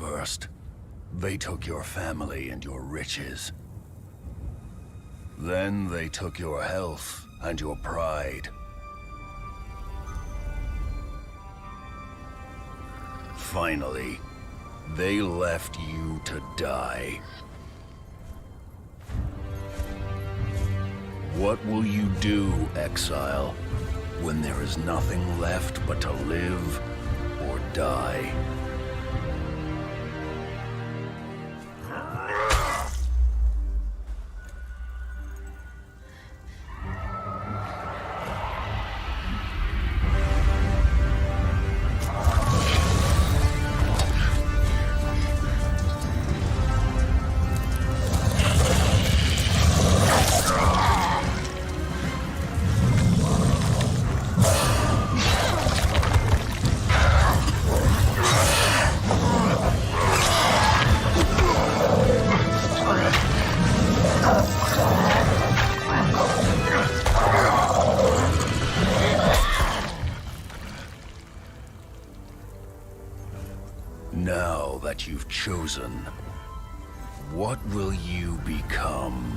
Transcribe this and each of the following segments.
first. They took your family and your riches. Then they took your health and your pride. Finally, they left you to die. What will you do, exile, when there is nothing left but to live or die? Now that you've chosen, what will you become?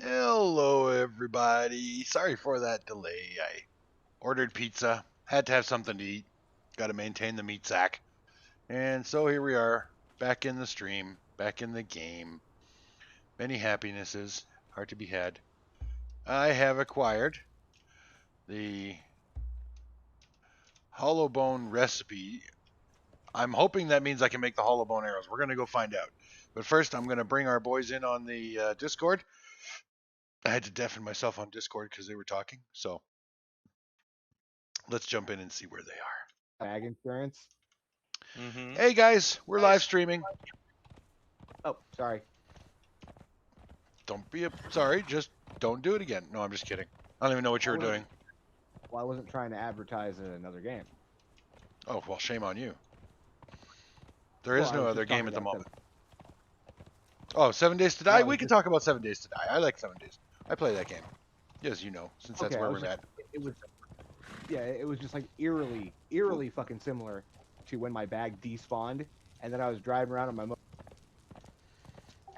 Hello, everybody. Sorry for that delay. I ordered pizza, had to have something to eat, got to maintain the meat sack. And so here we are, back in the stream, back in the game. Many happinesses, hard to be had. I have acquired the hollow bone recipe. I'm hoping that means I can make the hollow bone arrows. We're going to go find out. But first, I'm going to bring our boys in on the Discord. I had to deafen myself on Discord because they were talking. So let's jump in and see where they are. Bag insurance. Hey guys, we're live streaming. Oh, sorry. Don't be sorry, just don't do it again. No, I'm just kidding. I don't even know what you were doing. Well, I wasn't trying to advertise another game. Oh, well, shame on you. There is no other game at the moment. Oh, 7 Days to Die? We can talk about 7 Days to Die. I like 7 Days. I play that game. Yes, you know, since that's where we're at. It was just like eerily fucking similar to when my bag despawned, and then I was driving around on my motor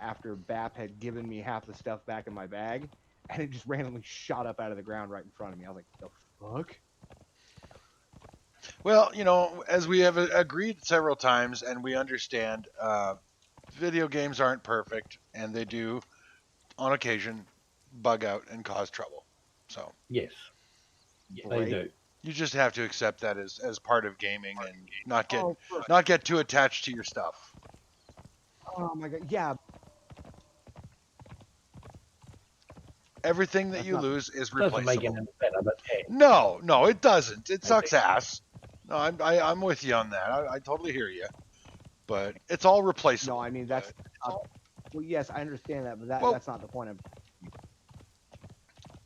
after BAP had given me half the stuff back in my bag, and it just randomly shot up out of the ground right in front of me. I was like, the fuck? Well, you know, as we have agreed several times, and we understand, video games aren't perfect, and they do, on occasion, bug out and cause trouble. So yes, they do. You just have to accept that as part of gaming and not get too attached to your stuff. Oh my god, yeah. Everything that you lose is replaceable. Doesn't make it any better, but yeah. No, it doesn't. It sucks ass. No, I'm with you on that. I totally hear you. But it's all replaceable. No, I mean that's. Well, yes, I understand that, but that's not the point.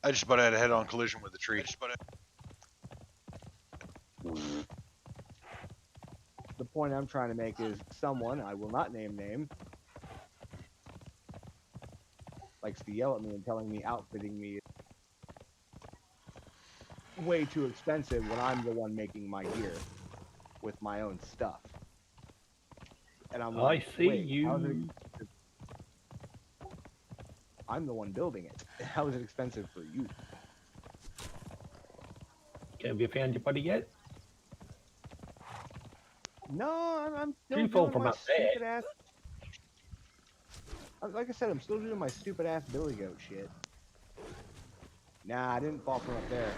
I just about had a head-on collision with the tree. The point I'm trying to make is someone, I will not name names, likes to yell at me and telling me outfitting me is way too expensive when I'm the one making my gear with my own stuff. And I'm like, I see you. I'm the one building it. How is it expensive for you? Have you found your buddy yet? No, I'm still You fall doing from my up there. stupid ass. Like I said, I'm still doing my stupid ass Billy Goat shit. Nah, I didn't fall from up there.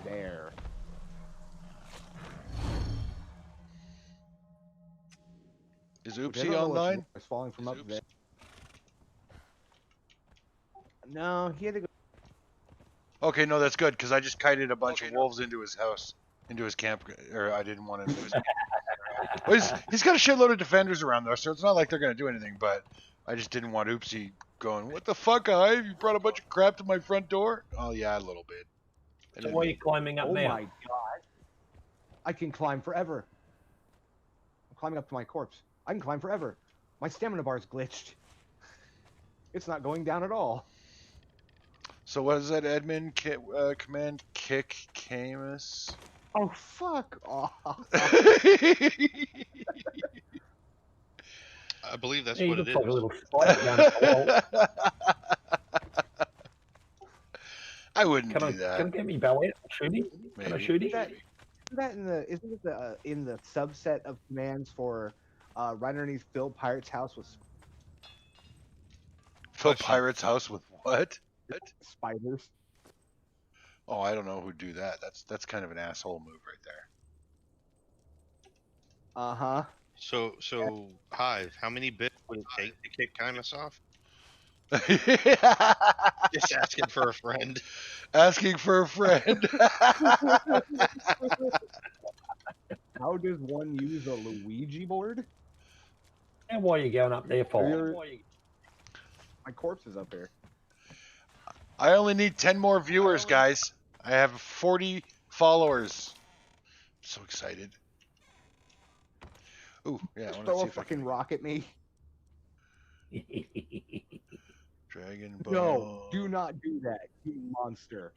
There. Is Oopsie online? I was falling from up there. No, he had to go. Okay, no, that's good, because I just kited a bunch of wolves into his house, into his camp, or I didn't want him to. Well, he's got a shitload of defenders around though, so it's not like they're gonna do anything. But I just didn't want Oopsie going, "What the fuck, Hive? You brought a bunch of crap to my front door?" Oh yeah, a little bit. So why are you climbing up Oh now? my god. I can climb forever. I'm climbing up to my corpse. I can climb forever. My stamina bar is glitched. It's not going down at all. So what is that, admin command? Kick Camus. Oh, fuck off. I believe that's He what it looks is. like a little spider down the hole. I wouldn't Can I do that. get me bow out and shoot him? Can I Maybe. shoot him? Isn't it in the subset of commands for right underneath Phil Pirate's house with Phil Pirate's house with what? spiders? Oh, I don't know who'd do that. That's kind of an asshole move right there. Uh-huh. So Hive, how many bits would it take to kick Chimus off? Just asking for a friend. Asking for a friend. How does one use a Luigi board? And why are you going up there for? My corpse is up here. I only need 10 more viewers, guys. I have 40 followers. I'm so excited. Ooh, yeah, I want to Throw see a if I fucking can. rock at me. Dragon Ball. No, do not do that, you monster.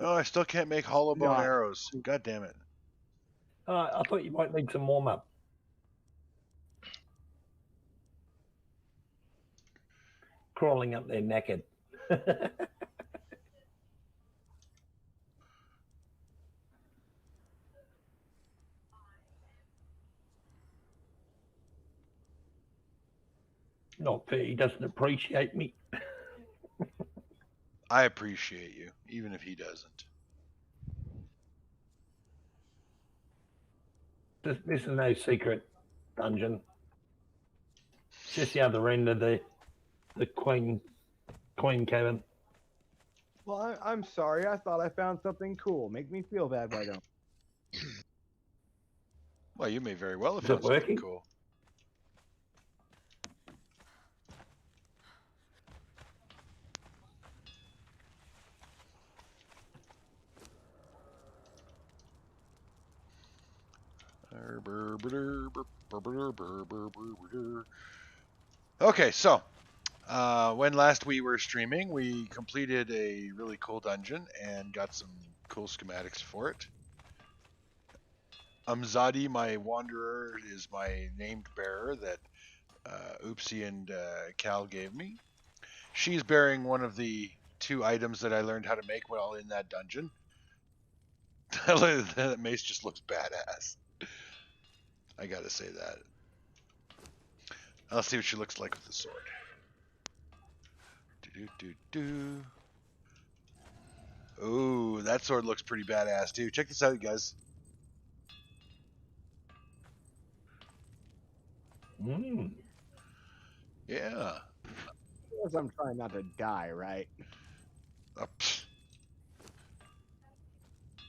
Oh, I still can't make hollow bone No. arrows. God damn it. I thought you might need some warm up. Crawling up there naked. Not fair, he doesn't appreciate me. I appreciate you, even if he doesn't. This is no secret dungeon. It's just the other end of the queen cabin. Well, I'm sorry. I thought I found something cool. Make me feel bad, why don't? Well, you may very well have Is it found something working? cool. Okay, so when last we were streaming, we completed a really cool dungeon and got some cool schematics for it. Umzadi, my wanderer, is my named bearer that Oopsie and Cal gave me. She's bearing one of the 2 items that I learned how to make while in that dungeon. That mace just looks badass. I gotta say that. I'll see what she looks like with the sword. Ooh, that sword looks pretty badass too. Check this out, guys. Mm. Yeah. Because I'm trying not to die, right?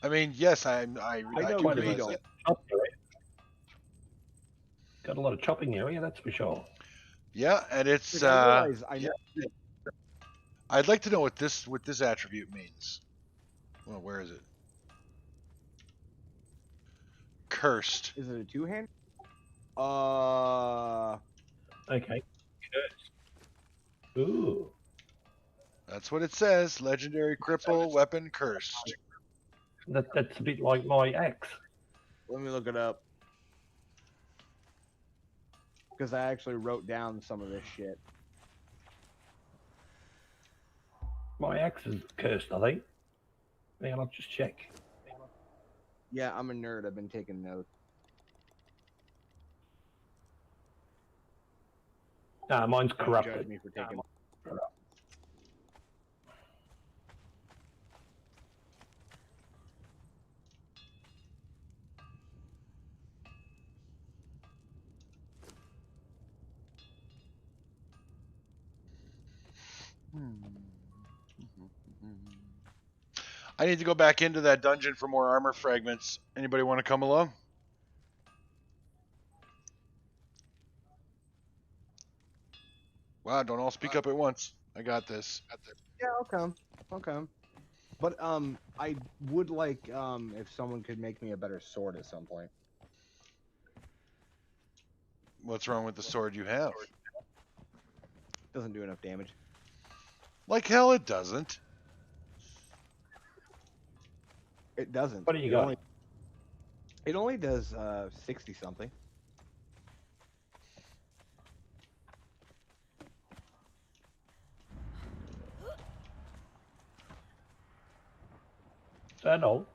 I mean, yes, I know do what realize you that. Got a lot of chopping area, that's for sure. Yeah, and it's. Because I realize I know. I'd like to know what this attribute means. Well, where is it? Cursed. Is it a 2-hand? Okay. Ooh. That's what it says. Legendary cripple weapon cursed. That's a bit like my axe. Let me look it up. Because I actually wrote down some of this shit. My axe is cursed, I think. Hang on, I'll just check. Yeah, I'm a nerd. I've been taking notes. Nah, mine's Don't corrupted. judge me for taking. I need to go back into that dungeon for more armor fragments. Anybody want to come along? Wow, don't all speak up at once. I got this. Yeah, I'll come. But I would like if someone could make me a better sword at some point. What's wrong with the sword you have? Doesn't do enough damage. Like hell it doesn't. It doesn't. What do you got? It only does 60 something. Is that all?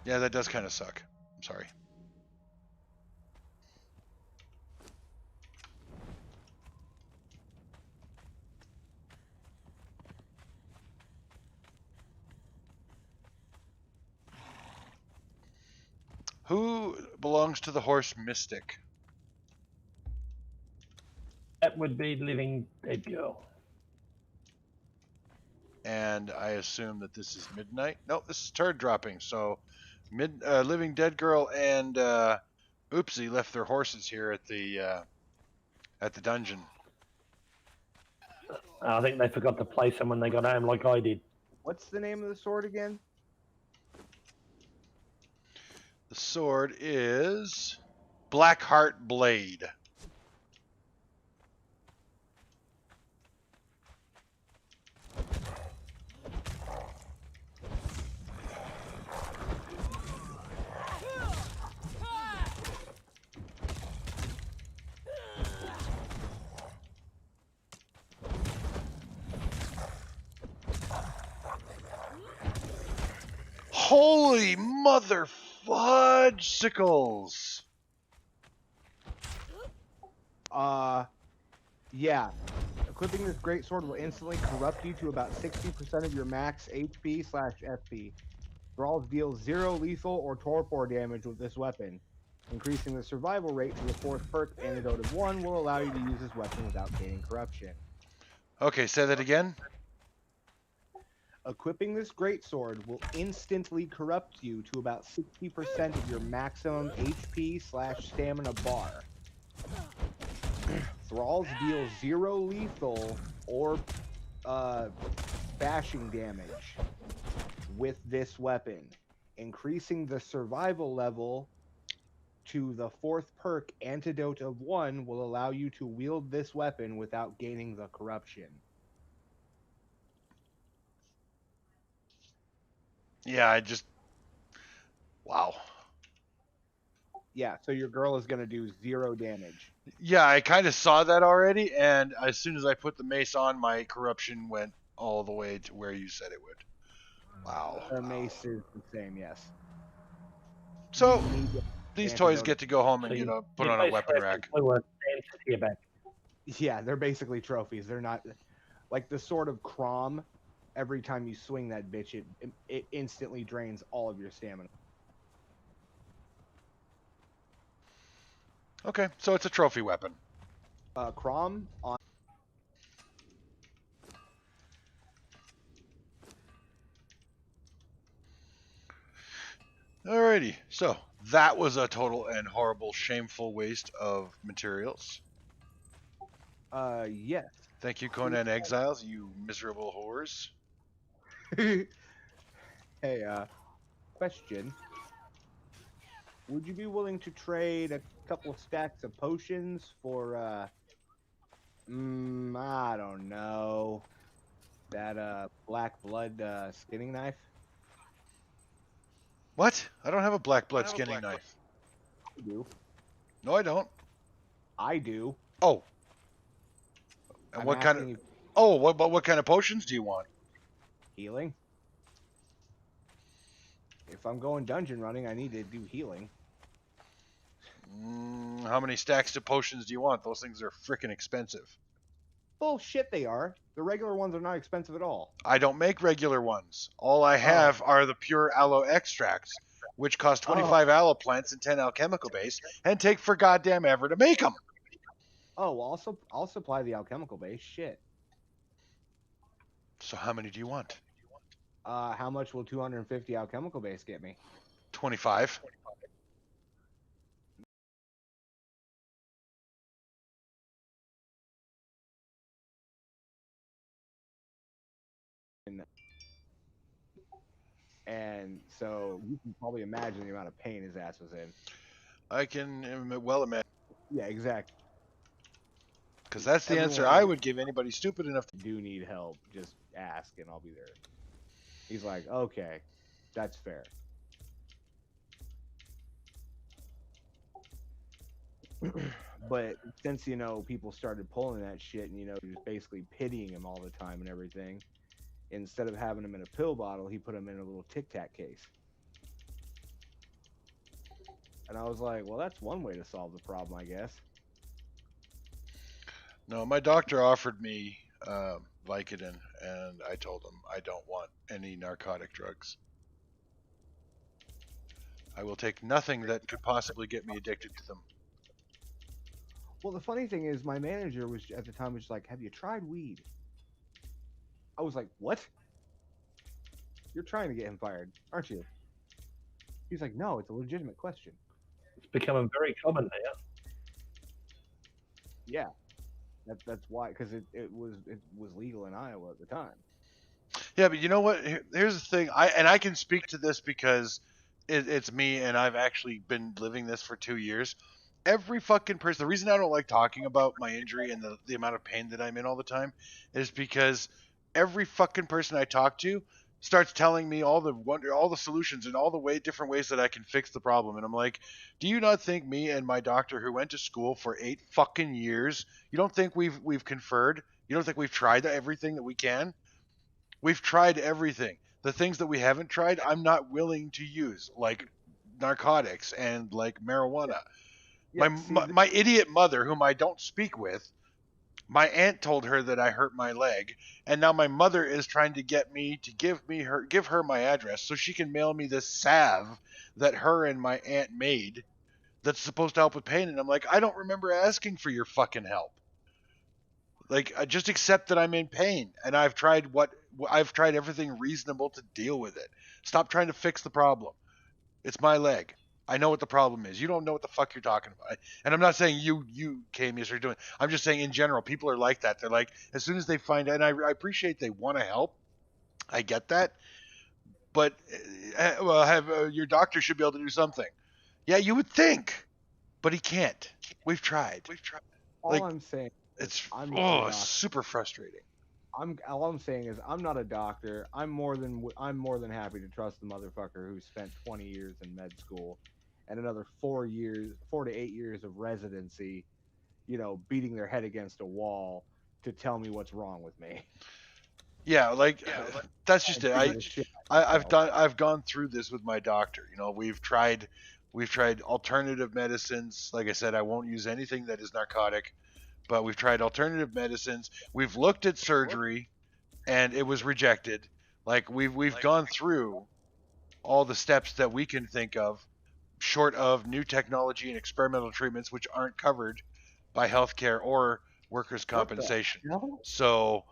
Yeah, that does kind of suck. I'm sorry. Who belongs to the horse Mystic? That would be Living Dead Girl. And I assume that this is Midnight. Nope, this is Turd Dropping. So, Living Dead Girl and Oopsie left their horses here at the dungeon. I think they forgot to place them when they got home, like I did. What's the name of the sword again? The sword is Blackheart Blade. Holy mother fudge sickles! Yeah. Equipping this great sword will instantly corrupt you to about 60% of your max HP/FP. Thralls deal 0 lethal or torpor damage with this weapon. Increasing the survival rate to the 4th perk, Antidote of 1, will allow you to use this weapon without gaining corruption. Okay, say that again. Equipping this greatsword will instantly corrupt you to about 60% of your maximum HP/stamina bar. Thralls deal 0 lethal or bashing damage with this weapon. Increasing the survival level to the 4th perk, Antidote of 1, will allow you to wield this weapon without gaining the corruption. Yeah, wow. Yeah, so your girl is going to do 0 damage. Yeah, I kind of saw that already, and as soon as I put the mace on, my corruption went all the way to where you said it would. Wow. Her mace is the same, yes. So, You need these antidote. toys get to go home and put on a weapon rack. Yeah, they're basically trophies. They're not like the Sword of Crom. Every time you swing that bitch, it instantly drains all of your stamina. Okay, so it's a trophy weapon. Crom on. Alrighty, so that was a total and horrible, shameful waste of materials. Yes. Thank you, Conan Exiles, you miserable whores. Hey, question. Would you be willing to trade a couple of stacks of potions for, I don't know, that, black blood, skinning knife? What? I don't have a black blood skinning knife. I do. No, I don't. I do. Oh. And I'm what kind asking of... you Oh, what kind of potions do you want? healing? If I'm going dungeon running, I need to do healing. How many stacks of potions do you want? Those things are freaking expensive. Bullshit, they are. The regular ones are not expensive at all. I don't make regular ones. All I have are the pure aloe extracts, which cost 25 aloe plants and 10 alchemical base, and take for goddamn ever to make them. Oh, well, I'll supply the alchemical base. Shit. So how many do you want? How much will 250 alchemical base get me? 25. And so you can probably imagine the amount of pain his ass was in. I can well imagine, Yeah, exactly. because that's the answer Everyone I would give anybody stupid enough to. do need help, just ask and I'll be there. He's like, okay, that's fair. But since people started pulling that shit and just basically pitying him all the time and everything, instead of having him in a pill bottle, he put him in a little Tic Tac case. And I was like, well, that's one way to solve the problem, I guess. No, my doctor offered me Vicodin, and I told him I don't want any narcotic drugs. I will take nothing that could possibly get me addicted to them. Well, the funny thing is, my manager was at the time was like, "Have you tried weed?" I was like, "What? You're trying to get him fired, aren't you?" He's like, "No, it's a legitimate question." It's becoming very common now. Yeah, that's why, because it was legal in Iowa at the time. Yeah, but you know what? Here's the thing. I can speak to this because it's me, and I've actually been living this for 2 years. Every fucking person. The reason I don't like talking about my injury and the amount of pain that I'm in all the time is because every fucking person I talk to starts telling me all the solutions and all the different ways that I can fix the problem. And I'm like, do you not think me and my doctor who went to school for 8 fucking years, you don't think we've conferred? You don't think we've tried everything that we can? We've tried everything. The things that we haven't tried, I'm not willing to use, like narcotics and like marijuana. Yeah, My idiot mother, whom I don't speak with, my aunt told her that I hurt my leg, and now my mother is trying to get me to give her my address so she can mail me this salve that her and my aunt made that's supposed to help with pain. And I'm like, I don't remember asking for your fucking help. Like, just accept that I'm in pain, and I've tried everything reasonable to deal with it. Stop trying to fix the problem. It's my leg. I know what the problem is. You don't know what the fuck you're talking about. And I'm not saying you Camius, are doing. I'm just saying in general, people are like that. They're like, as soon as they find out, and I appreciate they want to help. I get that, but well, have your doctor should be able to do something. Yeah, you would think, but he can't. We've tried. all Like, I'm saying is it's I'm not a doctor. super frustrating. All I'm saying is I'm not a doctor. I'm more than happy to trust the motherfucker who spent 20 years in med school and another 4 to 8 years of residency, beating their head against a wall to tell me what's wrong with me. Yeah, like that's just it. Figure this shit I've gone through this with my doctor. We've tried alternative medicines. Like I said, I won't use anything that is narcotic, but we've tried alternative medicines. We've looked at surgery, and it was rejected. Like we've gone through all the steps that we can think of, short of new technology and experimental treatments, which aren't covered by healthcare or workers' compensation. hell? So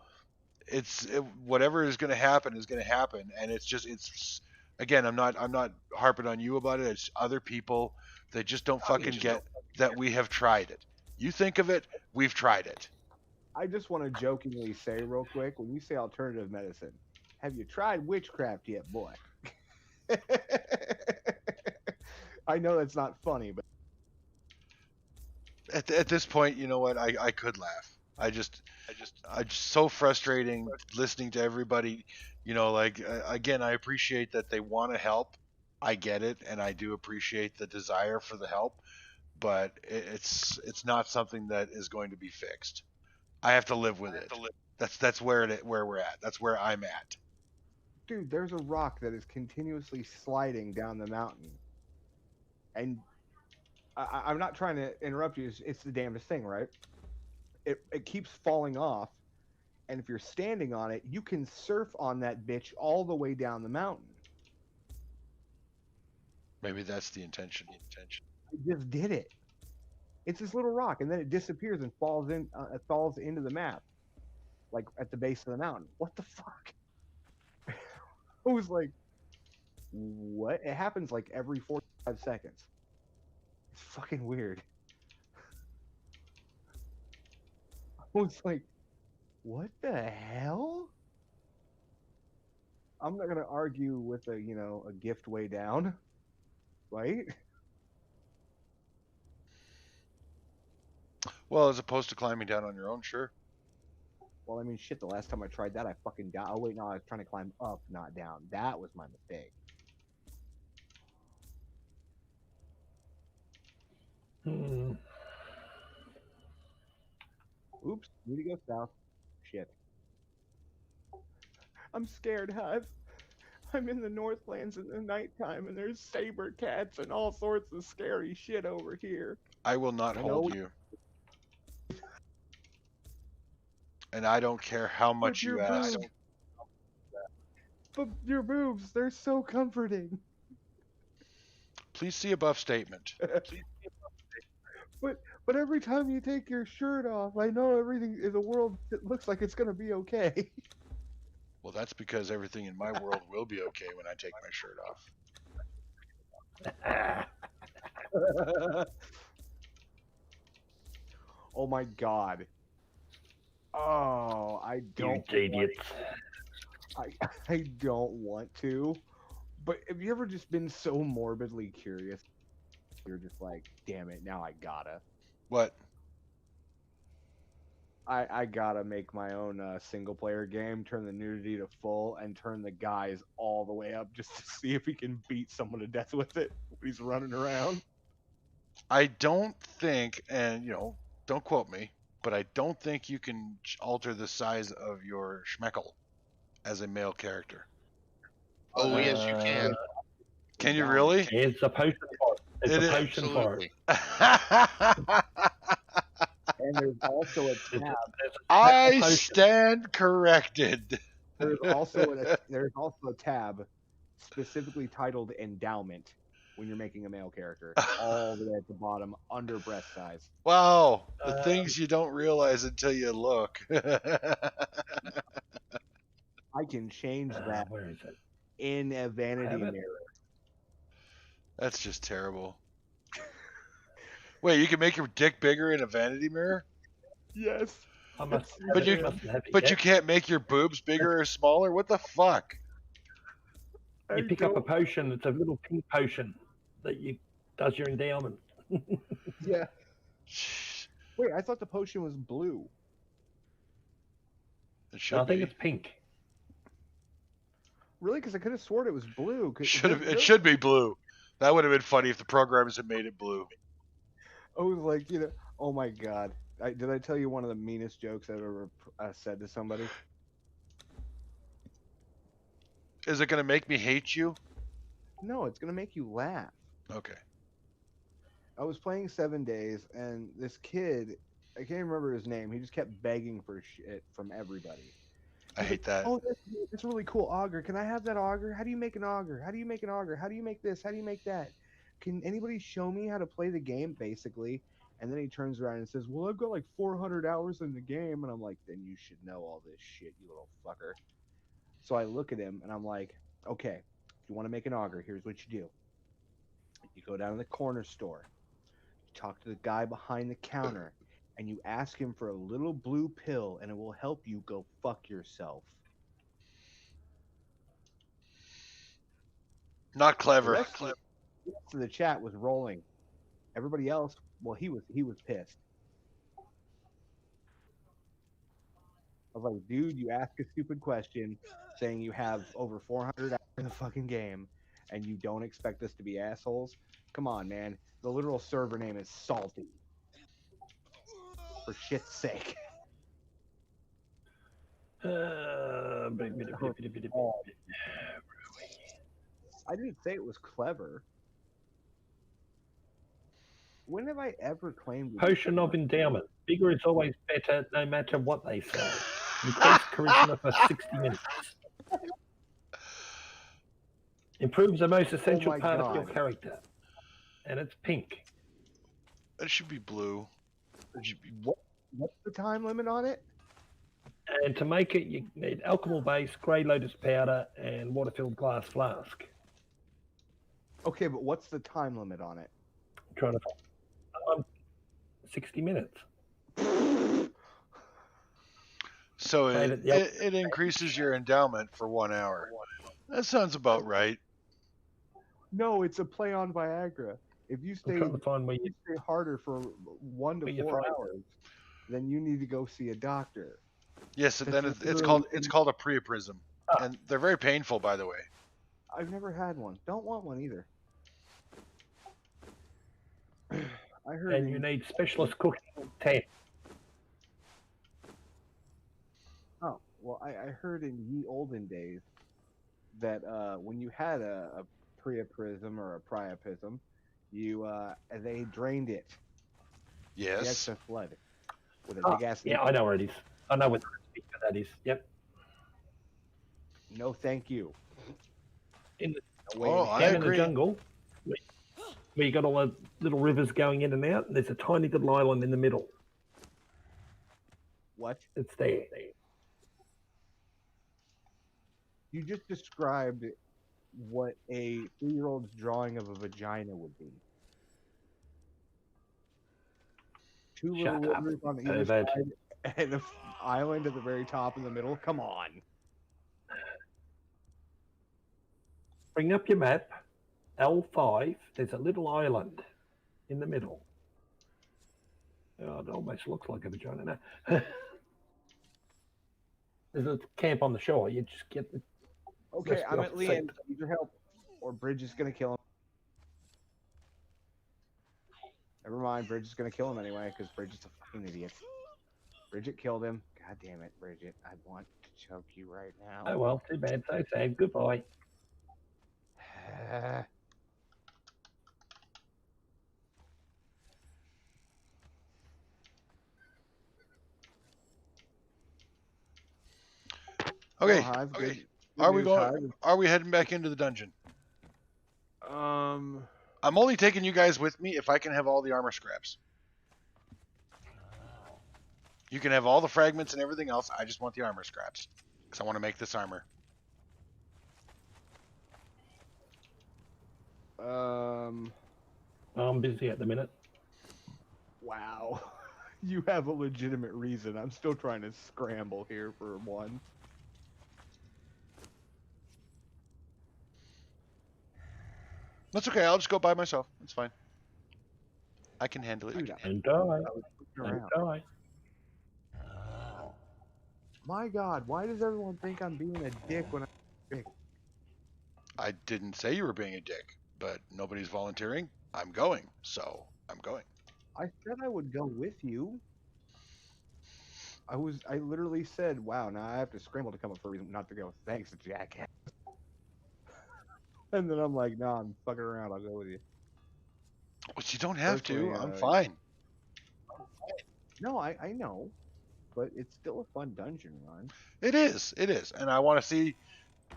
whatever is going to happen is going to happen, and it's again, I'm not harping on you about it. It's other people that just don't fucking get that we have tried it. You think of it, we've tried it. I just want to jokingly say real quick, when you say alternative medicine, have you tried witchcraft yet, boy? I know that's not funny, but At this point, you know what? I could laugh. I just so frustrating listening to everybody. Like again, I appreciate that they want to help. I get it, and I do appreciate the desire for the help, but it's not something that is going to be fixed. I have to live with it. That's where we're at. That's where I'm at. dude, there's a rock that is continuously sliding down the mountain, and I'm not trying to interrupt you. It's the damnedest thing, right? It keeps falling off, and if you're standing on it, you can surf on that bitch all the way down the mountain. Maybe that's the intention. I just did it. It's this little rock, and then it disappears and falls into the map, like at the base of the mountain. What the fuck? I was like, what? It happens like every 45 seconds. It's fucking weird. I was like, what the hell? I'm not gonna argue with a gift way down, right? Well, as opposed to climbing down on your own, sure. Well, I mean, shit. The last time I tried that, I fucking died. Oh wait, no, I was trying to climb up, not down. That was my mistake. Hmm. Oops, need to go south. Shit. I'm scared, Hive. I'm in the Northlands in the nighttime, and there's saber cats and all sorts of scary shit over here. I will not I know hold you. And I don't care how But much you ask. But your boobs, they're so comforting. Please see above statement. But every time you take your shirt off, I know everything in the world it looks like it's gonna be okay. Well, that's because everything in my world will be okay when I take my shirt off. Oh my god. Oh, I don't. You idiots. I don't want to. But have you ever just been so morbidly curious? You're just like, damn it, now I gotta. What? I gotta make my own single player game, turn the nudity to full, and turn the guys all the way up just to see if he can beat someone to death with it when he's running around. I don't think, and don't quote me, but I don't think you can alter the size of your schmeckle as a male character. Oh, yes, you can. Can you really? It's a potion part. It's It a is- potion part. Absolutely. And there's also a tab. I stand corrected. There's also a tab specifically titled endowment when you're making a male character, all the way at the bottom under breast size. Wow, the things you don't realize until you look. I can change that Where is it? in a vanity Have it? mirror. That's just terrible. Wait, you can make your dick bigger in a vanity mirror? Yes. I must have But it, you- mustn't have it But yet. you can't make your boobs bigger or smaller? What the fuck? You pick up a potion. It's a little pink potion that does your endowment. Yeah. Wait, I thought the potion was blue. It should I think be. it's pink. Really? Because I could have sworn it was blue. It should be blue. That would have been funny if the programmers had made it blue. I was like, oh my god. Did I tell you one of the meanest jokes I've ever said to somebody? Is it going to make me hate you? No, it's gonna make you laugh. Okay. I was playing 7 Days, and this kid, I can't remember his name. He just kept begging for shit from everybody. I hate that. Oh, that's really cool auger. Can I have that auger? How do you make an auger? How do you make an auger? How do you make this? How do you make that? Can anybody show me how to play the game, basically? And then he turns around and says, well, I've got like 400 hours in the game. And I'm like, then you should know all this shit, you little fucker. So I look at him, and I'm like, okay, if you want to make an auger, here's what you do. You go down to the corner store. You talk to the guy behind the counter. And you ask him for a little blue pill, and it will help you go fuck yourself. Not clever. The rest of the chat was rolling. Everybody else, well, he was pissed. I was like, dude, you ask a stupid question saying you have over 400 hours in the fucking game, and you don't expect us to be assholes? Come on, man. The literal server name is Salty. For shit's sake. I didn't say it was clever. When have I ever claimed Potion of endowment. Bigger is always better, no matter what they say. Increase charisma for 60 minutes. Improves the most essential my part of your God. character. And it's pink. It should be blue. It should be... What's the time limit on it? And to make it, you need alcohol base, grey lotus powder, and water-filled glass flask. Okay, but what's the time limit on it? I'm trying to 60 minutes. So Right, yep. it increases your endowment for 1 hour. That sounds about right. No, it's a play on Viagra. If you I'm stay, trying to find where you. stay harder for 1 to Where you 4 find it. hours, then you need to go see a doctor. Yes, and That's then it's literally- called a priapism, Ah. and they're very painful, by the way. I've never had one. Don't want one either. I heard. And you need specialist cooking 10. Oh, well, I heard in ye olden days that when you had a priapism or a priapism, they drained it, the Yes. excess blood, with a Ah, big ass. yeah, I know where it is. I know what the recipe for that is. Yep. No, thank you. In the- Wait, Oh, I Down in the agree. jungle, where you got all the little rivers going in and out, and there's a tiny little island in the middle. what? It's there. You just described what a 3-year-old's drawing of a vagina would be. Two Shut little up, rivers on either pervert. side and an island at the very top in the middle. Come on. Bring up your map. L5. There's a little island in the middle. Oh, it almost looks like a vagina now. There's a camp on the shore. You just get the. Okay, Let's get I'm off at the Leanne. site. Need your help, or Bridge is gonna kill him. Never mind, Bridge is gonna kill him anyway, because Bridge is a fucking idiot. Bridget killed him. God damn it, Bridget. I want to choke you right now. Oh well, too bad. So sad. Goodbye. Okay. Well, Hive, Okay. good Are we news, going? Are we heading back into the dungeon? Hive. I'm only taking you guys with me if I can have all the armor scraps. You can have all the fragments and everything else. I just want the armor scraps because I want to make this armor. I'm busy at the minute. Wow. You have a legitimate reason. I'm still trying to scramble here for one. That's okay. I'll just go by myself. It's fine. I can handle it. Dude, And die. I was looking And around. die. My God, why does everyone think I'm being a dick when I didn't say you were being a dick, but nobody's volunteering. I'm going, so I'm going. I said I would go with you? I literally said, wow, now I have to scramble to come up for a reason not to go. Thanks, jackass. And then I'm like, nah, I'm fucking around. I'll go with you. But you don't have to. Personally, I'm fine. No, I know, but it's still a fun dungeon run. It is. It is. And I want to see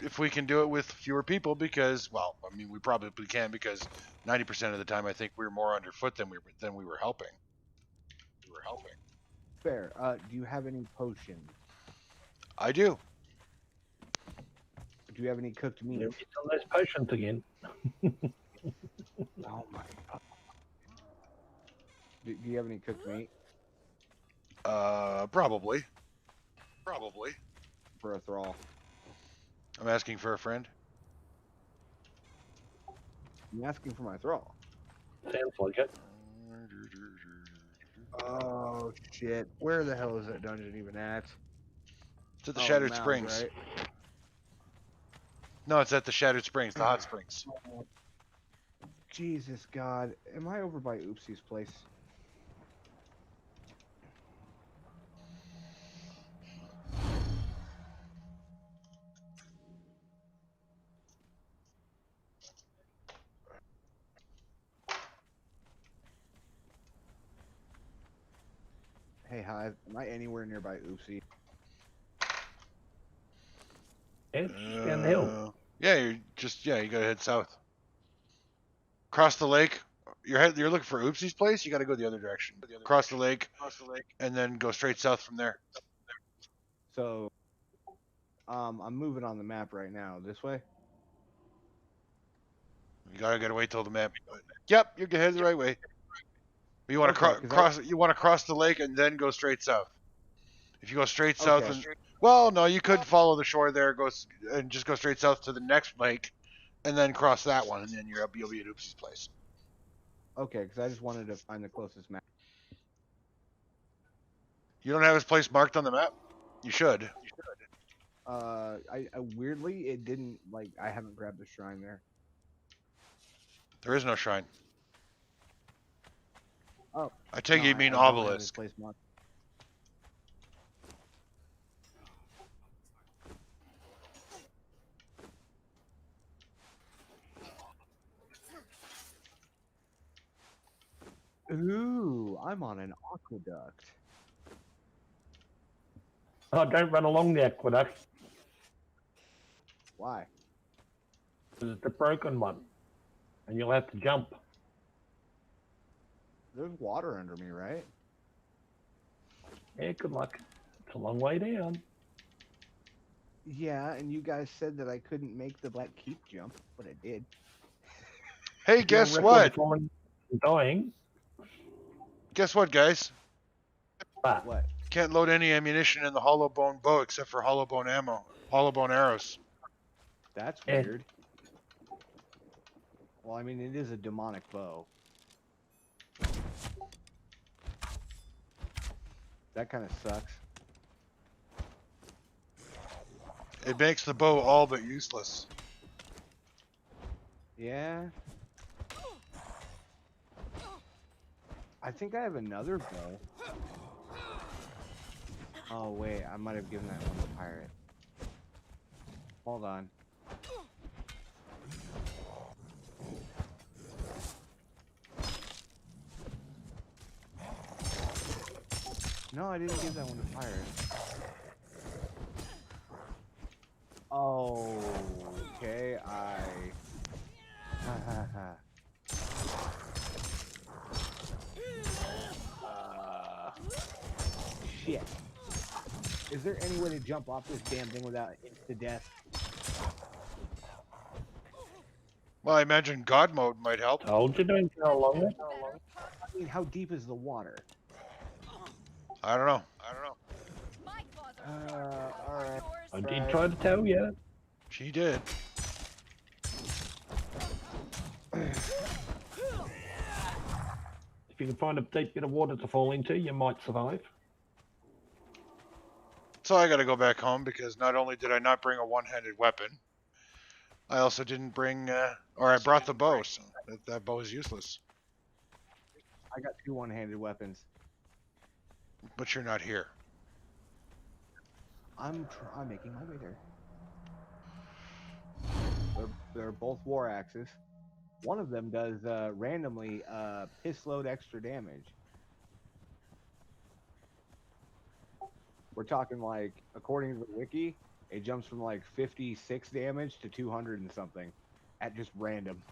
if we can do it with fewer people because, well, I mean, we probably can because 90% of the time I think we were more underfoot than we were helping. We were helping. Fair. Do you have any potions? I do. Do you have any cooked meat? You'll get all those potions again. Oh my God. Do you have any cooked meat Probably. Probably. for a thrall? I'm asking for a friend. I'm asking for my thrall. Sounds like it. Oh shit! Where the hell is that dungeon even at? It's at the Oh, Shattered mounds, Springs. right? No, it's at the Shattered Springs, the hot springs. Jesus God, am I over by Oopsie's place? Hey Hive, am I anywhere nearby Oopsie? It's down the hill. Yeah, you gotta head south. Cross the lake. You're looking for Oopsie's place. You gotta go the other direction. Cross the lake, and then go straight south from there. So, I'm moving on the map right now. This way? You gotta wait till the map. Yep, you're headed the right way. But you want to Okay, 'cause cross. You want to cross the lake and then go straight south. If you go straight south Okay. Well, no, you could follow the shore there, and just go straight south to the next lake, and then cross that one, and then you'll be at Oopsie's place. Okay, because I just wanted to find the closest map. You don't have his place marked on the map? You should. I weirdly it didn't like I haven't grabbed the shrine there. There is no shrine. Oh, I take no, you mean I don't have his obelisk. place marked. Ooh, I'm on an aqueduct. Oh, don't run along the aqueduct. Why? It's the broken one. And you'll have to jump. There's water under me, right? Yeah, good luck. It's a long way down. Yeah, and you guys said that I couldn't make the Black Keep jump, but I did. Hey, guess what? Dying. Guess what, guys? What? Can't load any ammunition in the hollow bone bow except for hollow bone ammo. Hollow bone arrows. That's Eh. weird. Well, I mean, it is a demonic bow. That kind of sucks. It makes the bow all but useless. Yeah. I think I have another bow. Oh, wait. I might have given that one to pirate. Hold on. No, I didn't give that one to pirate. Oh, okay. Shit. Is there any way to jump off this damn thing without insta death? Well, I imagine God mode might help. Told you don't go along it. I mean, how deep is the water? I don't know. Alright. I did try to tell you. She did. If you can find a deep bit of water to fall into, you might survive. So I gotta go back home because not only did I not bring a one-handed weapon, I also didn't bring, or I brought the bow, so that bow is useless. I got 2 one-handed weapons. But you're not here. I'm making my way there. They're both war axes. One of them does randomly piss load extra damage. We're talking like, according to the wiki, it jumps from like 56 damage to 200 and something at just random.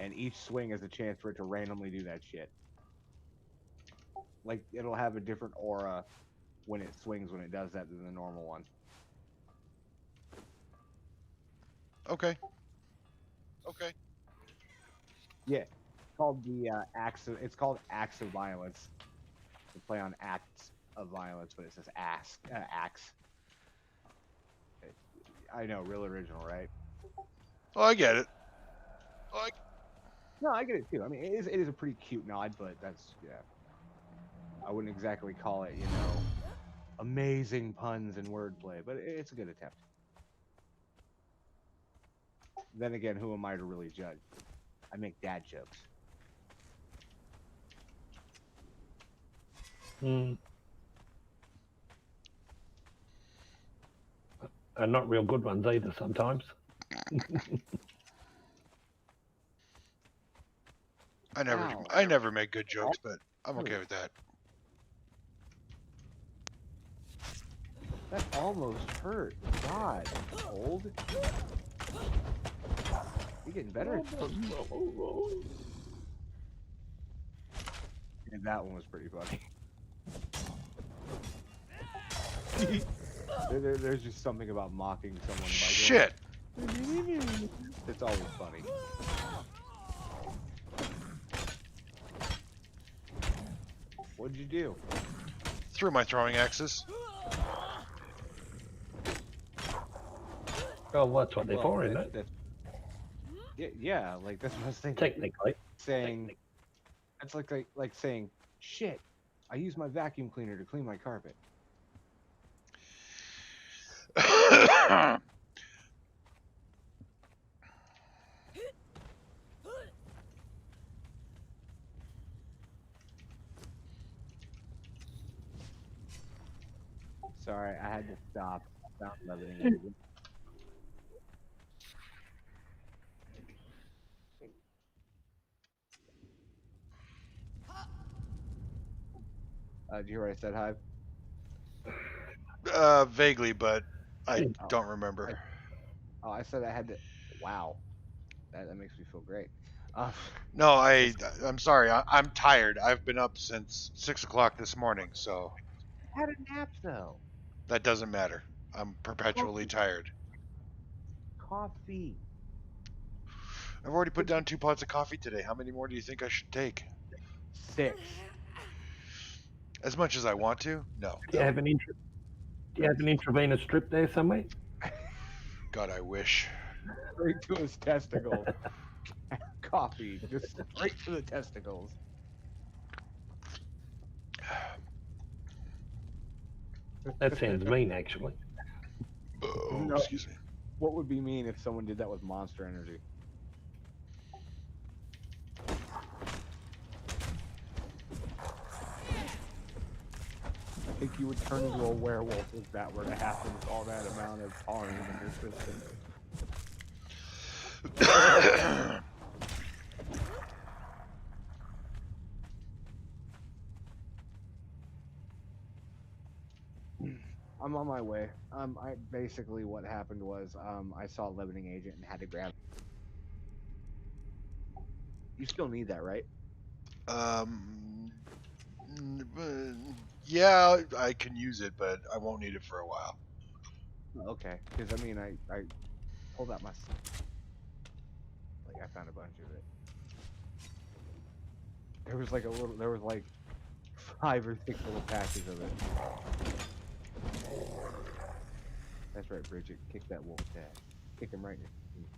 And each swing has a chance for it to randomly do that shit. Like, it'll have a different aura when it swings when it does that than the normal one. Okay. Yeah, it's called the it's called Acts of Violence. To play on acts of violence, but it says axe. I know, real original, right? Oh, I get it. No, I get it too. I mean, it is a pretty cute nod, but that's, yeah. I wouldn't exactly call it, amazing puns and wordplay, but it's a good attempt. Then again, who am I to really judge? I make dad jokes. And not real good ones either sometimes. I never make good jokes, but I'm okay with that. That almost hurt. God, old. You're getting better. And that one was pretty funny. There's just something about mocking someone. By Shit! It's always funny. What'd you do? through my throwing axes. Oh, well, that's what they're for, isn't it? Yeah, like that's what I was thinking. Technically. Saying it's like saying, shit, I use my vacuum cleaner to clean my carpet. Sorry, I had to stop. Found leavening agent. Did you hear what I said, Hive? Vaguely, but I don't remember. I said I had to. Wow, that makes me feel great. No, I'm sorry. I'm tired. I've been up since 6 o'clock this morning, so I had a nap though. that doesn't matter. I'm perpetually tired. Coffee. I've already put down 2 pots of coffee today. How many more do you think I should take? 6. As much as I want to? No. Do you have an intravenous strip there somewhere? God, I wish. Straight to his testicles. Coffee, just straight to the testicles. That sounds mean, actually. Oh, No. excuse me. What would be mean if someone did that with Monster Energy? I think you would turn into a werewolf if that were to happen with all that amount of taurine in your system. I'm on my way. I basically what happened was I saw a leavening agent and had to grab it. You still need that, right? Yeah, I can use it, but I won't need it for a while. Okay, because I mean, I pulled out my I found a bunch of it. There was like 5 or 6 little patches of it. That's right, Bridget. Kick that wolf tag. Kick him right in the teeth.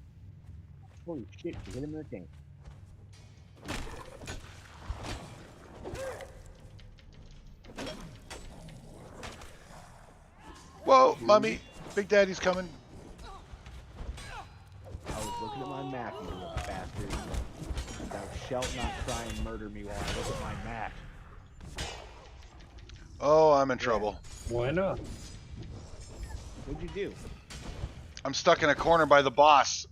Holy shit! You hit him in the tank. Whoa, Mommy! Big Daddy's coming. I was looking at my map, you little bastard. Thou shalt not try and murder me while I look at my map. Oh, I'm in trouble. Why not? What'd you do? I'm stuck in a corner by the boss.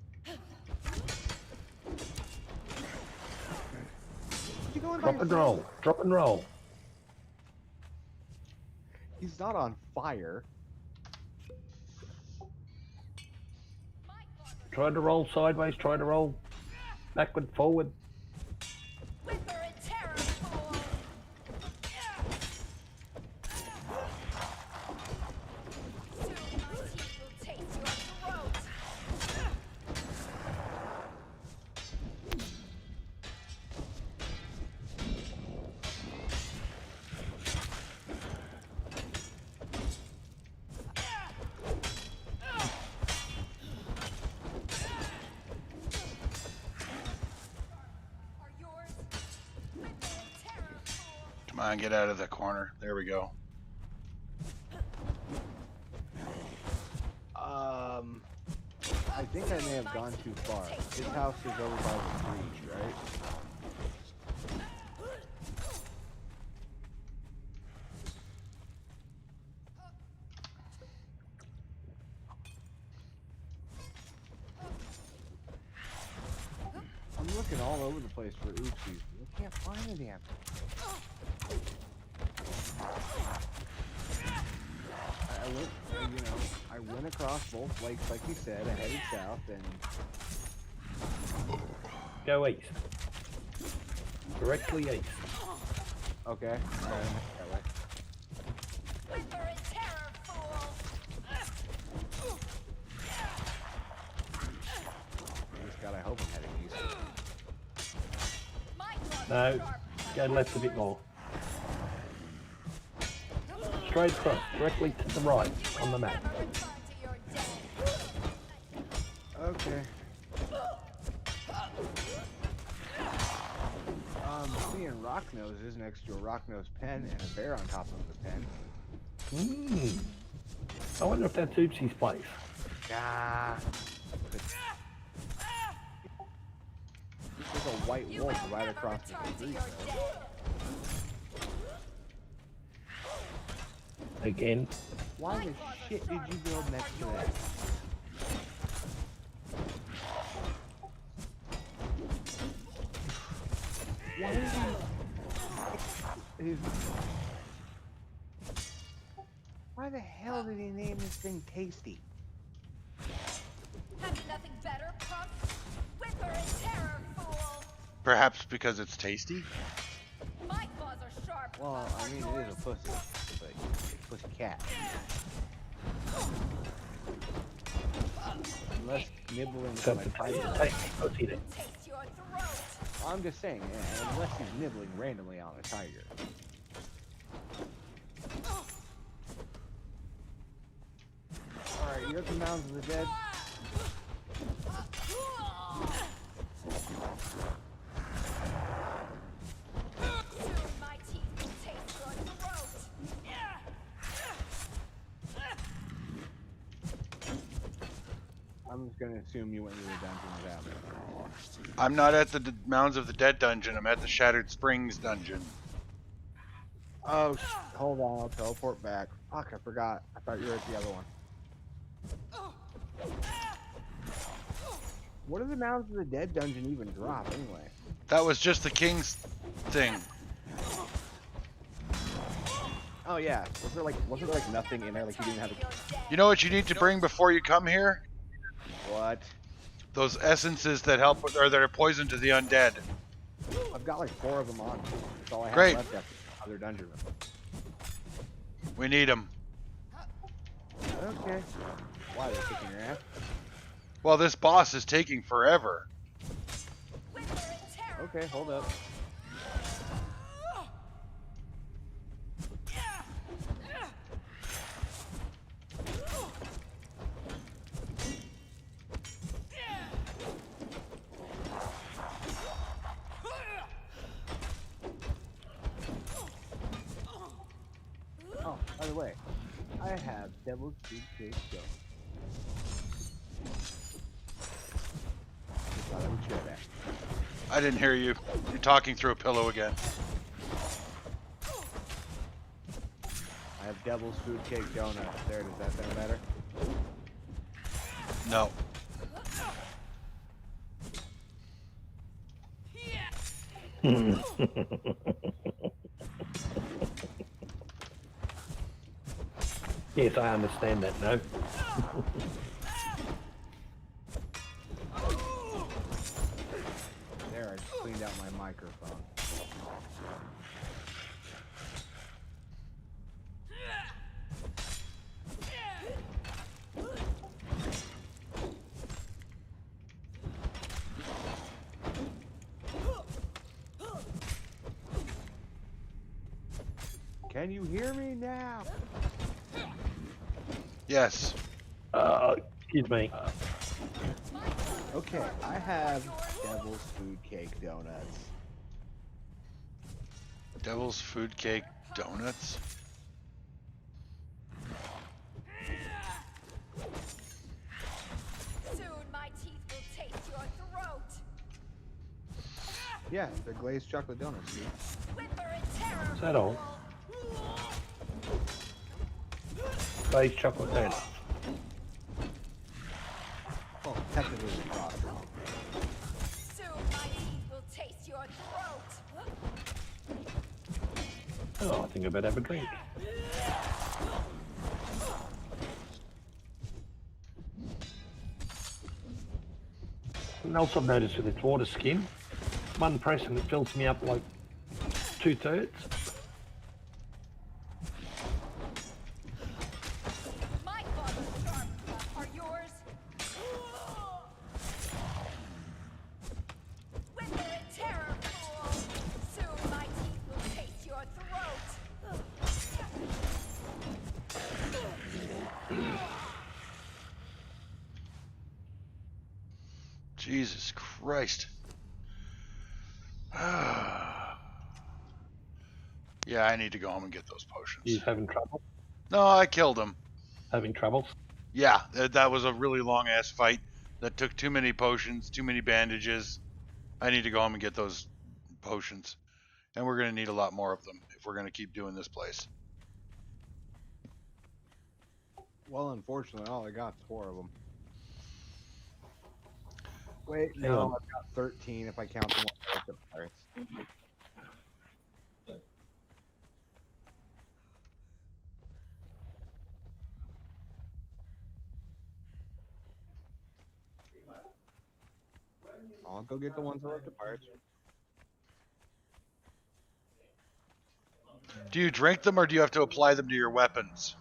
You going by Drop and yourself? roll. Drop and roll. He's not on fire. Try to roll sideways. Try to roll backward, forward. Whimper and terror, fool! Soon my teeth will taste your throat! Are yours? Whimper and terror, fool! Come on, get out of the corner. There we go. I think I may have gone too far. His house is over by the breach, right? I'm looking all over the place for oopsies. I can't find the damn thing. I went across both lakes like you said. I headed south and Go east. Directly east. okay. Alright, that way. Whimper and terror, fool! Just God, I hope I'm heading east. My blood No. is sharp. Go left a bit more. straight across, directly to the right on the map. Never return to your dead. Okay. Seeing rock noses next to a rock nose pen and a bear on top of the pen. I wonder if that's Oopsie's place. Ah. There's a white You wolf will right never across the return to street. your dead. Again. Why the shit did you build next to that? Why did he... Why the hell did he name this thing Tasty? Have you nothing better, punk? Whimper in terror, fool. Perhaps because it's tasty? My claws are sharp. Well, I mean, it is a pussy. It's a pussy cat. Unless nibbling Except my the tiger. let's eat it. Taste your throat. I'm just saying, yeah, unless he's nibbling randomly on a tiger. Alright, you're at the Mounds of the Dead. Soon my teeth will taste your throat. I'm just gonna assume you went into the dungeon without me. I'm not at the Mounds of the Dead dungeon. I'm at the Shattered Springs dungeon. Oh, hold on, I'll teleport back. Fuck, I forgot. I thought you were at the other one. What did the Mounds of the Dead dungeon even drop, anyway? That was just the king's thing. Oh yeah, was there like nothing in there? Like you didn't have a... You know what you need to bring before you come here? What? Those essences that help with, or that are poison to the undead. I've got like 4 of them on. That's all I have Great. left after the other dungeon room. We need them. Okay. Why, they're kicking your ass? Well, this boss is taking forever. Whimper in terror. Okay, hold up. Oh, by the way, I have devil's food cake dough. Just thought I would share that. I didn't hear you. You're talking through a pillow again. I have devil's food cake donuts. There, does that sound better? No. Yes, I understand that, no? There, I just cleaned out my microphone. Can you hear me now? Yes. Excuse me. Okay, I have devil's food cake donuts. Devil's food cake donuts. Soon my teeth will taste your throat. Yeah, they're glazed chocolate donuts, dude. Whimper in terror. Is that all? Glazed chocolate donut. Well, technically it's frosted. Soon my teeth will taste your throat. Oh, I think I better have a drink. Something else I've noticed with its water skin, one press and it fills me up like 2/3. My claws are sharp. Are yours? Whimper in terror, fool. Soon my teeth will taste your throat. Jesus Christ. Yeah, I need to go home and get those potions. You having trouble? No, I killed him. Having trouble? Yeah, that was a really long ass fight that took too many potions, too many bandages. I need to go home and get those potions. And we're going to need a lot more of them if we're going to keep doing this place. Well, unfortunately, all I got is 4 of them. Wait, Hang no, on. I've got 13 if I count the ones I looked at pirates. I'll go get the ones I looked at pirates. Do you drink them or do you have to apply them to your weapons?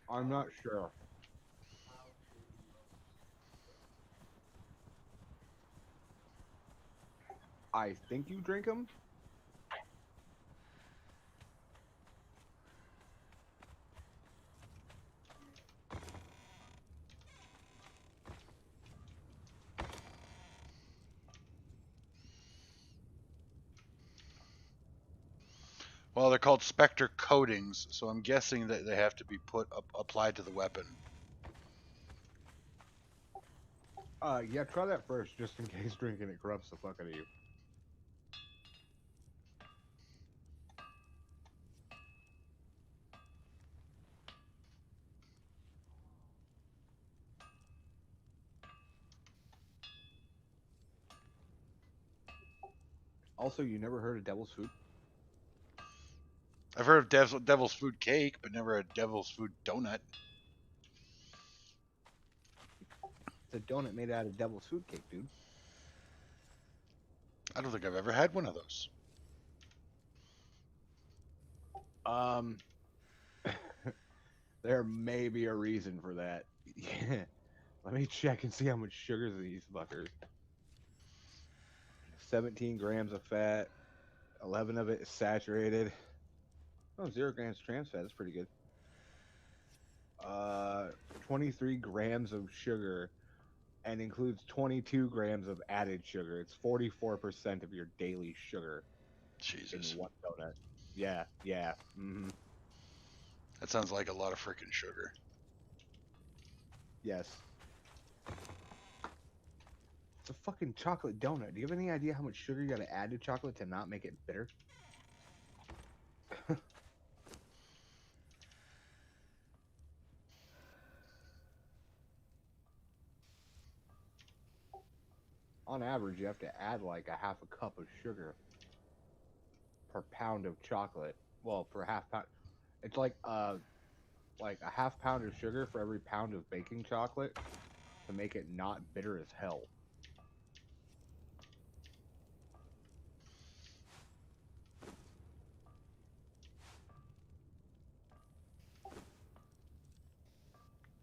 I'm not sure. I think you drink them. Well, they're called Spectre coatings, so I'm guessing that they have to be applied to the weapon. Yeah, try that first, just in case drinking it corrupts the fuck out of you. Also, you never heard of devil's food? I've heard of devil's food cake, but never a devil's food donut. It's a donut made out of devil's food cake, dude. I don't think I've ever had one of those. There may be a reason for that. Yeah. Let me check and see how much sugar's in these fuckers. 17 grams of fat. 11 of it is saturated. Oh, 0 grams trans fat. That's pretty good. 23 grams of sugar and includes 22 grams of added sugar. It's 44% of your daily sugar Jesus. in one donut. Yeah. Mm-hmm. That sounds like a lot of freaking sugar. Yes. It's a fucking chocolate donut. Do you have any idea how much sugar you gotta add to chocolate to not make it bitter? On average, you have to add like a half a cup of sugar per pound of chocolate. Well, per half pound. It's like a half pound of sugar for every pound of baking chocolate to make it not bitter as hell.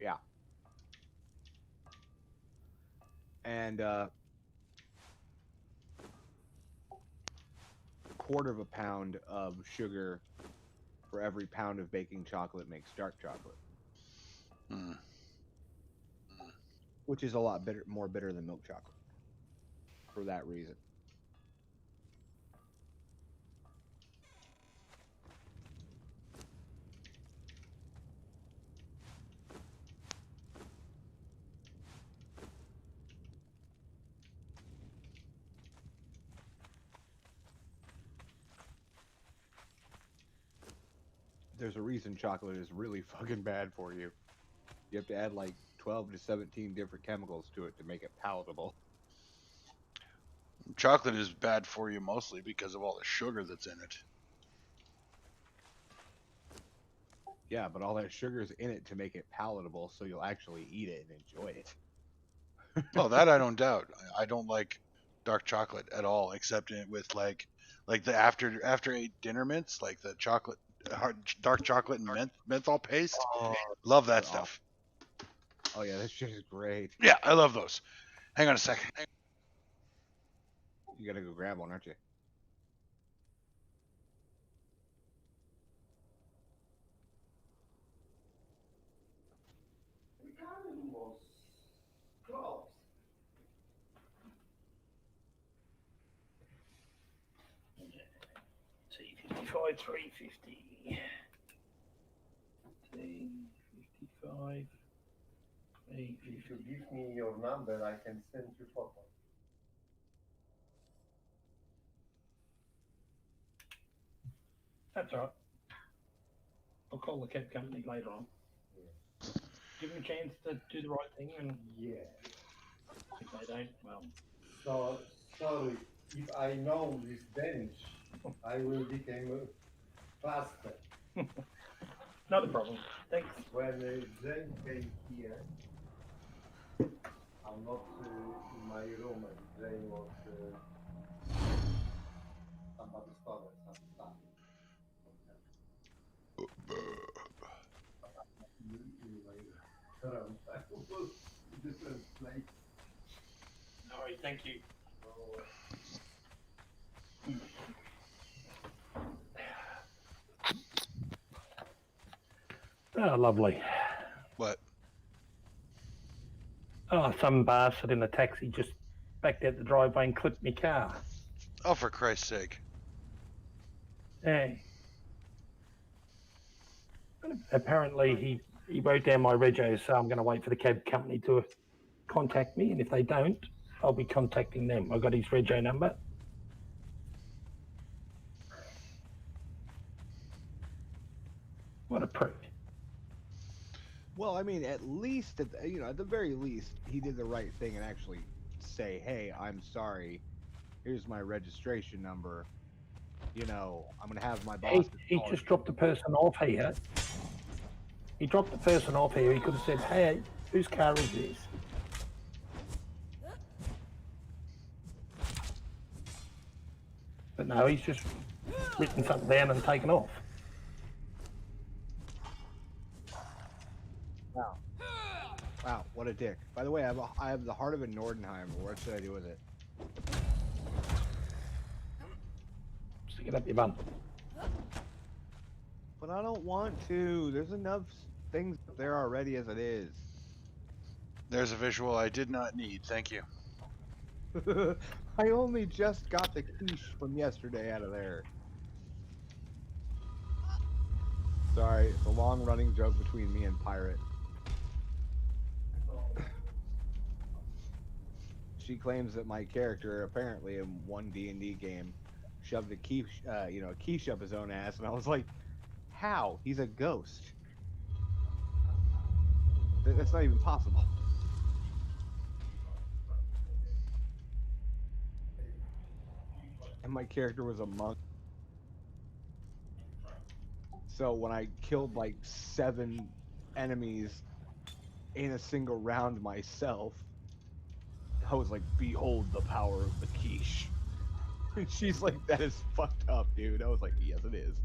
Yeah. And quarter of a pound of sugar for every pound of baking chocolate makes dark chocolate. Hmm. Which is a lot more bitter than milk chocolate. For that reason. There's a reason chocolate is really fucking bad for you. You have to add like 12 to 17 different chemicals to it to make it palatable. Chocolate is bad for you mostly because of all the sugar that's in it. Yeah, but all that sugar is in it to make it palatable, so you'll actually eat it and enjoy it. Oh, that I don't doubt. I don't like dark chocolate at all, except with like the after eight dinner mints, like the chocolate dark chocolate and menthol paste. Oh, Love that they're stuff. Oh yeah, that shit is great. Yeah, I love those. Hang on a second. You gotta go grab one, aren't you? was close. T55 350. T55 If you give me your number, I can send you photo. That's all right. I'll call the cab company later on. Give them a chance to do the right thing, and Yeah. if they don't, well, So sorry, if I know this bench, I will become faster. not a problem. Thanks. When Jane came here, I'm not in my room, and Jane was somebody's father, some stuff. In my room, I was in different place. All right, thank you. Oh, lovely. What? Oh, some bastard in a taxi just backed out the driveway and clipped me car. Oh, for Christ's sake. Hey. Apparently he wrote down my rego, so I'm going to wait for the cab company to contact me, and if they don't, I'll be contacting them. I got his rego number. What a prick. Well, I mean, at least, at the very least, he did the right thing and actually say, "Hey, I'm sorry. Here's my registration number. I'm gonna have my boss." He just dropped the person off here. He dropped the person off here. He could have said, "Hey, whose car is this?" But no, he's just written something down and taken off. Wow, what a dick. By the way, I have the heart of a Nordenheim. What should I do with it? Stick it up your bum. But I don't want to. There's enough things up there already as it is. There's a visual I did not need. Thank you. I only just got the quiche from yesterday out of there. Sorry, it's a long-running joke between me and Pirate. She claims that my character, apparently in one D&D game, shoved a quiche up his own ass, and I was like, "How? He's a ghost. That's not even possible." And my character was a monk. So when I killed like 7 enemies in a single round myself, I was like, "Behold the power of the quiche." And she's like, "That is fucked up, dude." I was like, "Yes, it is."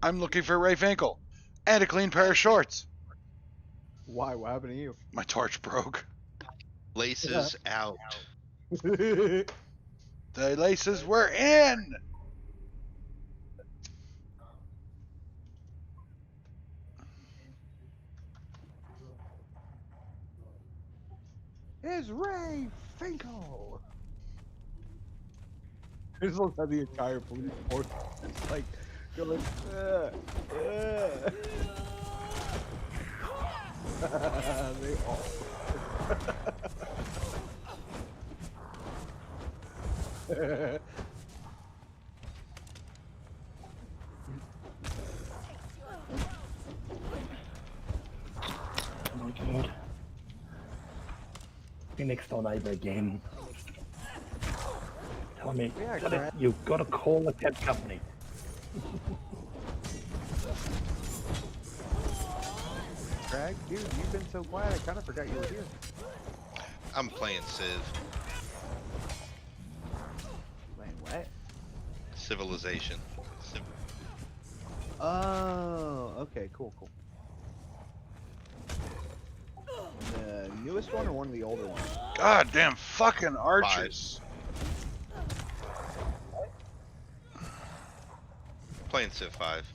I'm looking for Rafe Ankle and a clean pair of shorts. Why? What happened to you? My torch broke. Laces out. The laces were in. It's Ray Finkel. This looks like the entire police force is like going. They all. Oh my god. Be next door neighbour again. Tell me, Yeah, you've got to call the cab company. Craig, dude, you've been so quiet. I kind of forgot you were here. I'm playing Civ. Wait, what? Civilization. Oh, okay, cool. The newest one or one of the older ones? God damn fucking archers. Playing Civ 5.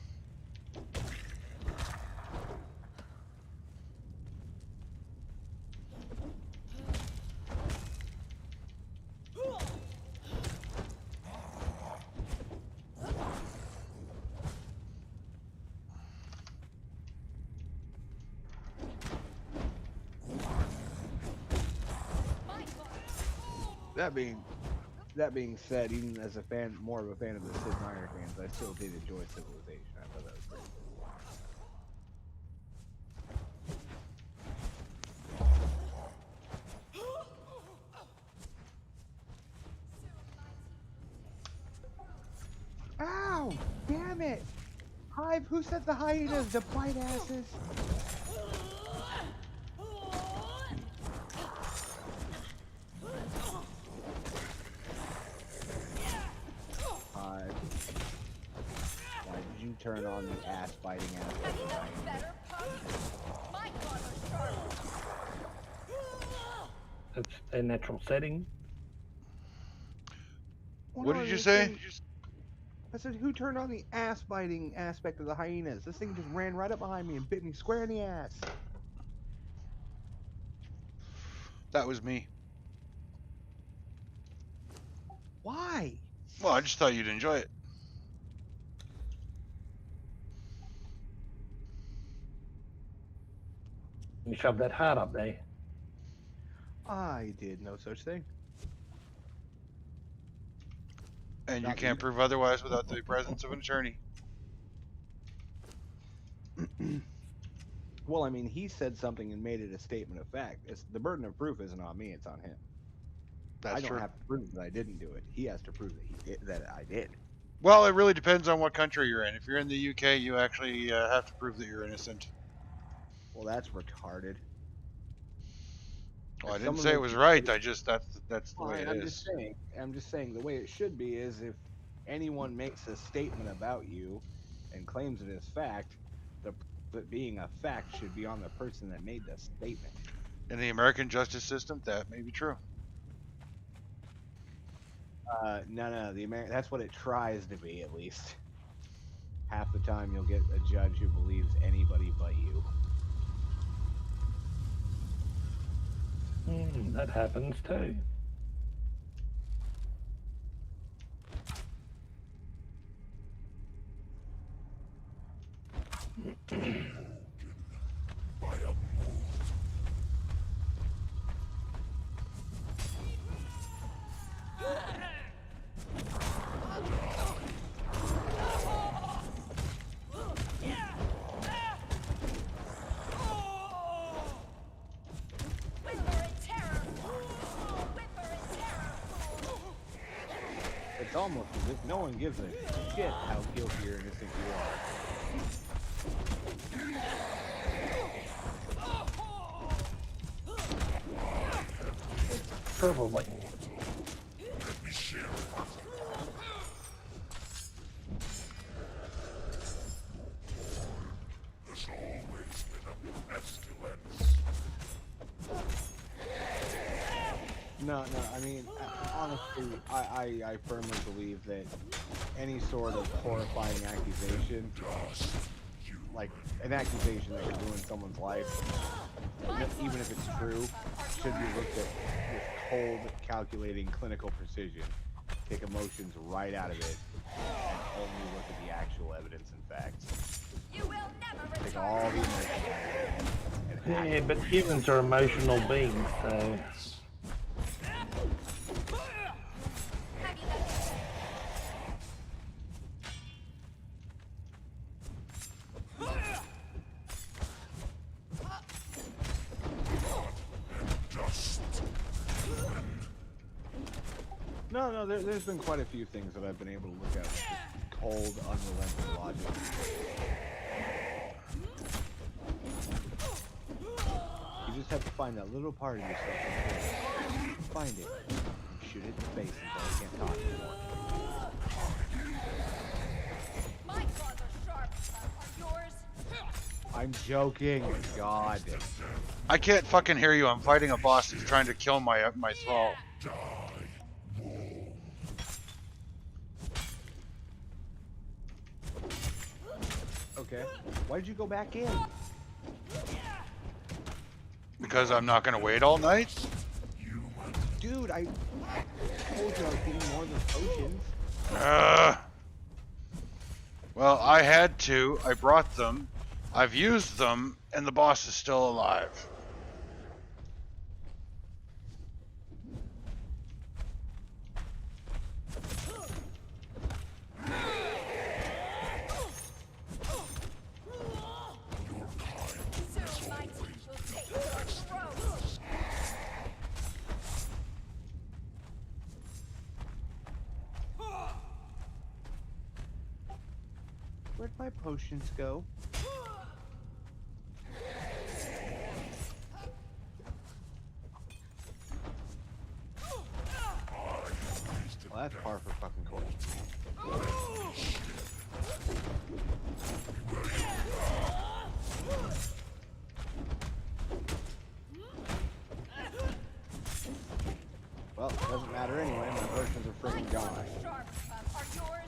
That being said, even as a fan, more of a fan of the Sid Meier games, I still did enjoy Civilization. I thought that was pretty cool. Ow! Damn it! Hive, who said the hyenas, the white asses? Hive. Why did you turn on the ass-biting aspect of the hyenas? Better puppy. My claws are sharp. That's a natural setting. What did you say? I said, who turned on the ass-biting aspect of the hyenas? This thing just ran right up behind me and bit me square in the ass. That was me. Why? Well, I just thought you'd enjoy it. You shove that heart up there. I did no such thing. And you Not can't me. prove otherwise without the presence of an attorney. Well, I mean, he said something and made it a statement of fact. The burden of proof isn't on me; it's on him. That's I don't true. have to prove that I didn't do it. He has to prove that he did, that I did. Well, it really depends on what country you're in. If you're in the UK, you actually have to prove that you're innocent. Well, that's retarded. Well, I If didn't someone say it makes was a right. statement- That's the way it I'm is. just saying. I'm just saying the way it should be is if anyone makes a statement about you and claims it as fact, the proof of it being a fact should be on the person that made the statement. In the American justice system, that may be true. No, that's what it tries to be, at least. Half the time you'll get a judge who believes anybody but you. That happens too. Whimper in terror. Whimper in terror. It's almost as if no one gives a shit how guilty or innocent you are. Probably. No, I mean, honestly, I firmly believe that any sort of horrifying accusation, like an accusation that could ruin someone's life, even if it's true, should be looked at with cold, calculating, clinical precision. Take emotions right out of it, and only look at the actual evidence and facts. You will never Take return. all the emotions out of it, and act Yeah, but humans are emotional beings, so Have you left? No, there's been quite a few things that I've been able to look at with just cold, unrelenting logic. You just have to find that little part of yourself. Find it. And shoot it in the face until I can't talk anymore. My claws are sharp. Are yours? I'm joking. God. I can't fucking hear you. I'm fighting a boss that's trying to kill my thrall. Okay. Why did you go back in? Because I'm not gonna wait all night. Dude, I told you I was getting more than potions. Well, I had to. I brought them. I've used them, and the boss is still alive. Soon my teeth will take your throat. Where'd my potions go? Well, that's par for fucking course. Well, it doesn't matter anyway. My potions are freaking gone. Sharp are yours.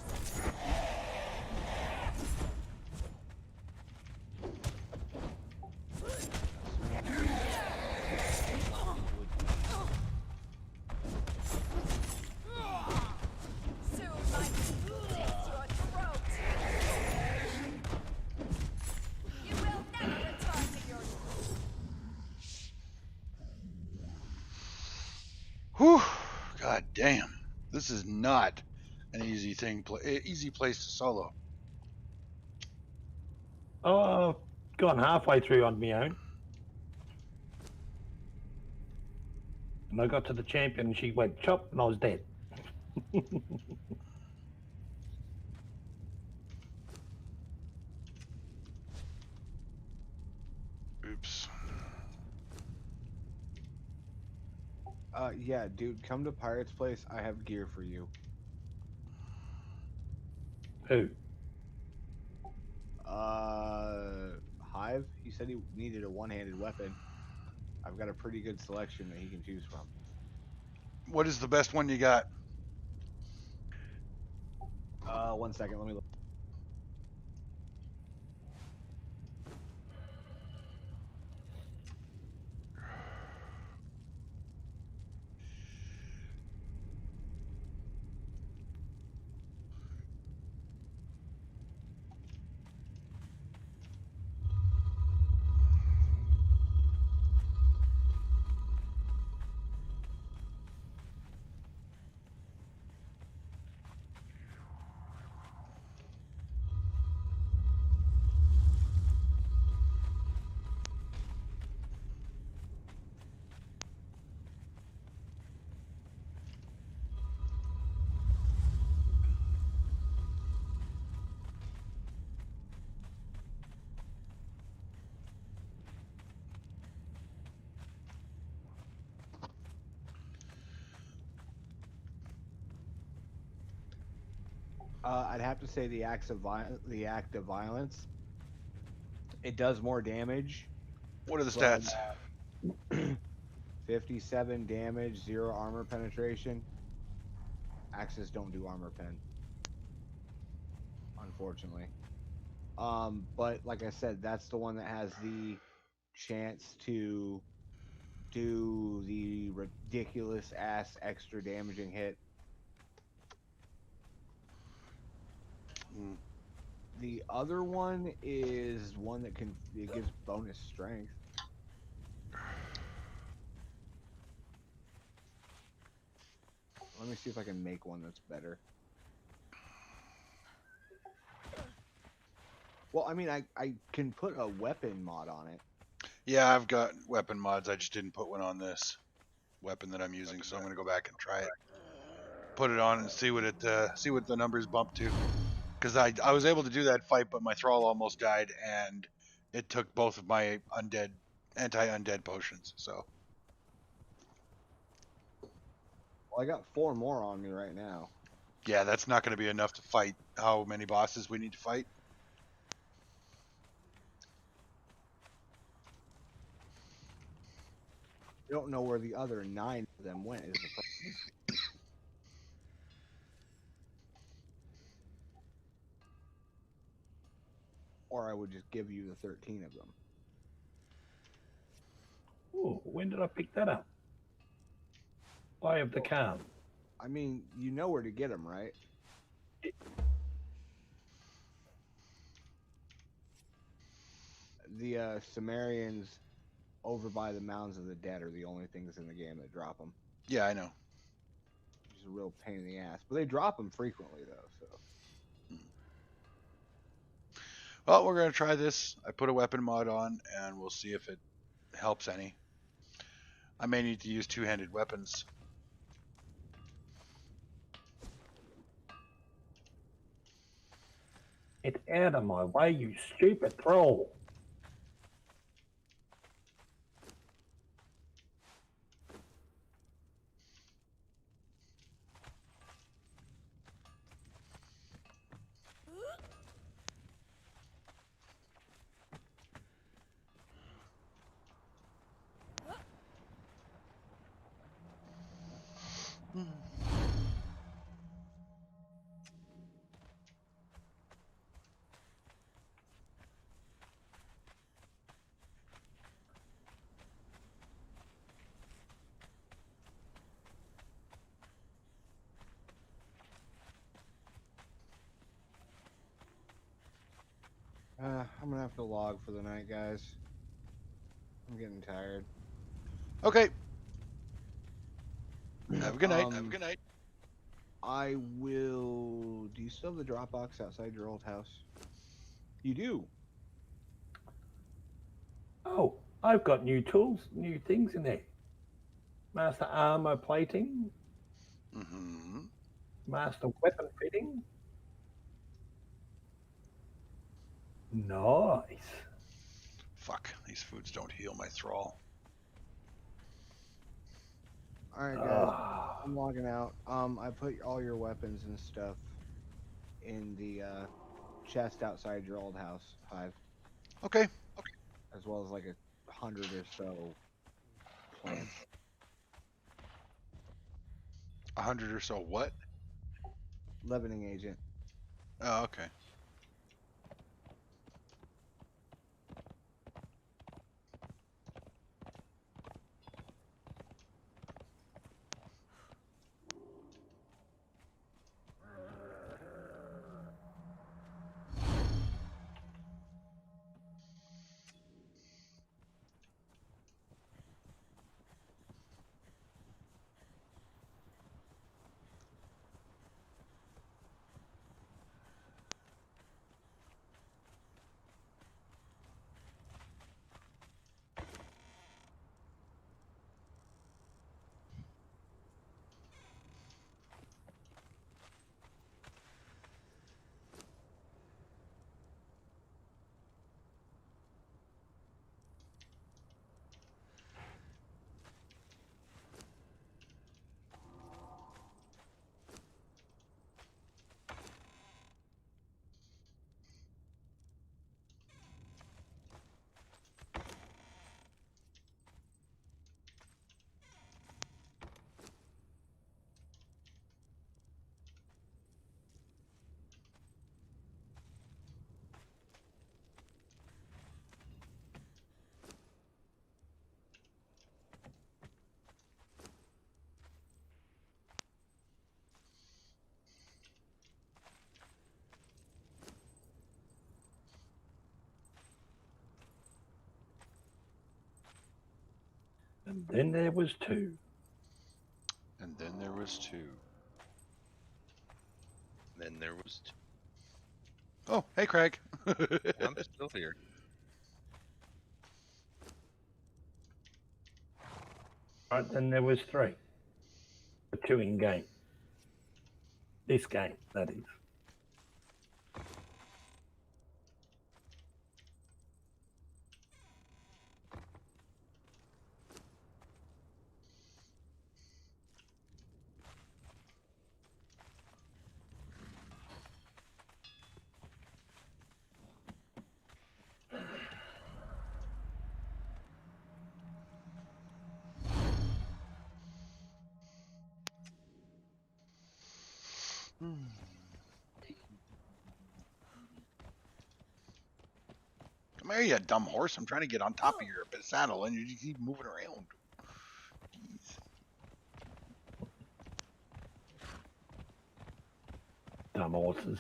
Soon my teeth will taste your throat. You will never return to your Whew. God damn. This is not an easy easy place to solo. Oh, I've gone halfway through on my own. And I got to the champion and she went chop and I was dead. Oops. Yeah, dude, come to Pirate's Place. I have gear for you. Who? Hive? He said he needed a one-handed weapon. I've got a pretty good selection that he can choose from. What is the best one you got? 1 second, let me look. I'd have to say the act of violence. It does more damage. What are the but, stats? 57 damage, 0 armor penetration. Axes don't do armor pen, unfortunately. But like I said, that's the one that has the chance to do the ridiculous ass extra damaging hit. Mm. The other one is one that it gives bonus strength. Let me see if I can make one that's better. Well, I mean, I can put a weapon mod on it. Yeah, I've got weapon mods. I just didn't put one on this weapon that I'm using, so I'm gonna go back and try it. Put it on and see what the numbers bump to. Because I was able to do that fight, but my thrall almost died, and it took both of my anti-undead potions. So Well, I got 4 more on me right now. yeah, that's not going to be enough to fight how many bosses we need to fight. I don't know where the other 9 of them went. Is the problem. or I would just give you the 13 of them. Oh, when did I pick that up? Eye of the Calm. I mean, you know where to get them, right? The Sumerians over by the Mounds of the Dead are the only things in the game that drop them. Yeah, I know. Which is a real pain in the ass. But they drop them frequently, though, so... Well, we're going to try this. I put a weapon mod on, and we'll see if it helps any. I may need to use two-handed weapons. Get out of my way, you stupid troll. I'm gonna have to log for the night, guys. I'm getting tired. Okay. Have a good night. Have a good night. I will... Do you still have the Dropbox outside your old house? You do? Oh, I've got new tools, new things in there. Master armor plating, Mm-hmm. master weapon fitting. Nice. Fuck, these foods don't heal my thrall. Alright, guys. I'm logging out. I put all your weapons and stuff in the chest outside your old house, Hive. Okay. As well as like 100 or so plants. 100 or so what? Leavening agent. Oh, okay. And then there was two. And then there was two. Then there was two. Oh, hey, Craig. I'm still here. Right, then there was three. The two in game. This game, that is. Come here, you dumb horse. I'm trying to get on top of your saddle and you just keep moving around. Jeez. Dumb horses.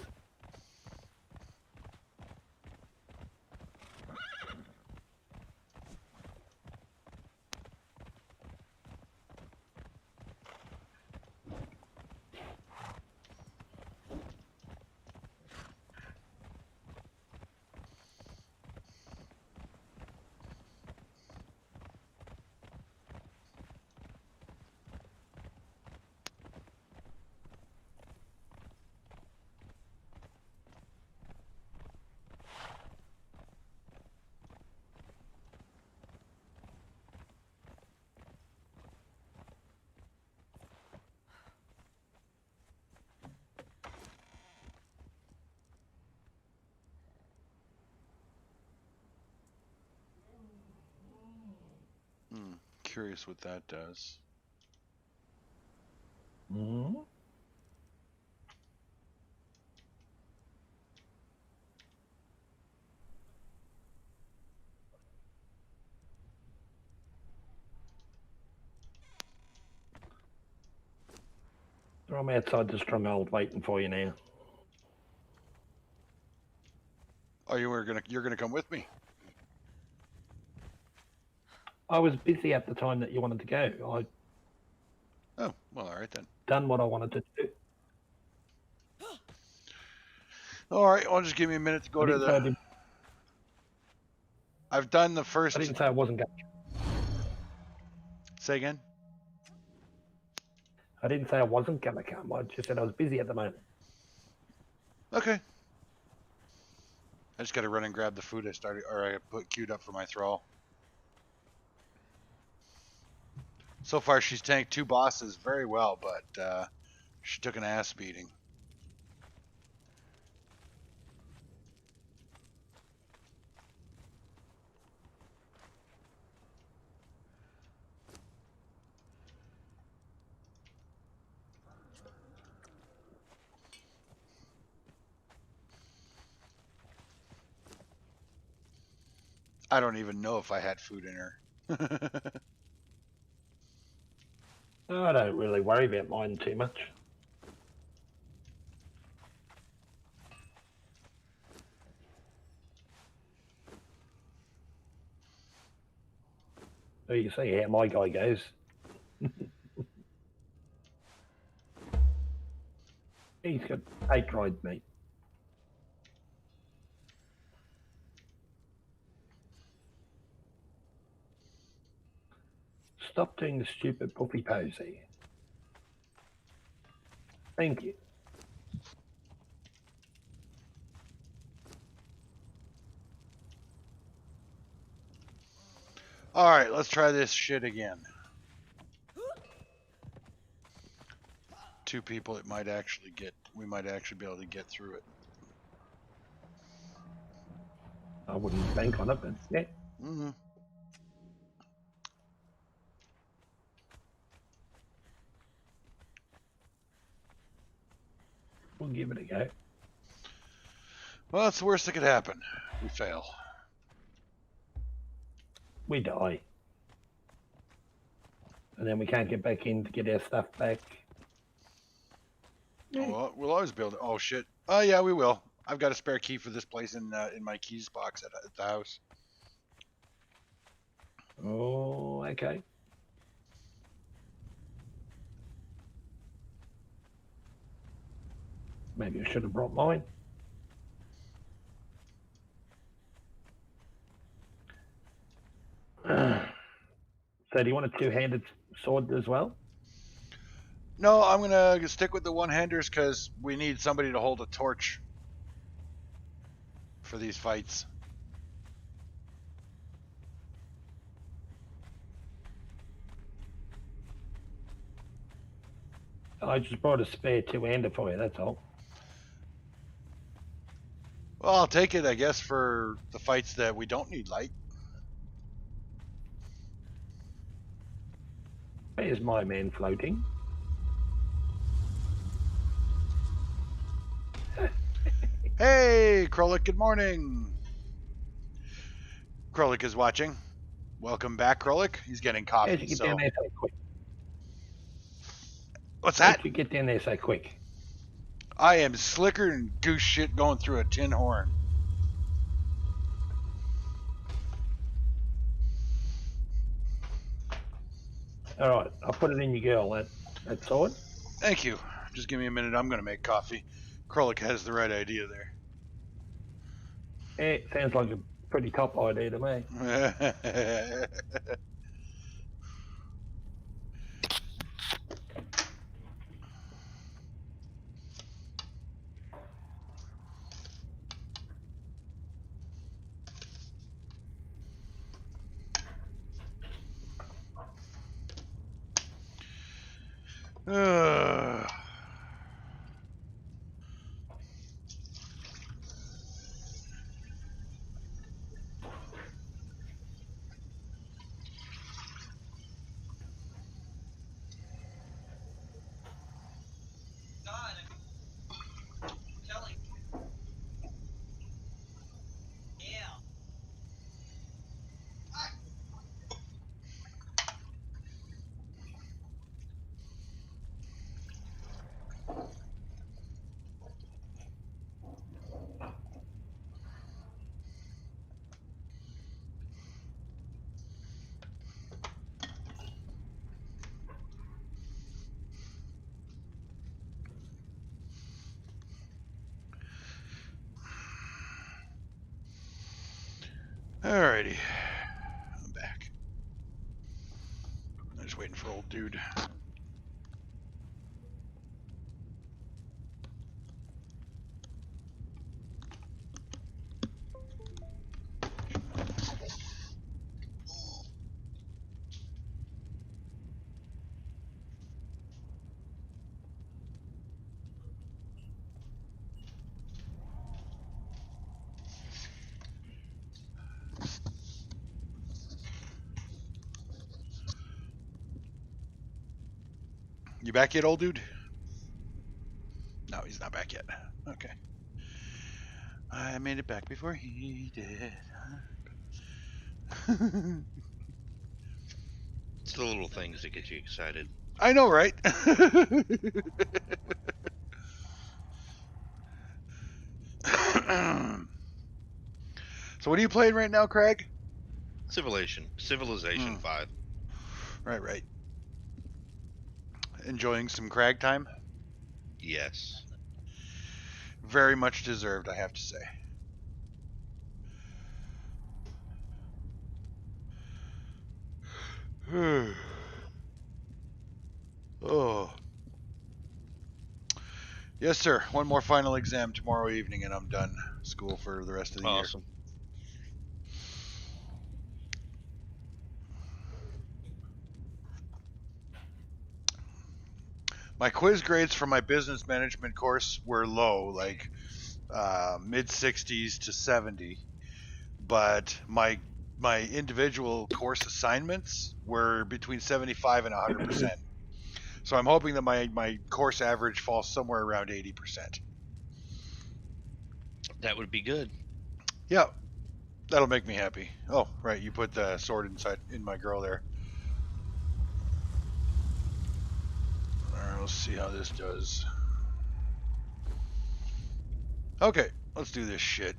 Curious what that does. Mm-hmm. I'm outside the stronghold waiting for you now. Oh, you're gonna come with me? I was busy at the time that you wanted to go. I'd Oh, well, all right then. done what I wanted to do. All right, well, just give me a minute to go to the. I've done the first. I didn't say I wasn't going. Say again. I didn't say I wasn't going to come. I just said I was busy at the moment. Okay. I just got to run and grab the food I put queued up for my thrall. So far, she's tanked 2 bosses very well, but she took an ass beating. I don't even know if I had food in her. No, I don't really worry about mine too much. So you see how my guy goes. He's got 8 dried meat. Stop doing the stupid puppy posy. Thank you. All right, let's try this shit again. 2 people, we might actually be able to get through it. I wouldn't bank on it, but yeah. Mm-hmm. We'll give it a go. Well, that's the worst that could happen. We fail. We die. And then we can't get back in to get our stuff back. Oh, well, we'll always be able to. Oh shit. Oh yeah, we will. I've got a spare key for this place in my keys box at the house. Oh, okay. Maybe I should have brought mine. So do you want a 2-handed sword as well? No, I'm gonna stick with the one-handers because we need somebody to hold a torch for these fights. I just brought a spare 2-hander for you, that's all. Well, I'll take it, I guess, for the fights that we don't need light. There's my man floating. Hey, Krollik, good morning. Krolik is watching. Welcome back, Krolik. He's getting How'd coffee. you get So down there so quick? what's that? How'd you get down there so quick? I am slicker than goose shit going through a tin horn. All right, I'll put it in your girl, that sword. Thank you. Just give me a minute. I'm going to make coffee. Krolik has the right idea there. It sounds like a pretty top idea to me. Alrighty. I'm back. I'm just waiting for old dude. You back yet, old dude? No, he's not back yet. Okay. I made it back before he did. It's the little things that get you excited. I know, right? So what are you playing right now, Craig? Civilization 5. Right. Enjoying some Crag time? Yes. Very much deserved, I have to say. Oh. Yes, sir. One more final exam tomorrow evening, and I'm done school for the rest of the year. Awesome. My quiz grades for my business management course were low, like mid 60s to 70, but my individual course assignments were between 75 and 100%. So I'm hoping that my course average falls somewhere around 80%. That would be good. Yeah, that'll make me happy. Oh, right, you put the sword in my girl there. Alright, let's see how this does. Okay, let's do this shit.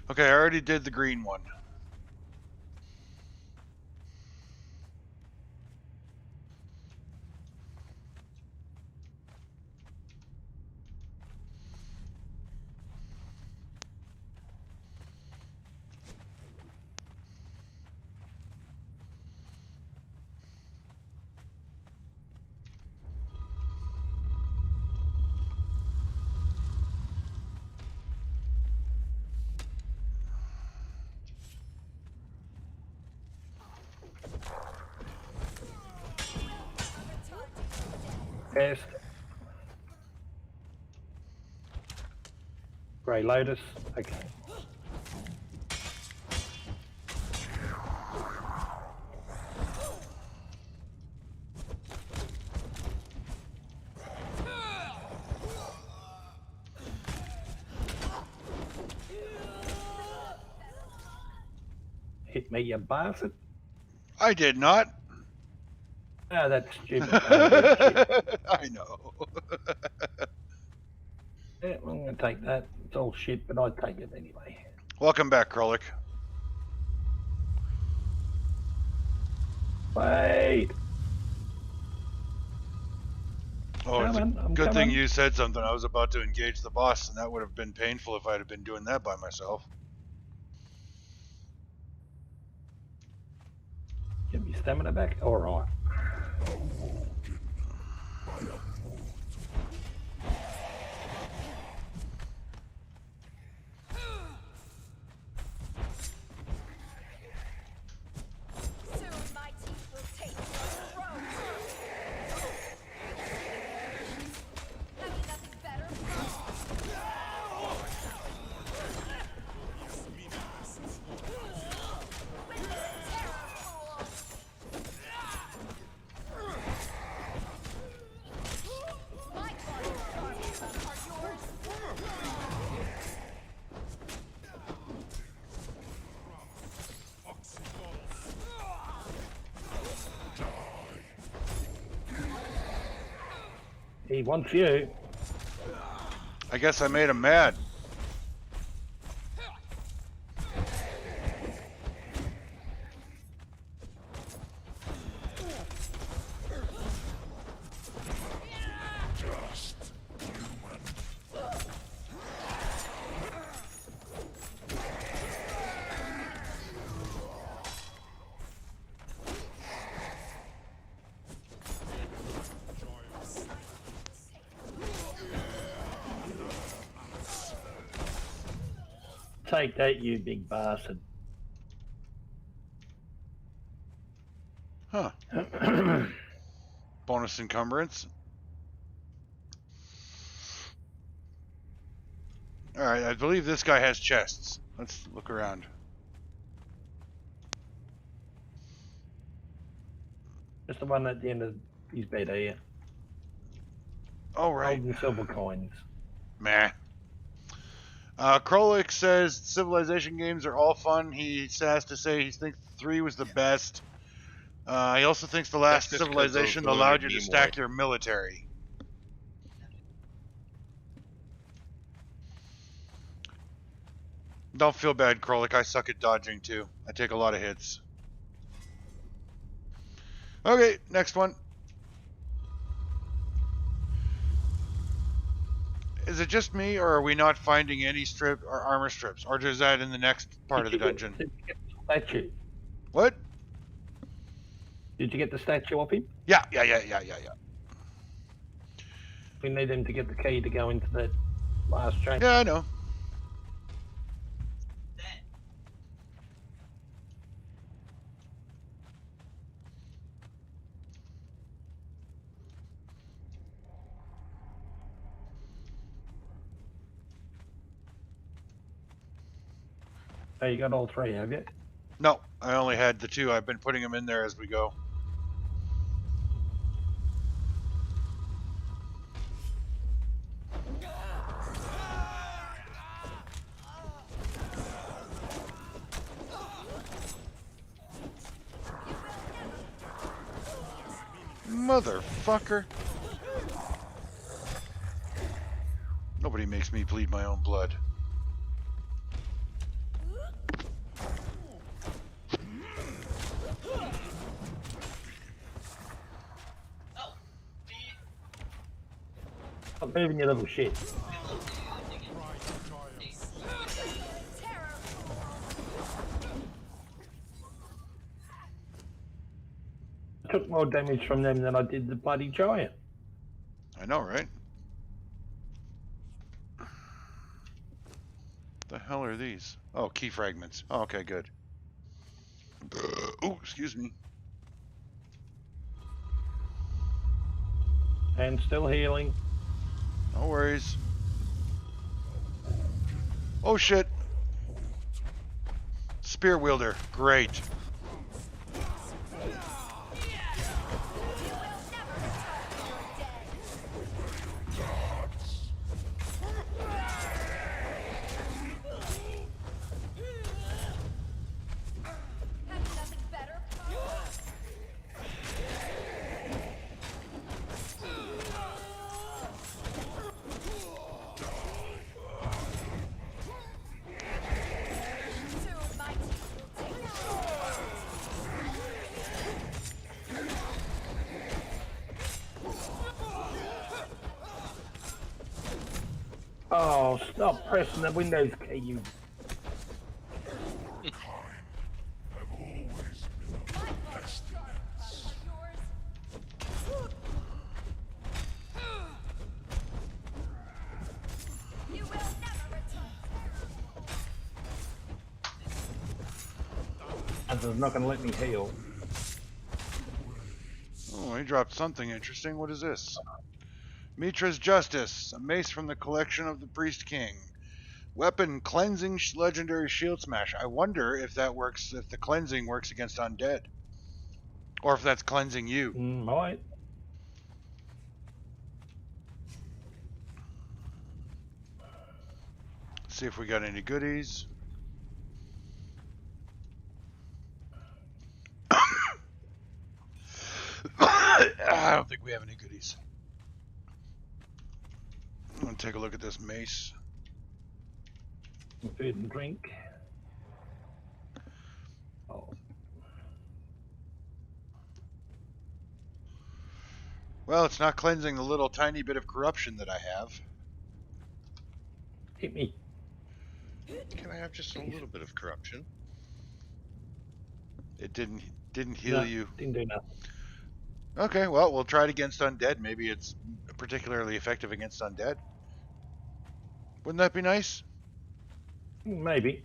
Okay, I already did the green one. Pest. Grey Lotus. Okay. hit me, you bastard. I did not. Oh, that's stupid. Shit. I know. Yeah, I'm going to take that. It's all shit, but I take it anyway. Welcome back, Krolik. Wait. Oh, it's a I'm good thing coming. you said something. I was about to engage the boss, and that would have been painful if I'd have been doing that by myself. Get me stamina back. All right. Soon my teeth will take your throat. Have you nothing better? My bodies are yours. He wants you. I guess I made him mad. Take that, you big bastard. Huh. Bonus encumbrance. Alright, I believe this guy has chests. Let's look around. Just the one at the end of his bed here. Oh, right. Gold and silver coins. Meh. Krolik says Civilization games are all fun. He has to say he thinks 3 was the best. He also thinks the last That's just 'cause Civilization those allowed are you to Nimoy. stack your military. Don't feel bad, Krolik. I suck at dodging too. I take a lot of hits. Okay, next one. Is it just me, or are we not finding any strip or armor strips, or is that in the next part of the dungeon? Did you get the statue? What? Did you get the statue of him? Yeah. We need him to get the key to go into that last chamber. Yeah, I know. Oh, you got all 3, have you? No, I only had the 2. I've been putting them in there as we go. Motherfucker. Nobody makes me bleed my own blood. Stop moving, you little shit. I took more damage from them than I did the bloody giant. I know, right? The hell are these? Oh, key fragments. Oh, okay, good. Oh, excuse me. And still healing. No worries. Oh shit. Spear wielder. Great. Oh, stop pressing the Windows key, you. You will never return. And it's not going to let me heal. Oh, he dropped something interesting. What is this? Mitra's Justice, a mace from the collection of the Priest King. Weapon, cleansing legendary shield smash. I wonder if that works, if the cleansing works against undead. Or if that's cleansing you. Might. See if we got any goodies. I don't think we have any goodies. I'm gonna take a look at this mace. Food and drink. Oh. Well, it's not cleansing the little tiny bit of corruption that I have. Hit me. Can I have just a little bit of corruption? It didn't heal No, you. Didn't do nothing. Okay, well, we'll try it against undead. Maybe it's particularly effective against undead. Wouldn't that be nice? Maybe.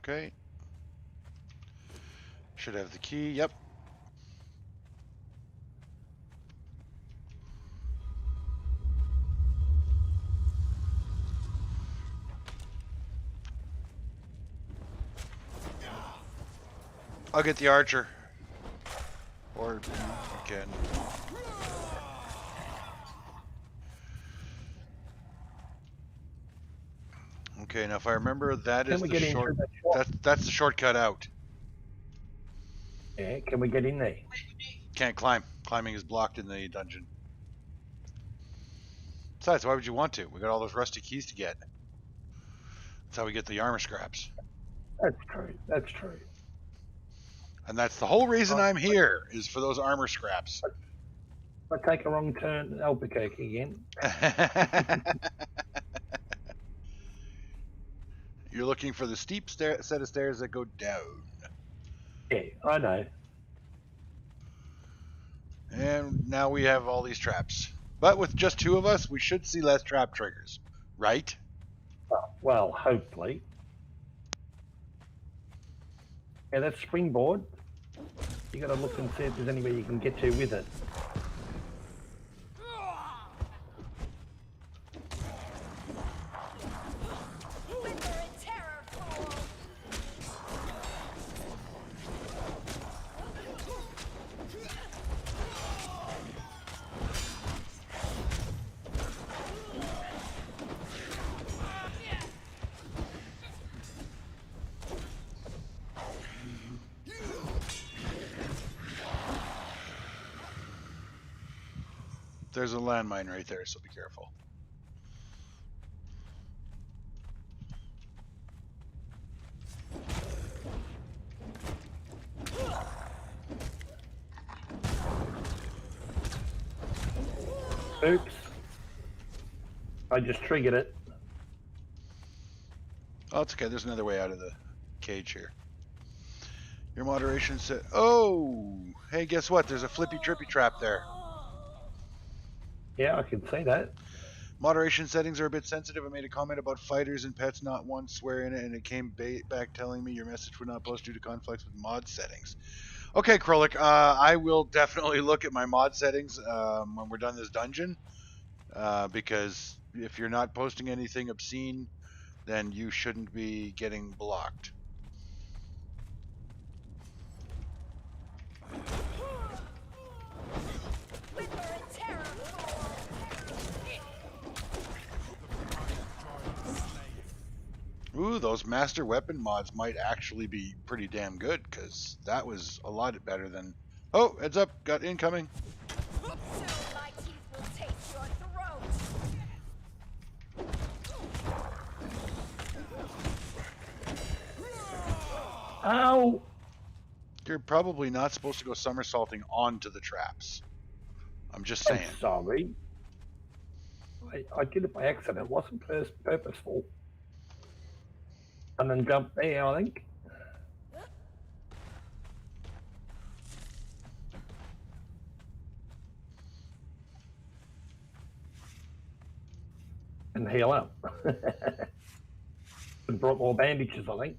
Okay. Should have the key. Yep. I'll get the archer. Or you can. Okay, now if I remember, that Can is we the get in short. through that shop? That's the shortcut out. Yeah, can we get in there? Can't climb. Climbing is blocked in the dungeon. Besides, why would you want to? We got all those rusty keys to get. That's how we get the armor scraps. That's true. That's true. And that's the whole reason I'm here, is for those armor scraps. I take a wrong turn at Albuquerque again. You're looking for the steep set of stairs that go down. Yeah, I know. And now we have all these traps. But with just two of us, we should see less trap triggers. Right? Well, hopefully. Yeah, that springboard. You got to look and see if there's anywhere you can get to with it. Wither in terror, fool! There's a landmine right there, so be careful. Oops. I just triggered it. Oh, it's okay. There's another way out of the cage here. Your moderation set. Oh! Hey, guess what? There's a flippy trippy trap there. Yeah, I can see that. Moderation settings are a bit sensitive. I made a comment about fighters and pets not once swearing it, and it came back telling me your message would not post due to conflicts with mod settings. Okay, Krolik, I will definitely look at my mod settings when we're done this dungeon, because if you're not posting anything obscene, then you shouldn't be getting blocked. Whimper and terror, fool! Ooh, those master weapon mods might actually be pretty damn good, because that was a lot better than... Oh, heads up, got incoming. Soon my teeth will taste your throat! Ow! You're probably not supposed to go somersaulting onto the traps. I'm just I'm saying. sorry. I did it by accident. It wasn't purposeful. And then jumped there, I think. And heal up. And brought more bandages, I think.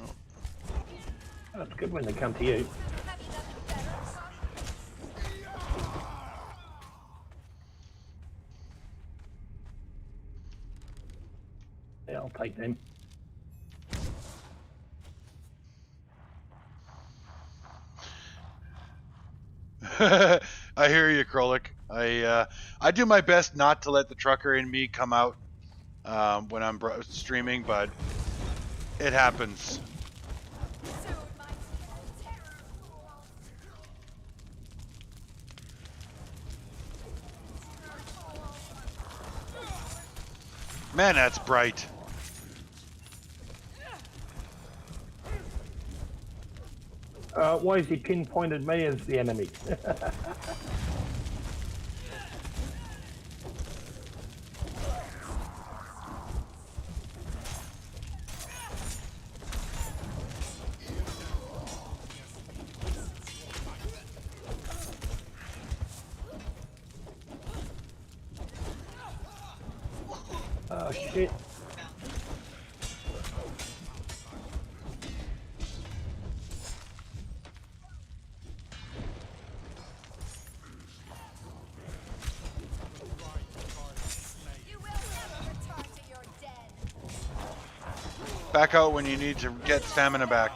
Oh. That's good when they come to you. Have you nothing better? Yeah, I'll take them. I hear you, Krolik. I do my best not to let the trucker in me come out when I'm streaming, but it happens. Soon my teeth will terror, fool! Man, that's bright. Why has he pinpointed me as the enemy? Oh shit. You will never return to your den! Back out when you need to get stamina back.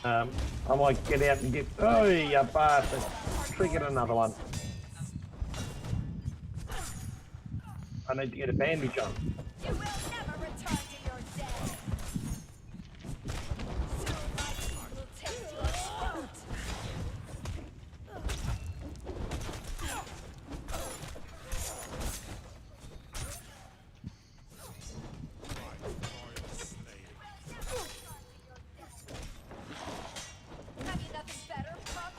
I might get out and get. Oh, you bastard! Triggered another one. I need to get a bandage on. You will never return to your den! Soon my teeth will taste your throat! Have you nothing better, pup?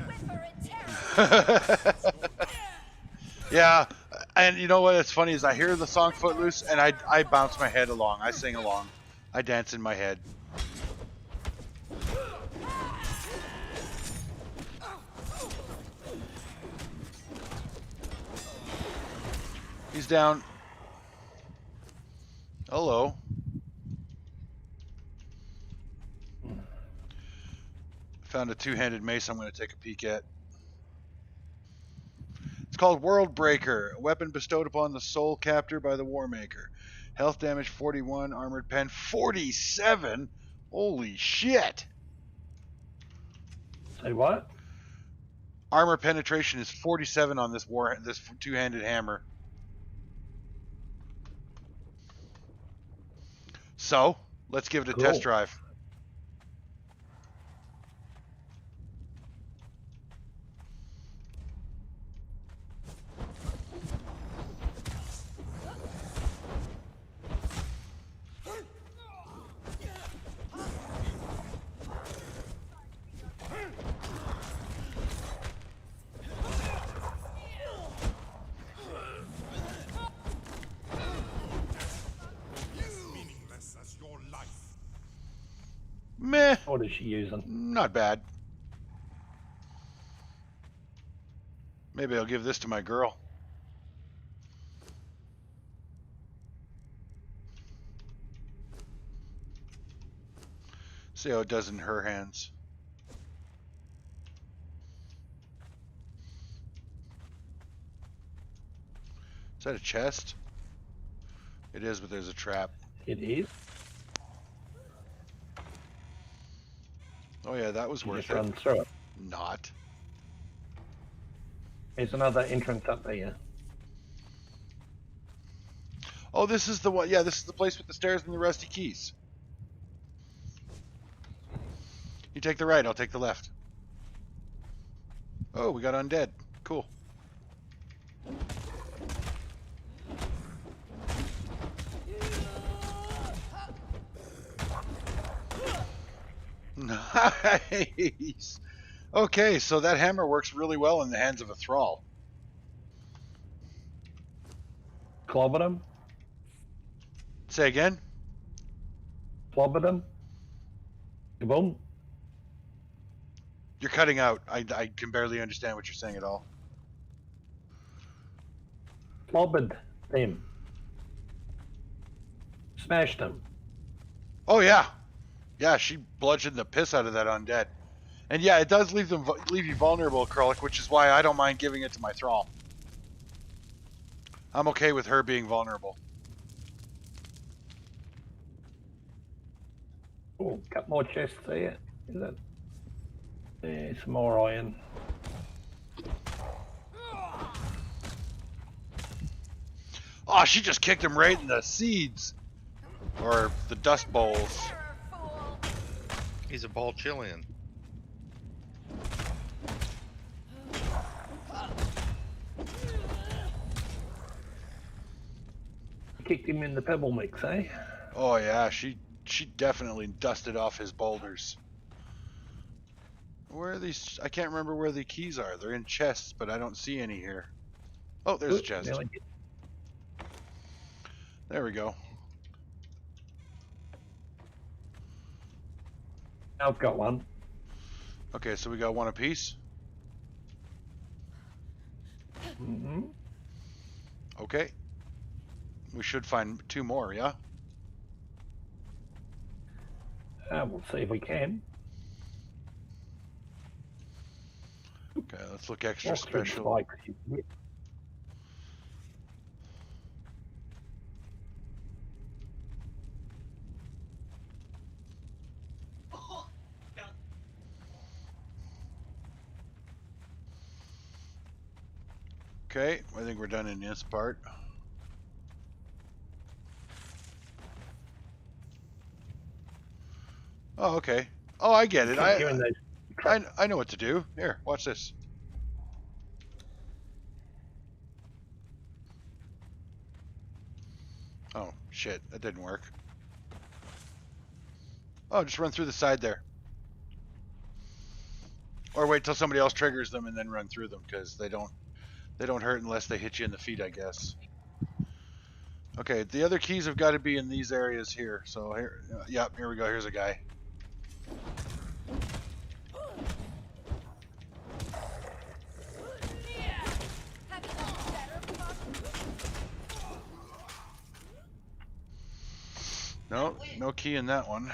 Whimper and terror! Yeah, and you know what? It's funny is I hear the song Footloose and I bounce my head along. I sing along. I dance in my head. He's down. Hello. Found a two-handed mace I'm going to take a peek at. It's called World Breaker, a weapon bestowed upon the soul captor by the Warmaker. Health damage 41, armored pen 47. Holy shit! Say what? Armor penetration is 47 on this two-handed hammer. So, let's give it a Cool. test drive. Meh, What is she using? not bad. Maybe I'll give this to my girl. See how it does in her hands. Is that a chest? It is, but there's a trap. It is. Oh yeah, that was You worth just it. run through it. Not. There's another entrance up there. Oh, this is the one. Yeah, this is the place with the stairs and the rusty keys. You take the right, I'll take the left. Oh, we got undead. Cool. Nice. Okay, so that hammer works really well in the hands of a thrall. Clobbered him. Say again? Clobbered him. Boom. You're cutting out. I can barely understand what you're saying at all. Clobbered them. Smashed them. Oh yeah, yeah. She bludgeoned the piss out of that undead, and yeah, it does leave you vulnerable, Krullik, which is why I don't mind giving it to my thrall. I'm okay with her being vulnerable. Oh, got more chests there. Is it? There's some more iron. Oh, she just kicked him right in the seeds, or the dust bowls. He's a ball Chilean. Kicked him in the pebble mix, eh? Oh yeah, she definitely dusted off his boulders. Where are these? I can't remember where the keys are. They're in chests, but I don't see any here. Oh, there's a Oop, chest. nearly. There we go. I've got one. Okay, so we got one apiece. Mm-hmm. Okay. We should find two more, yeah? We'll see if we can. Okay, let's look extra Walk through the special. spikes, you wit. Okay, I think we're done in this part. Oh, okay. Oh, I get it. Keep hearing those. I know what to do. Here, watch this. Oh, shit. That didn't work. Oh, just run through the side there. Or wait till somebody else triggers them and then run through them, because they don't hurt unless they hit you in the feet, I guess. Okay, the other keys have got to be in these areas here. So here, yep, here we go. Here's a guy. No, no key in that one.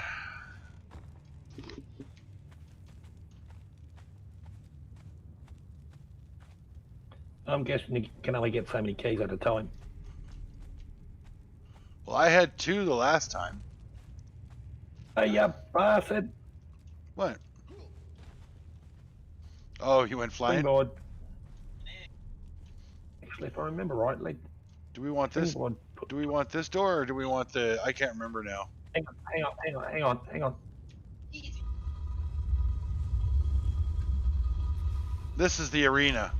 I'm guessing you can only get so many keys at a time. Well, I had two the last time. Hey, you bastard! What? Oh, you went flying? Springboard. Actually, if I remember rightly, Do we want this? springboard. Do we want this door, or do we want the? I can't remember now. Hang on. This is the arena.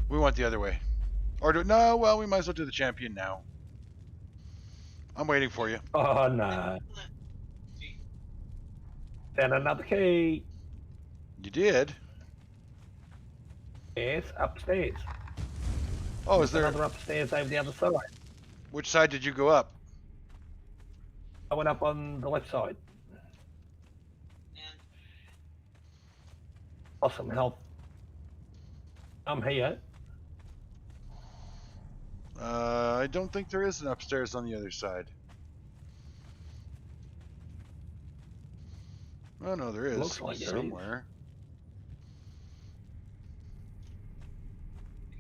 We want the other way. Or do no? Well, we might as well do the champion now. I'm waiting for you. Oh no! Then another key. You did? Yes, upstairs. Oh, is there? Another upstairs over the other side. Which side did you go up? I went up on the left side. Awesome help. I'm here. I don't think there is an upstairs on the other side. Oh no, there is. Looks like there is. somewhere.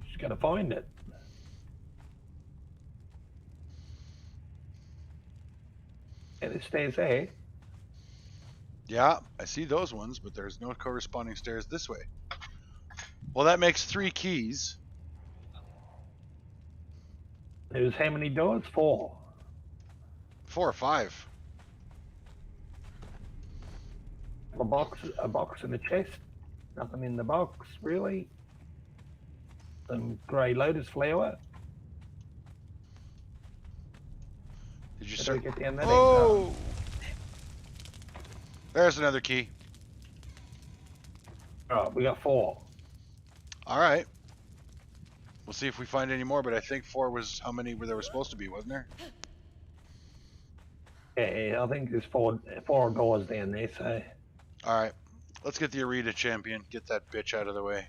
Just gotta find it. Yeah, the stairs there. Yeah, I see those ones, but there's no corresponding stairs this way. Well, that makes 3 keys. There's how many doors? 4. 4 or 5. A box and a chest. Nothing in the box, really. Some grey lotus flower. Did you How do start? we get down that Oh! There's another key. Alright, we got 4. All right. We'll see if we find any more, but I think 4 was how many there were supposed to be, wasn't there? Yeah, I think there's four doors down there, so. All right. Let's get the Arita champion. Get that bitch out of the way.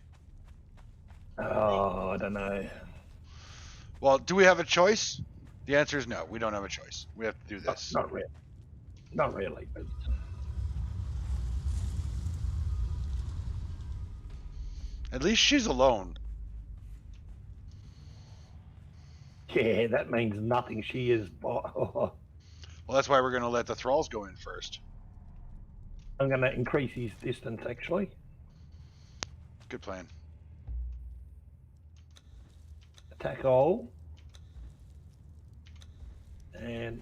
Oh, I don't know. Well, do we have a choice? The answer is no. We don't have a choice. We have to do this. Not really. Not really, but. At least she's alone. Yeah, that means nothing. She is. Well, that's why we're going to let the thralls go in first. I'm going to increase his distance, actually. Good plan. Attack all. And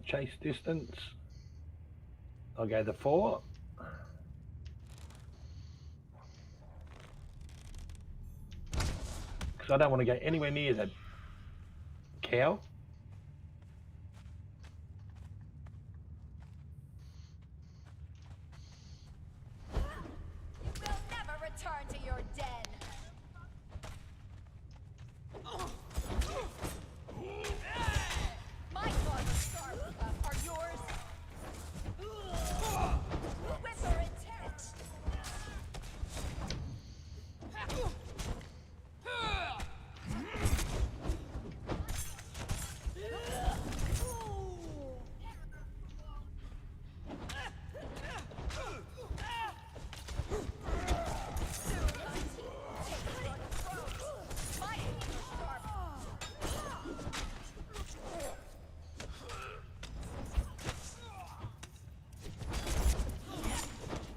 chase distance. I'll go to 4. Because I don't want to go anywhere near that cow. You will never return to your den. My claws are yours. Wither intent.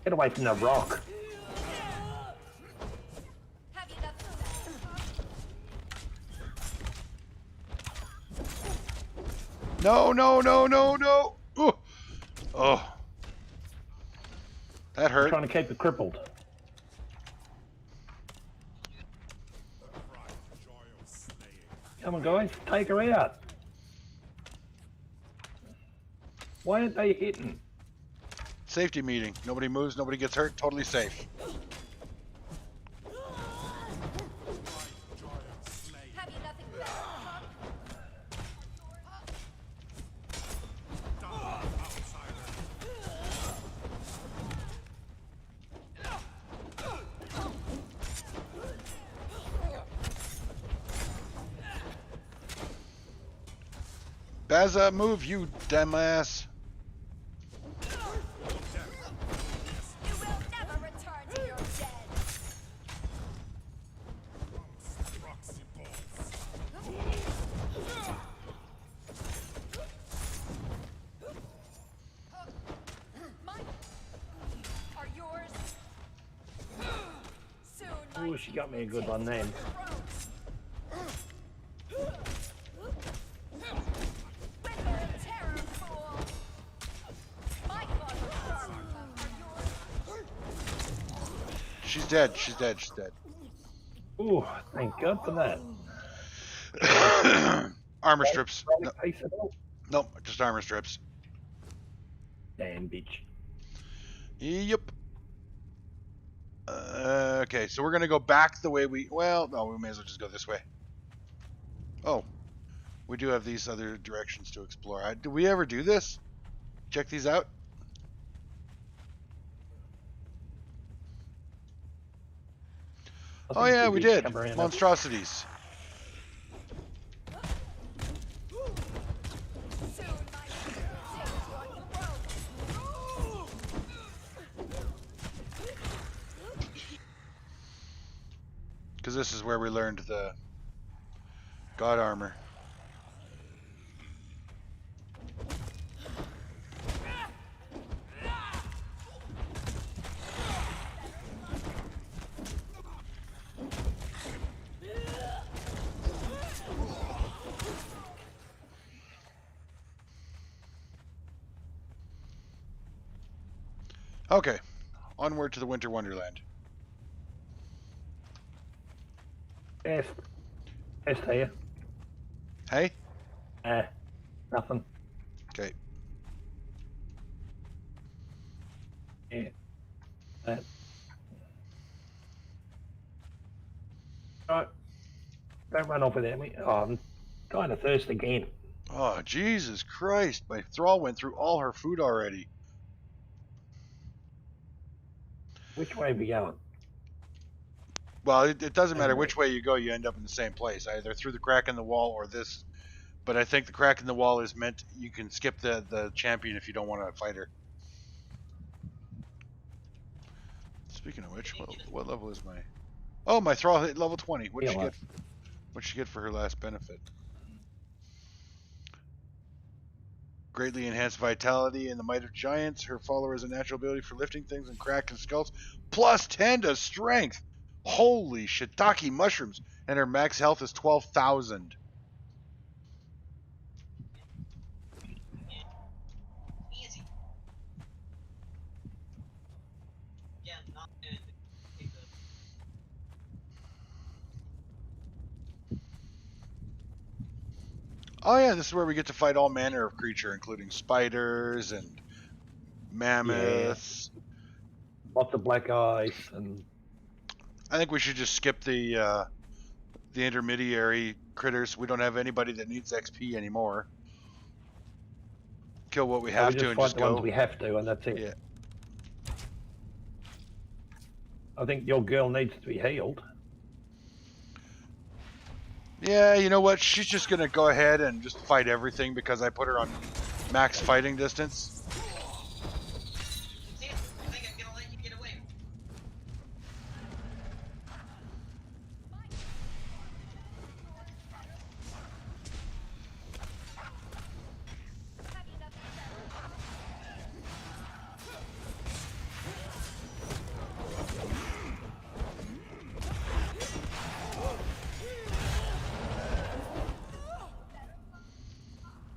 Get away from the rock. Have you nothing? No, no, no, no, no. Ooh. Oh. That hurt. Trying to keep it crippled. Come on, guys. Take her out. Why aren't they hitting? Safety meeting. Nobody moves, nobody gets hurt, totally safe. Have you nothing better? Baza, move, you dumbass. You will never return to your den. Mine are yours. Soon, my Ooh, she got me a good one then. Wither and terror, fool. My claws are yours. She's dead, she's dead, she's dead. Ooh, thank God for that. Armor strips. No, Piece of it. nope, just armor strips. Damn bitch. Yep. Okay, so we're gonna go back the way we. Well, no, we may as well just go this way. Oh, we do have these other directions to explore. Did we ever do this? Check these out. I Oh think yeah, we did did. come around. Monstrosities. Soon my teeth will take your throat. Because this is where we learned the god armor. Okay, onward to the Winter Wonderland. Yes. Yes, here. Hey? Nothing. Okay. Yeah. That. Right. Don't run off without me. Oh, I'm kind of thirsty again. Oh, Jesus Christ. My thrall went through all her food already. Which way are we going? Well, it doesn't matter which way you go, you end up in the same place, either through the crack in the wall or this. But I think the crack in the wall is meant you can skip the champion if you don't want to fight her. Speaking of which, what level is my... Oh, my thrall hit level 20. What'd she get for her last benefit? Greatly enhanced vitality and the might of giants. Her follower has a natural ability for lifting things and cracking skulls. Plus 10 to strength. Holy shiitake mushrooms. And her max health is 12,000. Oh yeah, this is where we get to fight all manner of creature, including spiders and mammoths. Lots of black eyes and... I think we should just skip the intermediary critters. We don't have anybody that needs XP anymore. Kill what we have we to and just fight the ones go. we have to, and that's it. Yeah. I think your girl needs to be healed. Yeah, you know what? She's just gonna go ahead and just fight everything because I put her on max fighting distance.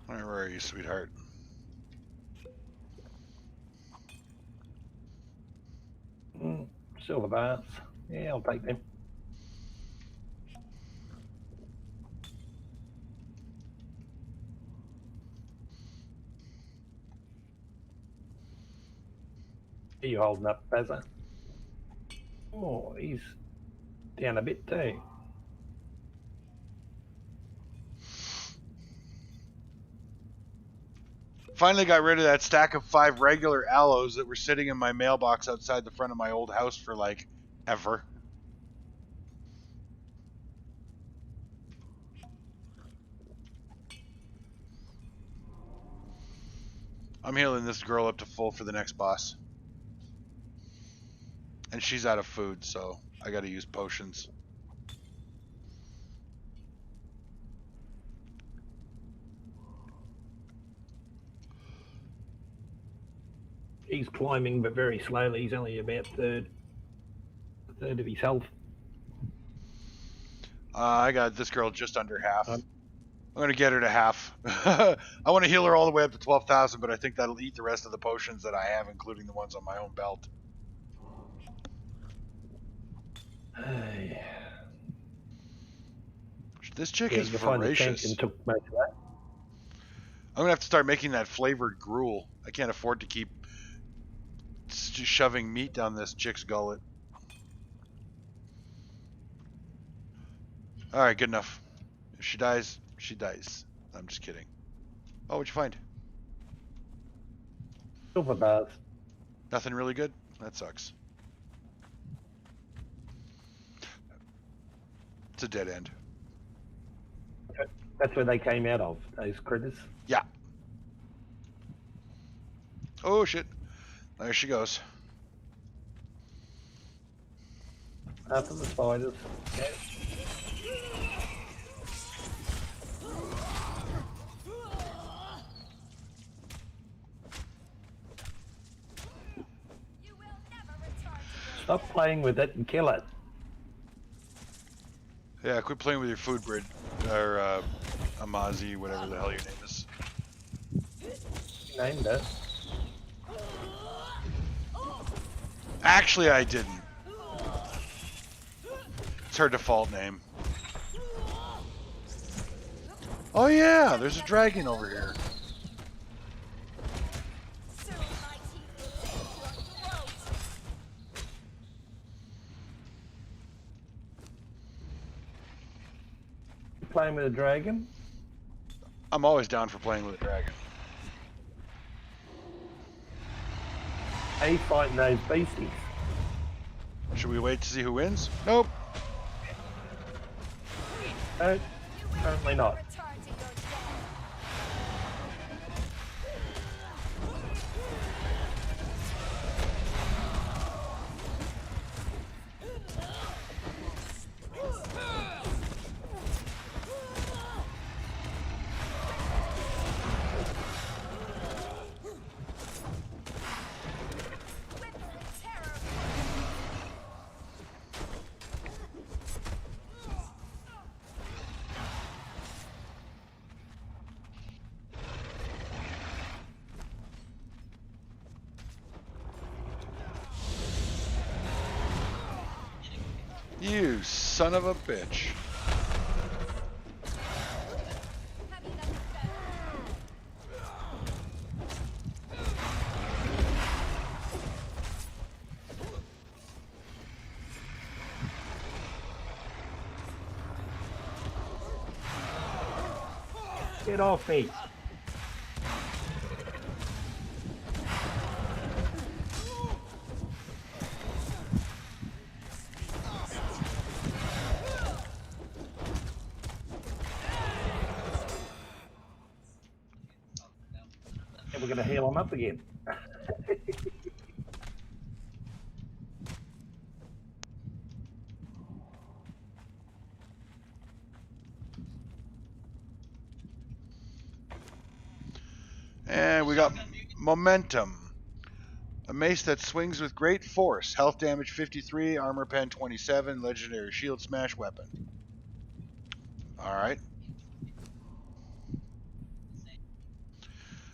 Where are you, sweetheart? Silver bars. Yeah, I'll take them. Are you holding up, Bazza? Oh, he's down a bit too. Finally got rid of that stack of 5 regular aloes that were sitting in my mailbox outside the front of my old house for like ever. I'm healing this girl up to full for the next boss. And she's out of food, so I gotta use potions. He's climbing, but very slowly. He's only about a third of his health. I got this girl just under half. I'm going to get her to half. I want to heal her all the way up to 12,000, but I think that'll eat the rest of the potions that I have, including the ones on my own belt. This chick is voracious. Took most of that. I'm going to have to start making that flavored gruel. I can't afford to keep just shoving meat down this chick's gullet. Alright, good enough. If she dies, she dies. I'm just kidding. Oh, what'd you find? Silver bars. Nothing really good? That sucks. a dead end. That's where they came out of, those critters. Yeah. Oh shit. There she goes. After the spiders. Yeah. You will never return to your Stop playing with it and kill it. Yeah, quit playing with your food grid. Or, Amazi, whatever the hell your name is. You named it. Actually, I didn't. It's her default name. Oh yeah, there's a dragon over here. soon my teeth will take your throat. Playing with a dragon. I'm always down for playing with a dragon. How you fighting those beasties? Should we wait to see who wins? Nope. No, You will apparently never not. return to your den. With terror. You son of a bitch. Have you nothing better? Get off me. And we're going to heal him up again. And we got momentum. A mace that swings with great force. Health damage 53, armor pen 27, legendary shield smash weapon. Alright.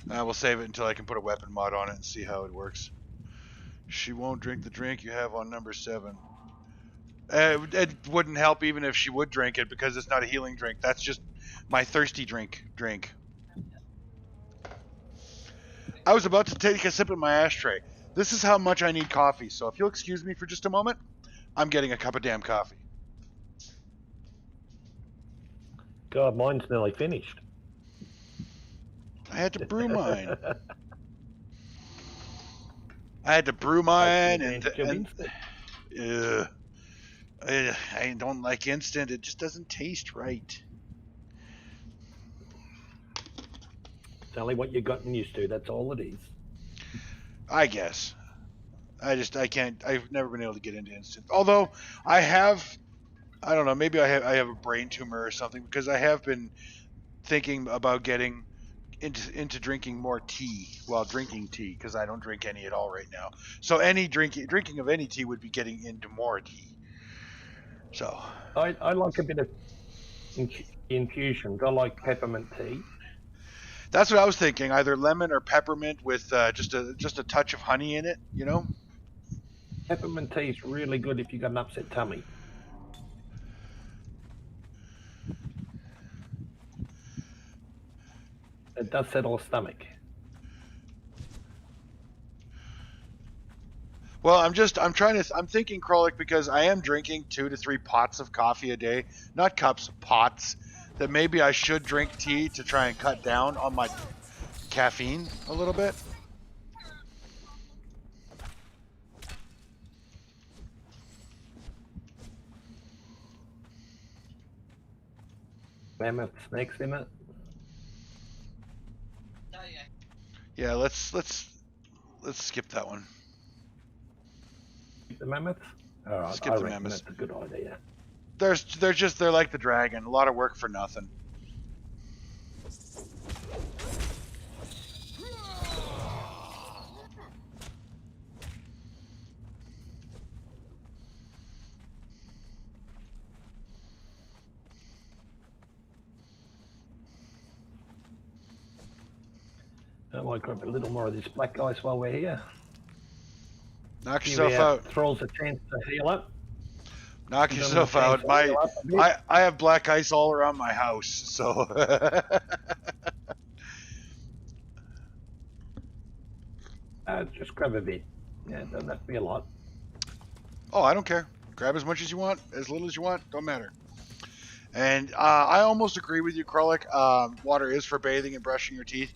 We'll save it until I can put a weapon mod on it and see how it works. She won't drink the drink you have on number 7. It wouldn't help even if she would drink it because it's not a healing drink. That's just my thirsty drink. I was about to take a sip of my ashtray. This is how much I need coffee, so if you'll excuse me for just a moment, I'm getting a cup of damn coffee. God, mine's nearly finished. I had to brew mine. and I don't like instant. It just doesn't taste right. It's only what you've gotten used to. That's all it is. I guess. I can't. I've never been able to get into instant. Although I don't know. Maybe I have a brain tumor or something because I have been thinking about getting into drinking more tea while drinking tea because I don't drink any at all right now. So any drinking of any tea would be getting into more tea. So I like a bit of infusions. I like peppermint tea. that's what I was thinking. Either lemon or peppermint with just a touch of honey in it. You know. Peppermint tea is really good if you've got an upset tummy. It does settle a stomach. Well, I'm thinking, Krollik, because I am drinking 2 to 3 pots of coffee a day, not cups, pots, that maybe I should drink tea to try and cut down on my caffeine a little bit. Mammoth snakes in it. Yeah, let's skip that one. The mammoths. All right, Skip I the reckon mammoths. that's a good idea. They're like the dragon. A lot of work for nothing. I might grab a little more of this black ice while we're here. Knock Give yourself our out. Thralls a chance to heal up. Knock Give them a yourself chance out. to heal up a bit. I have black ice all around my house, so Just grab a bit. Yeah, doesn't have to be a lot. oh, I don't care. Grab as much as you want, as little as you want, don't matter. And I almost agree with you, Krollik. Water is for bathing and brushing your teeth,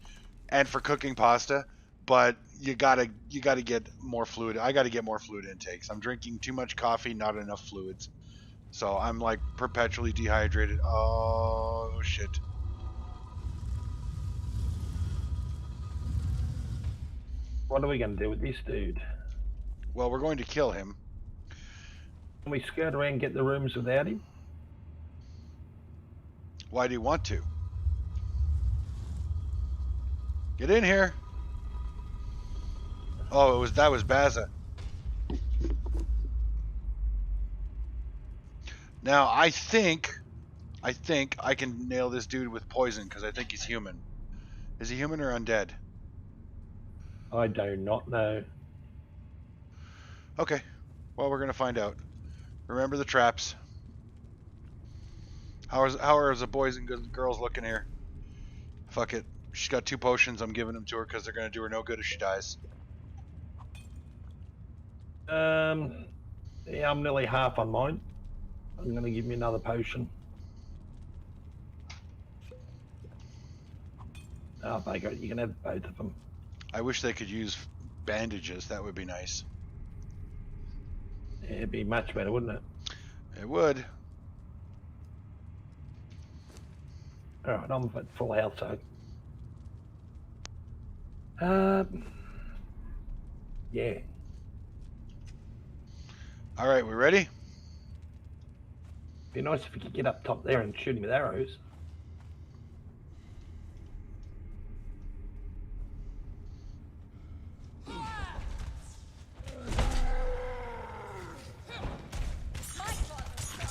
and for cooking pasta. But you gotta get more fluid. I gotta get more fluid intakes. I'm drinking too much coffee, not enough fluids. So I'm like perpetually dehydrated. Oh shit. What are we going to do with this dude? Well, we're going to kill him. Can we skirt around and get the rooms without him? Why do you want to? Get in here. Oh, that was Baza. Now I think I can nail this dude with poison because I think he's human. Is he human or undead? I do not know. Okay. Well, we're gonna find out. Remember the traps. How are the boys and girls looking here? Fuck it. She's got 2 potions. I'm giving them to her because they're gonna do her no good if she dies. Yeah, I'm nearly half on mine. I'm going to give me another potion. Oh, there you go. You can have both of them. I wish they could use bandages. That would be nice. Yeah, it'd be much better, wouldn't it? It would. All right, I'm at full health, so. Yeah. All right, we ready? Be nice if we could get up top there and shoot him with arrows.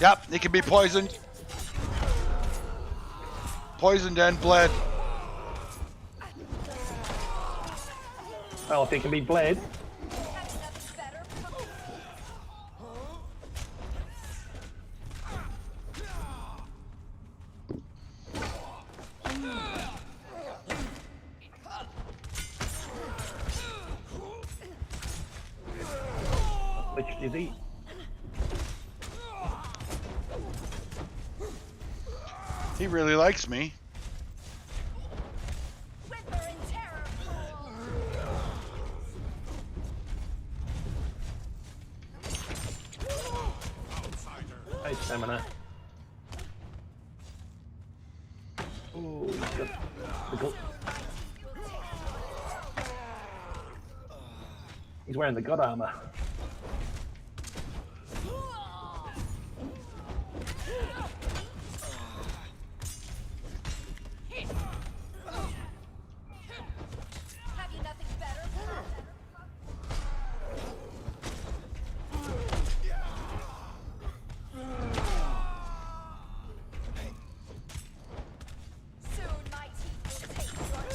Yep, he can be poisoned. Poisoned and bled. Well, if he can be bled. Which is he? He really likes me. Whimper in terror. Hey, stamina. Ooh, he's got the He's wearing the god armor. Have you nothing better? Soon my teeth will take your throat.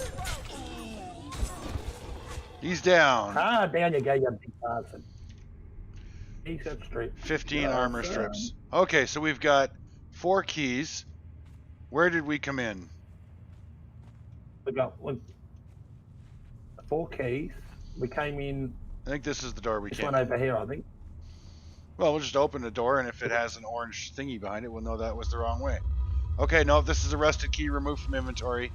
He's down. Ah, down you go, you big bastard. He's up straight. 15 armor strips. Okay, so we've got 4 keys. Where did we come in? We got 4 keys. We came in I think this is the door we this came one in. over here, I think. Well, we'll just open the door, and if it has an orange thingy behind it, we'll know that was the wrong way. Okay, no, this is a rusted key removed from inventory.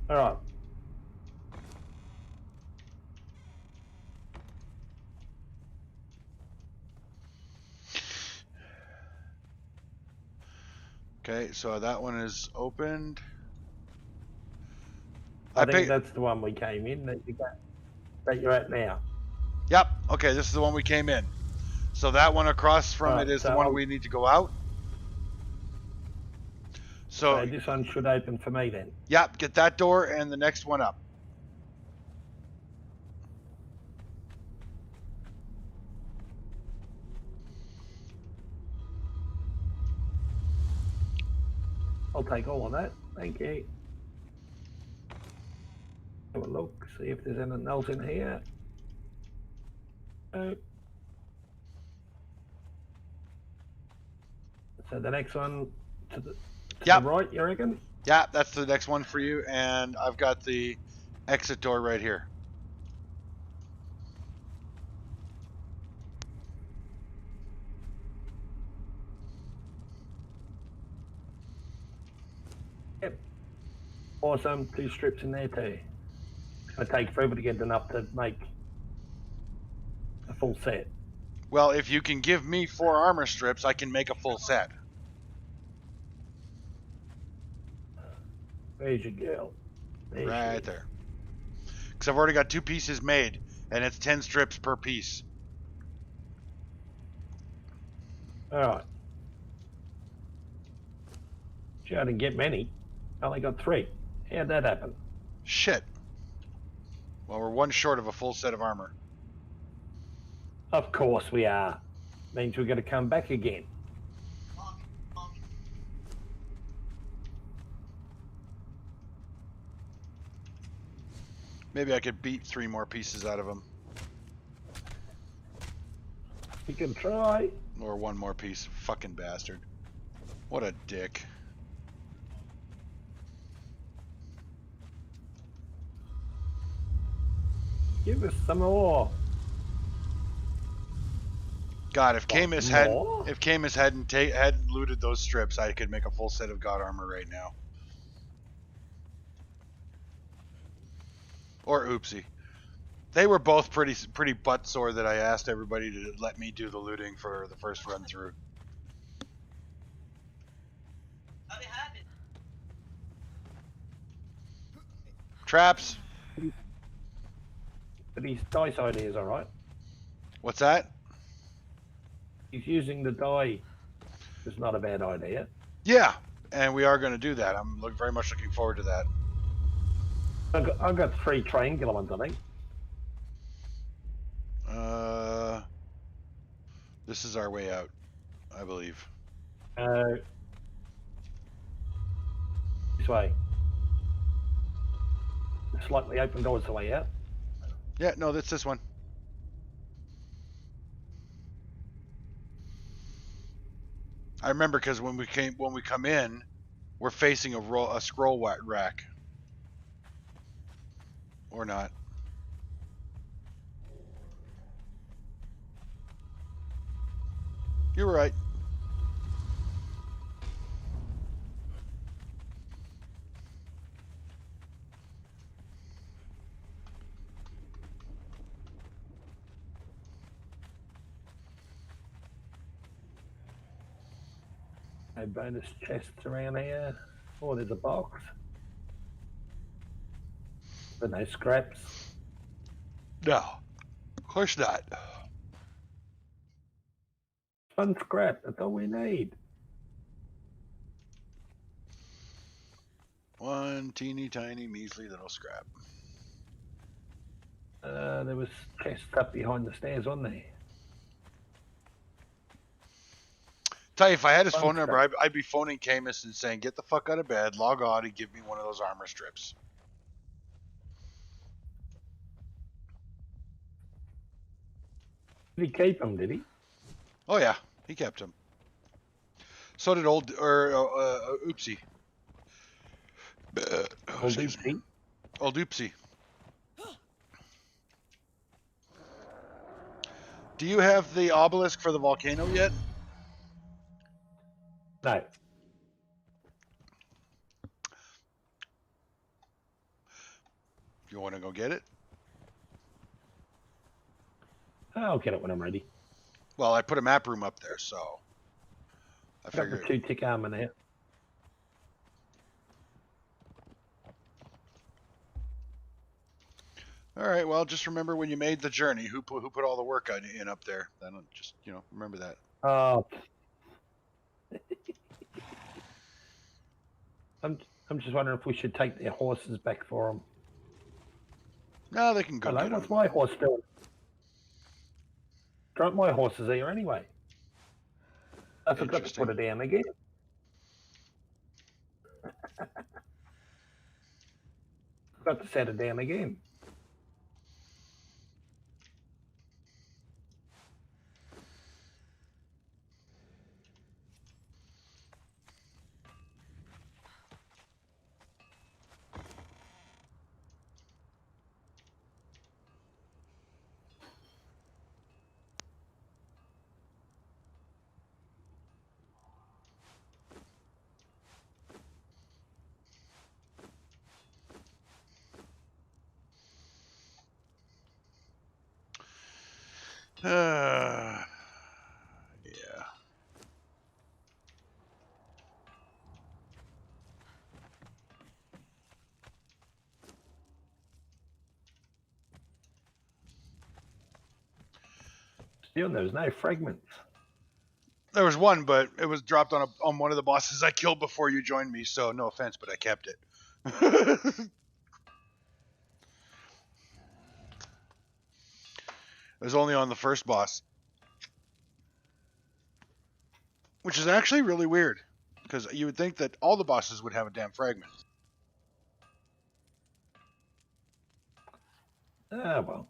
All right. Okay, so that one is opened. I think picked. that's the one we came in that you're at now. Yep. Okay, this is the one we came in. So that one across from Right, it is so the one I'll- we need to go out. So So, this one should open for me then. yep, get that door and the next one up. I'll take all of that. Thank you. Have a look, see if there's anything else in here. No. So the next one to the Yep. right, you reckon? Yeah, that's the next one for you. And I've got the exit door right here. Yep. Awesome. 2 strips in there too. It's going to take forever to get enough to make a full set. Well, if you can give me 4 armor strips, I can make a full set. Where's your girl? There she Right is. there. Because I've already got 2 pieces made, and it's 10 strips per piece. All right. Gee, I didn't get many. I only got 3. How'd that happen? Shit. Well, we're 1 short of a full set of armor. Of course we are. Means we're going to come back again. Maybe I could beat 3 more pieces out of him. You can try. Or 1 more piece. Fucking bastard. What a dick. Give us some more. God, if Camus hadn't hadn't looted those strips, I could make a full set of god armor right now. Or oopsie. They were both pretty butt sore that I asked everybody to let me do the looting for the first run through. Traps. But his dice idea is all right. What's that? He's using the die. It's not a bad idea. Yeah, and we are going to do that. I'm very much looking forward to that. I've got 3 triangular ones, I think. This is our way out, I believe. This way. The slightly open door is the way out. Yeah, no, that's this one. I remember because when we come in, we're facing a scroll rack. Or not. You were right. No bonus chests around here. Oh, there's a box. But no scraps. No, of course not. 1 scrap, that's all we need. 1 teeny tiny measly little scrap. There was chests up behind the stairs, wasn't there? Tell you, if I had his One phone number, scrap. I'd be phoning Camus and saying, "Get the fuck out of bed, log on, and give me one of those armor strips." Did he keep them, did he? Oh yeah, he kept him. So did Oopsie. Old Oopsie. Old Oopsie. Do you have the obelisk for the volcano yet? No. You want to go get it? I'll get it when I'm ready. Well, I put a map room up there, so I I've got the figured. 2 tick armor now. All right. Well, just remember when you made the journey, who put all the work in up there. Then just remember that. I'm just wondering if we should take their horses back for them. No, they can go Hello, get what's them. my horse doing? Drunk my horse is here anyway. I forgot to Interesting. put it down again. Forgot to set it down again. Yeah. Still, there's no fragments. There was one, but it was dropped on one of the bosses I killed before you joined me. So no offense, but I kept it. It was only on the first boss, which is actually really weird, because you would think that all the bosses would have a damn fragment. Ah, well.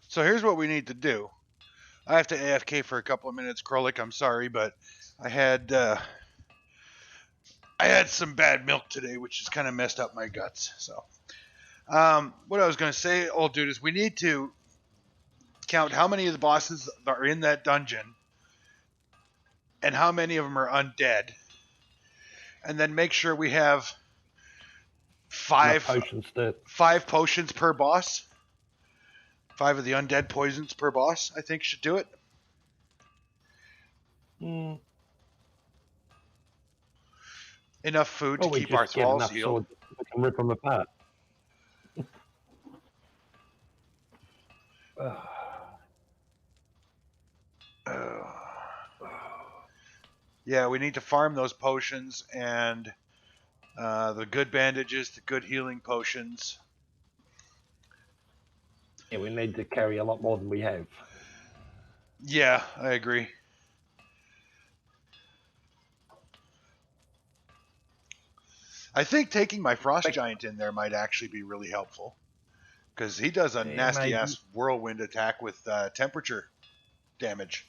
So here's what we need to do. I have to AFK for a couple of minutes, Krolik. I'm sorry, but I had some bad milk today, which has kind of messed up my guts. So, what I was going to say, old dude, is we need to count how many of the bosses are in that dungeon and how many of them are undead, and then make sure we have five potions per boss. 5 of the undead poisons per boss, I think, should do it. Enough food to keep our thralls healed. We can rip them apart. Yeah, we need to farm those potions and the good bandages, the good healing potions. Yeah, we need to carry a lot more than we have. Yeah, I agree. I think taking my frost giant in there might actually be really helpful, because he does a nasty ass whirlwind attack with temperature damage.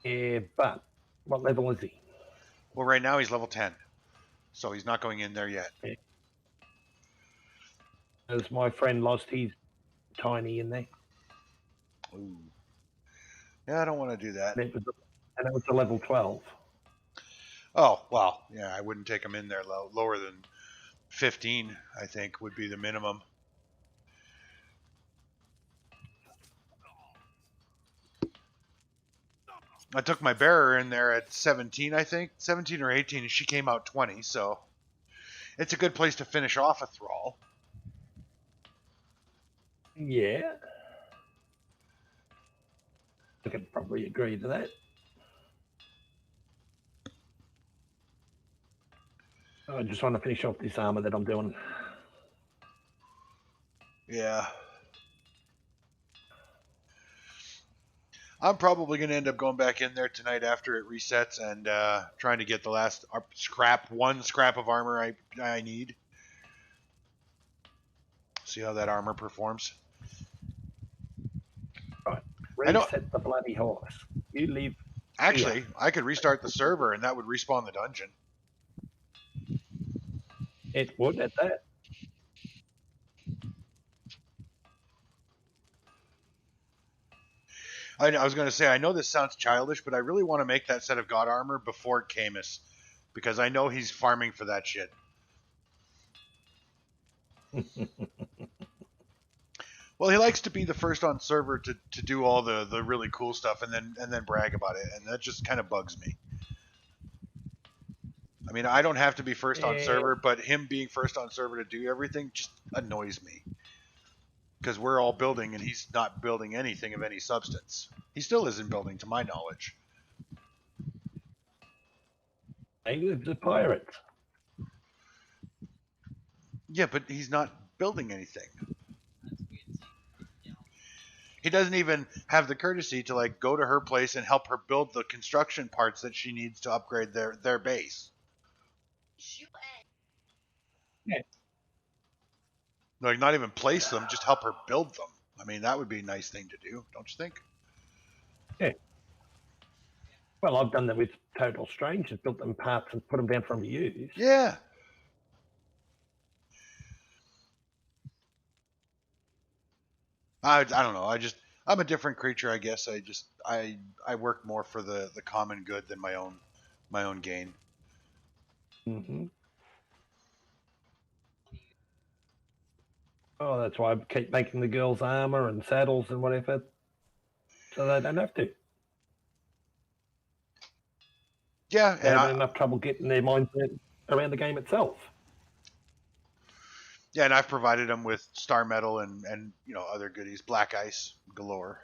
Yeah, but what level is he? Well, right now he's level 10, so he's not going in there yet. Yeah. As my friend lost his tiny in there. Ooh. Yeah, I don't want to do that. And it was a level 12. Oh, well, yeah, I wouldn't take him in there lower than 15, I think, would be the minimum. I took my bearer in there at 17, I think. 17 or 18, and she came out 20, so it's a good place to finish off a thrall. Yeah. I could probably agree to that. I just want to finish off this armor that I'm doing. Yeah. I'm probably going to end up going back in there tonight after it resets and trying to get the last one scrap of armor I need. See how that armor performs. Right. Reset the bloody horse. You leave. Actually, I could restart the server and that would respawn the dungeon. It would at that. I was going to say, I know this sounds childish, but I really want to make that set of god armor before Camus, because I know he's farming for that shit. Well, he likes to be the first on server to do all the really cool stuff and then brag about it, and that just kind of bugs me. I mean, I don't have to be first on server, but him being first on server to do everything just annoys me. Because we're all building and he's not building anything of any substance. He still isn't building, to my knowledge. Hey, the pirates. Yeah, but he's not building anything. He doesn't even have the courtesy to like go to her place and help her build the construction parts that she needs to upgrade their base. Yeah. Like not even place them, just help her build them. I mean, that would be a nice thing to do, don't you think? Yeah. Well, I've done that with total strangers, built them parts and put them down for them to use. Yeah. I don't know. I'm a different creature, I guess. I work more for the common good than my own gain. Mm-hmm. Oh, that's why I keep making the girls armor and saddles and whatever, so they don't have to. Yeah, They have enough trouble getting their mindset around the game itself. Yeah, and I've provided them with star metal and other goodies, black ice galore.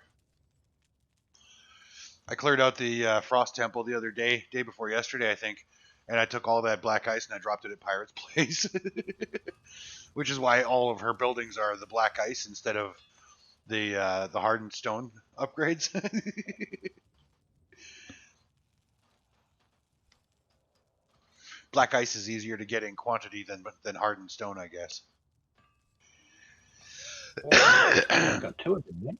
I cleared out the frost temple the other day before yesterday, I think, and I took all that black ice and I dropped it at Pirate's place, which is why all of her buildings are the black ice instead of the hardened stone upgrades. Black ice is easier to get in quantity than hardened stone, I guess. I've got two of them now.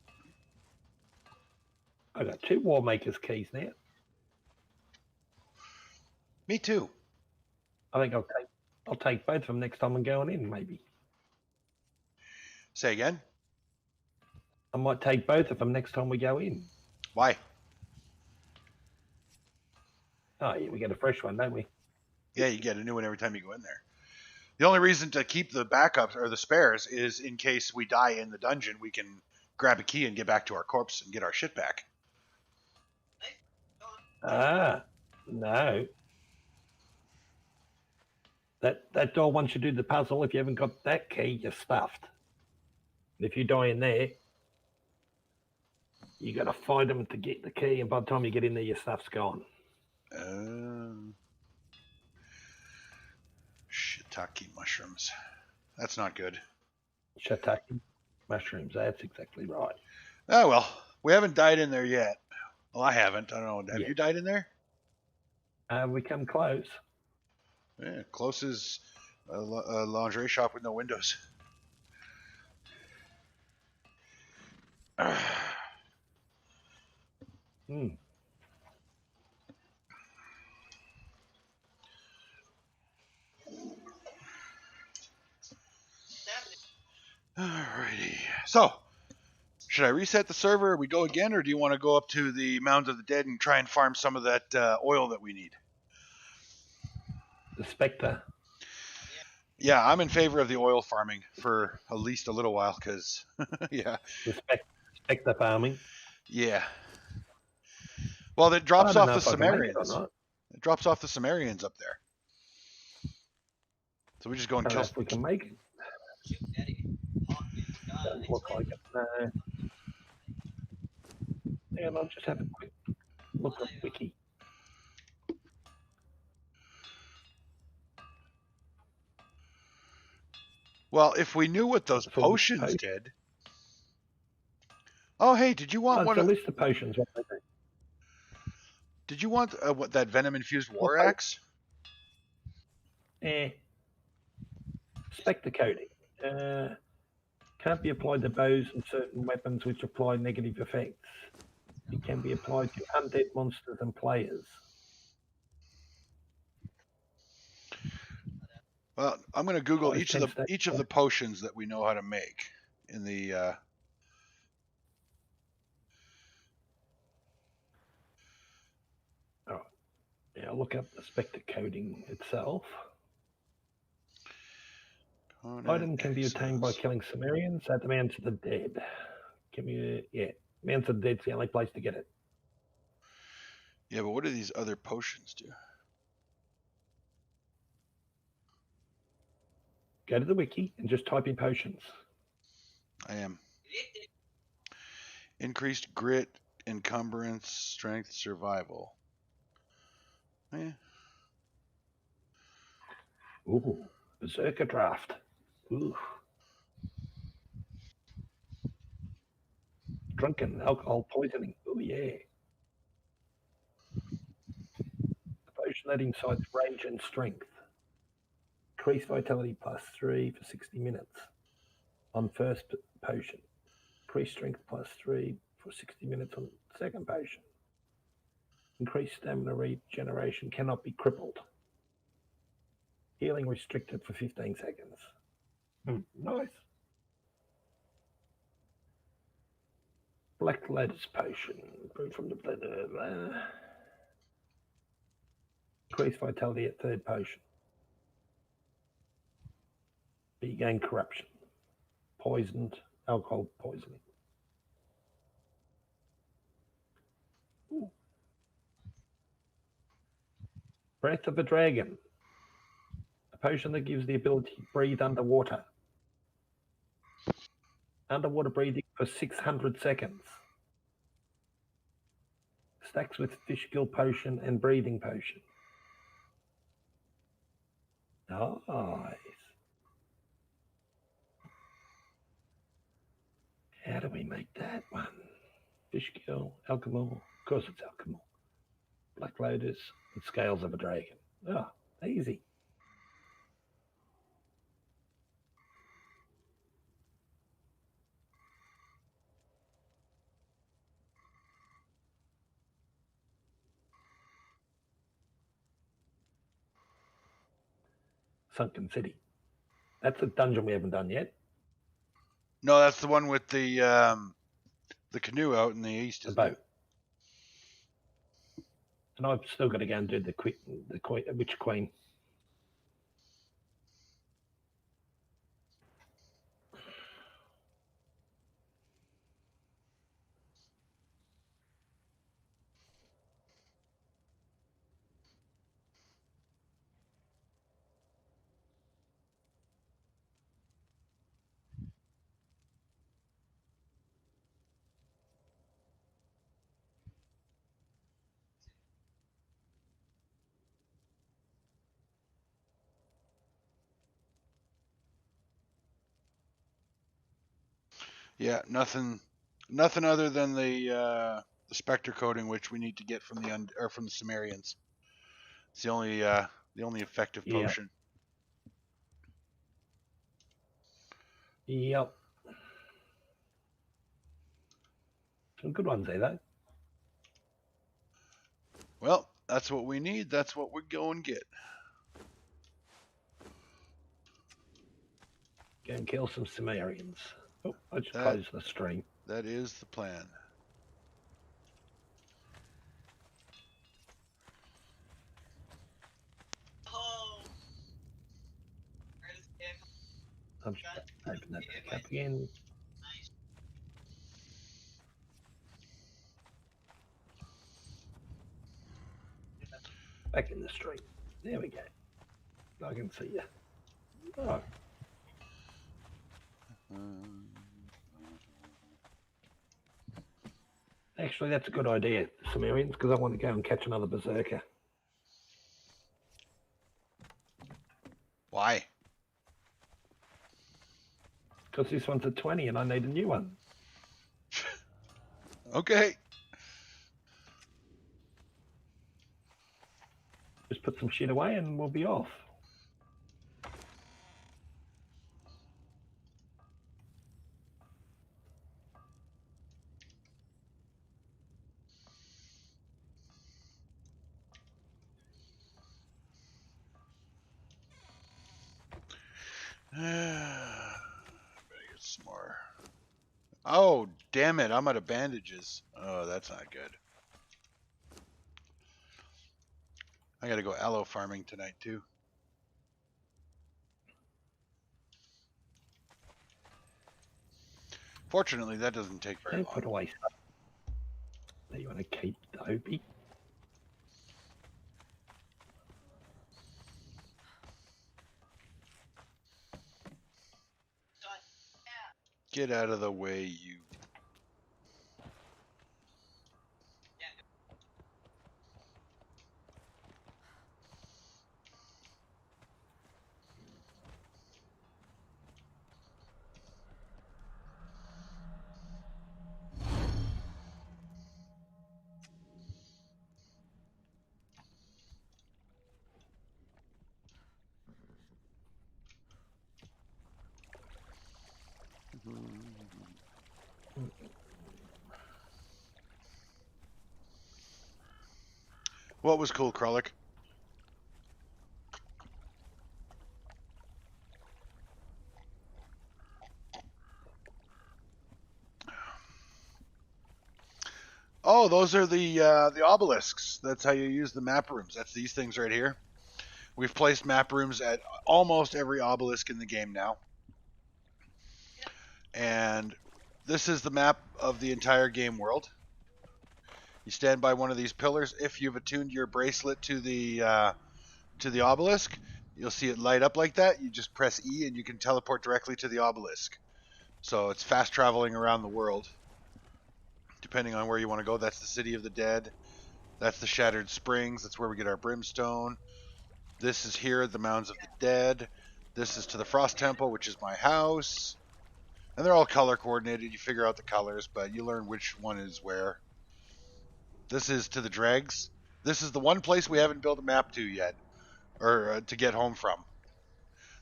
I've got 2 War Maker's keys now. Me too. I think I'll take both of them next time I'm going in, maybe. Say again? I might take both of them next time we go in. Why? Oh, yeah, we get a fresh one, don't we? Yeah, you get a new one every time you go in there. The only reason to keep the backups or the spares is in case we die in the dungeon, we can grab a key and get back to our corpse and get our shit back. Ah, no. That door, once you do the puzzle, if you haven't got that key, you're stuffed. If you die in there, you got to find them to get the key, and by the time you get in there, your stuff's gone. Shiitake mushrooms. That's not good. Shiitake mushrooms, that's exactly right. Oh, well, we haven't died in there yet. Well, I haven't. I don't know. Have you died in there? We come close. Yeah, close as a lingerie shop with no windows. Alrighty. So, should I reset the server? We go again, or do you want to go up to the Mounds of the Dead and try and farm some of that oil that we need? The Spectre. Yeah, I'm in favor of the oil farming for at least a little while, because, yeah. The Spectre farming. Yeah. Well, it drops off the Sumerians. It drops off the Sumerians up there. So we just go and kill. If we can make it. Doesn't look like it. No. And I'll just have a quick look at Wiki. Well, if we knew what those potions did. Oh, hey, did you want one? It's a list of potions. What they do. Did you want what that venom-infused war axe? Spectre coating. Can't be applied to bows and certain weapons which apply negative effects. It can be applied to undead monsters and players. Well, I'm going to Google each of the potions that we know how to make in the. Oh, yeah. I'll look up the Spectre coating itself. Conan Item can be obtained by Exiles. killing Sumerians at the Mounds of the Dead. Yeah, Mounds of the Dead's the only place to get it. Yeah, but what do these other potions do? Go to the wiki and just type in potions. I am. Increased grit, encumbrance, strength, survival. Eh. Ooh, Berserker Draft. Ooh. Drunken alcohol poisoning. Oh yeah. The potion that incites rage and strength. Increase vitality +3 for 60 minutes on first potion. Increase strength +3 for 60 minutes on second potion. Increased stamina regeneration, cannot be crippled. Healing restricted for 15 seconds. Nice. Black Lotus potion. Brewed from the increased vitality at third potion. But you gain corruption. Poisoned, alcohol poisoning. Ooh. Breath of a Dragon. A potion that gives the ability to breathe underwater. Underwater breathing for 600 seconds. Stacks with fish gill potion and breathing potion. Nice. How do we make that one? Fish gill, alchemol. Of course it's alchemol. Black Lotus and Scales of a Dragon. Oh, easy. Sunken City. That's a dungeon we haven't done yet. No, that's the one with the canoe out in the east. The Isn't boat. it? And I've still got to go and do the Witch Queen. Yeah, nothing other than the specter coating, which we need to get from from the Sumerians. It's the only effective Yeah. potion. Yep. Some good ones there, though. Well, that's what we need. That's what we go and get. Go and kill some Sumerians. Oh, I just closed the stream. That is the plan. I'm just open that back up again. Back in the stream. There we go. I can see you. Oh, actually, that's a good idea, Sumerians, because I want to go and catch another Berserker. Why? Because this one's a 20 and I need a new one. Okay. Just put some shit away and we'll be off. Better get some more. Oh, damn it. I'm out of bandages. Oh, that's not good. I gotta go aloe farming tonight, too. Fortunately, that doesn't take very Don't long. put away stuff that you want to keep, Dopey. Get out of the way, you. What was cool, Kralik? Oh, those are the obelisks. That's how you use the map rooms. That's these things right here. We've placed map rooms at almost every obelisk in the game now. And this is the map of the entire game world. You stand by one of these pillars. If you've attuned your bracelet to the obelisk, you'll see it light up like that. You just press E and you can teleport directly to the obelisk. So it's fast traveling around the world. Depending on where you want to go, that's the City of the Dead. That's the Shattered Springs. That's where we get our brimstone. This is here, the Mounds of the Dead. This is to the Frost Temple, which is my house. And they're all color coordinated. You figure out the colors, but you learn which one is where. This is to the Dregs. This is the one place we haven't built a map to yet, or to get home from.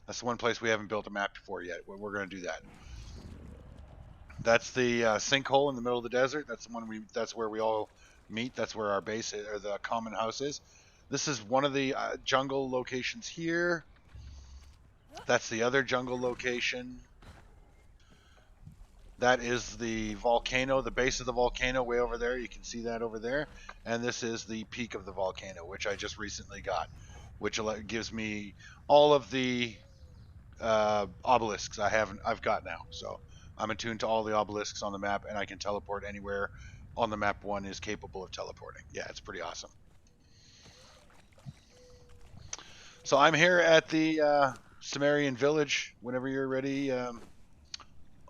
That's the one place we haven't built a map for yet. We're going to do that. That's the sinkhole in the middle of the desert. That's the one That's where we all meet. That's where our base or the common house is. This is one of the jungle locations here. That's the other jungle location. That is the volcano, the base of the volcano way over there. You can see that over there. And this is the peak of the volcano, which I just recently got, which gives me all of the obelisks I've got now. So I'm attuned to all the obelisks on the map, and I can teleport anywhere on the map one is capable of teleporting. Yeah, it's pretty awesome. So I'm here at the Sumerian village whenever you're ready,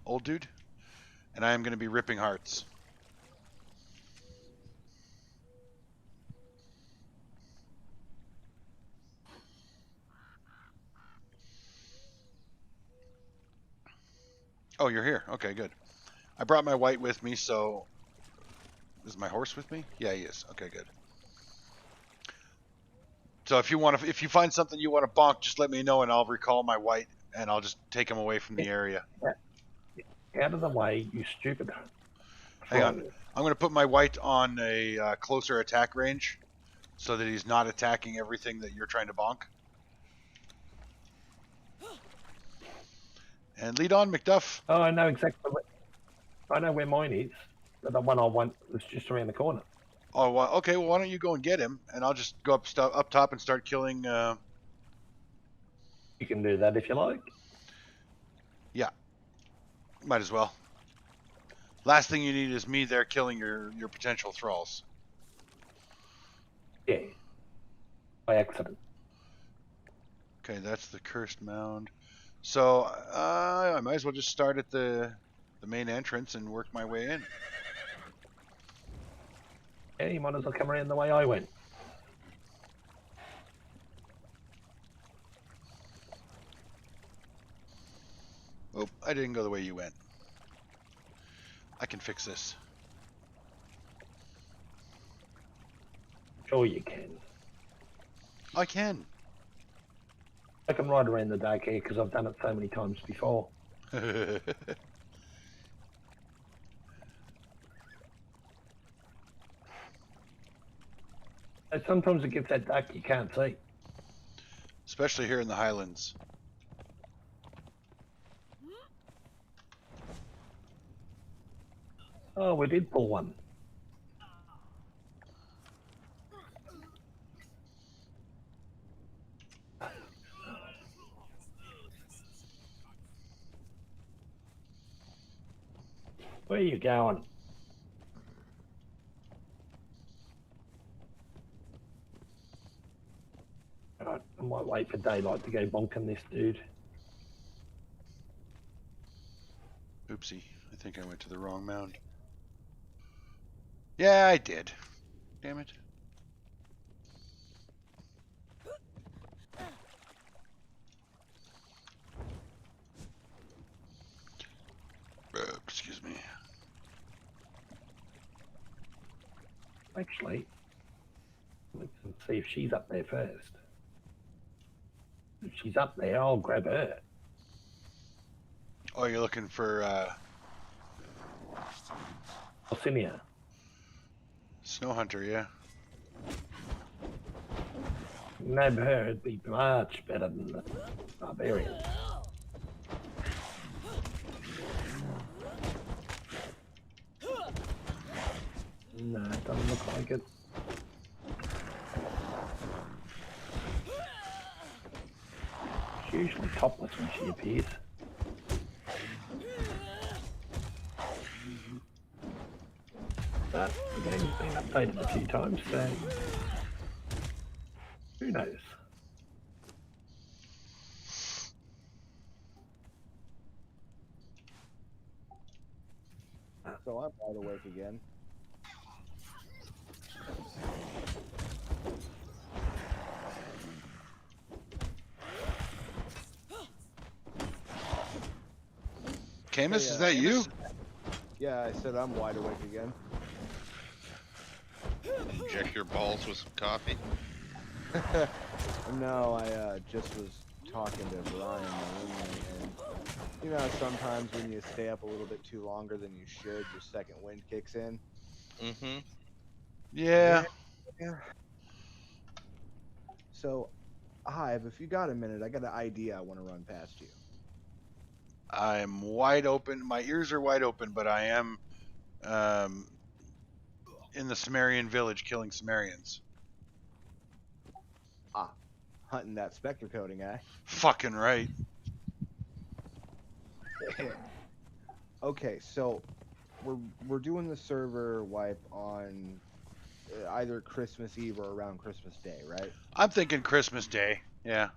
old dude. And I am going to be ripping hearts. Oh, you're here. Okay, good. I brought my white with me, so... Is my horse with me? Yeah, he is. Okay, good. So if you find something you want to bonk, just let me know and I'll recall my white and I'll just take him away from the area. Out of the way, you stupid. Hang on. I'm going to put my white on a closer attack range so that he's not attacking everything that you're trying to bonk. And lead on, McDuff. Oh, I know exactly. I know where mine is. But the one I want was just around the corner. Oh, well, okay. Well, why don't you go and get him, and I'll just go up top and start killing. You can do that if you like. Yeah, might as well. Last thing you need is me there killing your potential thralls. Yeah. By accident. Okay, that's the cursed mound. So I might as well just start at the main entrance and work my way in. Yeah, you might as well come around the way I went. Oh, I didn't go the way you went. I can fix this. Sure you can. I can. I can ride around the dark here because I've done it so many times before. And sometimes it gets that dark you can't see. Especially here in the Highlands. Oh, we did pull one. Where are you going? Alright, I might wait for daylight to go bonking this dude. Oopsie. I think I went to the wrong mound. Yeah, I did. Damn it. Excuse me. Actually, let's see if she's up there first. If she's up there, I'll grab her. Oh, you're looking for Alcinia. Snow Hunter, yeah. Nab her, it'd be much better than the barbarian. No, it doesn't look like it. She's usually topless when she appears. But the game's been updated a few times, so who knows? So I'm wide awake again. Camus, Hey, is that you? Yeah, I said I'm wide awake again. Inject your balls with some coffee. No, I just was talking to Brian, my roommate, and you know, sometimes when you stay up a little bit too longer than you should, your second wind kicks in. Mm-hmm. Yeah. Yeah. So, Hive, if you got a minute, I got an idea I want to run past you. I'm wide open. My ears are wide open, but I am in the Sumerian village killing Sumerians. Hunting that specter coating, eh? Fucking right. Okay, so we're doing the server wipe on either Christmas Eve or around Christmas Day, right? I'm thinking Christmas Day. Yeah.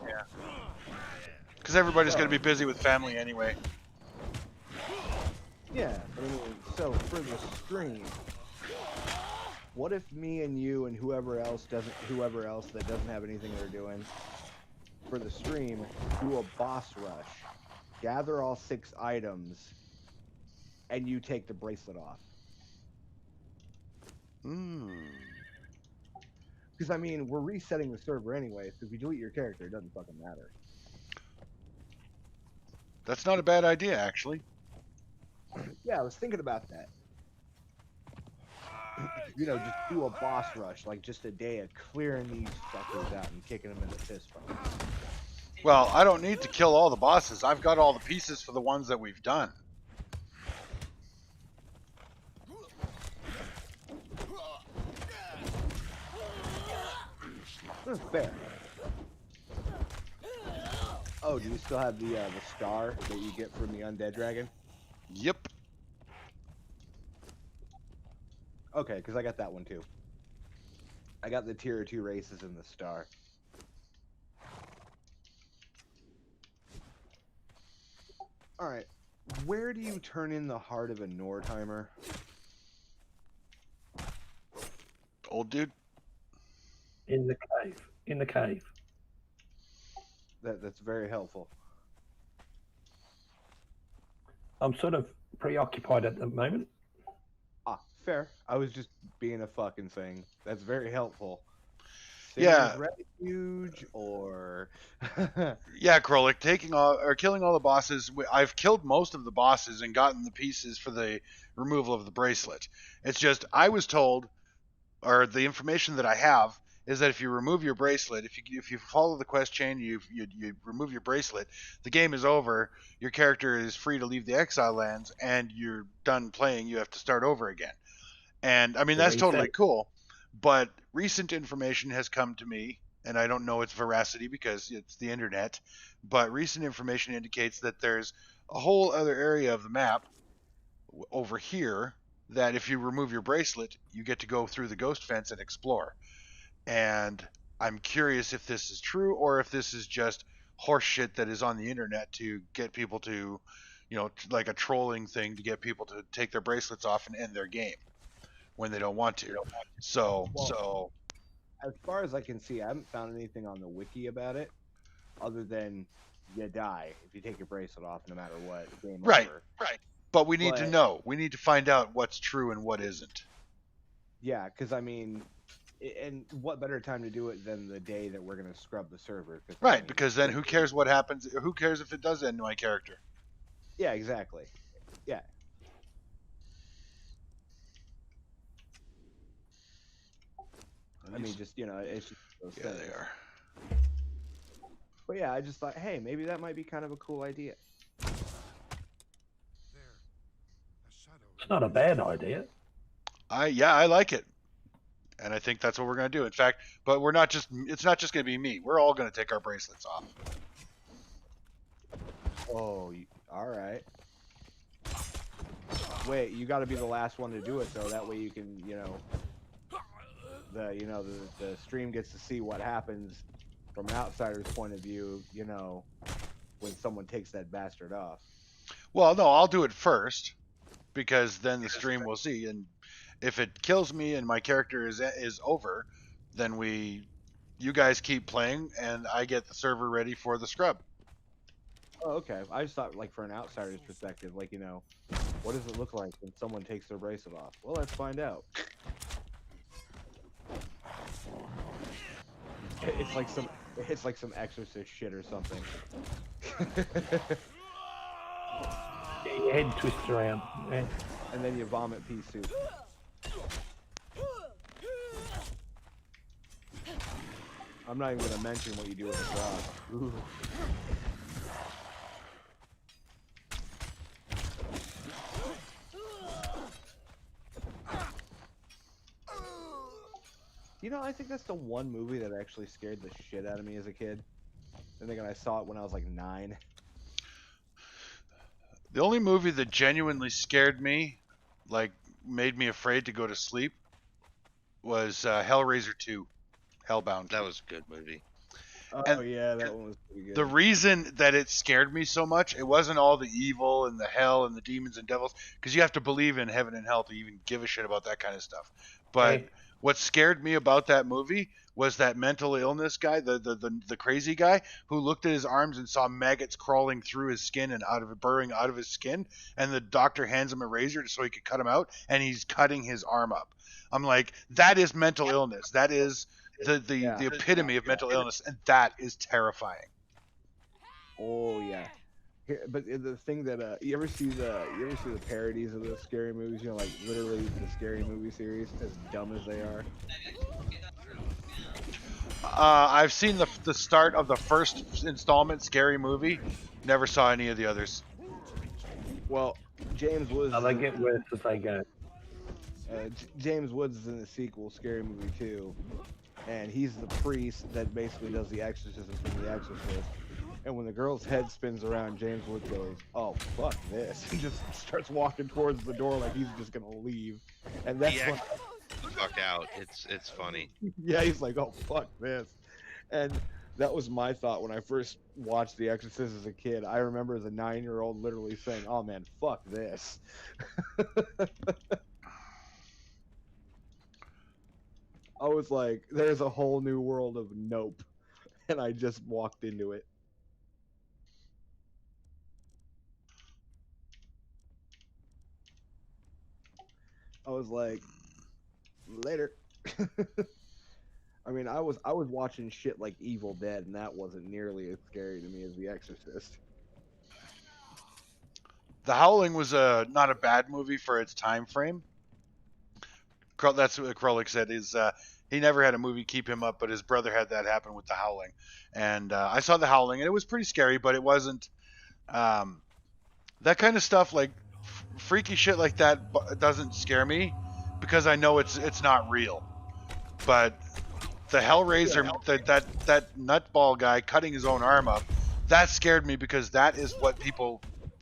Yeah. Because everybody's going to be busy with family anyway. Yeah, I mean, so for the stream, what if me and you and whoever else that doesn't have anything they're doing for the stream do a boss rush, gather all 6 items, and you take the bracelet off? Because I mean, we're resetting the server anyway, so if you delete your character, it doesn't fucking matter. That's not a bad idea, actually. Yeah, I was thinking about that. You know, just do a boss rush, like just a day of clearing these fuckers out and kicking them in the fist bump. Well, I don't need to kill all the bosses. I've got all the pieces for the ones that we've done. Fair. Oh, do you still have the star that you get from the undead dragon? Yep. Okay, because I got that one too. I got the tier 2 races and the star. Alright, where do you turn in the heart of a Nordheimer? Old dude. In the cave. In the cave. That's very helpful. I'm sort of preoccupied at the moment. Ah, fair. I was just being a fucking thing. That's very helpful. Yeah. Sinner's Refuge or Yeah, Krolik, killing all the bosses. I've killed most of the bosses and gotten the pieces for the removal of the bracelet. It's just I was told, or the information that I have is that if you remove your bracelet, if you follow the quest chain, you remove your bracelet, the game is over. Your character is free to leave the Exile lands, and you're done playing. You have to start over again. And I mean, that's totally cool. But recent information has come to me, and I don't know its veracity because it's the internet, but recent information indicates that there's a whole other area of the map over here that if you remove your bracelet, you get to go through the ghost fence and explore. And I'm curious if this is true or if this is just horse shit that is on the internet to get people to, like a trolling thing to get people to take their bracelets off and end their game when they don't want to. So as far as I can see, I haven't found anything on the wiki about it, other than you die if you take your bracelet off, no matter what. Game right, over. right. But we need to But- know. We need to find out what's true and what isn't. Yeah, because I mean, and what better time to do it than the day that we're gonna scrub the server? I Right, mean, because then who cares what happens? Who cares if it does end my character? Yeah, exactly. Yeah. I mean, just it's just those Yeah, things. they are. But yeah, I just thought, hey, maybe that might be kind of a cool idea. It's not a bad idea. I like it, and I think that's what we're gonna do. In fact, but we're not just. It's not just gonna be me. We're all gonna take our bracelets off. Oh, all right. Wait, you got to be the last one to do it, though. That way you can, the stream gets to see what happens from an outsider's point of view. When someone takes that bastard off. Well, no, I'll do it first, because then the stream will see, and if it kills me and my character is over, then you guys keep playing, and I get the server ready for the scrub. Oh, okay. I just thought, like, for an outsider's perspective, like, what does it look like when someone takes their bracelet off? Well, let's find out. It's like some exorcist shit or something. Get your head twists around. Man. And then you vomit pea soup. I'm not even gonna mention what you do with the frog. Ooh. I think that's the one movie that actually scared the shit out of me as a kid. And then I saw it when I was like 9. The only movie that genuinely scared me, like made me afraid to go to sleep, was Hellraiser 2, Hellbound. That was a good movie. Oh And yeah, that one was pretty good. The reason that it scared me so much, it wasn't all the evil and the hell and the demons and devils, because you have to believe in heaven and hell to even give a shit about that kind of stuff. But Hey. what scared me about that movie was that mental illness guy, the crazy guy, who looked at his arms and saw maggots crawling through his skin and burrowing out of his skin, and the doctor hands him a razor so he could cut him out, and he's cutting his arm up. I'm like, that is mental illness. That is the epitome of mental illness, and that is terrifying. Oh yeah. But the thing that you ever see the parodies of those scary movies? Like literally the scary movie series, as dumb as they are. I've seen the start of the first installment, Scary Movie. Never saw any of the others. Well, James Woods. They get worse as they go. James Woods is in the sequel, Scary Movie 2, and he's the priest that basically does the exorcism from The Exorcist. And when the girl's head spins around, James Woods goes, "Oh fuck this!" and just starts walking towards the door like he's just gonna leave. And that's Yeah. when, Fuck out. It's funny. yeah, he's like, "Oh fuck this," and that was my thought when I first watched The Exorcist as a kid. I remember as a 9-year-old literally saying, "Oh man, fuck this." I was like, "There's a whole new world of Nope," and I just walked into it. I was like, later. I mean, I was watching shit like Evil Dead, and that wasn't nearly as scary to me as The Exorcist. The Howling was not a bad movie for its time frame. That's what Krolik said. He never had a movie keep him up, but his brother had that happen with The Howling. And I saw The Howling, and it was pretty scary, but it wasn't that kind of stuff. Like freaky shit like that doesn't scare me because I know it's not real. But the Hellraiser, that nutball guy cutting his own arm up, that scared me because that is what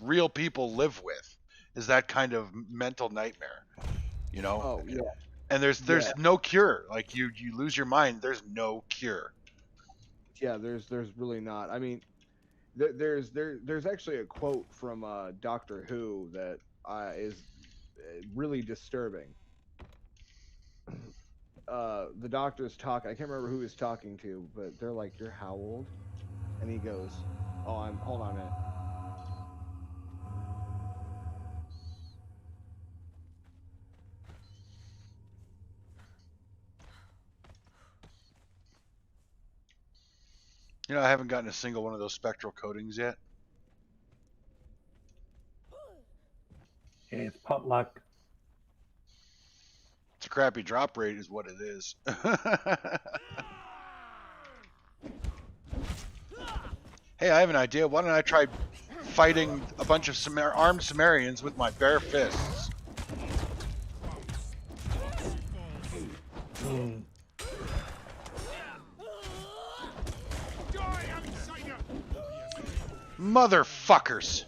real people live with. is that kind of mental nightmare, you know? Oh yeah. And there's Yeah. no cure. Like you lose your mind. There's no cure. Yeah, there's really not. I mean, there's actually a quote from Doctor Who that is really disturbing. The doctor's talking. I can't remember who he's talking to, but they're like, "You're how old?" And he goes, "Oh, I'm. Hold on a minute." You know, I haven't gotten a single one of those spectral coatings yet. Yeah, it's potluck. It's a crappy drop rate, is what it is. Hey, I have an idea. Why don't I try fighting a bunch of armed Sumerians with my bare fists? Motherfuckers!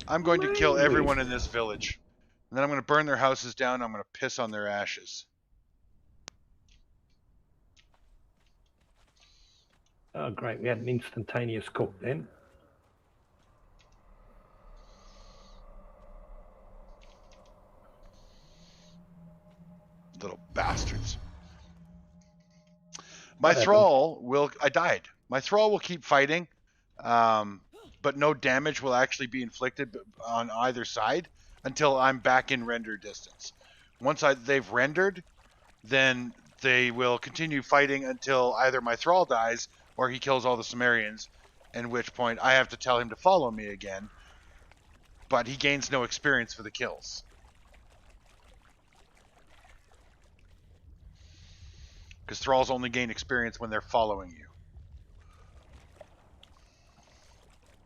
I'm going to kill everyone in this village. And then I'm going to burn their houses down. I'm going to piss on their ashes. Oh, great. We had an instantaneous cook then. Little bastards. My What thrall will... I died. My thrall will keep fighting, but no damage will actually be inflicted on either side until I'm back in render distance. Once they've rendered, then they will continue fighting until either my thrall dies or he kills all the Sumerians, in which point I have to tell him to follow me again, but he gains no experience for the kills. Because thralls only gain experience when they're following you.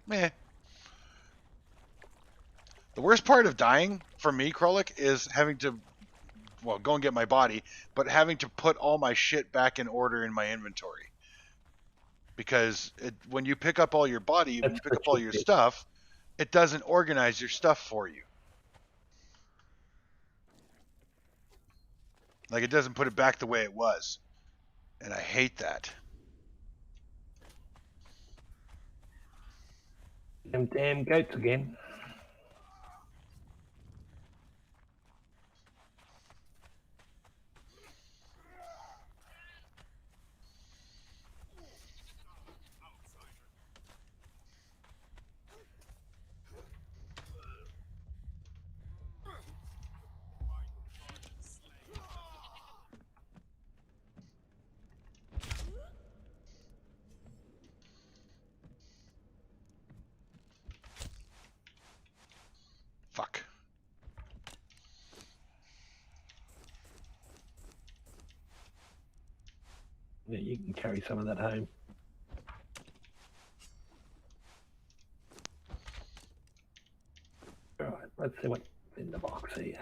Meh. The worst part of dying, for me, Krolik, is having to, well, go and get my body, but having to put all my shit back in order in my inventory. Because when you pick up all your body, when you pick up all your stuff, it doesn't organize your stuff for you. Like, it doesn't put it back the way it was. And I hate that. Them damn goats again. Fuck. Yeah, you can carry some of that home. All right, let's see what's in the box here.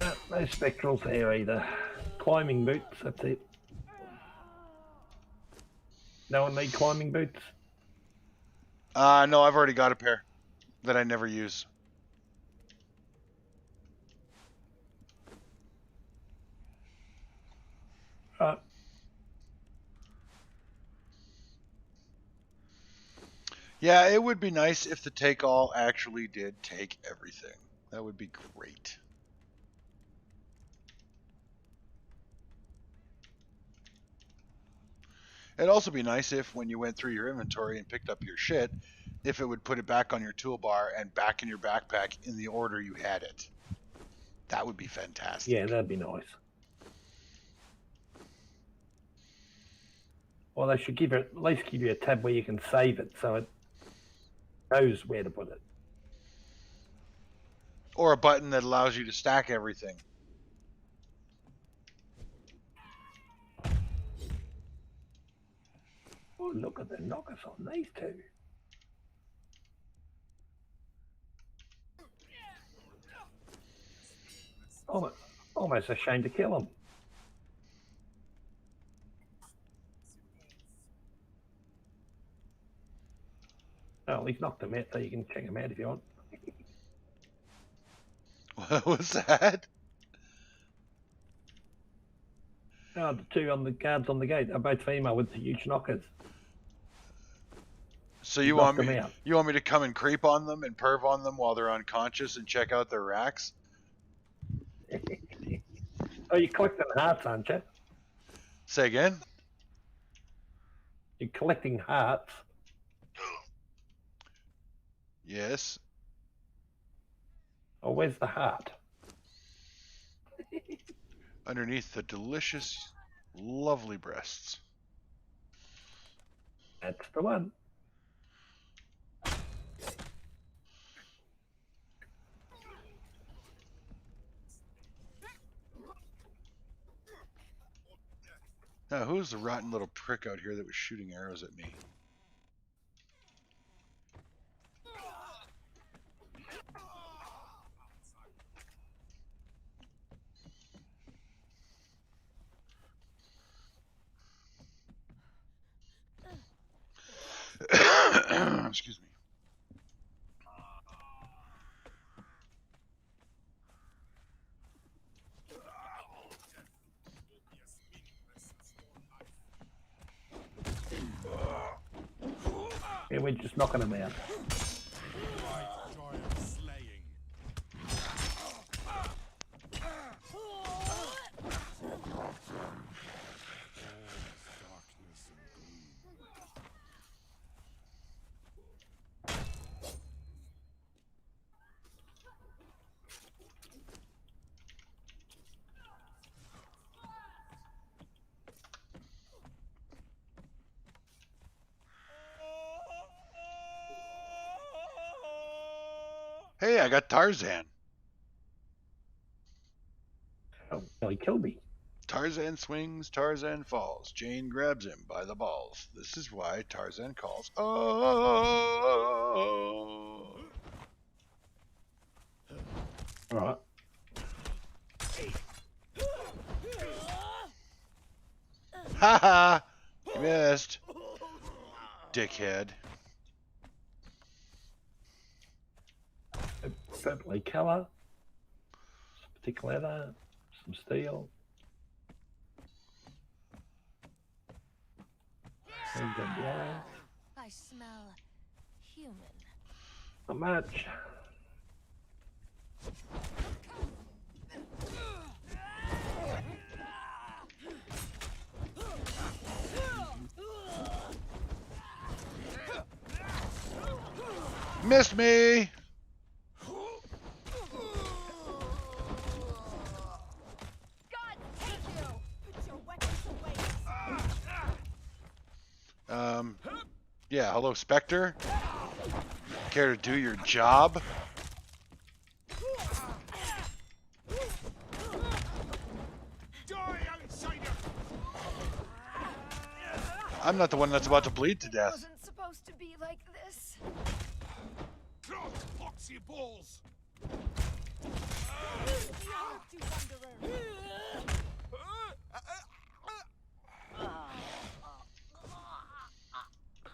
No spectrals there either. Climbing boots, that's it. No one need climbing boots? No, I've already got a pair that I never use. Yeah, it would be nice if the take all actually did take everything. That would be great. It'd also be nice if, when you went through your inventory and picked up your shit, if it would put it back on your toolbar and back in your backpack in the order you had it. That would be fantastic. Yeah, that'd be nice. Well, they should give it, at least give you a tab where you can save it so it knows where to put it. Or a button that allows you to stack everything. Oh, look at the knockers on these two. Almost ashamed to kill him. Oh, he's knocked him out, so you can check him out if you want. What was that? Oh, the two on the guards on the gate are both female with huge knockers. So you Knocked want them me? out. You want me to come and creep on them and perv on them while they're unconscious and check out their racks? Oh, you're collecting hearts, aren't you? Say again? You're collecting hearts. Yes. Oh, where's the heart? Underneath the delicious, lovely breasts. That's the one. Now, who's the rotten little prick out here that was shooting arrows at me? Excuse me. Yeah, we're just knocking them out. Hey, I got Tarzan. Oh, he killed me. Tarzan swings, Tarzan falls. Jane grabs him by the balls. This is why Tarzan calls. Oh! All right. Ha ha! You missed. Dickhead. Purpley colour. Some thick leather. Some steel. I smell human. Not much. Missed me! God take you! Put your weapons away. Yeah, hello, Spectre. Care to do your job? I'm not the one that's about to bleed to death. Wasn't supposed to be like this. Foxy balls! You wanderer.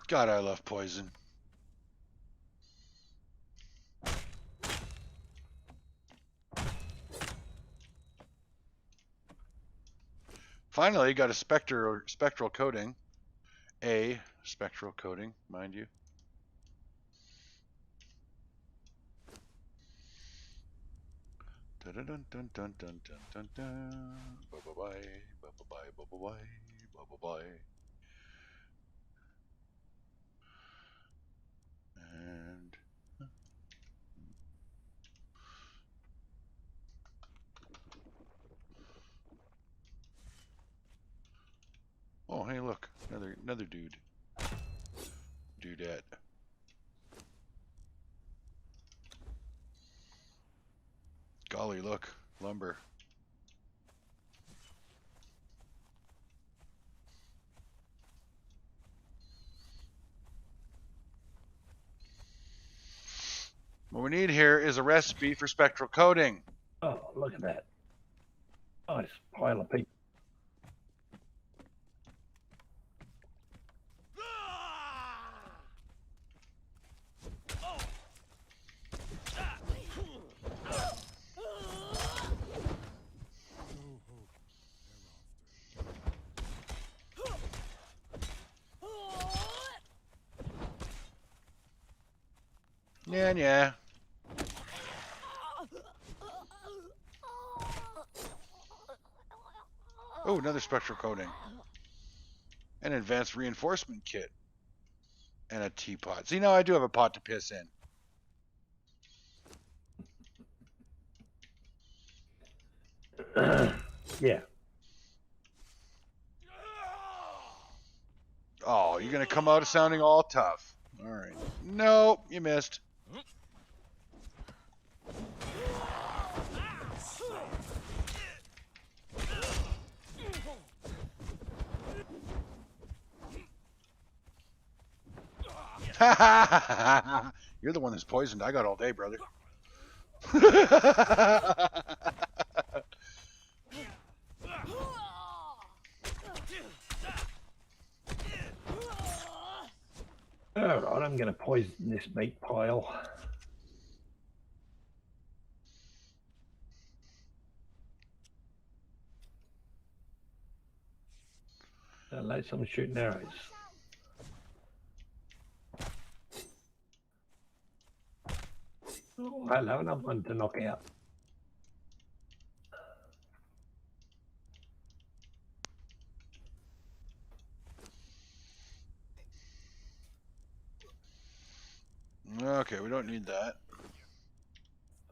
God, I love poison. Finally, got a spectral coating. A spectral coating, mind you. Dun dun dun dun dun dun dun dun. Bye bye bye bye bye bye bye bye bye bye. And oh, hey, look, another dude. Dudette. Golly, look, lumber. What we need here is a recipe for spectral coating. Oh, look at that. Nice pile of people. Yeah. Oh, another spectral coating. An advanced reinforcement kit. And a teapot. See, now I do have a pot to piss in. Yeah. Oh, you're going to come out sounding all tough. All right. Nope, you missed. You're the one that's poisoned. I got all day, brother. Alright, I'm going to poison this meat pile. Let someone shooting arrows. Oh, hello, another one to knock out. Okay, we don't need that.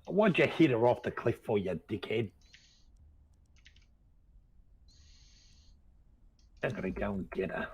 Why'd you hit her off the cliff for, you dickhead? I'm gonna go and get her.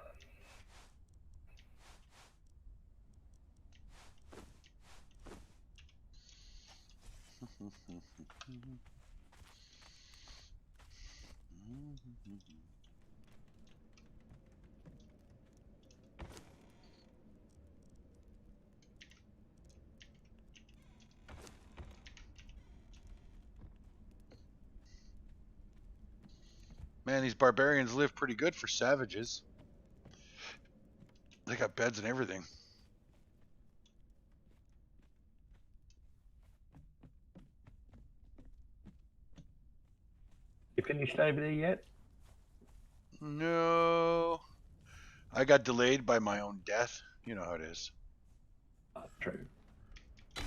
Man, these barbarians live pretty good for savages. They got beds and everything. You finished over there yet? No. I got delayed by my own death. You know how it is. Oh, true.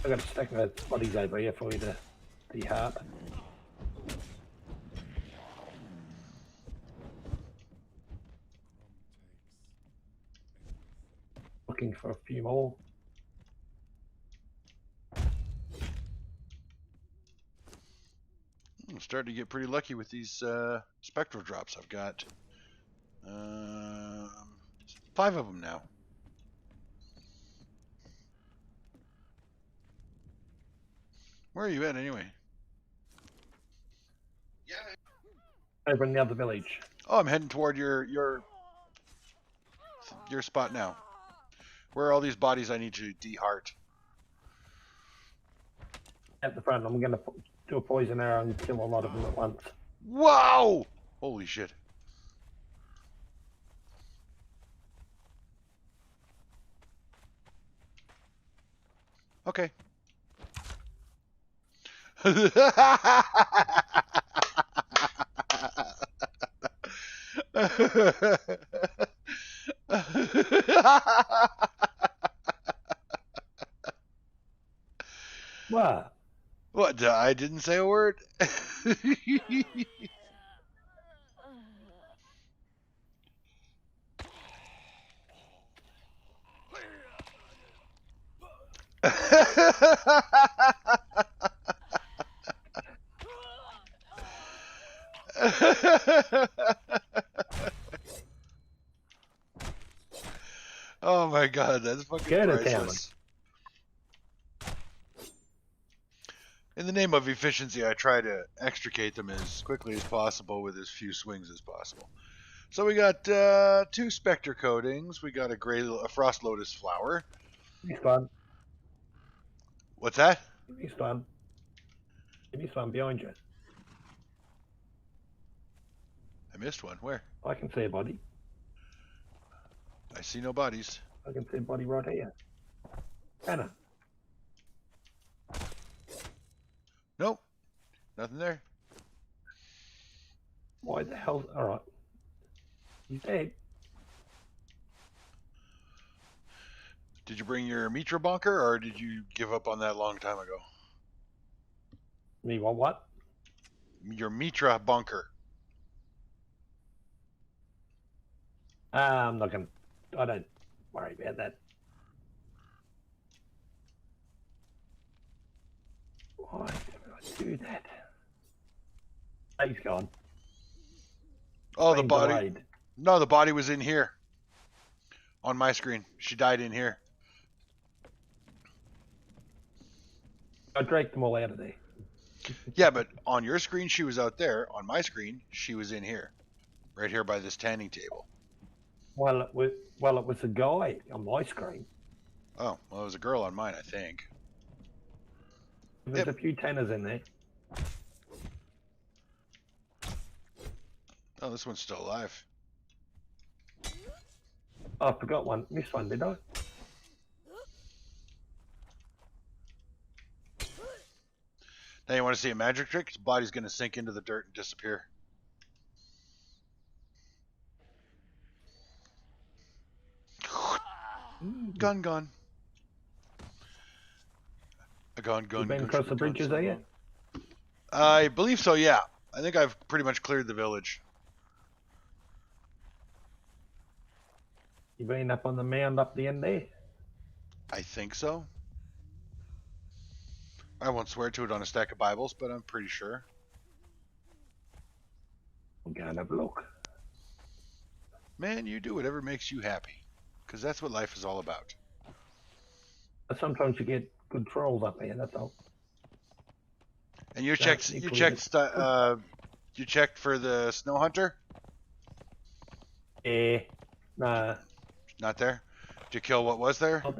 I got a stack of bodies over here for you to de-heart. Looking for a few more. I'm starting to get pretty lucky with these spectral drops I've got. 5 of them now. Where are you at anyway? Over in the other village. Oh, I'm heading toward your spot now. Where are all these bodies I need to de-heart? At the front, I'm gonna do a poison arrow and kill a lot of them at once. Wow! Holy shit. Okay. What? What? I didn't say a word. Oh my god, that's fucking Get it, priceless. In the name of efficiency, I try to extricate them as quickly as possible with as few swings as possible. So we got 2 specter coatings. We got a frost lotus flower. Give me spawn. What's that? Give me spawn. Give me spawn behind you. I missed one. Where? I can see a body. I see no bodies. I can see a body right here. Anna. Nope. Nothing there. Why the hell? All right. He's dead. Did you bring your Mitra bunker, or did you give up on that a long time ago? Me want what? Your Mitra bunker. I'm not gonna. I don't worry about that. Why did I do that? He's gone. Oh, the Been body. delayed. No, the body was in here. On my screen. She died in here. I dragged them all out of there. Yeah, but on your screen, she was out there. On my screen, she was in here. Right here by this tanning table. Well, it was a guy on my screen. Oh, well, it was a girl on mine, I think. There's Yep. a few tanners in there. Oh, this one's still alive. Oh, I forgot one. Missed one, did I? Now you want to see a magic trick? His body's going to sink into the dirt and disappear. Gun, gun. A gun, gun, You been gun. across the gun, bridges gun, there yet? I believe so, yeah. I think I've pretty much cleared the village. You been up on the mound up the end there? I think so. I won't swear to it on a stack of Bibles, but I'm pretty sure. I'm going to have a look. Man, you do whatever makes you happy. Because that's what life is all about. But sometimes you get good trolls up there, that's all. And you That's checked you checked for the snow hunter? Nah, Not there? Did you kill what was there? not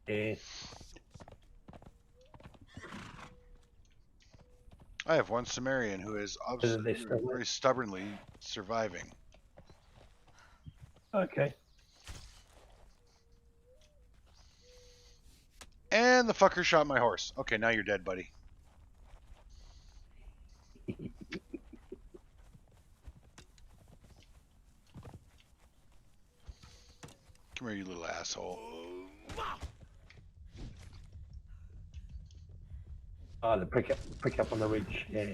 there. I have one Sumerian who is They still very stubbornly surviving. Okay. And the fucker shot my horse. Okay, now you're dead, buddy. Come here, you little asshole. Oh, the prick up on the ridge, yeah.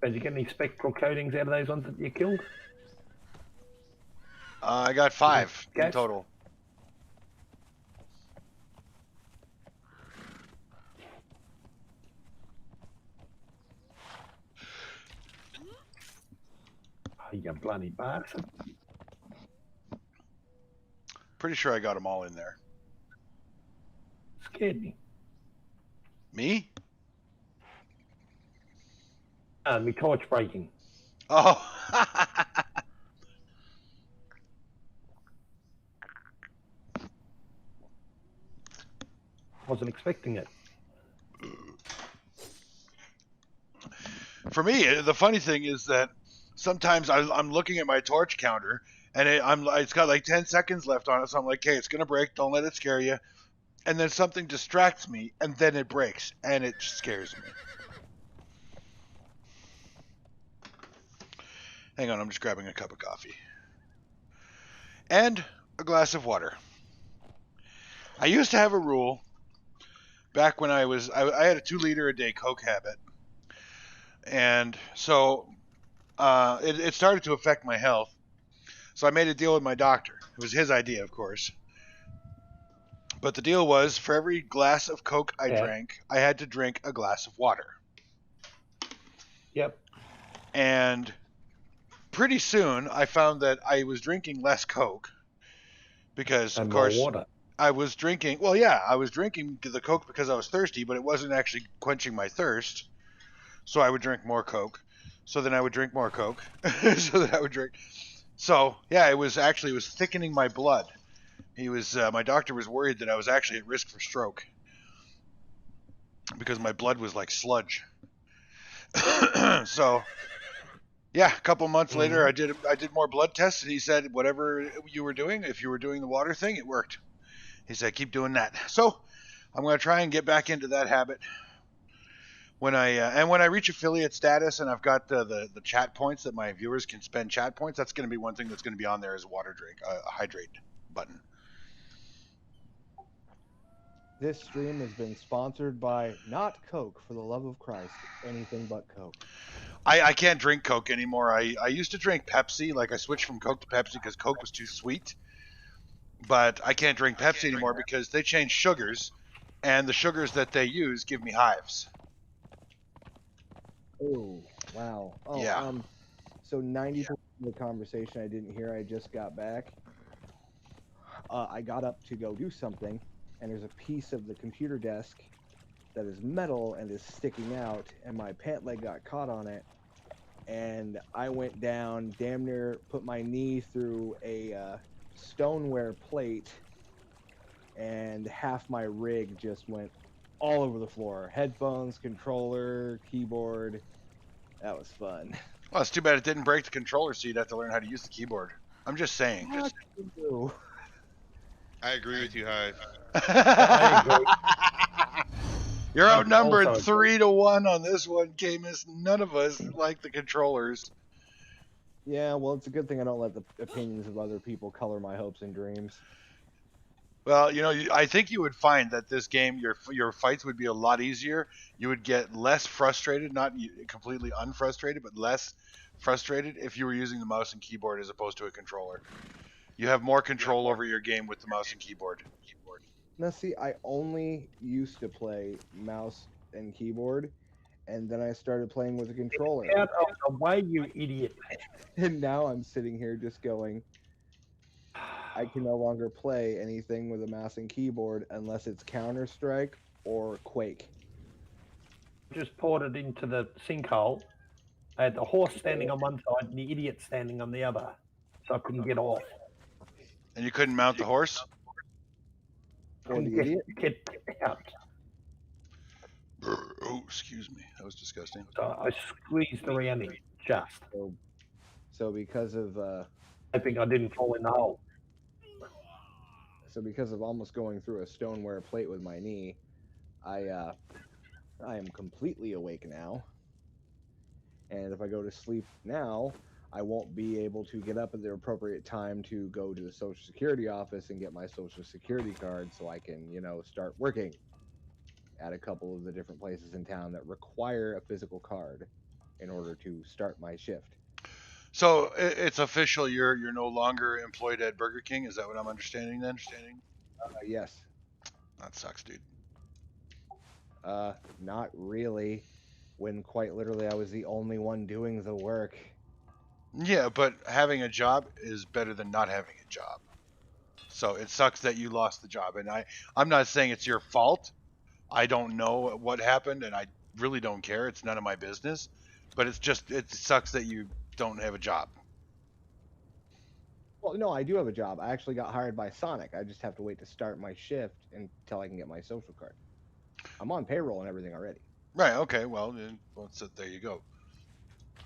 Did you get any spectral coatings out of those ones that you killed? I got 5 in Gas? total. Oh, you bloody bastard. Pretty sure I got them all in there. Scared me. Me? Me torch breaking. Oh. Wasn't expecting it. For me, the funny thing is that sometimes I'm looking at my torch counter and it's got like 10 seconds left on it, so I'm like, okay, it's gonna break. Don't let it scare you. And then something distracts me, and then it breaks, and it scares me. Hang on, I'm just grabbing a cup of coffee and a glass of water. I used to have a rule back when I had a 2-liter a day Coke habit, and so it started to affect my health. So I made a deal with my doctor. It was his idea, of course. But the deal was, for every glass of Coke I Yeah. drank, I had to drink a glass of water. Yep. And pretty soon, I found that I was drinking less Coke because, of And more course, water. I was drinking. Well, yeah, I was drinking the Coke because I was thirsty, but it wasn't actually quenching my thirst. So I would drink more Coke. So then I would drink more Coke. So that I would drink. So yeah, it was thickening my blood. My doctor was worried that I was actually at risk for stroke because my blood was like sludge. So yeah, a couple months later, I did more blood tests, and he said whatever you were doing, if you were doing the water thing, it worked. He said keep doing that. So I'm going to try and get back into that habit. When I reach affiliate status and I've got the chat points that my viewers can spend chat points, that's going to be one thing that's going to be on there is water drink, a hydrate button. This stream has been sponsored by not Coke, for the love of Christ, anything but Coke. I can't drink Coke anymore. I used to drink Pepsi. Like I switched from Coke to Pepsi because Coke was too sweet. But I can't drink Pepsi anymore because they changed sugars, and the sugars that they use give me hives. Oh, wow. Oh, Yeah. So 90% of the conversation I didn't hear. I just got back. I got up to go do something, and there's a piece of the computer desk that is metal and is sticking out, and my pant leg got caught on it, and I went down, damn near put my knee through a stoneware plate, and half my rig just went all over the floor. Headphones, controller, keyboard. That was fun. Well, it's too bad it didn't break the controller, so you'd have to learn how to use the keyboard. I'm just saying. Fuck you. I agree with you, Hive. You're outnumbered Also- 3-1 on this one, Camus. None of us like the controllers. Yeah, well, it's a good thing I don't let the opinions of other people color my hopes and dreams. Well, I think you would find that this game, your fights would be a lot easier. You would get less frustrated, not completely unfrustrated, but less frustrated if you were using the mouse and keyboard as opposed to a controller. You have more control over your game with the mouse and keyboard. Now, see, I only used to play mouse and keyboard, and then I started playing with a controller. Out of the way, you idiot. And now I'm sitting here just going, I can no longer play anything with a mouse and keyboard unless it's Counter-Strike or Quake. Just poured it into the sinkhole. I had the horse standing on one side and the idiot standing on the other. So I couldn't get off. And you couldn't mount the horse? Or Couldn't the idiot? get out. Oh, excuse me. That was disgusting. So I squeezed around him just, So because of hoping I didn't fall in the hole. almost going through a stoneware plate with my knee, I am completely awake now. And if I go to sleep now, I won't be able to get up at the appropriate time to go to the Social Security office and get my Social Security card so I can, start working at a couple of the different places in town that require a physical card in order to start my shift. So it's official. You're no longer employed at Burger King. Is that what I'm understanding then? Yes. That sucks, dude. Not really. When quite literally I was the only one doing the work. Yeah, but having a job is better than not having a job. So it sucks that you lost the job. And I'm not saying it's your fault. I don't know what happened, and I really don't care. It's none of my business. But it sucks that you don't have a job. Well, no, I do have a job. I actually got hired by Sonic. I just have to wait to start my shift until I can get my social card. I'm on payroll and everything already. Right, okay, well, so there you go.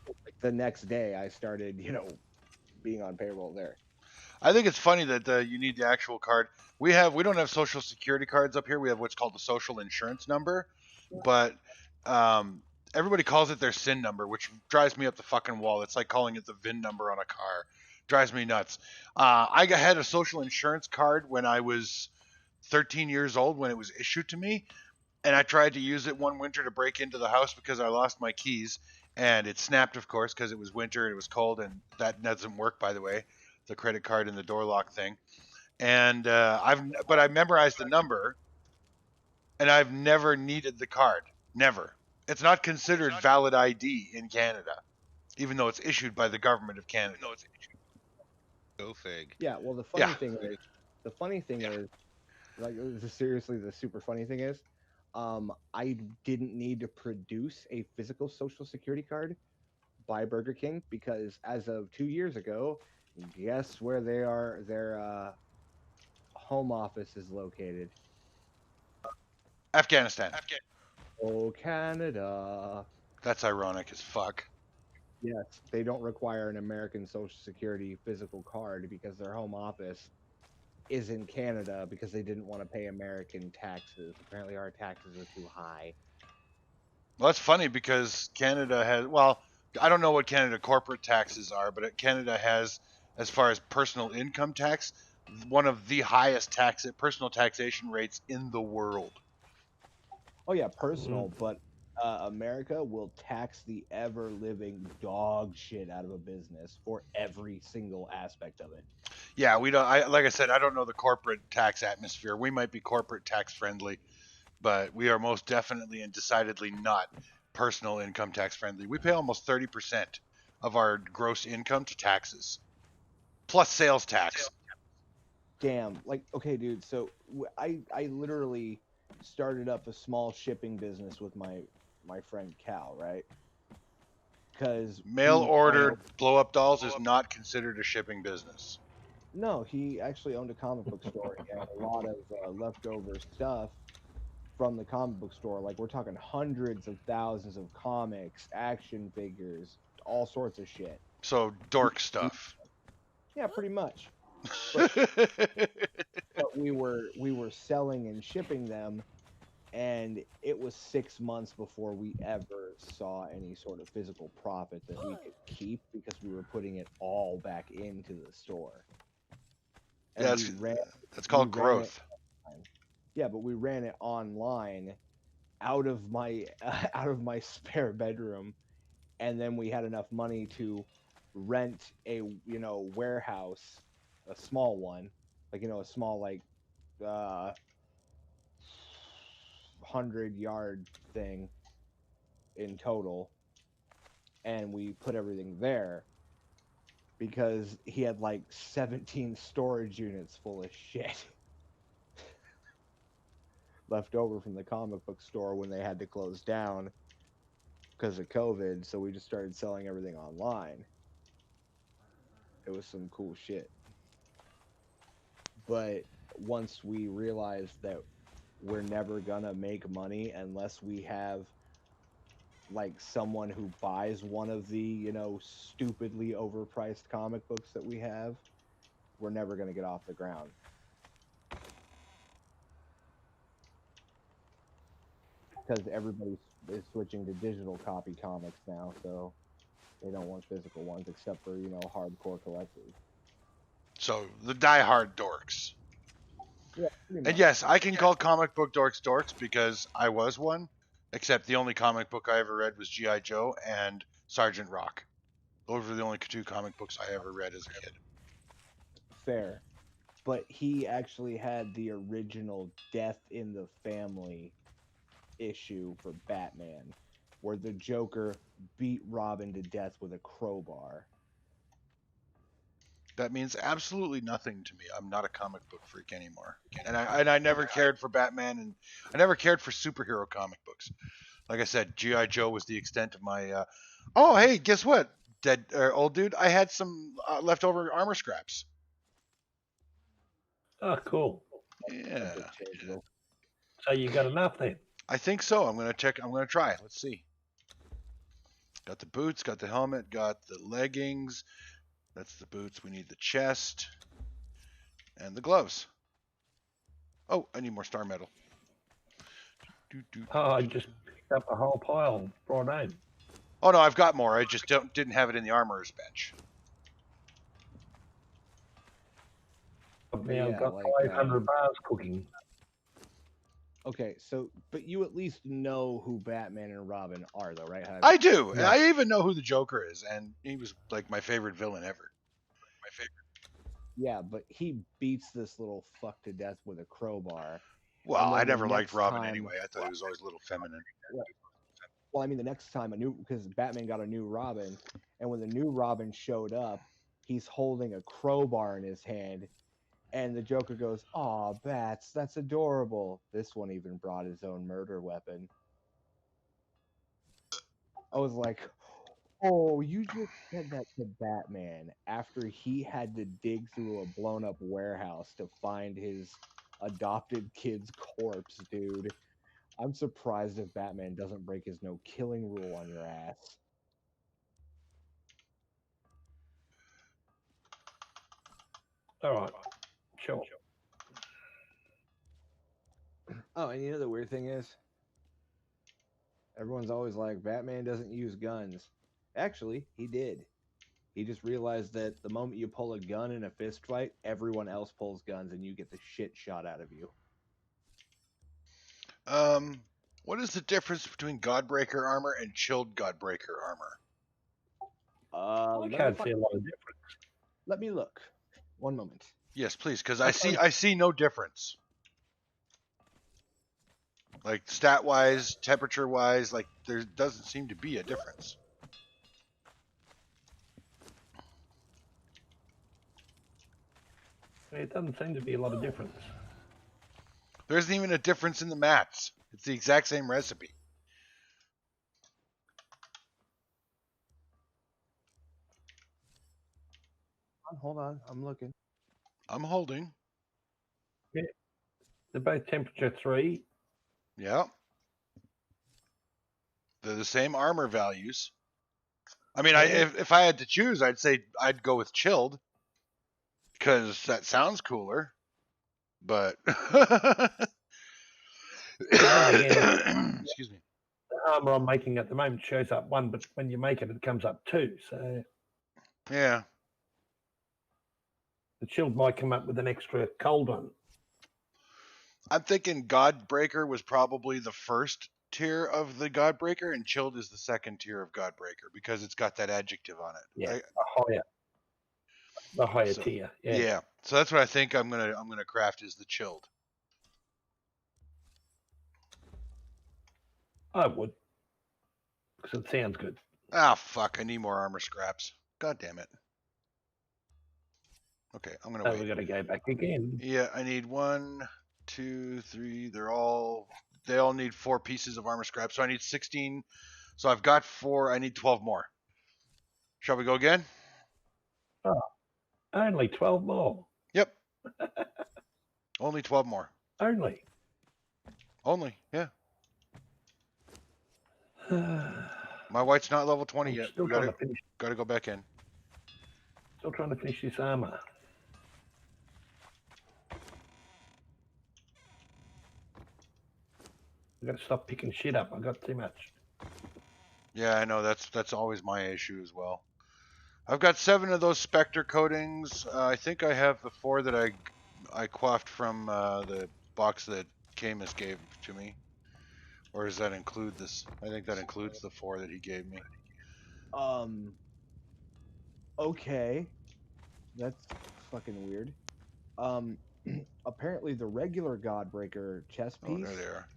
Like the next day I started, being on payroll there. I think it's funny that you need the actual card. We don't have social security cards up here. We have what's called the social insurance number, but everybody calls it their SIN number, which drives me up the fucking wall. It's like calling it the VIN number on a car. Drives me nuts. I had a social insurance card when I was 13 years old when it was issued to me, and I tried to use it one winter to break into the house because I lost my keys, and it snapped, of course, because it was winter and it was cold, and that doesn't work, by the way, the credit card and the door lock thing. and I memorized the number, and I've never needed the card. Never. It's not considered valid ID in Canada, even though it's issued by the government of Canada. Go fig. Yeah, well, the Yeah. funny thing is, like, this is seriously the super funny thing is, I didn't need to produce a physical social security card by Burger King because as of 2 years ago, guess where their home office is located? Afghanistan. Oh, Canada. That's ironic as fuck. Yes, they don't require an American social security physical card because their home office is in Canada because they didn't want to pay American taxes. Apparently, our taxes are too high. Well, that's funny because Canada has, well, I don't know what Canada corporate taxes are, but Canada has, as far as personal income tax, one of the highest personal taxation rates in the world. Oh yeah, personal, but America will tax the ever living dog shit out of a business for every single aspect of it. Yeah, we don't. Like I said, I don't know the corporate tax atmosphere. We might be corporate tax friendly, but we are most definitely and decidedly not personal income tax friendly. We pay almost 30% of our gross income to taxes, plus sales tax. Damn, like okay, dude. So I literally started up a small shipping business with my friend Cal, right? Because Mail ordered blow up dolls is not considered a shipping business. No, he actually owned a comic book store. He had a lot of leftover stuff from the comic book store. Like we're talking hundreds of thousands of comics, action figures, all sorts of shit. So dork stuff. Yeah, pretty much. But we were selling and shipping them, and it was 6 months before we ever saw any sort of physical profit that we could keep because we were putting it all back into the store. And that's called growth. Yeah, but we ran it online out of my spare bedroom, and then we had enough money to rent a warehouse, a small one, like a small 100-yard thing in total, and we put everything there because he had like 17 storage units full of shit left over from the comic book store when they had to close down because of COVID. So we just started selling everything online. It was some cool shit. But once we realized that we're never gonna make money unless we have like someone who buys one of the stupidly overpriced comic books that we have, we're never gonna get off the ground. Because everybody is switching to digital copy comics now, so they don't want physical ones except for hardcore collectors. So the diehard dorks. Yeah, and yes, I can call comic book dorks dorks because I was one, except the only comic book I ever read was G.I. Joe and Sergeant Rock. Those were the only two comic books I ever read as a kid. Fair. But he actually had the original Death in the Family issue for Batman, where the Joker beat Robin to death with a crowbar. That means absolutely nothing to me. I'm not a comic book freak anymore, and I never cared for Batman, and I never cared for superhero comic books. Like I said, G.I. Joe was the extent of my. Oh, hey, guess what, old dude? I had some leftover armor scraps. Oh, cool. Yeah. So you got enough then? I think so. I'm gonna check. I'm gonna try. Let's see. Got the boots. Got the helmet. Got the leggings. That's the boots. We need the chest and the gloves. Oh, I need more star metal. Oh, I just picked up a whole pile brought home. Oh no, I've got more. I just didn't have it in the armorer's bench. I've now got 500 bars cooking. Okay, so but you at least know who Batman and Robin are, though, right? I do. Yeah. I even know who the Joker is, and he was like my favorite villain ever. Yeah, but he beats this little fuck to death with a crowbar. Well, I then the never liked next Robin time- anyway. I thought he was always a little feminine. Well, I mean, the next time because Batman got a new Robin, and when the new Robin showed up, he's holding a crowbar in his hand, and the Joker goes, "Aw, Bats, that's adorable." This one even brought his own murder weapon. I was like, "Oh, you just said that to Batman after he had to dig through a blown-up warehouse to find his adopted kid's corpse, dude." I'm surprised if Batman doesn't break his no-killing rule on your ass. All right. Sure. Oh, and you know the weird thing is? Everyone's always like, Batman doesn't use guns. Actually, he did. He just realized that the moment you pull a gun in a fist fight, everyone else pulls guns and you get the shit shot out of you. What is the difference between Godbreaker armor and chilled Godbreaker armor? I can't see a lot of difference. Let me look. One moment. Yes, please, because I see no difference. Like stat wise, temperature wise, like there doesn't seem to be a difference. It doesn't seem to be a lot of difference. There isn't even a difference in the mats. It's the exact same recipe. Hold on. I'm looking. I'm holding. Yeah. They're both temperature 3. Yeah. They're the same armor values. I mean, if I had to choose, I'd say I'd go with chilled because that sounds cooler. But excuse me. The armor I'm making at the moment shows up 1, but when you make it, it comes up 2. So Yeah. the chilled might come up with an extra cold one. I'm thinking Godbreaker was probably the first tier of the Godbreaker, and chilled is the second tier of Godbreaker because it's got that adjective on it. Yeah, the higher So, tier. Yeah. So that's what I think I'm gonna craft is the chilled. I would, because it sounds good. Ah, fuck! I need more armor scraps. God damn it. Okay, I'm gonna So wait. we got to go back again. Yeah, I need 1, 2, 3. They all need 4 pieces of armor scrap. So I need 16. So I've got 4. I need 12 more. Shall we go again? Oh, only 12 more. Yep. Only 12 more. Only. Yeah. My white's not level 20 I'm yet. still We trying to finish. gotta go back in. Still trying to finish this armor. I've got to stop picking shit up. I got too much. Yeah, I know that's always my issue as well. I've got 7 of those Spectre coatings. I think I have the 4 that I quaffed from the box that Camus gave to me. Or does that include this? I think that includes the 4 that he gave me. Okay. That's fucking weird. Apparently the regular Godbreaker chest Oh, piece there they are.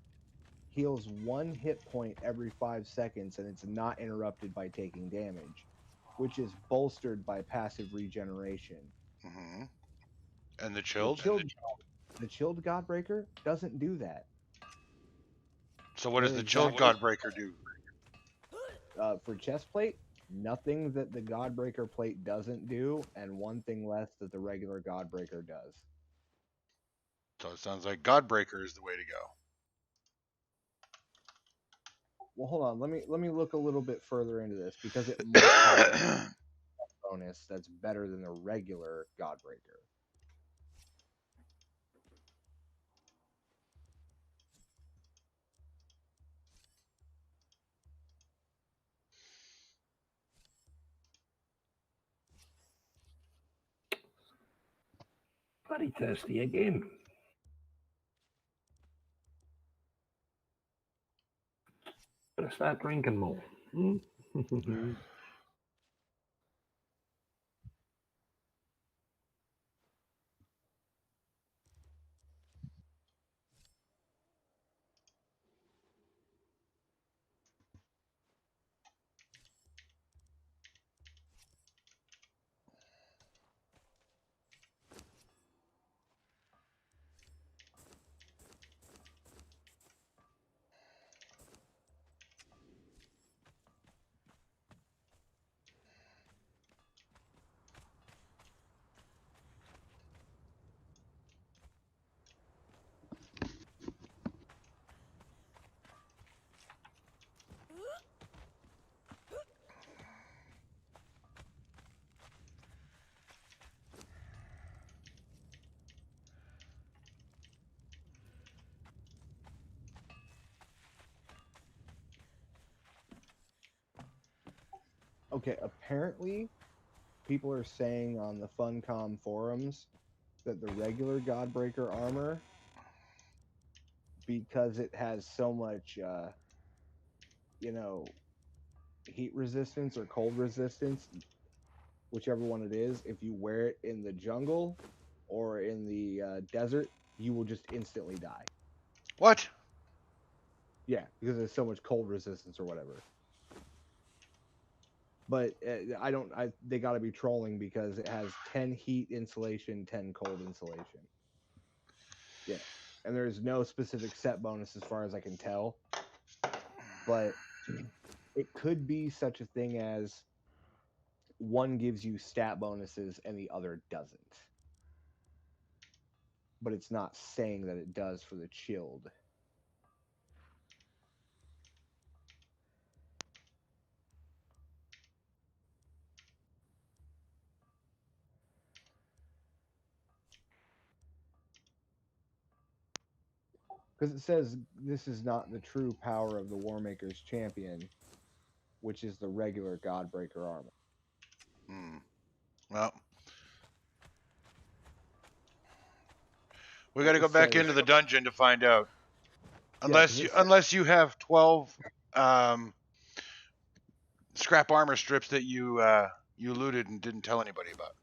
heals 1 hit point every 5 seconds, and it's not interrupted by taking damage, which is bolstered by passive regeneration. Mm-hmm. And the chilled? The chilled Godbreaker doesn't do that. So what does They're the chilled Godbreaker do? For chest plate, nothing that the Godbreaker plate doesn't do, and 1 thing less that the regular Godbreaker does. So it sounds like Godbreaker is the way to go. Well, hold on. Let me look a little bit further into this because it might have a bonus that's better than the regular Godbreaker. Bloody thirsty again. Gotta start drinking more. Hmm? Okay, apparently, people are saying on the Funcom forums that the regular Godbreaker armor, because it has so much, heat resistance or cold resistance, whichever one it is, if you wear it in the jungle or in the desert, you will just instantly die. What? Yeah, because there's so much cold resistance or whatever. But they got to be trolling because it has 10 heat insulation, 10 cold insulation. Yeah. And there's no specific set bonus as far as I can tell. But it could be such a thing as one gives you stat bonuses and the other doesn't. But it's not saying that it does for the chilled. Because it says this is not the true power of the Warmaker's champion, which is the regular Godbreaker armor. Well, we got to go back into the dungeon to find out. Unless you have 12 scrap armor strips that you looted and didn't tell anybody about.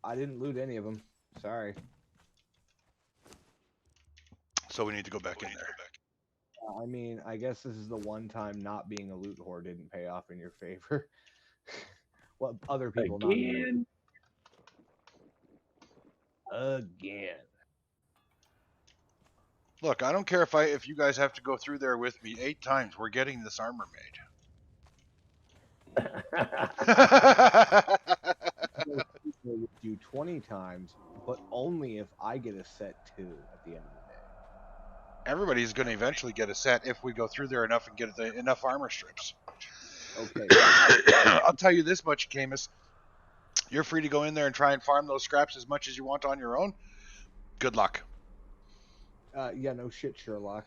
I didn't loot any of them. Sorry. So we need to go back in there. I mean, I guess this is the one time not being a loot whore didn't pay off in your favor. Well, other people Again. Again. Look, I don't care if you guys have to go through there with me 8 times. We're getting this armor made. Do 20 times, but only if I get a set 2 at the end of the day. Everybody's going to eventually get a set if we go through there enough and get enough armor strips. Okay. I'll tell you this much, Camus. You're free to go in there and try and farm those scraps as much as you want on your own. Good luck. Yeah, no shit, Sherlock.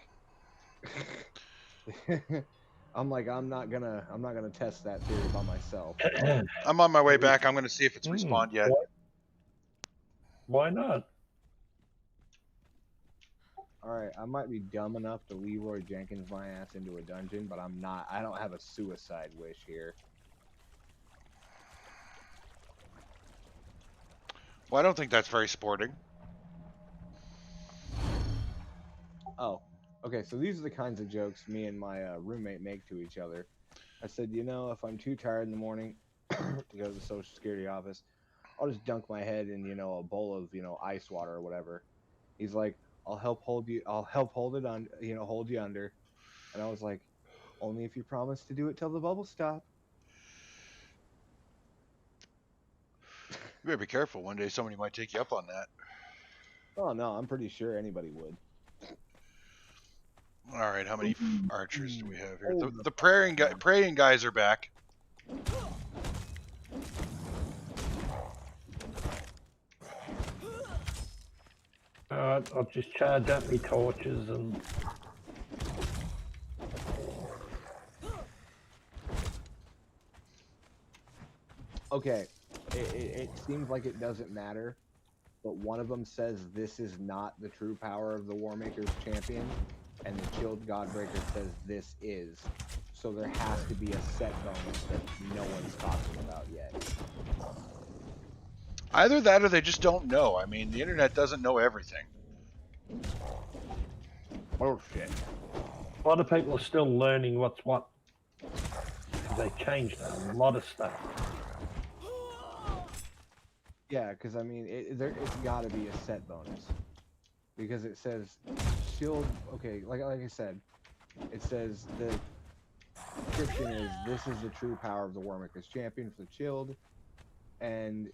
I'm not gonna test that theory by myself. I'm on my way back. I'm going to see if it's respawned yet. Why not? Alright, I might be dumb enough to Leroy Jenkins my ass into a dungeon, but I'm not. I don't have a suicide wish here. Well, I don't think that's very sporting. Oh, okay, so these are the kinds of jokes me and my roommate make to each other. I said, if I'm too tired in the morning to go to the Social Security office, I'll just dunk my head in, a bowl of, ice water or whatever. He's like, I'll help hold you under. And I was like, only if you promise to do it till the bubbles stop. You better be careful. One day somebody might take you up on that. Oh, no, I'm pretty sure anybody would. All right, how many archers do we have here? The praying guys are back. I'll just charge up my torches and... Okay, it seems like it doesn't matter, but one of them says this is not the true power of the Warmaker's champion, and the Chilled Godbreaker says this is. So there has to be a set bonus that no one's talking about yet. Either that or they just don't know. I mean, the internet doesn't know everything. Oh, shit. A lot of people are still learning what's what. They changed a lot of stuff. Yeah, because, I mean, it's got to be a set bonus. Because it says shield... Okay, like I said, it says the description is, this is the true power of the Warmaker's champion for the chilled. And,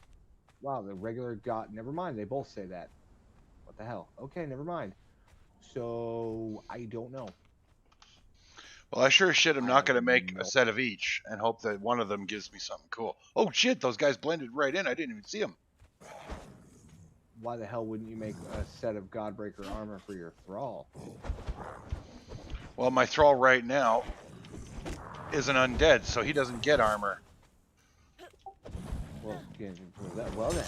wow, the regular god... Never mind, they both say that. What the hell? Okay, never mind. So, I don't know. Well, I sure as shit am not going to make a set of each and hope that one of them gives me something cool. Oh, shit, those guys blended right in. I didn't even see them. Why the hell wouldn't you make a set of Godbreaker armor for your Thrall? Well, my Thrall right now is an undead, so he doesn't get armor. Well, well then.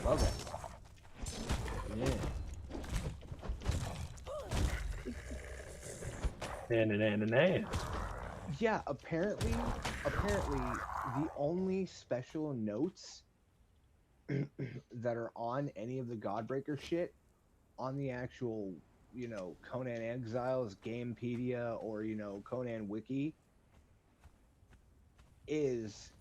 Well then. Yeah. Nah. Yeah, apparently the only special notes that are on any of the Godbreaker shit on the actual, Conan Exiles Gamepedia or, Conan Wiki is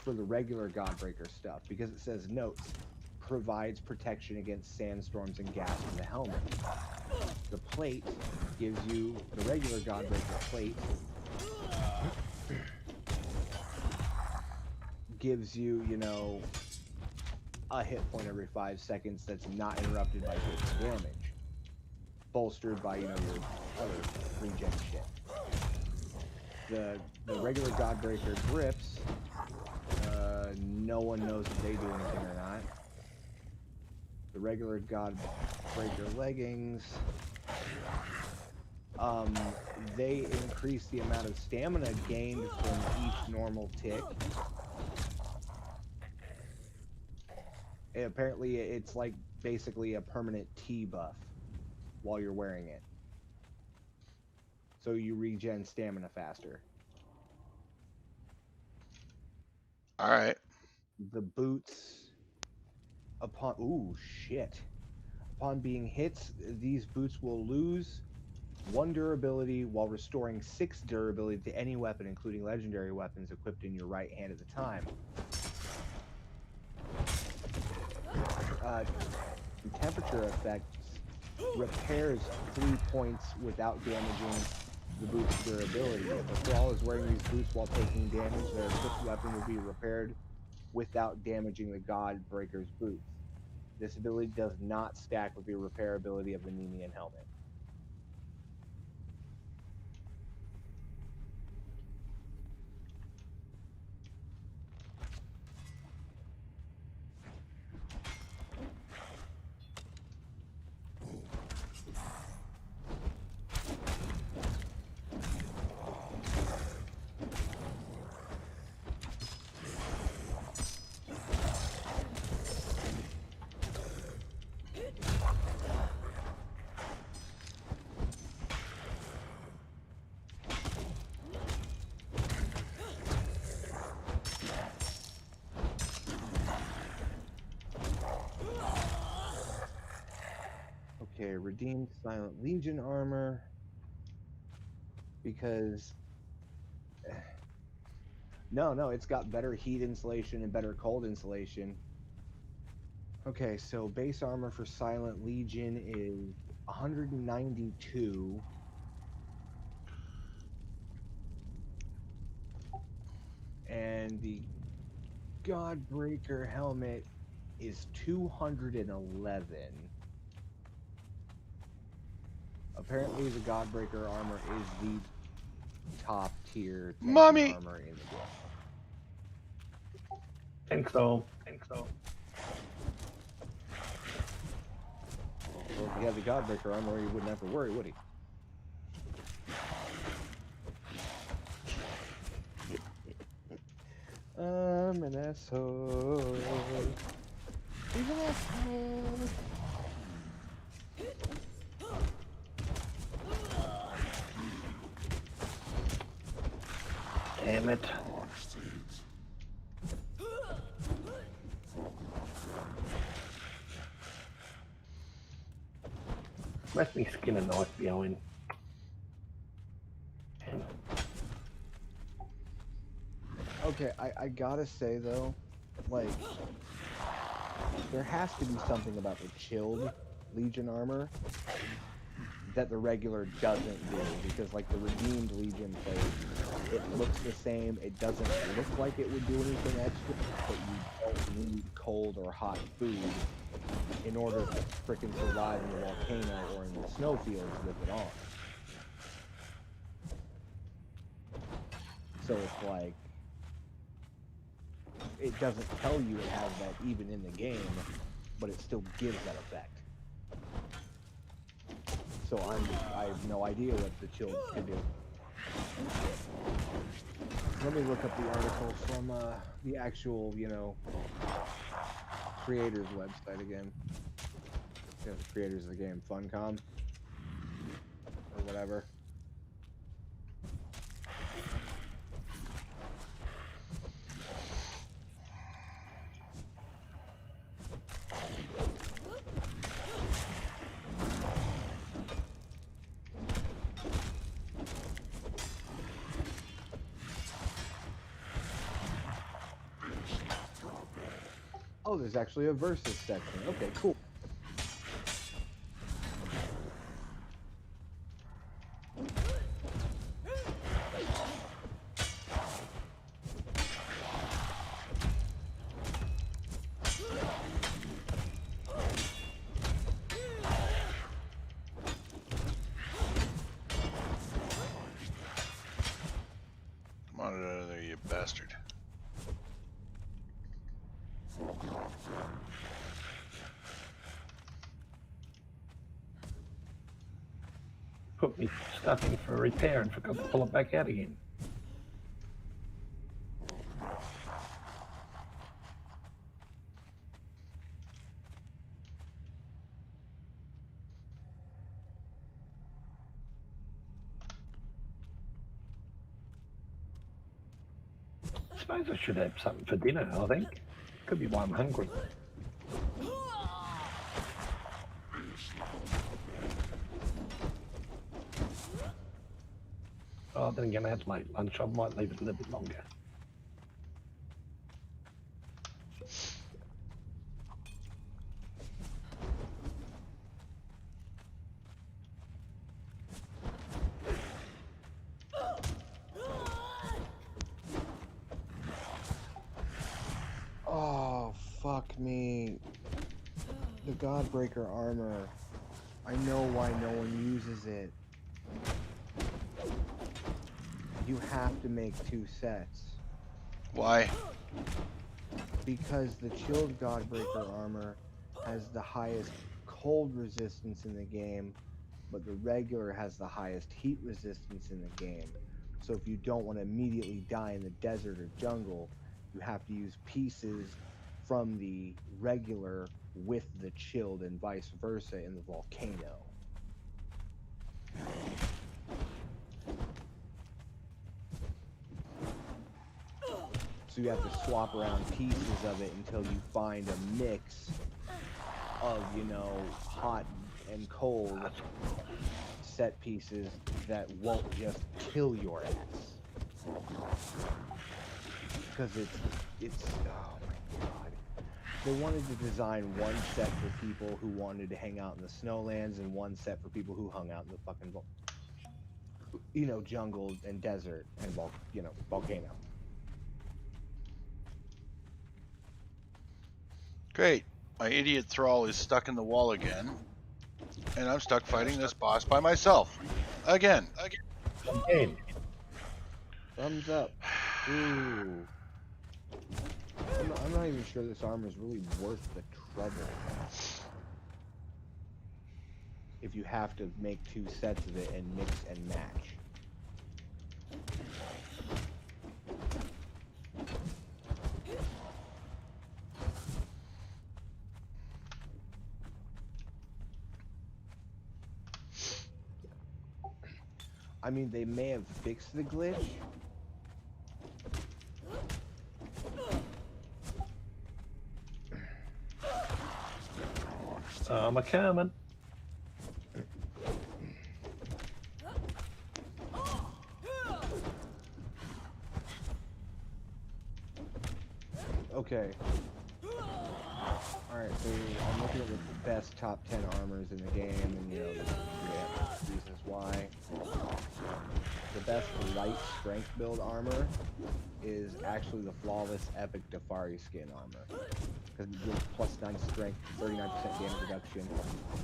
for the regular Godbreaker stuff, because it says notes provides protection against sandstorms and gas from the helmet. The plate gives you the regular Godbreaker plate gives you, a hit point every 5 seconds that's not interrupted by taking damage, bolstered by, your other regen shit. The regular Godbreaker grips, no one knows if they do anything or not. The regular Godbreaker leggings, they increase the amount of stamina gained from each normal tick. Apparently, it's like basically a permanent T buff while you're wearing it. So you regen stamina faster. Alright. The boots, upon being hit, these boots will lose 1 durability while restoring 6 durability to any weapon, including legendary weapons equipped in your right hand at the time. The temperature effects repairs 3 points without damaging the boot's durability. If a thrall is wearing these boots while taking damage, their equipped weapon will be repaired without damaging the Godbreaker's boots. This ability does not stack with the repairability of the Nemean helmet. Okay, redeemed Silent Legion armor, because no, it's got better heat insulation and better cold insulation. Okay, so base armor for Silent Legion is 192. And the Godbreaker helmet is 211. Apparently, the Godbreaker armor is the top tier Mommy! armor in the game. Think so. Well, if he had the Godbreaker armor, he wouldn't have to worry, would he? I'm an asshole. He's an asshole. Damn it. Let me skin a knife behind. Okay, I gotta say though, like, there has to be something about the chilled Legion armor that the regular doesn't do, because like the redeemed Legion plate, it looks the same, it doesn't look like it would do anything extra, but you don't need cold or hot food in order to frickin' survive in the volcano or in the snowfields with it on. So it's like, it doesn't tell you it has that even in the game, but it still gives that effect. So I have no idea what the chill can do. Let me look up the article from the actual, you know, creators website again. You know, the creators of the game, Funcom or whatever. Oh, there's actually a versus section. Okay, cool. Come on out of there, you bastard. Put me stuff in for repair and forgot to pull it back out again. I suppose I should have something for dinner, I think. Could be why I'm hungry. Oh, then again, I had late lunch. I might leave it a little bit longer. Oh, fuck me. The Godbreaker armor. I know why no one uses it. You have to make 2 sets. Why? Because the chilled Godbreaker armor has the highest cold resistance in the game, but the regular has the highest heat resistance in the game. So if you don't want to immediately die in the desert or jungle, you have to use pieces from the regular with the chilled and vice versa in the volcano. So you have to swap around pieces of it until you find a mix of, you know, hot and cold set pieces that won't just kill your ass. Because it's oh my god. They wanted to design one set for people who wanted to hang out in the snowlands and one set for people who hung out in the fucking you know, jungle and desert and volcano. Great. My idiot thrall is stuck in the wall again. And I'm stuck fighting this boss by myself. Again. Again. Thumbs up. Ooh. I'm not even sure this armor is really worth the trouble. If you have to make 2 sets of it and mix and match. I mean, they may have fixed the glitch. I'm a coming. Okay. Alright, so I'm looking at the best top 10 armors in the game, and you know, the reasons why. The best light strength build armor is actually the flawless epic Defari skin armor. Because it gives plus 9 strength, 39% damage reduction.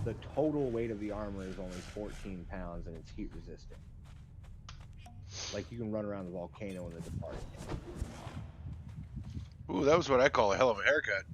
The total weight of the armor is only 14 pounds, and it's heat resistant. Like, you can run around the volcano in the Defari. Ooh, that was what I call a hell of a haircut.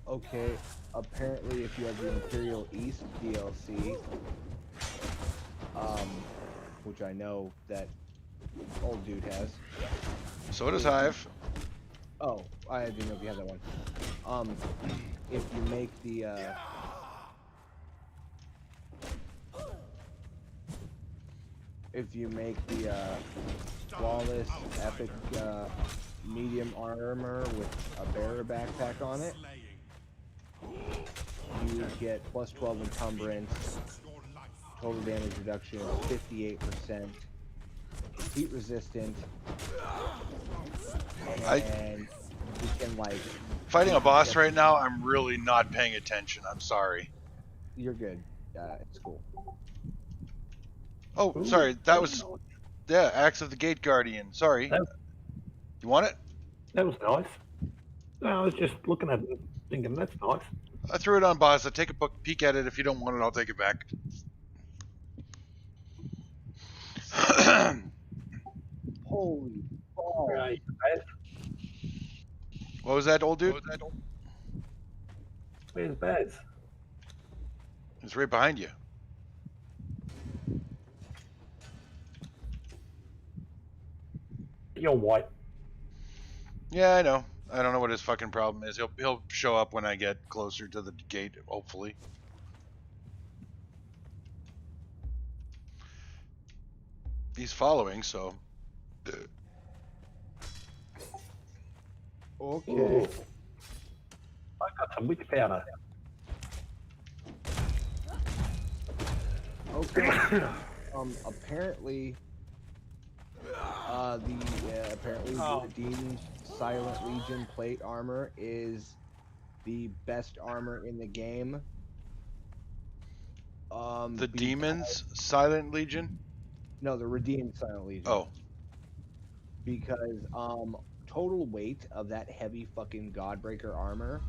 Okay, apparently if you have the Imperial East DLC, which I know that old dude has. So does Hive. Oh, I didn't know if you had that one. If you make the, flawless epic, medium armor with a bearer backpack on it, you get plus 12 encumbrance, total damage reduction of 58%, heat resistant, and you can, like... Fighting a boss right now, I'm really not paying attention. I'm sorry. You're good. It's cool. Oh, Ooh, sorry. That very was... nice. Yeah, Axe of the Gate Guardian. Sorry. That- You want it? That was nice. No, I was just looking at it thinking, that's nice. I threw it on boss. Take a peek at it. If you don't want it, I'll take it back. Holy balls. Right. What was that, old dude? Where's Baz? It's right behind you. You're white. Yeah, I know. I don't know what his fucking problem is. He'll show up when I get closer to the gate, hopefully. He's following, so... Okay. Ooh. I got some witch powder. Okay. Apparently, apparently Oh. the Redeemed Silent Legion plate armor is the best armor in the game. The because- Demons, Silent Legion? No, the Redeemed Silent Legion. Oh. Because total weight of that heavy fucking Godbreaker armor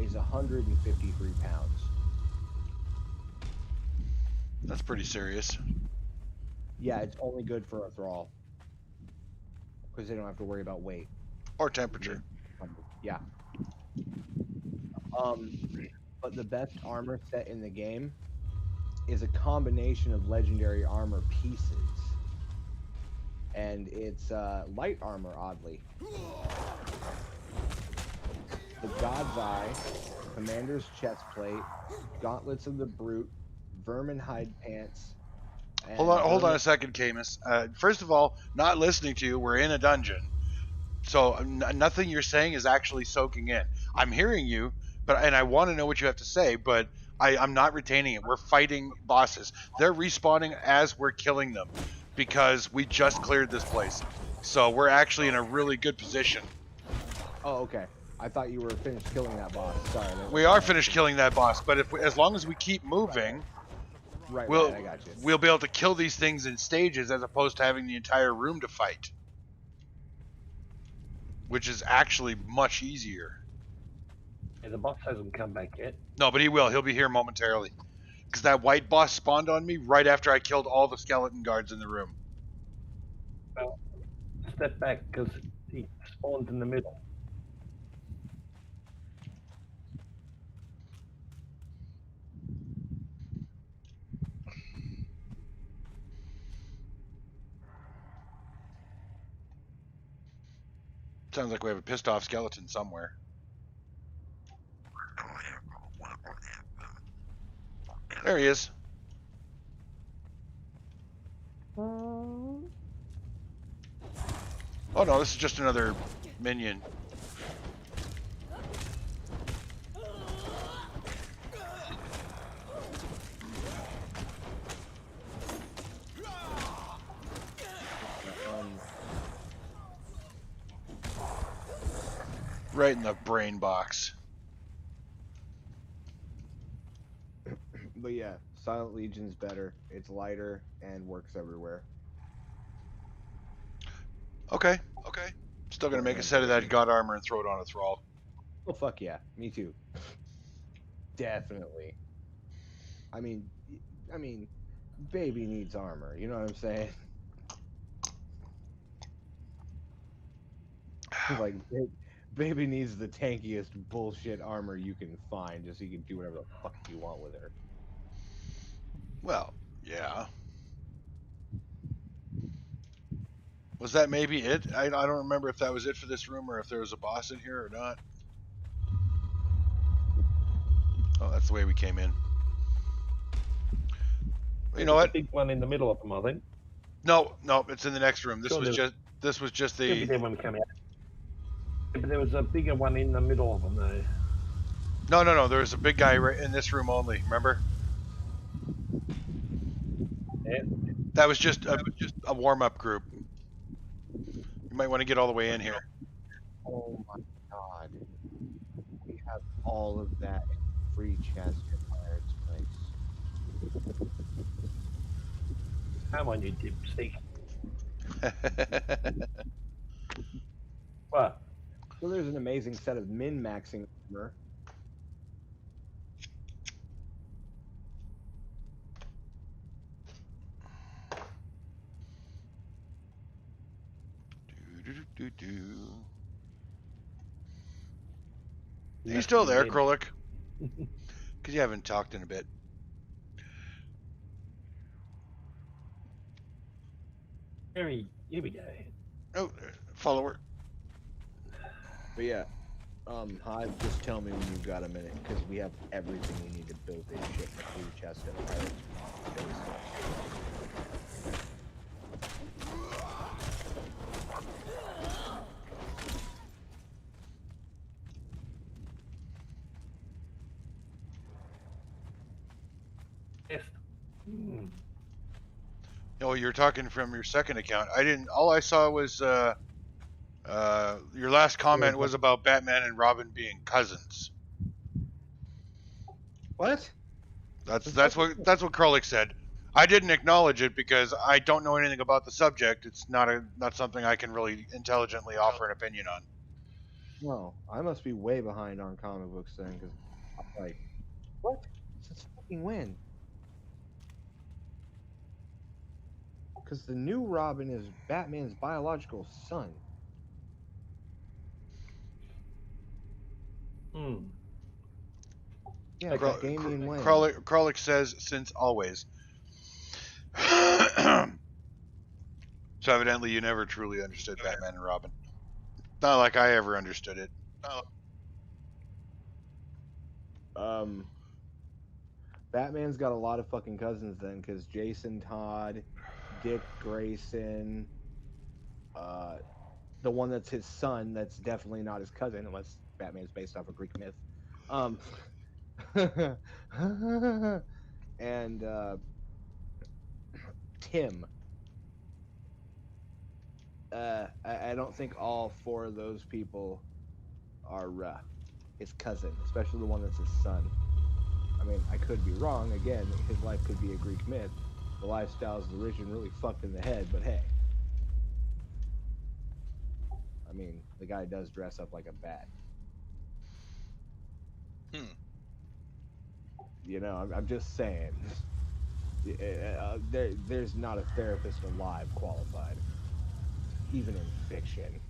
is 153 pounds. That's pretty serious. Yeah, it's only good for a thrall. Because they don't have to worry about weight. Or temperature. Yeah. But the best armor set in the game is a combination of legendary armor pieces. And it's light armor, oddly. The God's Eye, Commander's Chestplate, Gauntlets of the Brute, Vermin Hide Pants. And Hold on a second, Camus. First of all, not listening to you. We're in a dungeon. So nothing you're saying is actually soaking in. I'm hearing you, and I want to know what you have to say, but I'm not retaining it. We're fighting bosses. They're respawning as we're killing them because we just cleared this place. So we're actually in a really good position. Oh, okay. I thought you were finished killing that boss. Sorry. We are finished killing that boss, but as long as we keep moving, Right, we'll I got you. we'll be able to kill these things in stages as opposed to having the entire room to fight, which is actually much easier. Yeah, the boss hasn't come back yet. No, but he will. He'll be here momentarily. Because that white boss spawned on me right after I killed all the skeleton guards in the room. Well, step back because he spawns in the middle. Sounds like we have a pissed off skeleton somewhere. There he is. Oh no, this is just another minion. Right in the brain box. But yeah, Silent Legion's better. It's lighter and works everywhere. Okay. Still gonna make a set of that god armor and throw it on a thrall. Oh fuck yeah, me too. Definitely. I mean, baby needs armor. You know what I'm saying? Like Baby needs the tankiest bullshit armor you can find, just so you can do whatever the fuck you want with her. Well, yeah. Was that maybe it? I don't remember if that was it for this room or if there was a boss in here or not. Oh, that's the way we came in. You know There's what? a big one in the middle of them, I think. No, it's in the next room. Sure, This was just Could be the. there when we come out. Yeah, but there was a bigger one in the middle of them, though. No. There was a big guy right in this room only. Remember? Yeah. That was just a warm up group. You might want to get all the way in here. Oh my god. We have all of that in free chest at Pirate's Place. Come on, you dipstick. What? So there's an amazing set of min-maxing armor. Are you still there, Krolik? Because you haven't talked in a bit. Here we go. Oh, follower. But yeah, Hive, just tell me when you've got a minute, because we have everything we need to build this shit in the free chest at Pirate's Place. Yes. Oh, you're talking from your second account. I didn't. All I saw was your last comment was about Batman and Robin being cousins. What? That's what Krolik said. I didn't acknowledge it because I don't know anything about the subject. It's not something I can really intelligently offer an opinion on. No, I must be way behind on comic books then, because I'm like, what? Since fucking when? Because the new Robin is Batman's biological son. Yeah, Kro- Damian Wayne. Krolik says since always. So evidently you never truly understood Batman and Robin. Not like I ever understood it. Batman's got a lot of fucking cousins then, because Jason Todd, Dick Grayson, the one that's his son, that's definitely not his cousin, unless Batman's based off a Greek myth. And Tim. I don't think all four of those people are his cousin, especially the one that's his son. I mean, I could be wrong. Again, his life could be a Greek myth. The lifestyles of the rich and really fucked in the head, but hey. I mean, the guy does dress up like a bat. You know, I'm just saying. There's not a therapist alive qualified, even in fiction.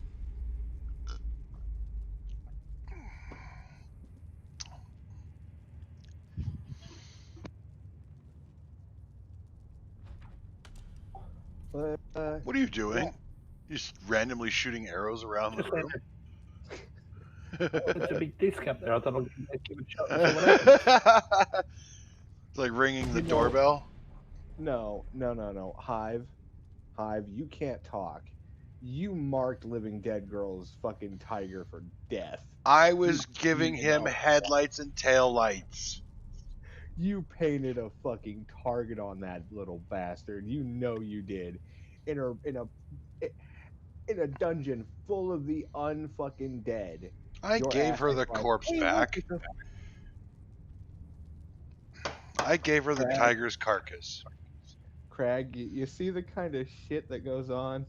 But, What are you doing? You just randomly shooting arrows around the room? It's a big disc up there. I thought I'd give it a shot. It's like ringing the doorbell. No. Hive, you can't talk. You marked Living Dead Girl's fucking tiger for death. I was giving him headlights and taillights. You painted a fucking target on that little bastard. You know you did. In a dungeon full of the unfucking dead. I Your gave ass her is the like, corpse "Hey, look, back. it's a-" I gave her the Crag. tiger's carcass. Craig, you see the kind of shit that goes on?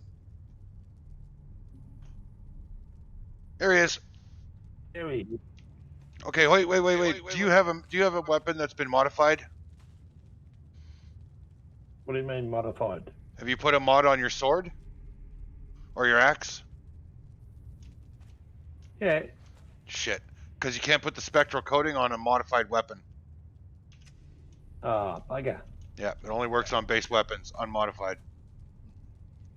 There he is. There he is. Okay, wait. Do you have a weapon that's been modified? What do you mean modified? Have you put a mod on your sword? Or your axe? Yeah. Shit. Because you can't put the spectral coating on a modified weapon. Oh, bugger. Yeah, it only works on base weapons, unmodified.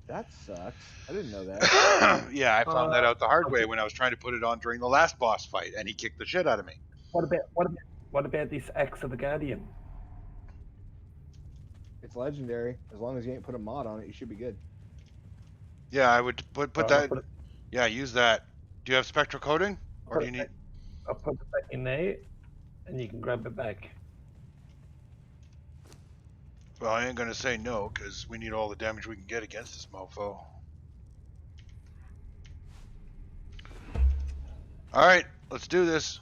That sucks. I didn't know that. Yeah, I found that out the hard way Okay. when I was trying to put it on during the last boss fight, and he kicked the shit out of me. What about this Axe of the Guardian? It's legendary. As long as you ain't put a mod on it, you should be good. Yeah, I would put I'll that. put it, Yeah, use that. Do you have spectral coating, or put do you it need? back, I'll put it back in there, and you can grab it back. Well, I ain't gonna say no, because we need all the damage we can get against this mofo. All right, let's do this.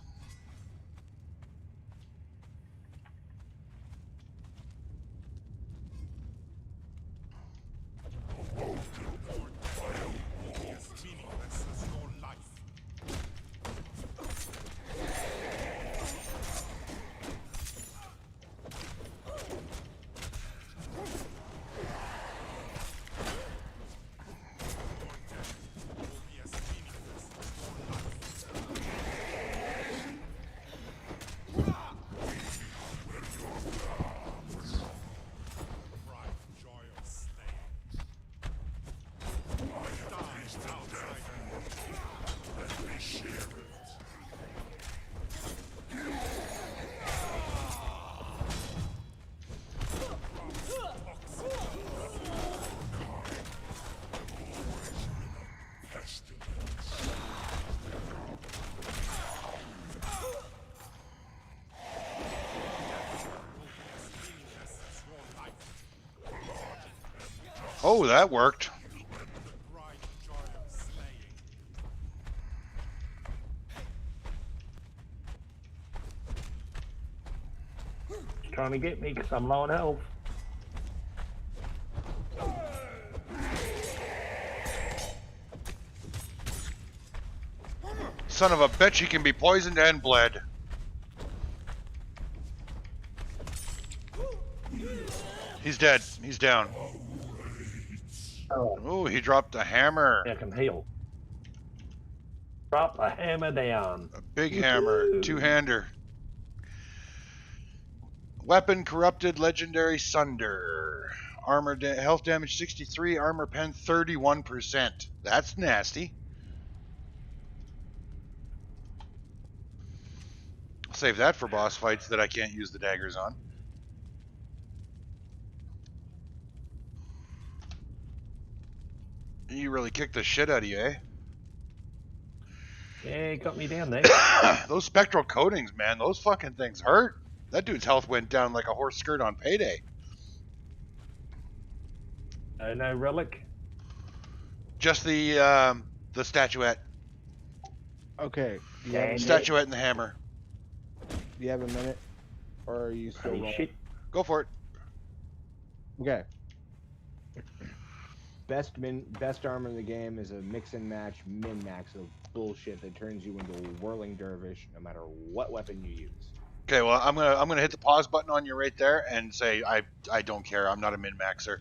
Oh, that worked. Trying to get me because I'm low on health. Son of a bitch, he can be poisoned and bled. He's dead. He's down. Oh, Oh, he dropped a hammer. I can heal. Drop the hammer down. A big hammer. Two-hander. Weapon corrupted, legendary sunder. Armor health damage 63, armor pen 31%. That's nasty. I'll save that for boss fights that I can't use the daggers on. You really kicked the shit out of you, eh? Yeah, he got me down there. Those spectral coatings, man, those fucking things hurt. That dude's health went down like a horse skirt on payday. No relic. Just the statuette. Okay. Do you, have a, And do Statuette and the hammer. you have a minute? Or are you still Holy rolling? shit. Go for it. Okay. Best armor in the game is a mix and match min max of bullshit that turns you into a whirling dervish no matter what weapon you use. Okay, well, I'm gonna hit the pause button on you right there and say I don't care. I'm not a min maxer.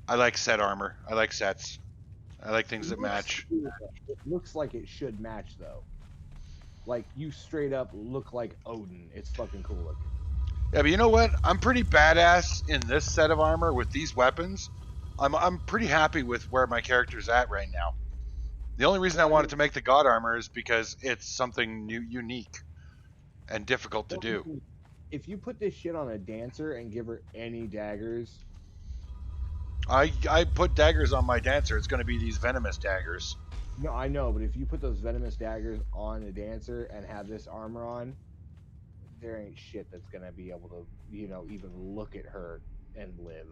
I like set armor. I like sets. I like things that match. It looks like it should match though. Like you straight up look like Odin. It's fucking cool looking. Yeah, but you know what? I'm pretty badass in this set of armor with these weapons. I'm pretty happy with where my character's at right now. The only reason I wanted to make the god armor is because it's something new, unique, and difficult to do. If you put this shit on a dancer and give her any daggers, I put daggers on my dancer. It's going to be these venomous daggers. no, I know, but if you put those venomous daggers on a dancer and have this armor on, there ain't shit that's gonna be able to, even look at her and live.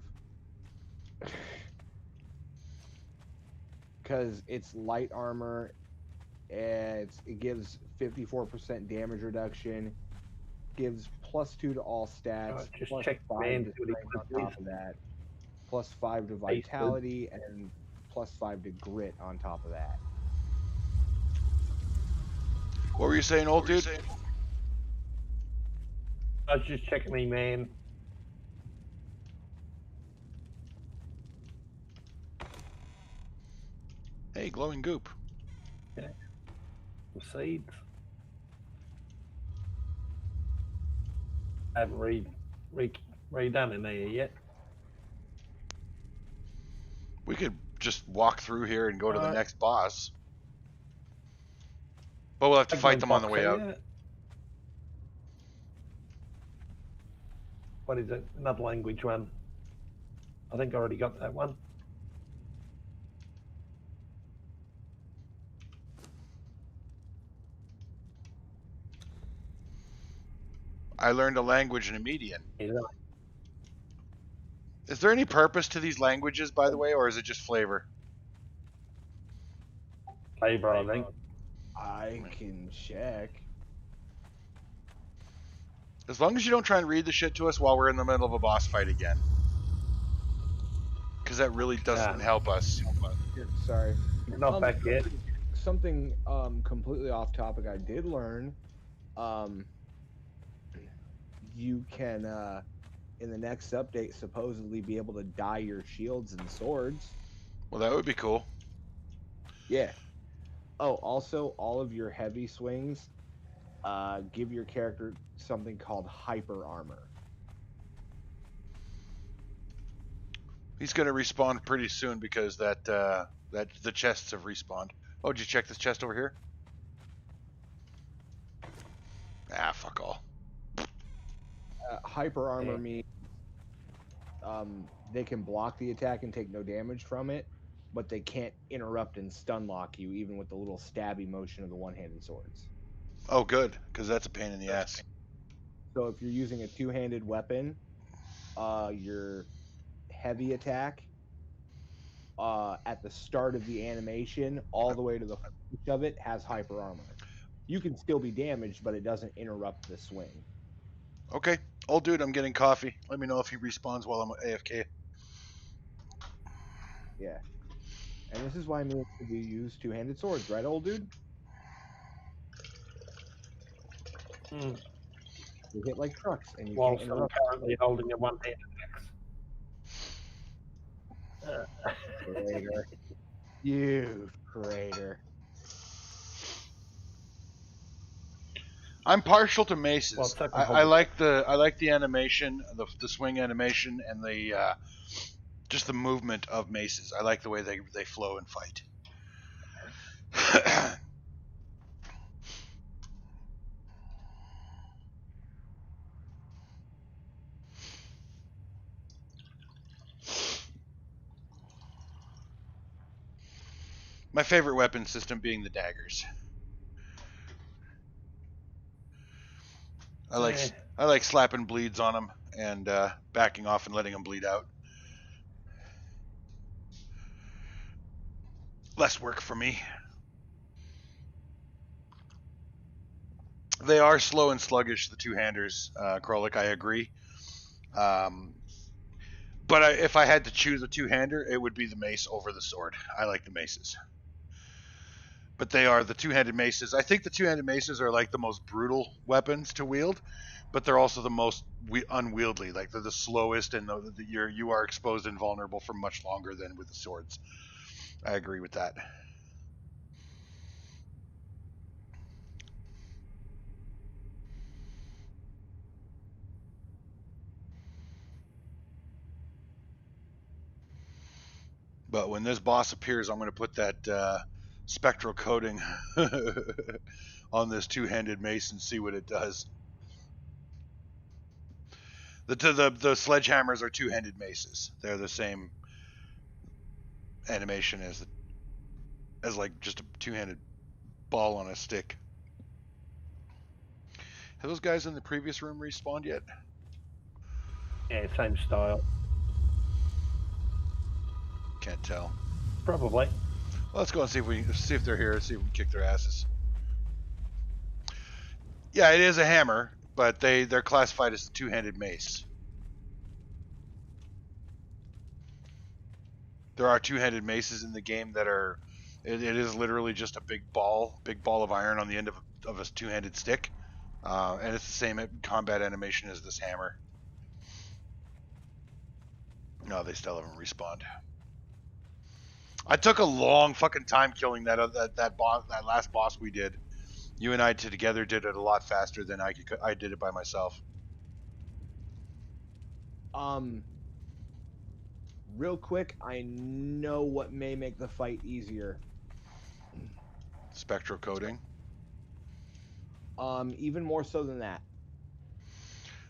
Because it's light armor, it gives 54% damage reduction, gives +2 to all stats, Just plus check 5 man to to the strength on top of that, plus 5 to Base vitality, and plus 5 to grit on top of that. What were you saying, old dude? I was just checking me, man. Hey, glowing goop. some seeds. I haven't redone in there yet. We could just walk through here and go to the next boss. But we'll have to fight them on the way out. What is it? Another language one. I think I already got that one. I learned a language in a median. Yeah. Is there any purpose to these languages, by the way, or is it just flavor? Flavor, I think. I can check. As long as you don't try and read the shit to us while we're in the middle of a boss fight again. Because that really doesn't help us. Here, sorry. Not back yet. Something completely off topic I did learn. You can in the next update supposedly be able to dye your shields and swords. Well, that would be cool. Yeah. Oh, also all of your heavy swings give your character something called hyper armor. He's going to respawn pretty soon because that the chests have respawned. Oh, did you check this chest over here? Ah, fuck all. Hyper armor means they can block the attack and take no damage from it, but they can't interrupt and stun lock you even with the little stabby motion of the one-handed swords. Oh, good, because that's a pain in the ass. So if you're using a two-handed weapon, your heavy attack at the start of the animation all the way to the finish of it has hyper armor. You can still be damaged, but it doesn't interrupt the swing. Okay, old dude, I'm getting coffee. Let me know if he respawns while I'm AFK. Yeah. And this is why me and we use two-handed swords, right, old dude? Mm. You hit like trucks, and you Whilst can't I'm interrupt. currently holding a one-handed axe. Traitor. You traitor. I'm partial to maces. Well, second I like the animation, the swing animation, and the just the movement of maces. I like the way they flow and fight. My favorite weapon system being the daggers. I like slapping bleeds on them and backing off and letting them bleed out. Less work for me. They are slow and sluggish, the two-handers, Krolik, I agree. But if I had to choose a two-hander, it would be the mace over the sword. I like the maces. But they are the two-handed maces. I think the two-handed maces are like the most brutal weapons to wield, but they're also the most unwieldy. Like they're the slowest, and you are exposed and vulnerable for much longer than with the swords. I agree with that. But when this boss appears, I'm going to put that spectral coating on this two-handed mace and see what it does. The sledgehammers are two-handed maces. They're the same animation as like just a two-handed ball on a stick. Have those guys in the previous room respawned yet? Yeah, same style. Can't tell. Probably. Well, let's go and see if they're here. See if we can kick their asses. Yeah, it is a hammer, but they're classified as a two-handed mace. There are two-handed maces in the game that are. It is literally just a big ball of iron on the end of a two-handed stick, and it's the same combat animation as this hammer. No, they still haven't respawned. I took a long fucking time killing that last boss we did. You and I together did it a lot faster than I did it by myself. Real quick, I know what may make the fight easier. Spectral coding. Even more so than that.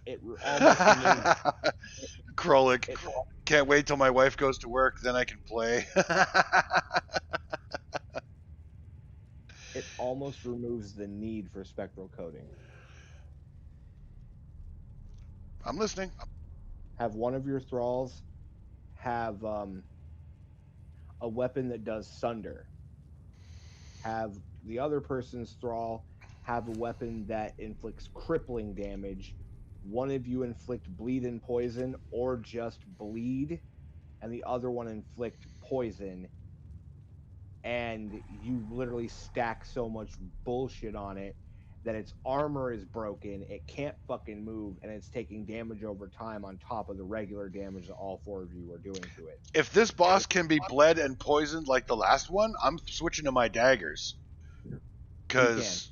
It almost removes, Krolik. it, Can't wait till my wife goes to work, then I can play. it almost removes the need for spectral coding. I'm listening. Have one of your thralls have a weapon that does sunder. Have the other person's thrall have a weapon that inflicts crippling damage. One of you inflict bleed and poison, or just bleed, and the other one inflict poison. And you literally stack so much bullshit on it that its armor is broken, it can't fucking move, and it's taking damage over time on top of the regular damage that all four of you are doing to it. If this boss can be bled and poisoned like the last one, I'm switching to my daggers. Because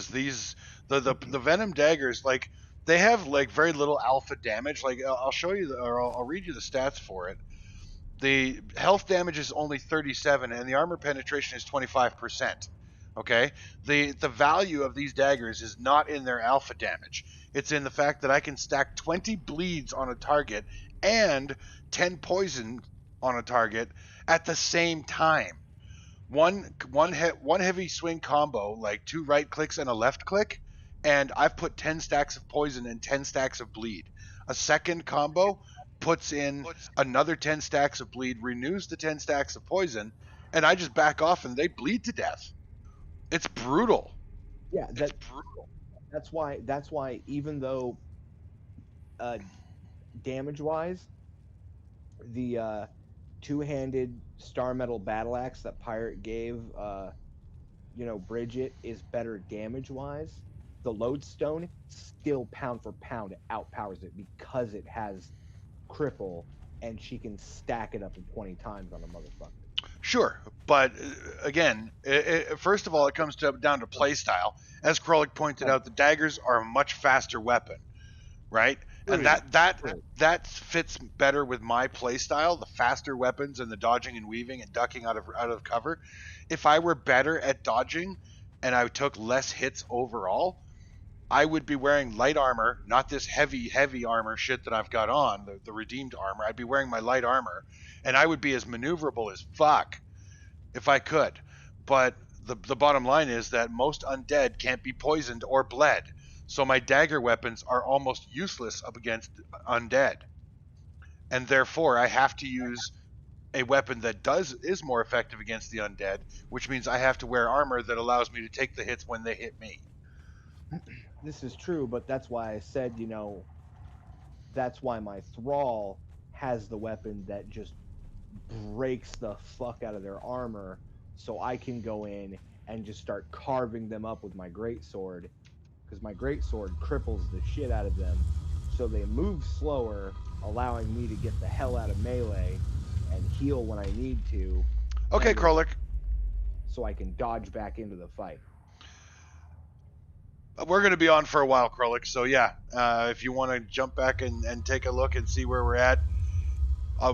these the venom daggers, like, they have like very little alpha damage. Like, I'll show you or I'll read you the stats for it. The health damage is only 37 and the armor penetration is 25%. Okay? The value of these daggers is not in their alpha damage. It's in the fact that I can stack 20 bleeds on a target and 10 poison on a target at the same time. One heavy swing combo, like 2 right clicks and a left click, and I've put 10 stacks of poison and 10 stacks of bleed. A second combo puts in another 10 stacks of bleed, renews the 10 stacks of poison, and I just back off and they bleed to death. It's brutal. Yeah, that's why even though damage wise, the two-handed star metal battle axe that Pirate gave Bridget is better damage wise, the lodestone still pound for pound outpowers it because it has cripple and she can stack it up to 20 times on a motherfucker. Sure, but again, first of all, it comes down to playstyle. As Krolik pointed out, the daggers are a much faster weapon, right? And that fits better with my playstyle, the faster weapons and the dodging and weaving and ducking out of cover. If I were better at dodging and I took less hits overall, I would be wearing light armor, not this heavy armor shit that I've got on, the redeemed armor. I'd be wearing my light armor, and I would be as maneuverable as fuck if I could. But the bottom line is that most undead can't be poisoned or bled, so my dagger weapons are almost useless up against undead. And therefore, I have to use a weapon that is more effective against the undead, which means I have to wear armor that allows me to take the hits when they hit me. This is true, but that's why I said, that's why my thrall has the weapon that just breaks the fuck out of their armor, so I can go in and just start carving them up with my greatsword, because my greatsword cripples the shit out of them, so they move slower, allowing me to get the hell out of melee and heal when I need to. Okay, Krolik. So I can dodge back into the fight. We're going to be on for a while, Krolik, so yeah, if you want to jump back and take a look and see where we're at,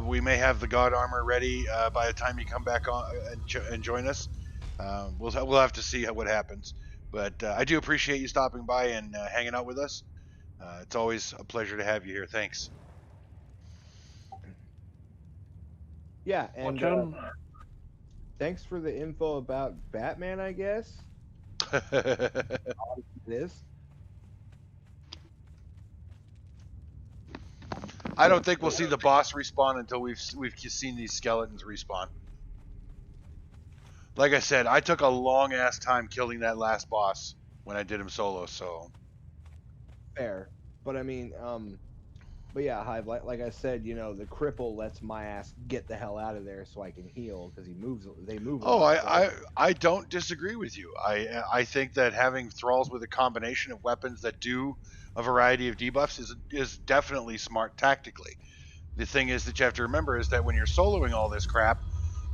we may have the god armor ready by the time you come back on and join us. We'll have to see what happens, but I do appreciate you stopping by and hanging out with us. It's always a pleasure to have you here. Thanks. Yeah, and thanks for the info about Batman, I guess. This. I don't think we'll see the boss respawn until we've seen these skeletons respawn. Like I said, I took a long ass time killing that last boss when I did him solo, so fair. But I mean, but yeah, Hive, like I said, the cripple lets my ass get the hell out of there so I can heal, because they move. Oh, I don't disagree with you. I think that having thralls with a combination of weapons that do a variety of debuffs is definitely smart tactically. The thing is that you have to remember is that when you're soloing all this crap,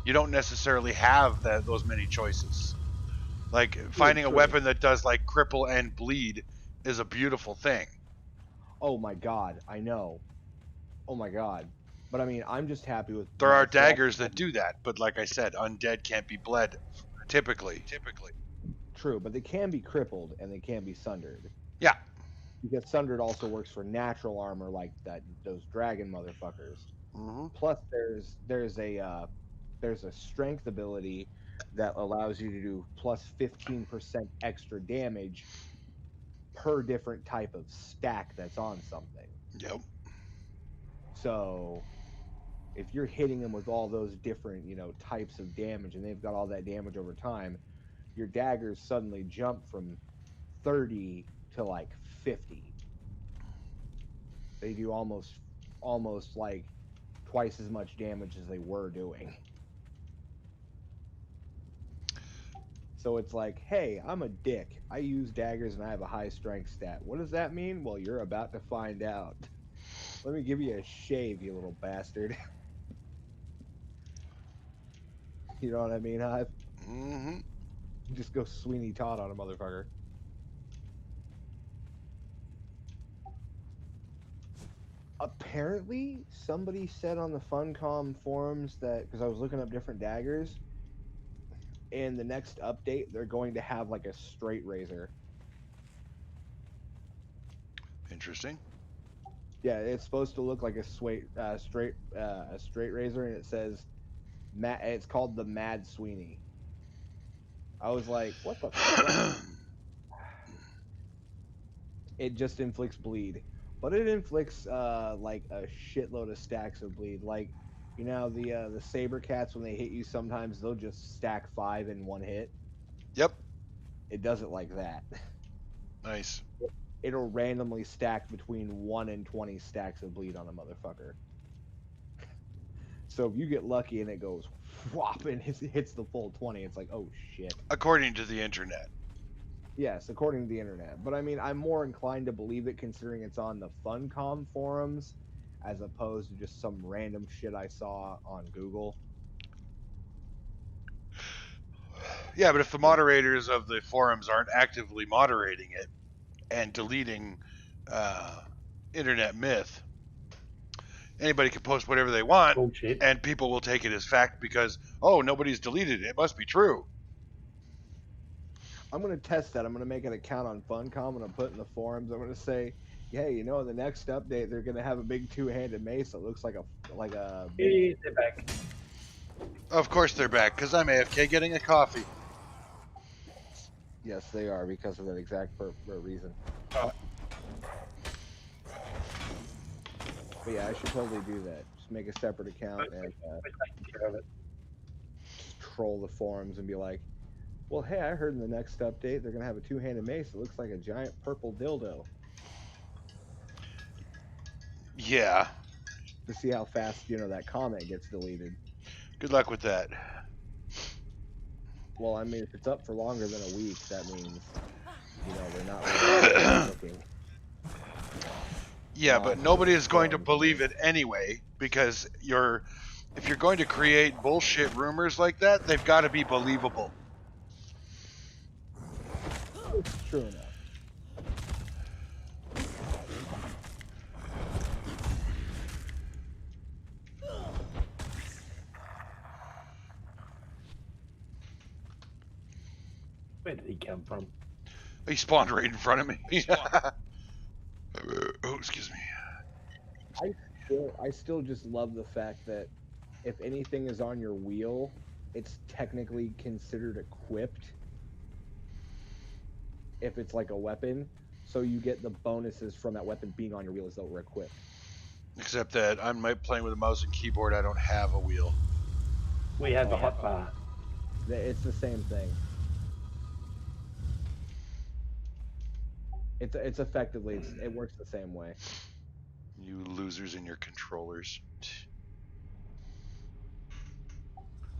you don't necessarily have those many choices. Like finding a true. weapon that does like cripple and bleed is a beautiful thing. Oh my god, I know. Oh my god. But I mean, I'm just happy with There are my swap. daggers that do that, but like I said, undead can't be bled typically. True, but they can be crippled and they can be sundered. Yeah. Because sundered also works for natural armor like that those dragon motherfuckers. Mm-hmm. Plus there's a strength ability that allows you to do plus 15% extra damage per different type of stack that's on something. Yep. So if you're hitting them with all those different, types of damage and they've got all that damage over time, your daggers suddenly jump from 30 to like 50. They do almost like twice as much damage as they were doing. So it's like, hey, I'm a dick. I use daggers and I have a high strength stat. What does that mean? Well, you're about to find out. Let me give you a shave, you little bastard. You know what I mean, Hive? Mm-hmm. Just go Sweeney Todd on a motherfucker. Apparently, somebody said on the Funcom forums that, because I was looking up different daggers, in the next update, they're going to have like a straight razor. Interesting. Yeah, it's supposed to look like a straight razor, and it says, it's called the Mad Sweeney. I was like, what the fuck? It just inflicts bleed, but it inflicts like a shitload of stacks of bleed. Like, the saber cats, when they hit you, sometimes they'll just stack 5 in one hit. Yep. It does it like that. Nice. It'll randomly stack between 1 and 20 stacks of bleed on a motherfucker. So if you get lucky and it goes whop and hits the full 20, it's like, oh shit. According to the internet. Yes, according to the internet. But I mean, I'm more inclined to believe it considering it's on the Funcom forums as opposed to just some random shit I saw on Google. Yeah, but if the moderators of the forums aren't actively moderating it and deleting internet myth, anybody can post whatever they want, Bullshit. and people will take it as fact because, oh, nobody's deleted it. It must be true. I'm going to test that. I'm going to make an account on Funcom and I'm put in the forums. I'm going to say, yeah, in the next update, they're going to have a big two-handed mace that looks like a Yeah, they're back. Of course they're back, because I'm AFK getting a coffee. Yes, they are, because of that exact reason. Oh. But yeah, I should totally do that. Just make a separate account and We're taking care of it. just troll the forums and be like, well, hey, I heard in the next update they're going to have a two-handed mace that looks like a giant purple dildo. Yeah. To see how fast, that comment gets deleted. Good luck with that. Well, I mean, if it's up for longer than a week, that means, they're not really looking. Yeah, but nobody is going to believe it anyway, because if you're going to create bullshit rumors like that, they've got to be believable. It's true enough. Where did he come from? He spawned right in front of me. Oh, excuse me. I still just love the fact that if anything is on your wheel, it's technically considered equipped. If it's like a weapon, so you get the bonuses from that weapon being on your wheel as though it were equipped. Except that I'm playing with a mouse and keyboard. I don't have a wheel. We have a hot bar. It's the same thing. It's effectively it works the same way. You losers and your controllers.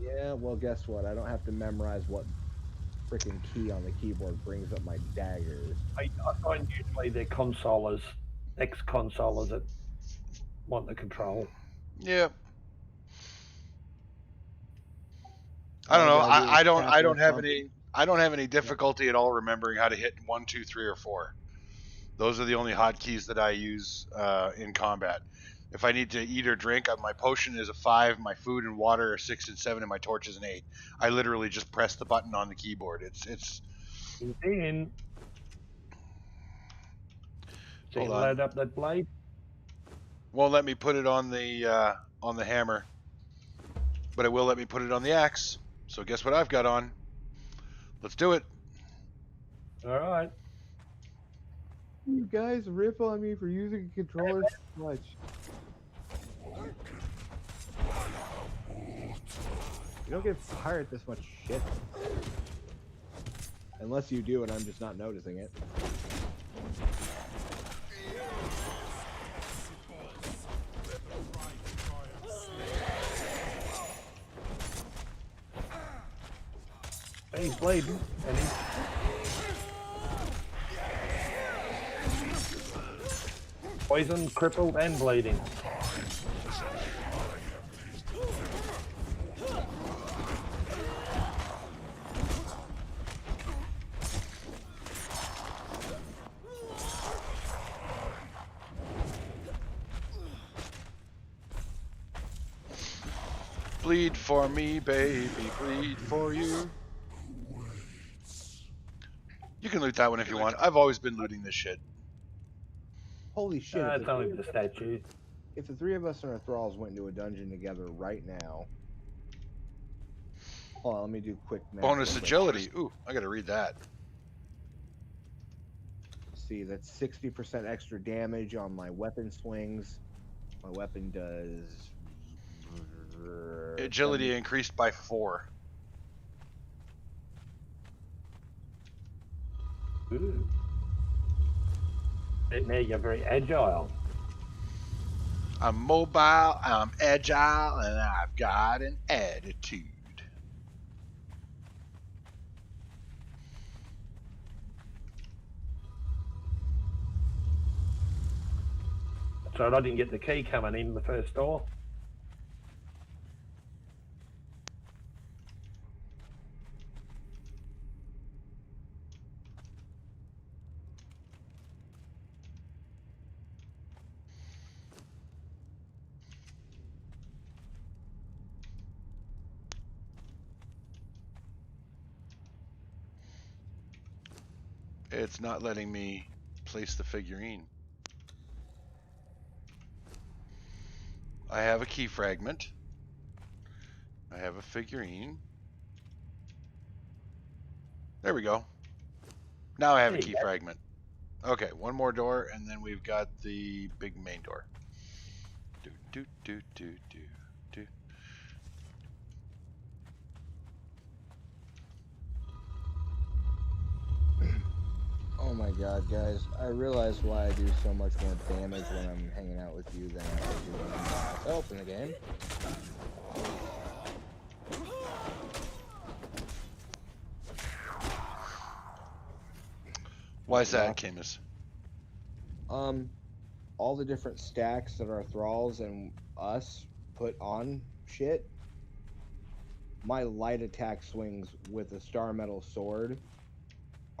Yeah, well, guess what? I don't have to memorize what freaking key on the keyboard brings up my daggers. I find usually they're consolers, ex-consolers that want the control. Yeah. I don't know. I don't have I don't have any difficulty at all remembering how to hit 1, 2, 3, or 4. Those are the only hotkeys that I use in combat. If I need to eat or drink, my potion is a 5, my food and water are 6 and 7, and my torch is an 8. I literally just press the button on the keyboard. It's. He's in. So you Hold can on. load up that blade. Won't let me put it on the hammer, but it will let me put it on the axe. So guess what I've got on? Let's do it. All right. You guys rip on me for using a controller so much. You don't get pirate this much shit. Unless you do and I'm just not noticing it. He's bleeding, and he's... Poisoned, crippled, and bleeding. Bleed for me, baby, bleed for you. You can loot that one if you want. I've always been looting this shit. Holy shit. It's only the statue. If the three of us and our thralls went into a dungeon together right now. Hold on, let me do quick math. Bonus agility. Ooh, I gotta read that. See, that's 60% extra damage on my weapon swings. My weapon does... Agility increased by 4. Ooh. And now you're very agile. I'm mobile, I'm agile, and I've got an attitude. So I didn't get the key coming in the first door. It's not letting me place the figurine. I have a key fragment. I have a figurine. There we go. Now I have a key fragment. Okay, one more door, and then we've got the big main door. Do do do do do do. Oh my god, guys. I realize why I do so much more damage when I'm hanging out with you than I do when I'm by myself in the game. Why is that, Camus? All the different stacks that our thralls and us put on shit, my light attack swings with a star metal sword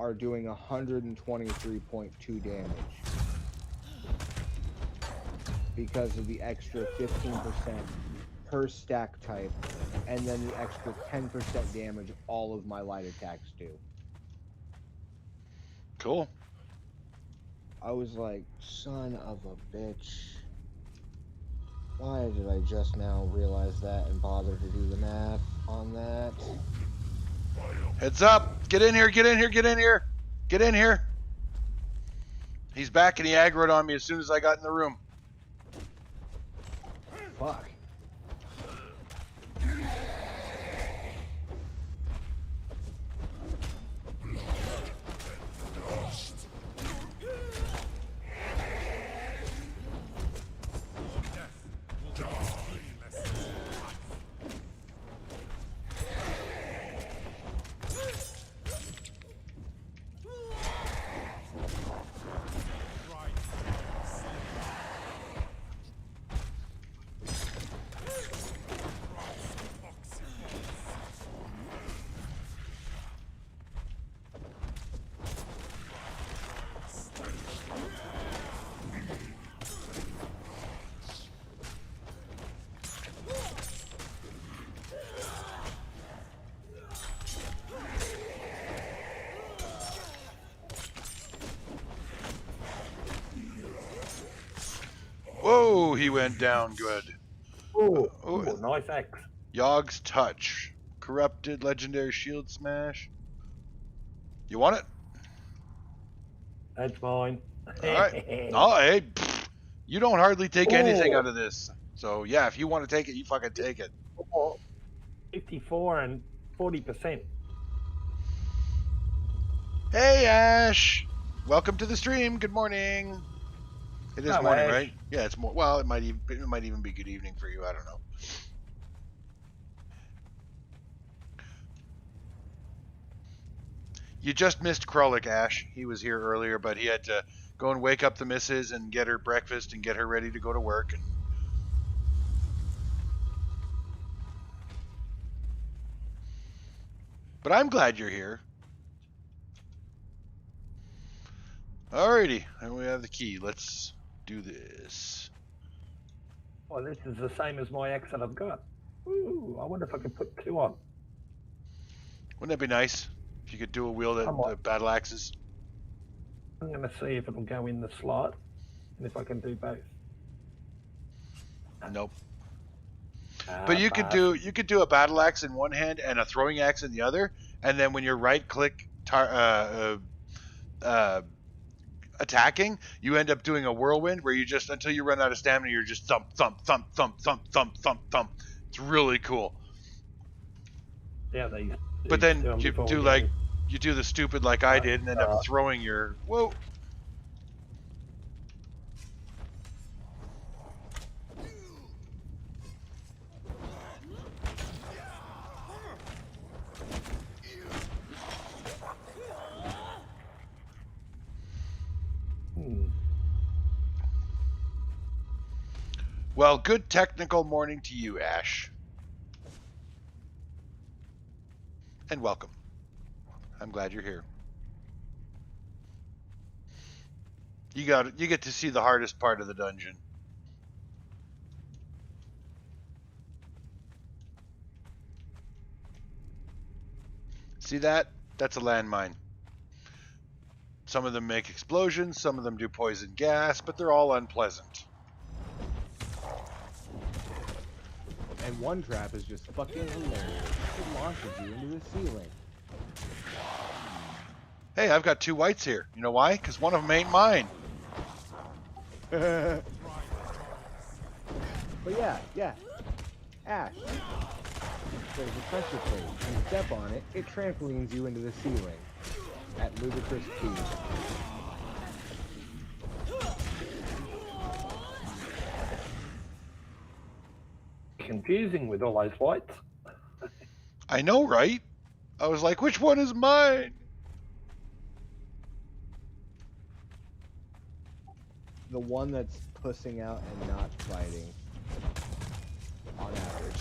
are doing 123.2 damage because of the extra 15% per stack type, and then the extra 10% damage all of my light attacks do. Cool. I was like, son of a bitch. Why did I just now realize that and bother to do the math on that? Heads up! Get in here, get in here, get in here! Get in here! He's back and he aggroed on me as soon as I got in the room. Fuck. Whoa, he went down good. Oh, Oh, nice axe. Yogg's Touch. Corrupted Legendary Shield Smash. You want it? That's mine. Alright. No, hey, you don't hardly take anything Oh. out of this. So, yeah, if you want to take it, you fucking take it. 54 and 40%. Hey, Ash! Welcome to the stream. Good morning. It is Hello, morning, Ash. right? Yeah, it's more. Well, it might even be good evening for you. I don't know. You just missed Krollik, Ash. He was here earlier, but he had to go and wake up the missus and get her breakfast and get her ready to go to work. And but I'm glad you're here. Alrighty, and we have the key. Let's do this. Well, this is the same as my axe that I've got. Ooh, I wonder if I could put 2 on. Wouldn't that be nice if you could dual wield the battle axes? I'm going to see if it'll go in the slot and if I can do both. Nope. But you could do a battle axe in one hand and a throwing axe in the other, and then when you're right click attacking, you end up doing a whirlwind where you just until you run out of stamina, you're just thump thump thump thump thump thump thump thump. It's really cool. Yeah, these. But then you do the stupid like I did and end up throwing your whoa. Well, good technical morning to you, Ash. And welcome. I'm glad you're here. You get to see the hardest part of the dungeon. See that? That's a landmine. Some of them make explosions, some of them do poison gas, but they're all unpleasant. And one trap is just fucking hilarious. It launches you into the ceiling. Hey, I've got 2 whites here. You know why? Because one of them ain't mine. But yeah. Ash. There's a pressure plate. You step on it, it trampolines you into the ceiling. At ludicrous speed. Confusing with all those whites. I know, right? I was like, which one is mine? The one that's pussing out and not fighting. On average.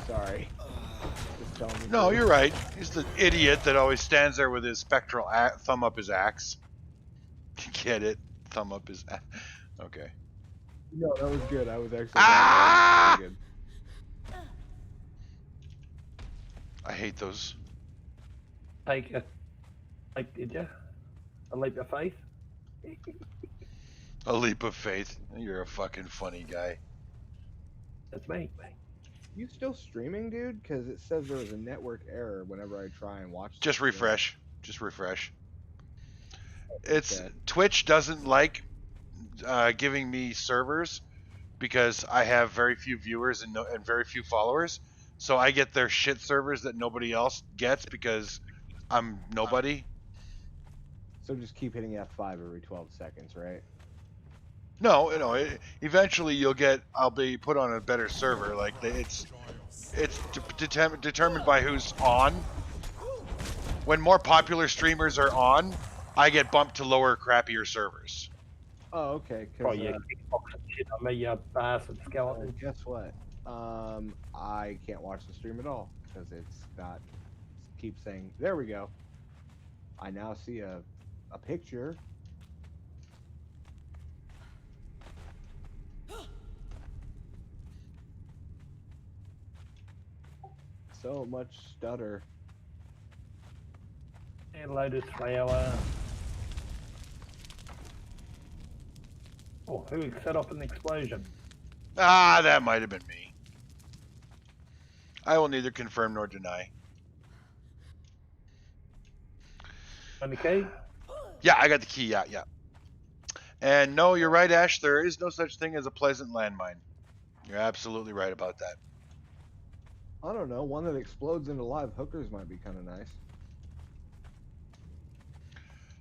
Sorry. Just telling you. No, you're right. He's the idiot that always stands there with his spectral thumb up his axe. Get it? Thumb up his axe. Okay. No, that was good. I was actually. Ah! Good. I hate those. Take a, like, did you? A leap of faith? A leap of faith. You're a fucking funny guy. That's me. You still streaming, dude? Because it says there was a network error whenever I try and watch. Just refresh. Just refresh. It's Okay. Twitch doesn't like giving me servers because I have very few viewers and very few followers. So I get their shit servers that nobody else gets because I'm nobody. So just keep hitting F5 every 12 seconds, right? No, eventually I'll be put on a better server. Like it's determined by who's on. When more popular streamers are on, I get bumped to lower, crappier servers. Oh, okay. Oh, yeah, kickboxing shit on me, you bastard skeleton. Guess what? I can't watch the stream at all because it's not. Keep saying, there we go. I now see a picture. So much stutter. And Lotus Flower. Oh, who set off an explosion? Ah, that might have been me. I will neither confirm nor deny. On the key? Yeah, I got the key. Yeah, yeah. And no, you're right, Ash. There is no such thing as a pleasant landmine. You're absolutely right about that. I don't know. One that explodes into live hookers might be kind of nice.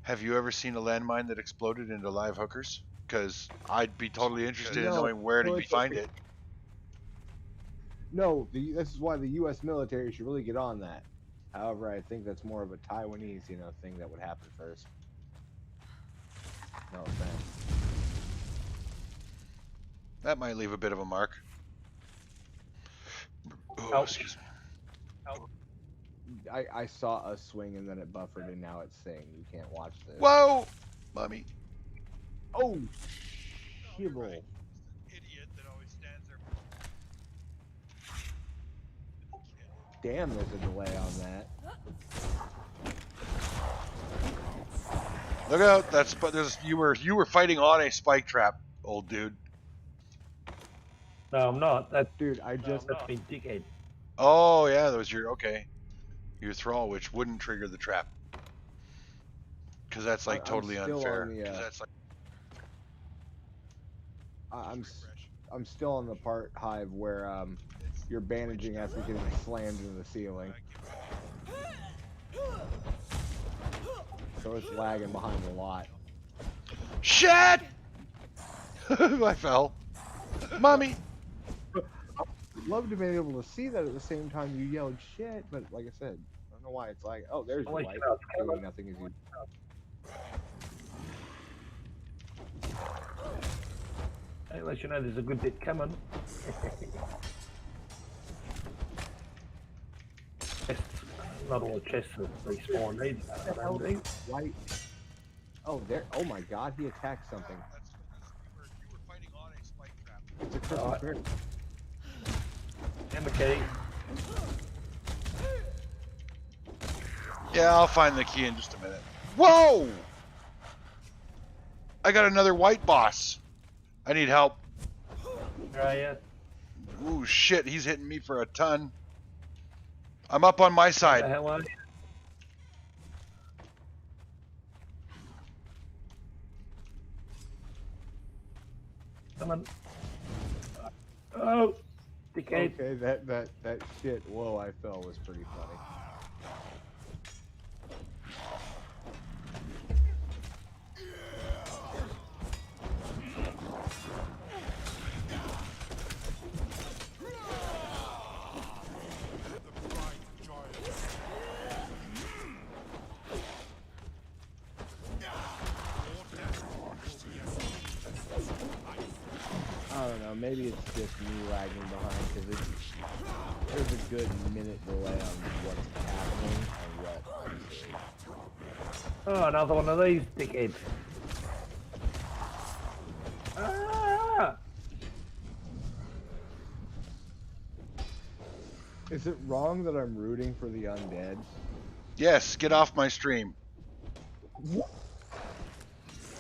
Have you ever seen a landmine that exploded into live hookers? Because I'd be totally interested in knowing where do you find it. No, this is why the U.S. military should really get on that. However, I think that's more of a Taiwanese, thing that would happen first. No offense. That might leave a bit of a mark. Oh, Ouch. excuse me. I saw a swing and then it buffered and now it's saying you can't watch this. Whoa, mommy. Oh, shibble. Idiot that always stands there. Damn, there's a delay on that. Look out! You were fighting on a spike trap, old dude. No, I'm not. That's Dude, I just me, dickhead. Oh yeah, that was your thrall, which wouldn't trigger the trap. Because that's like I'm totally still unfair. on the, 'Cause that's like I'm still on the part, Hive, where you're bandaging after getting slammed into the ceiling. So it's lagging behind a lot. shit. I fell, mommy. Love to be able to see that at the same time you yelled shit, but like I said, I don't know why it's like, oh, there's your light. Doing nothing as you. Hey, let you know there's a good bit coming. Chests, not all chests that respawn either. Light. Oh, there. Oh my God, he attacked something. You were fighting on a spike trap. It's a crystal spirit. And the key. Yeah, I'll find the key in just a minute. Whoa! I got another white boss. I need help. Where are you? Ooh, shit, he's hitting me for a ton. I'm up on my Where the side. hell are you? Come on. Oh, dickhead. Okay, that shit. Whoa, I fell was pretty funny. I don't know, maybe it's just me lagging behind because there's a good minute delay on what's happening and what I'm seeing. Oh, another one of these dickheads. Ah! Is it wrong that I'm rooting for the undead? Yes, get off my stream,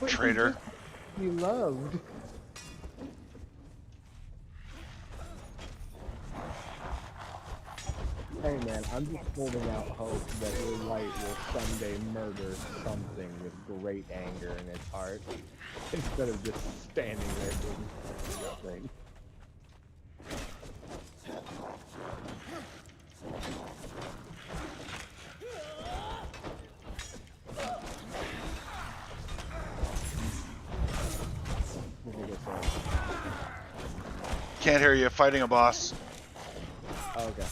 But traitor. He loved. Hey man, I'm just holding out hope that your light will someday murder something with great anger in its heart, instead of just standing there doing nothing. Can't hear you. Fighting a boss. Oh, okay.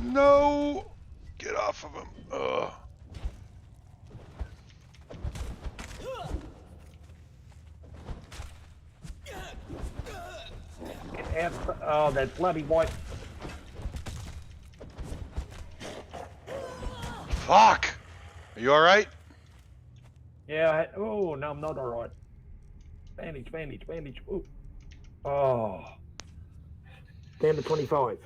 No! Get off of him. Ugh. Get out. Oh, that bloody white. Fuck! Are you alright? Yeah. Oh, no, I'm not alright. Bandage, bandage, bandage. Ooh. Oh. Down to 25.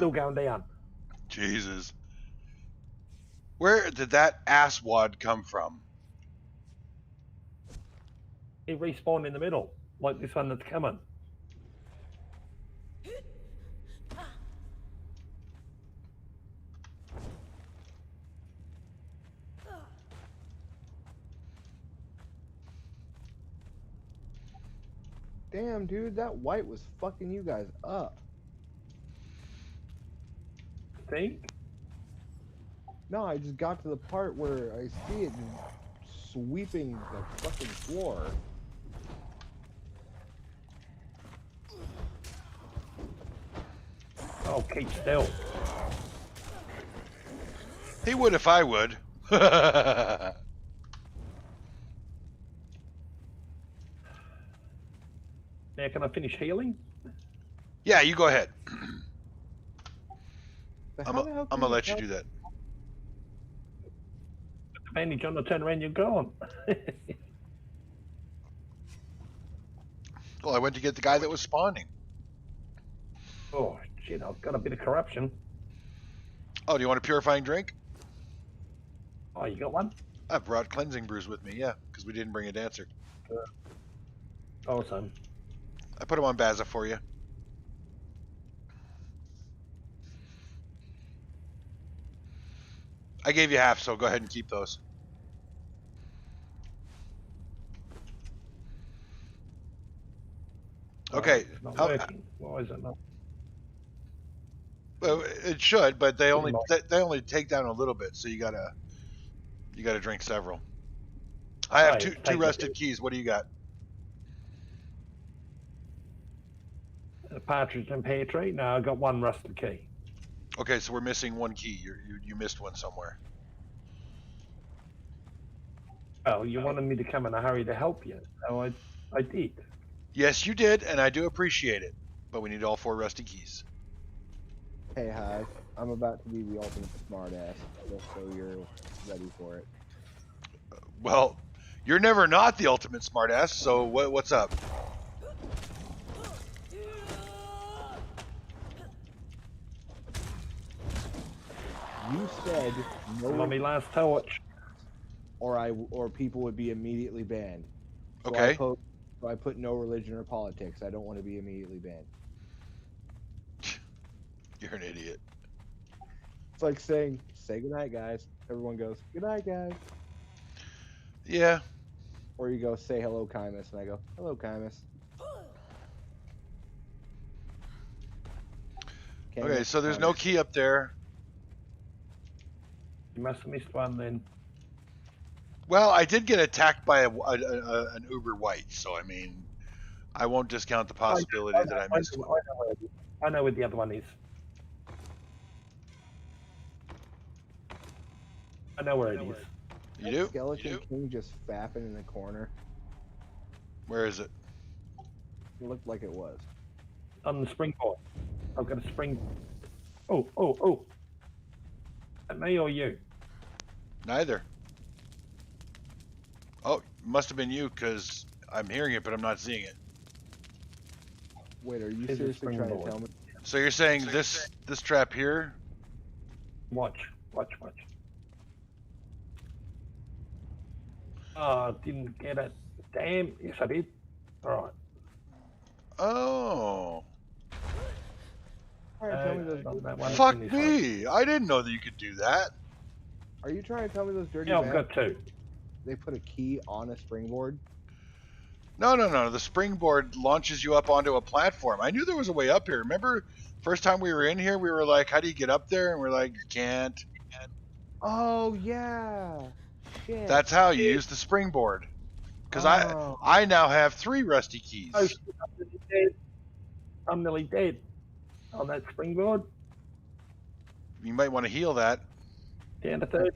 still going down. Jesus. Where did that asswad come from? He respawned in the middle, like this one that's coming. Damn, dude, that white was fucking you guys up. Think? No, I just got to the part where I see it sweeping the fucking floor. Oh, keep still. He would if I would. Now, can I finish healing? Yeah, you go ahead. But I'm how the hell can gonna let you tell- do that. Bandage on the turn around, you're gone. Well, I went to get the guy that was spawning. Oh, shit, I've got a bit of corruption. Oh, do you want a purifying drink? Oh, you got one? I brought cleansing brews with me, yeah, because we didn't bring a dancer. Awesome. I put them on Baza for you. I gave you half, so go ahead and keep those. Okay. It's not How, working. Why is it not? well, it should, but they only Pretty they only take down a little bit, so you gotta drink several. I have Right, two take it. rusted keys. What do you got? A partridge and pear tree? No, I got one rusted key. Okay, so we're missing one key. You missed one somewhere. Oh, you wanted me to come in a hurry to help you. So I did. Yes, you did, and I do appreciate it. But we need all 4 rusty keys. Hey, hi. I'm about to be the ultimate smartass, just so you're ready for it. Well, you're never not the ultimate smartass. So what's up? You said I'm on my no, last torch. or people would be immediately banned. So Okay. I put no religion or politics. I don't want to be immediately banned. You're an idiot. It's like saying, "Say goodnight, guys." Everyone goes, "Good night, guys." Yeah. Or you go, "Say hello, Kymus," and I go, "Hello, Kymus." Can't Okay, even so there's no Kymus. key up there. You must have missed one then. Well, I did get attacked by an Uber White, so I mean, I won't discount the possibility that I missed one. I know where the other one is. I know where it is. You do? Skeleton King just fapping in the corner. Where is it? It looked like it was. On the springboard. I've got a spring. Oh. At me or you? Neither. Oh, must have been you, because I'm hearing it, but I'm not seeing it. Wait, are you Is it seriously trying to springboard? tell me? So you're saying this trap here? Watch. Oh, didn't get it. Damn. Yes, I did. All Oh. Trying to tell me those, right. That one Fuck in this one. me. I didn't know that you could do that. are you trying to tell me those dirty Yeah, I've bags, got two. they put a key on a springboard? No. The springboard launches you up onto a platform. I knew there was a way up here. Remember, first time we were in here, we were like, how do you get up there? And we're like, you can't. Oh yeah. Shit. That's how you use the springboard. Because Oh. I now have 3 rusty keys. Oh, shit, I'm nearly dead on that springboard. You might want to heal that. Down to 30.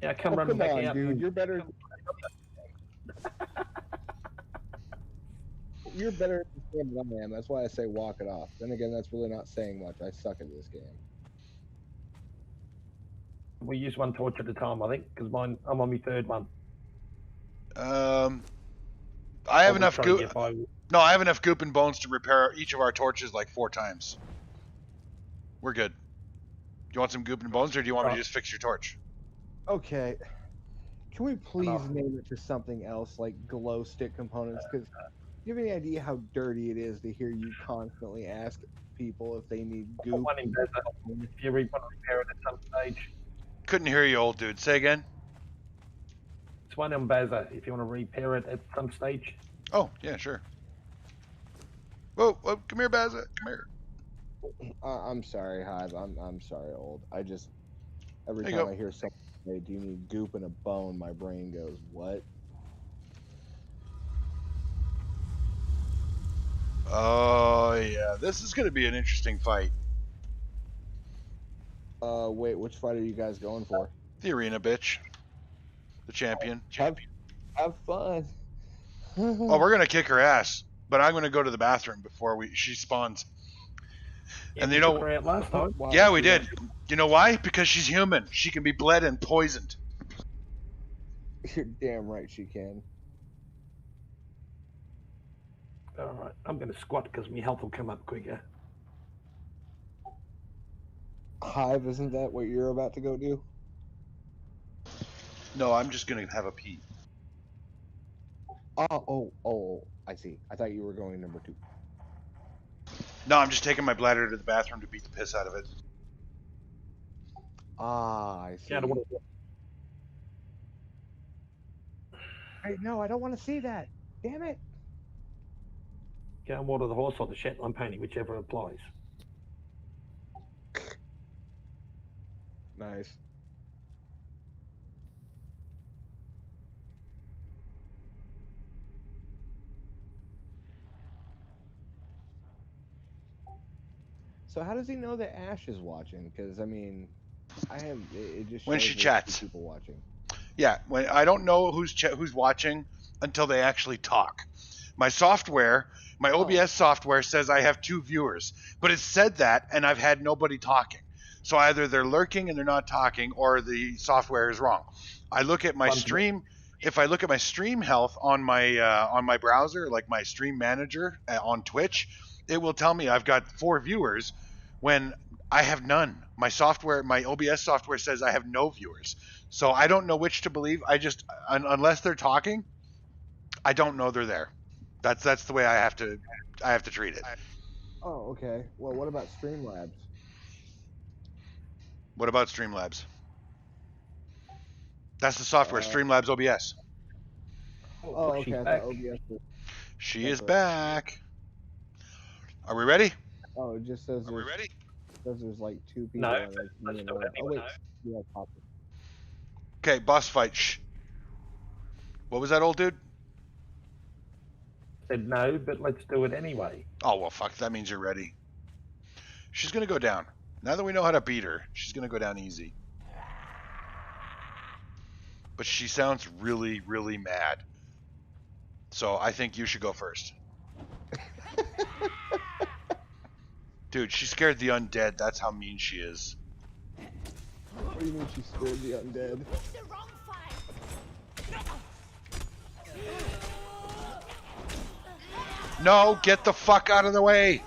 Yeah, come Oh, running come back on, out. dude. You're better. You're better at this game than I am. That's why I say walk it off. Then again, that's really not saying much. I suck at this game. We use one torch at a time, I think, because I'm on my 3rd one. I have was enough trying to goop. get by. No, I have enough goop and bones to repair each of our torches like 4 times. We're good. Do you want some goop and bones, or do you want me to just fix your torch? Okay. Can we please name it for something else like glow stick components? Because do you have any idea how dirty it is to hear you constantly ask people if they need goop? One in Baza. If you want to repair it at some stage, Couldn't hear you, old dude. Say again. it's one in Baza. If you want to repair it at some stage. Oh, yeah, sure. Whoa, whoa, come here, Bazza. Come here. I'm sorry, Hive. I'm sorry, old. I just every There you time go. I hear someone say, "Do you need goop and a bone?" my brain goes, "What?" Oh, yeah. This is going to be an interesting fight. Wait, which fight are you guys going for? The arena, bitch. The champion. Have fun. Oh, we're going to kick her ass. But I'm going to go to the bathroom before she spawns. Yeah, And we you took know, her out last time. Wow, yeah, we she did. You know why? Because she's human. She can be bled and poisoned. You're damn right she can. All right, I'm going to squat because my health will come up quicker. Hive, isn't that what you're about to go do? No, I'm just going to have a pee. Oh, I see. I thought you were going number 2. No, I'm just taking my bladder to the bathroom to beat the piss out of it. Ah, I see. Yeah, I don't want to. No, I don't want to see that. Damn it. Go and water the horse or the Shetland pony, whichever applies. Nice. So how does he know that Ash is watching? Because I mean, it just When shows she there's chats. people watching. Yeah, when I don't know who's watching until they actually talk. My software, my OBS software says I have 2 viewers, but it said that, and I've had nobody talking. So either they're lurking and they're not talking, or the software is wrong. I look at my stream. If I look at my stream health on my browser, like my stream manager on Twitch, it will tell me I've got 4 viewers when I have none. My software, my OBS software says I have no viewers. So I don't know which to believe. I just, unless they're talking, I don't know they're there. That's the way I have to treat it. Oh, okay. Well, what about Streamlabs? What about Streamlabs? That's the software, Streamlabs OBS. Oh, she's okay. I back. thought OBS was... She is back. Are we ready? Oh, it just says Are we there's, ready? says there's like 2 people. No, and, like, let's me and do Owen. it Oh wait, anyway. yeah, talking. Okay, boss fight. Shh. What was that, old dude? Said no, but let's do it anyway. Oh, well, fuck. That means you're ready. She's going to go down. Now that we know how to beat her, she's going to go down easy. But she sounds really, really mad. So I think you should go first. Dude, she scared the undead. That's how mean she is. What do you mean she scared the undead? It's the wrong fight. No, get the fuck out of the way.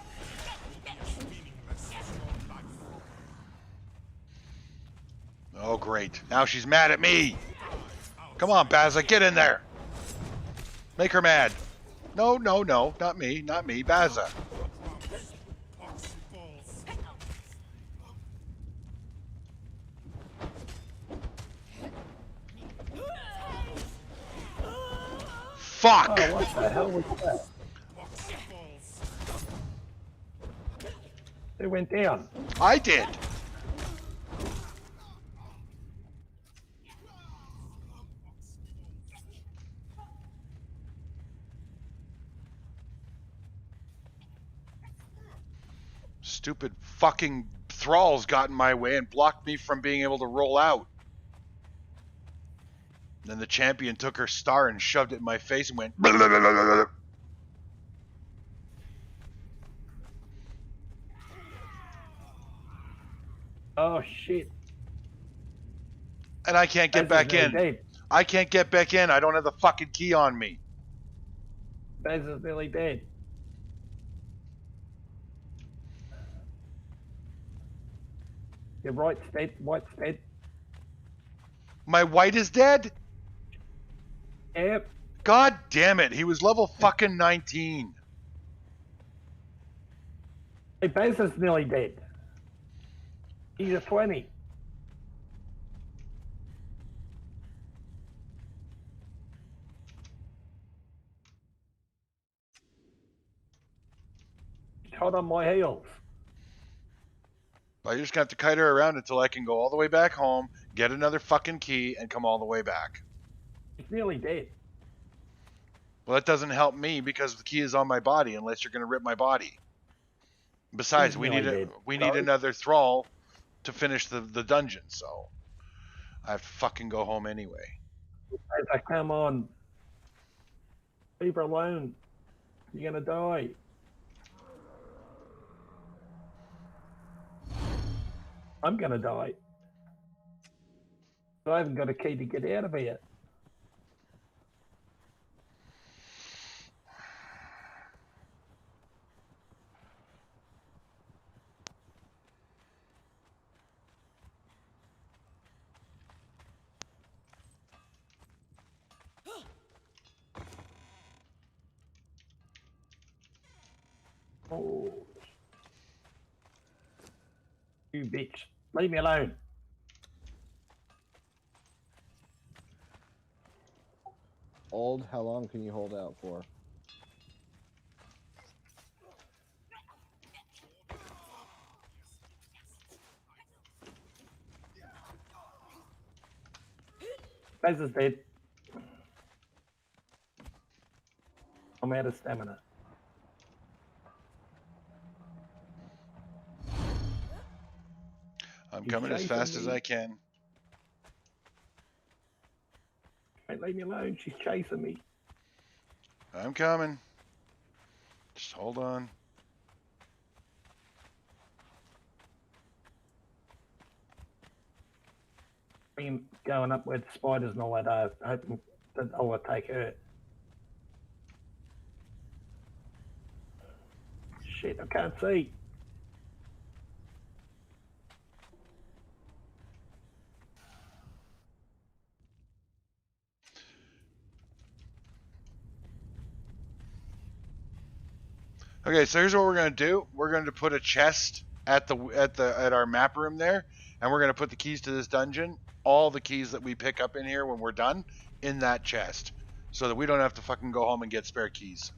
Oh, great. Now she's mad at me. Come on, Bazza, get in there. Make her mad. No, no, no, not me, not me, Bazza. Fuck! Oh, what the hell was that? Who went down? I did. Stupid fucking thralls got in my way and blocked me from being able to roll out. Then the champion took her star and shoved it in my face and went. Oh shit! And I can't get back in. I can't get back in. I don't have the fucking key on me. Bez is nearly dead. Your right's dead. White's dead. My white is dead? Yep. God damn it. He was level fucking 19. Hey, Bez is nearly dead. He's a 20. He's hot on my heels. Well, you're just going to have to kite her around until I can go all the way back home, get another fucking key, and come all the way back. He's nearly dead. Well, that doesn't help me because the key is on my body unless you're going to rip my body. Besides, He's we nearly need dead. we need Sorry? another thrall to finish the dungeon, so I have to fucking go home anyway. Bez, come on. Leave her alone. You're gonna die. I'm gonna die. I haven't got a key to get out of here. Oh. You bitch. Leave me alone. Old, how long can you hold out for? Bez is dead. I'm out of stamina. I'm He's coming as chasing fast as me. I can. Hey, leave me alone. She's chasing me. I'm coming. Just hold on. I'm going up where the spiders and all that are, hoping that I'll take her. Shit, I can't see. Okay, so here's what we're gonna do. We're going to put a chest at our map room there, and we're gonna put the keys to this dungeon, all the keys that we pick up in here when we're done, in that chest, so that we don't have to fucking go home and get spare keys.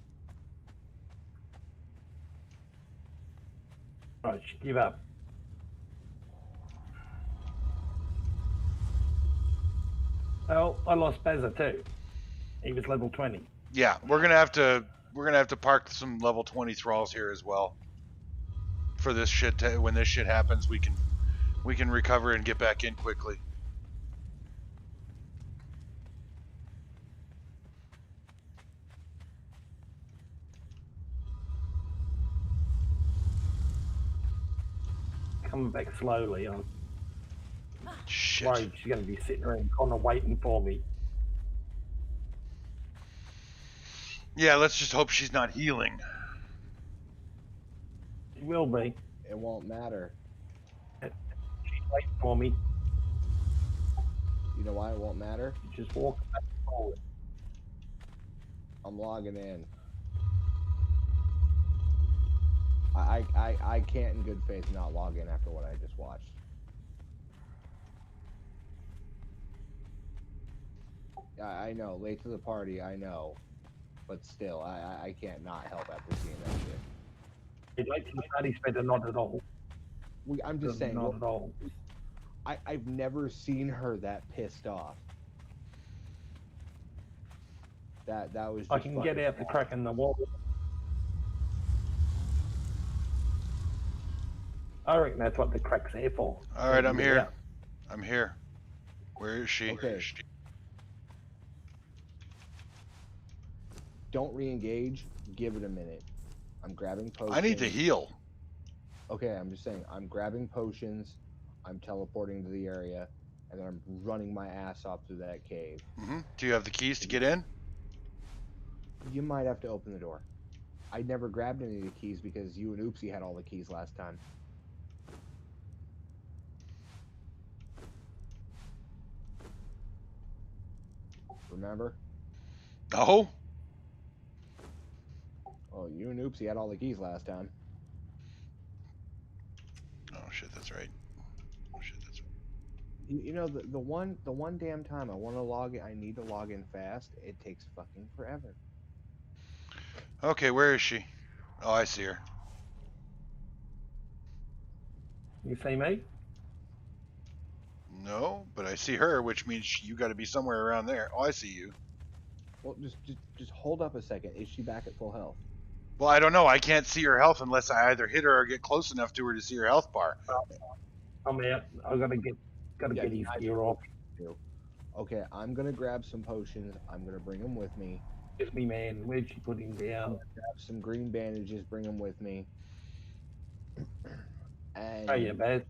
Right, give up. Well, I lost Bazza too. He was level 20. Yeah, we're gonna have to park some level 20 thralls here as well. For this shit, when this shit happens, we can recover and get back in quickly. Coming back slowly. I'm Shit. worried she's going to be sitting around the corner waiting for me. Yeah, let's just hope she's not healing. She will be. It won't matter. She's waiting for me. You know why it won't matter? She's just walking back and forward. I'm logging in. I can't in good faith not log in after what I just watched. I know, late to the party, I know. But still, I can't not help after seeing that shit. It's late to the party, better not at all. I'm just saying, Not at all. I've never seen her that pissed off. That was just I can get fucking out the crack in the wall. I reckon that's what the crack's there for. All right, I'm here. Yeah. I'm here. Where is she? Okay. Don't re-engage. Give it a minute. I'm grabbing potions. I need to heal. Okay, I'm just saying. I'm grabbing potions. I'm teleporting to the area, and then I'm running my ass off through that cave. Do you have the keys to get in? You might have to open the door. I never grabbed any of the keys because you and Oopsie had all the keys last time. Remember? No? Oh, you and Oopsie had all the keys last time. Oh shit, that's right. Oh shit, that's right. You know the one damn time I want to log in, I need to log in fast. It takes fucking forever. Okay, where is she? Oh, I see her. You see me? No, but I see her, which means you got to be somewhere around there. Oh, I see you. Well, just hold up a second. Is she back at full health? Well, I don't know. I can't see her health unless I either hit her or get close enough to her to see her health bar. I'm out. I gotta get Yeah, his I gear off. do. Okay, I'm gonna grab some potions. I'm gonna bring them with me. Where's me man? Where'd she put him I'm down? gonna grab some green bandages. Bring them with me. And Oh yeah, Baz.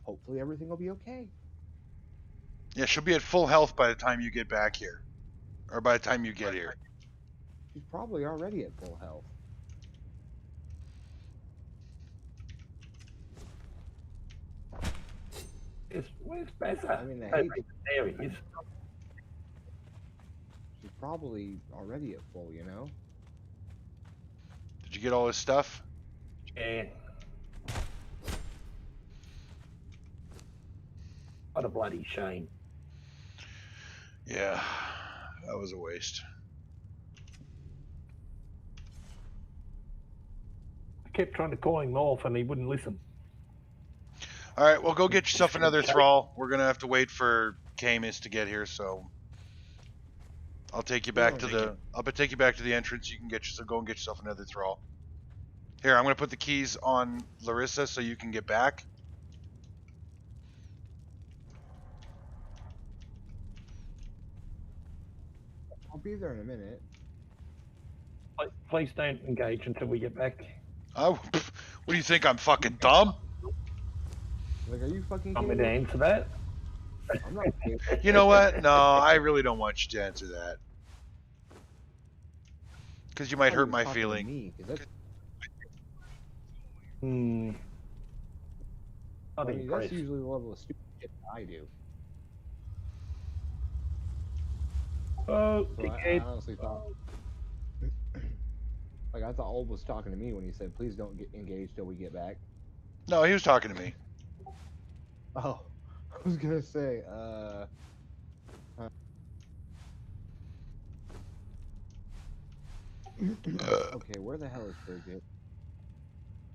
hopefully everything will be okay. Yeah, she'll be at full health by the time you get back here, or by the time you get here. She's probably already at full health. Where's Baz? I mean, I Oh, hate to, there he is. she's probably already at full. You know. Did you get all his stuff? Yeah. What a bloody shame. Yeah, that was a waste. I kept trying to call him off and he wouldn't listen. All right, well, go get yourself another thrall. We're gonna have to wait for Camus to get here, so I'll take you back to the. I'll take you back to the entrance. You can get yourself go and get yourself another thrall. Here, I'm gonna put the keys on Larissa so you can get back. I'll be there in a minute. Please don't engage until we get back. Oh, what do you think? I'm fucking dumb? Like, are you fucking I'm kidding going to me? answer that. I'm not kidding. You know what? No, I really don't want you to answer that. Because you might I hurt was my talking to feeling. me, 'cause that's, Not I mean, impressed. that's usually the level of stupid shit I do. Oh, So I dickhead. honestly thought, like, I thought Old was talking to me when he said, "Please don't get engaged till we get back." No, he was talking to me. Oh, I was gonna say, okay, where the hell is Bridget?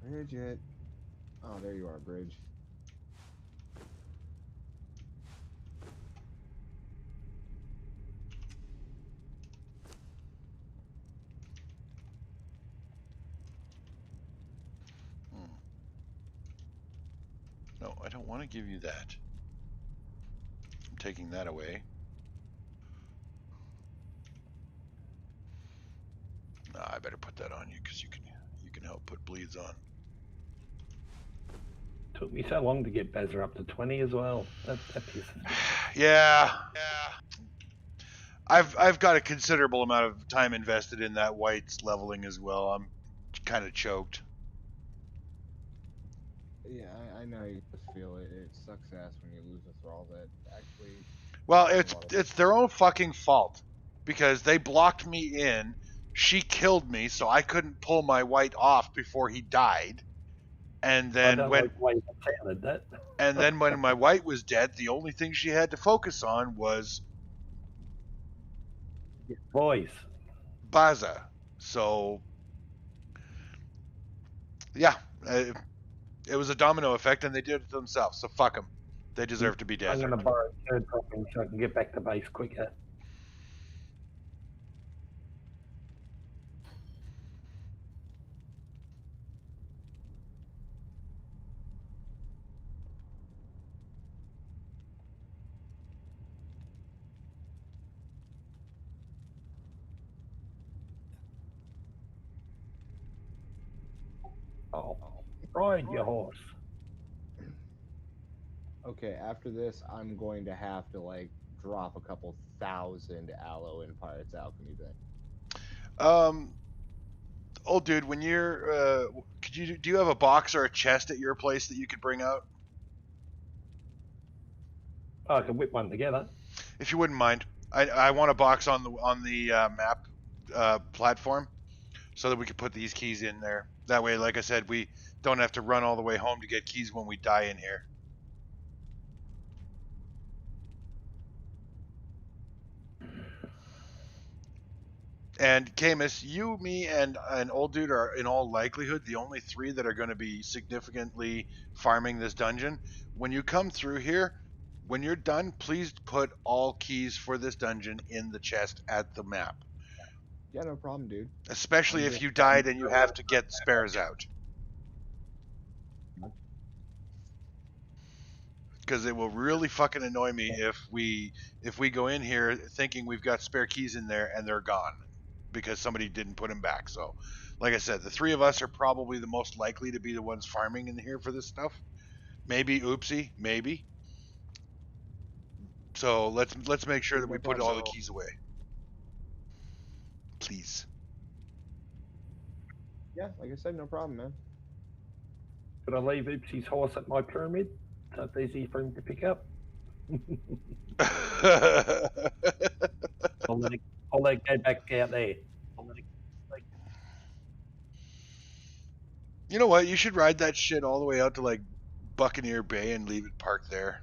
Bridget. Oh, there you are, Bridge. No, I don't want to give you that. I'm taking that away. Nah, I better put that on you because you can help put bleeds on. Took me so long to get Bazza up to 20 as well. That pisses me. Yeah. I've got a considerable amount of time invested in that white's leveling as well. I'm kind of choked. Yeah, I know you just feel it. It sucks ass when you lose a thrall that actually. Well, does a lot of it's their own fucking fault because they blocked me in. She killed me, so I couldn't pull my white off before he died. And I then don't when like the way you sounded that. and then when my white was dead, the only thing she had to focus on was Boys. Baza. So yeah, it was a domino effect, and they did it themselves. So fuck them. They deserve to be I'm dead. going to borrow a third dropping so I can get back to base quicker. Oh, ride your horse. Okay, after this, I'm going to have to like drop a couple thousand aloe in Pirates Alchemy then. Um, old dude, when you're, do you have a box or a chest at your place that you could bring out? Oh, I can whip one together. If you wouldn't mind. I want a box on the map platform so that we could put these keys in there. That way, like I said, we don't have to run all the way home to get keys when we die in here. And Camus, you, me, and an old dude are in all likelihood the only three that are going to be significantly farming this dungeon. When you come through here, when you're done, please put all keys for this dungeon in the chest at the map. Yeah, no problem, dude. Especially I'm if just- you died and you have to get spares out. Because it will really fucking annoy me if we go in here thinking we've got spare keys in there and they're gone because somebody didn't put them back. So, like I said, the three of us are probably the most likely to be the ones farming in here for this stuff. Maybe Oopsie, maybe. So let's make sure that No we put problem. all the keys away, please. Yeah, like I said, no problem, man. Could I leave Oopsie's horse at my pyramid so it's easy for him to pick up? I'll let it go back out there. I'll let it, You know what? You should ride that shit all the way out to like Buccaneer Bay and leave it parked there.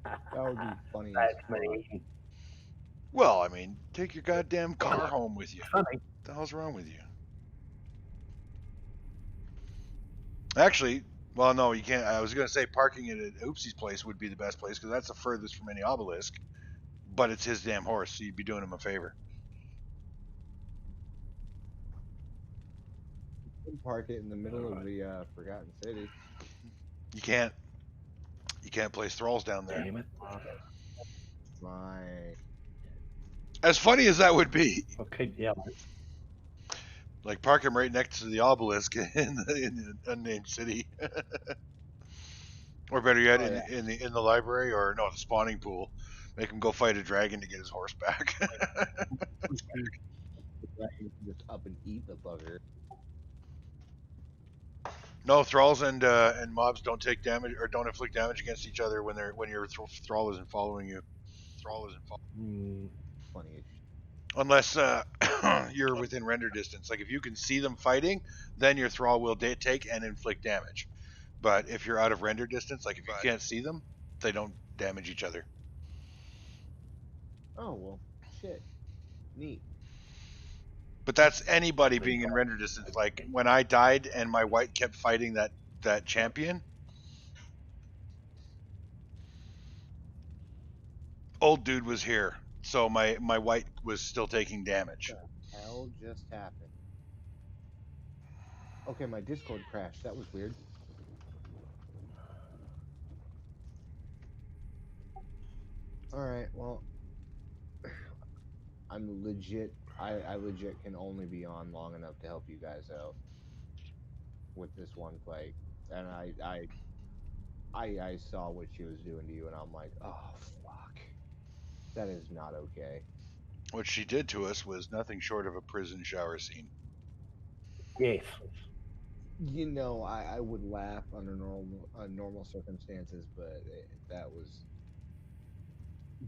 That would be funny. that's as fuck. me. Well, I mean, take your goddamn car home with you. Funny. What the hell's wrong with you? Actually, well, no, you can't. I was going to say parking it at Oopsie's place would be the best place because that's the furthest from any obelisk. But it's his damn horse, so you'd be doing him a favor. You can park it in the middle of the Forgotten City. You can't. You can't place thralls down there. Damn it. My As funny as that would be, I'll keep the other. like park him right next to the obelisk in the unnamed city, or better yet, in the library, or no, the spawning pool. Make him go fight a dragon to get his horse back. just up and eat the bugger. No, thralls and mobs don't take damage or don't inflict damage against each other when your thrall isn't following you. Funny as shit. Unless you're within render distance. Like if you can see them fighting, then your thrall will take and inflict damage. But if you're out of render distance, like if you can't see them, they don't damage each other. Oh well, shit. Neat. But that's anybody being in render distance. Like when I died and my white kept fighting that champion, old dude was here, so my white was still taking damage. What the hell just happened? Okay, my Discord crashed. That was weird. Alright, well, I'm legit. I legit can only be on long enough to help you guys out with this one fight. And I saw what she was doing to you, and I'm like, oh, fuck. That is not okay. What she did to us was nothing short of a prison shower scene. Yes. You know, I would laugh under normal circumstances, but that was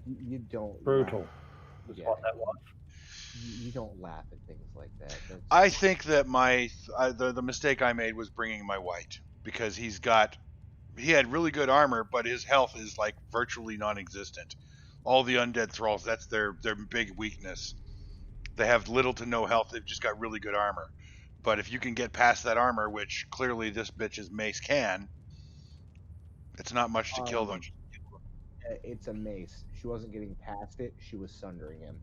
you don't Brutal. laugh. Was Yeah, what that was. you don't laugh at things like that. That's, I think that the mistake I made was bringing my white because he had really good armor, but his health is like virtually non-existent. All the undead thralls, that's their big weakness. They have little to no health. They've just got really good armor. But if you can get past that armor, which clearly this bitch's mace can, it's not much to kill them. it's a mace. She wasn't getting past it. She was sundering him.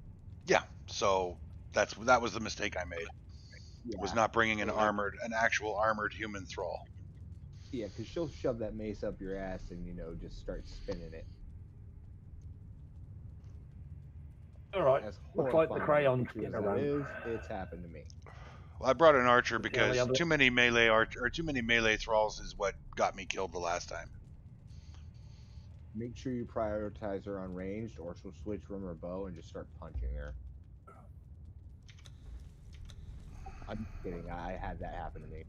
Yeah, so that was the mistake I made. Yeah, Was not bringing an actual armored human thrall. yeah, because she'll shove that mace up your ass and just start spinning it. All right. As Looks like the horrifying crayon's as getting that around. is, it's happened to me. Well, I brought an archer Okay, because the other- too many melee thralls is what got me killed the last time. Make sure you prioritize her on ranged, or she'll switch from her bow and just start punching her. I'm kidding. I had that happen to me.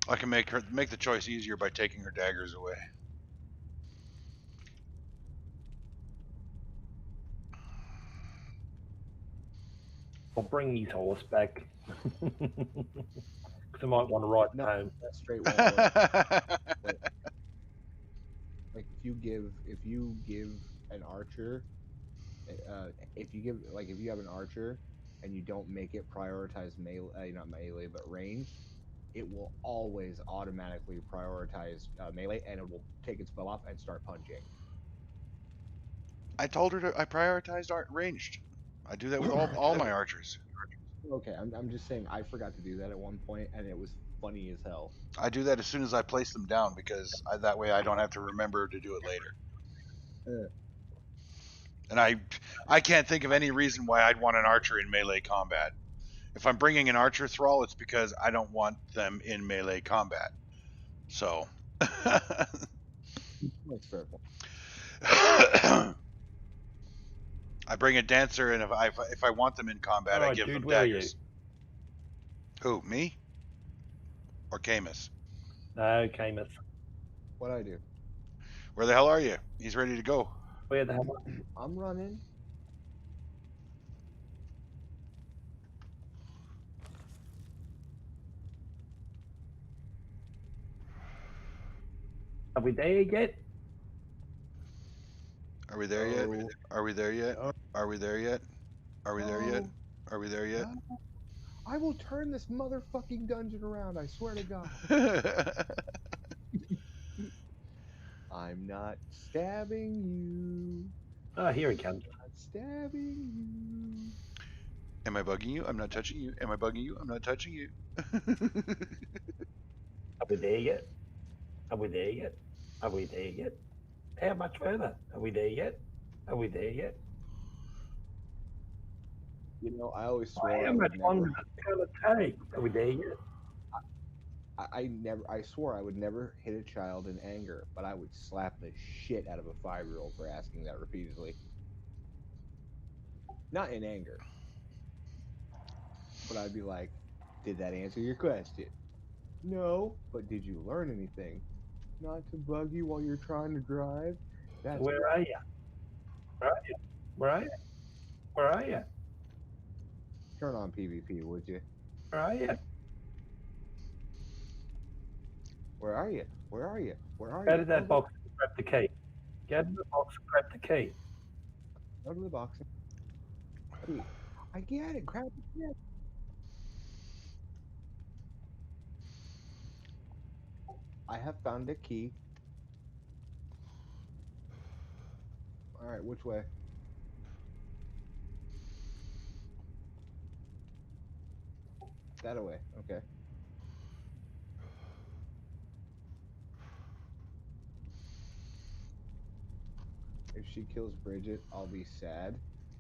I can make the choice easier by taking her daggers away. I'll bring his horse back. Because I might want to ride No, home. that straight won't work. Like if you give an archer, if you have an archer and you don't make it prioritize melee, not melee, but ranged, it will always automatically prioritize melee, and it will take its spell off and start punching. I told her I prioritized ranged. I do that with all my archers. Okay, I'm just saying I forgot to do that at one point, and it was funny as hell. I do that as soon as I place them down because that way I don't have to remember to do it later. And I can't think of any reason why I'd want an archer in melee combat. If I'm bringing an archer thrall, it's because I don't want them in melee combat. So That's fair point. I bring a dancer, and if I want them in combat, I give them daggers. Who, me? Or Camus? No, Camus. What I do? Where the hell are you? He's ready to go. Where the hell? I'm running. Are we there yet? Are we there yet? No. Are we there yet? No. Are we there yet? Are we there yet? No. Are we there yet? No. I will turn this motherfucking dungeon around, I swear to God. I'm not stabbing you. Oh, here he comes. I'm not stabbing you. Am I bugging you? I'm not touching you. Am I bugging you? I'm not touching you. Are we there yet? Are we there yet? Are we there yet? How much further? Are we there yet? Are we there yet? You know, I always swore How I much would longer never. is it going to take? Are we there yet? I swore I would never hit a child in anger, but I would slap the shit out of a 5-year-old for asking that repeatedly. Not in anger, but I'd be like, "Did that answer your question?" No, but did you learn anything? Not to bug you while you're trying to drive. That's Where are you? Where are you? Where are you? Where are you? Turn on PvP, would you? Where are you? Where are you? Where are you? Where are Go you? to that box and grab the key. Go to the box and grab the key. Go to the box. Hey, I get it. Grab the key. I have found a key. All right, which way? That away. Okay. If she kills Bridget, I'll be sad.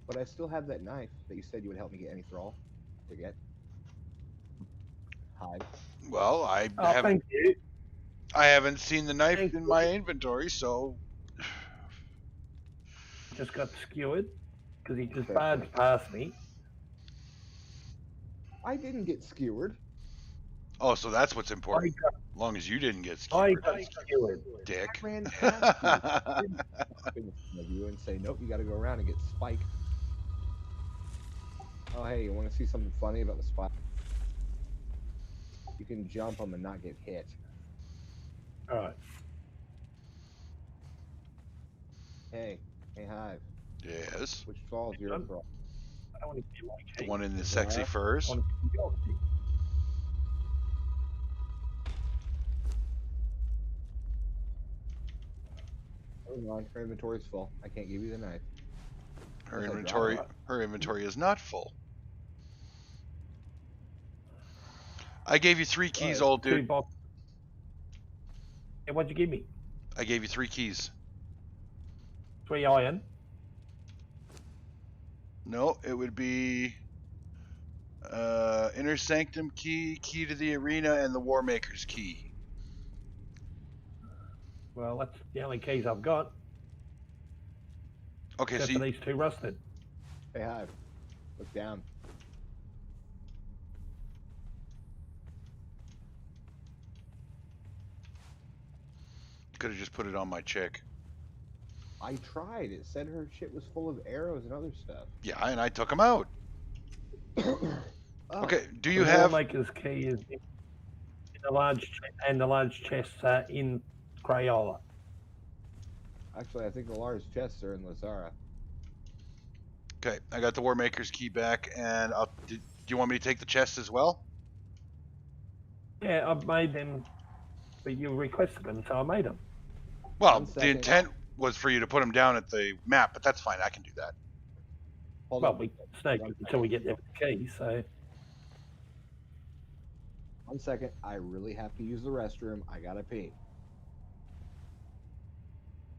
But I still have that knife that you said you would help me get any thrall to get. Hide. Well, Oh, thank you. I haven't seen the knife Thank in you. my inventory, so Just got skewered because he just Fair barged point. past me. I didn't get skewered. oh, so that's what's I important. got, As long as you didn't get I skewered, got skewered. dick. I ran past you. I didn't stop in front of you and say, nope, you got to go around and get spiked. Oh, hey, you want to see something funny about the spike? You can jump them and not get hit. All right. Hey, Hive. Yes, Which falls your Done. thrall? I don't want to be like the hey, one in the sexy Yeah. furs. I want to be your thing. Never mind, her inventory's full. I can't give you the knife. Her Unless I inventory, drop her inventory is not full. I gave you 3 keys, Right. old Two dude. boxes. Yeah, what'd you give me? I gave you 3 keys. 3 iron. No, it would be Inner Sanctum key, key to the arena, and the War Maker's key. Well, that's the only keys I've got. Okay, Except so for these 2 rusted. Hey, Hive. Look down. Could have just put it on my chick. I tried. It said her shit was full of arrows and other stuff. Yeah, and I took them out. Oh, Okay, do you The have... Warmaker's key is in the large chests are in Crayola. actually, I think the large chests are in Lazara. Okay, I got the Warmaker's key back, and do you want me to take the chest as well? Yeah, I've made them, but you requested them, so I made them. Well, One the second. intent was for you to put them down at the map, but that's fine. I can do that. Hold Well, on. we snake until we get there with the key, so... 1 second. I really have to use the restroom. I gotta pee.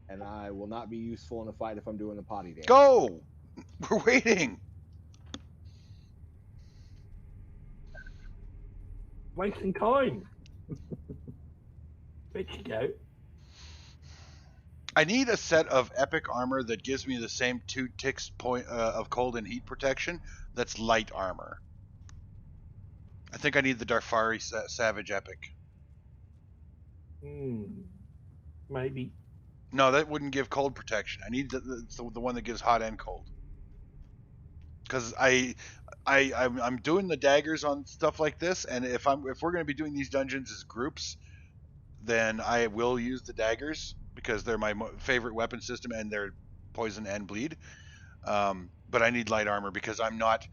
And I will not be useful in a fight if I'm doing the potty dance. Go! We're waiting. Wasting time. Bet you go. I need a set of epic armor that gives me the same 2 ticks of cold and heat protection that's light armor. I think I need the Darfari Savage Epic. Maybe. No, that wouldn't give cold protection. I need the one that gives hot and cold. Because I'm doing the daggers on stuff like this, and if we're going to be doing these dungeons as groups, then I will use the daggers because they're my favorite weapon system and they're poison and bleed. But I need light armor because I'm not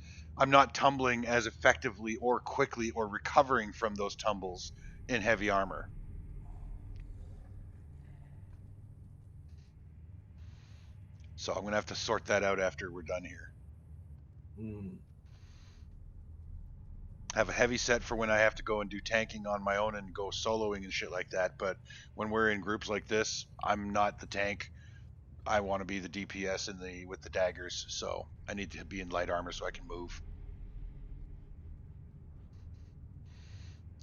tumbling as effectively or quickly or recovering from those tumbles in heavy armor. So I'm going to have to sort that out after we're done here. Have a heavy set for when I have to go and do tanking on my own and go soloing and shit like that. But when we're in groups like this, I'm not the tank. I want to be the DPS with the daggers. So I need to be in light armor so I can move.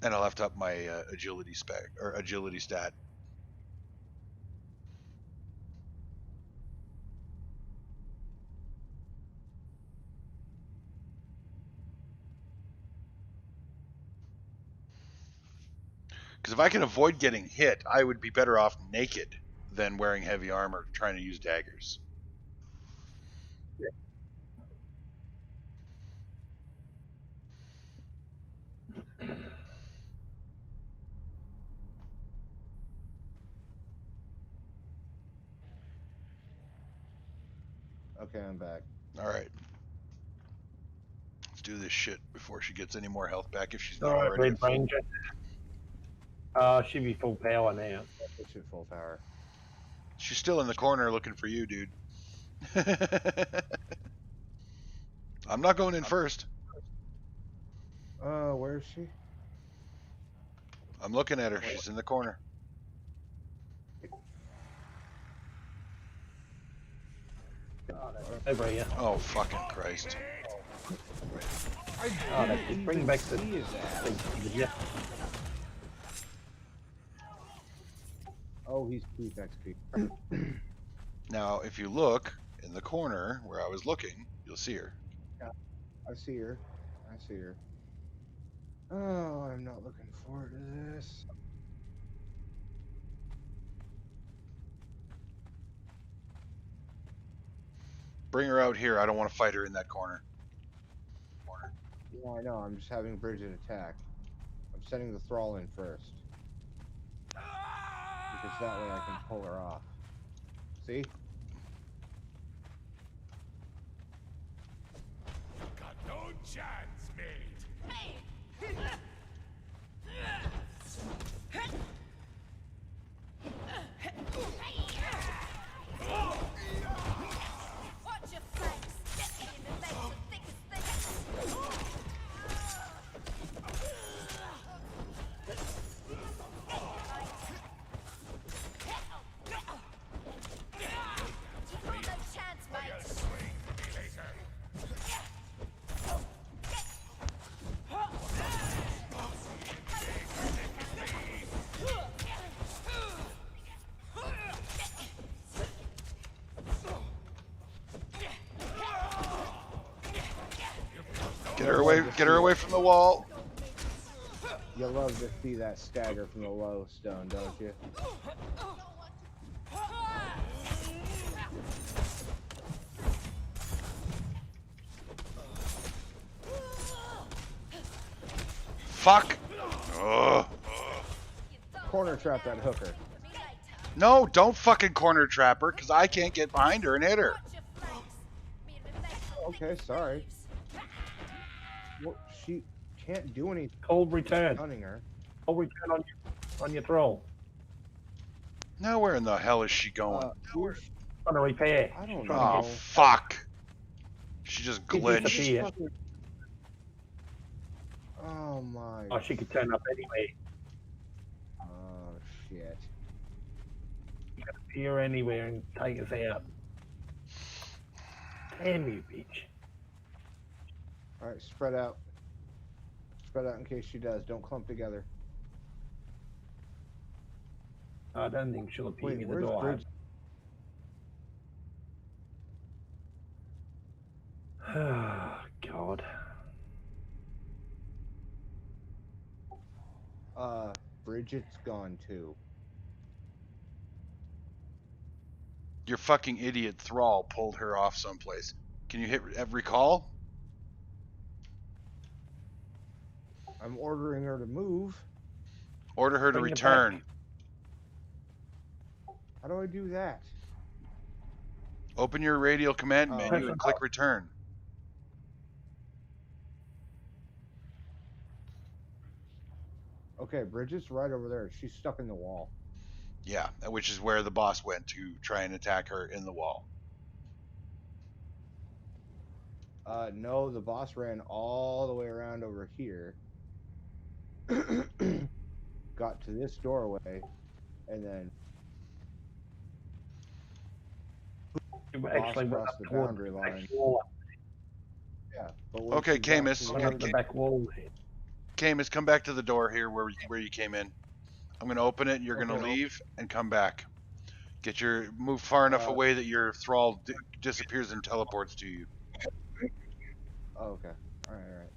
And I'll have to up my agility stat. Because if I can avoid getting hit, I would be better off naked than wearing heavy armor trying to use daggers. Okay, I'm back. All right. Let's do this shit before she gets any more health back if she's not Alright, already. Red Ranger. She'll be full power now. It should full power. She's still in the corner looking for you, dude. I'm not going in first. Where is she? I'm looking at her. She's in the corner. Over here. Oh, fucking Christ. Oh, that's it. Bring back the... Yeah. Oh, he's prefect creep. Now, if you look in the corner where I was looking, you'll see her. I see her. I see her. Oh, I'm not looking forward to this. Bring her out here. I don't want to fight her in that corner. Yeah, I know. I'm just having Bridget attack. I'm sending the thrall in first. Because that way I can pull her off. See? Got no chance, mate. Watch your flanks. Get me in the legs of thickest You've got no chance, mate. Get her away from the wall. You love to see that stagger from the low stone, don't you? fuck! Ugh. Corner trap that hooker. No, don't fucking corner trap her, because I can't get behind her and hit her. Okay, sorry. Well, she can't do anything. Cold return. Stunning her. Cold return on your troll. Now where in the hell is she going? Where's- Trying to repair. I don't Trying Oh, know. fuck. She just She glitched. disappeared. Oh my. Oh, she could turn up anyway. Oh shit. She could appear anywhere and take us out. Damn you, bitch. All right, spread out. Spread out in case she does. Don't clump together. I don't think she'll appear Wait, near the where's door. Bridge? Oh, God. Bridget's gone too. Your fucking idiot thrall pulled her off someplace. Can you hit recall? I'm ordering her to move. Order her to Bring it return. How do I do that? Open your radial command Oh. menu and click return. Okay, Bridget's right over there. She's stuck in the wall. Yeah, which is where the boss went to try and attack her in the wall. No, the boss ran all the way around over here. Got to this doorway, and then You boss actually went crossed up the towards boundary the line. back wall. Yeah. But when Okay, she got Camus, to Went the up the back wall there. Camus, come back to the door here where you came in. I'm gonna open it. You're gonna Okay. leave and come back. Get your move far enough away that your thrall disappears and teleports to you. Oh, okay. All right.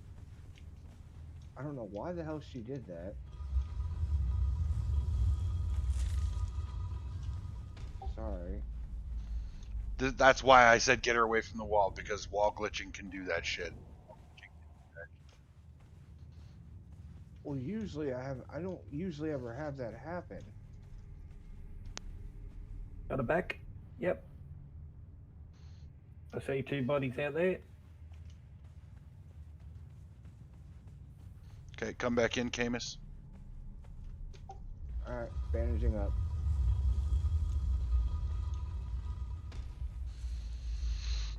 I don't know why the hell she did that. Sorry. That's why I said get her away from the wall, because wall glitching can do that shit. Well, usually I don't usually ever have that happen. Got her back? Yep. I see two bodies out there. Okay, come back in, Camus. All right, bandaging up.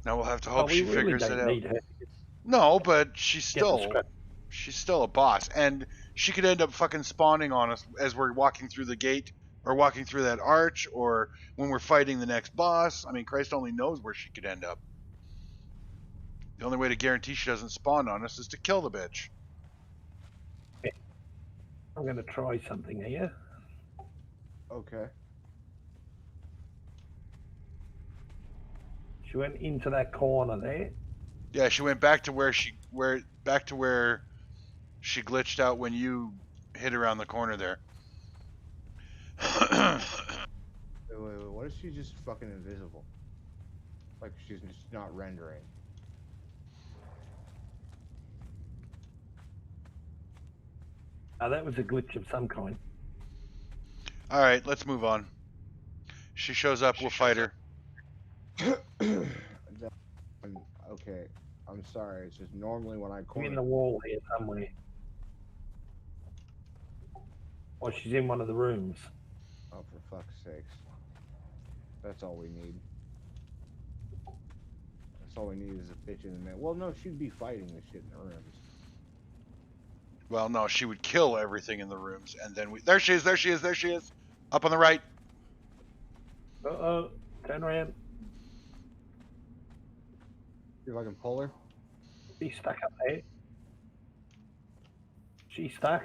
Now we'll have to Oh, hope we she really figures don't it out. need her. No, but she's Get the still scrap. she's still a boss, and she could end up fucking spawning on us as we're walking through the gate, or walking through that arch, or when we're fighting the next boss. I mean, Christ only knows where she could end up. The only way to guarantee she doesn't spawn on us is to kill the bitch. I'm going to try something here. Okay. She went into that corner there. Yeah, she went back to where she glitched out when you hit around the corner there. Wait. What if she's just fucking invisible? Like she's just not rendering. That was a glitch of some kind. All right, let's move on. She shows up, we'll fight her. Okay, I'm sorry. It's just normally when I She's corner. in the wall here somewhere. Or she's in one of the rooms. Oh, for fuck's sakes. That's all we need. That's all we need is a bitch in the middle. Well, no, she'd be fighting the shit in the rooms. Well, no, she would kill everything in the rooms, and then there she is, up on the right. Uh-oh. Turn around. See if I can pull her. She's stuck up there. She's stuck.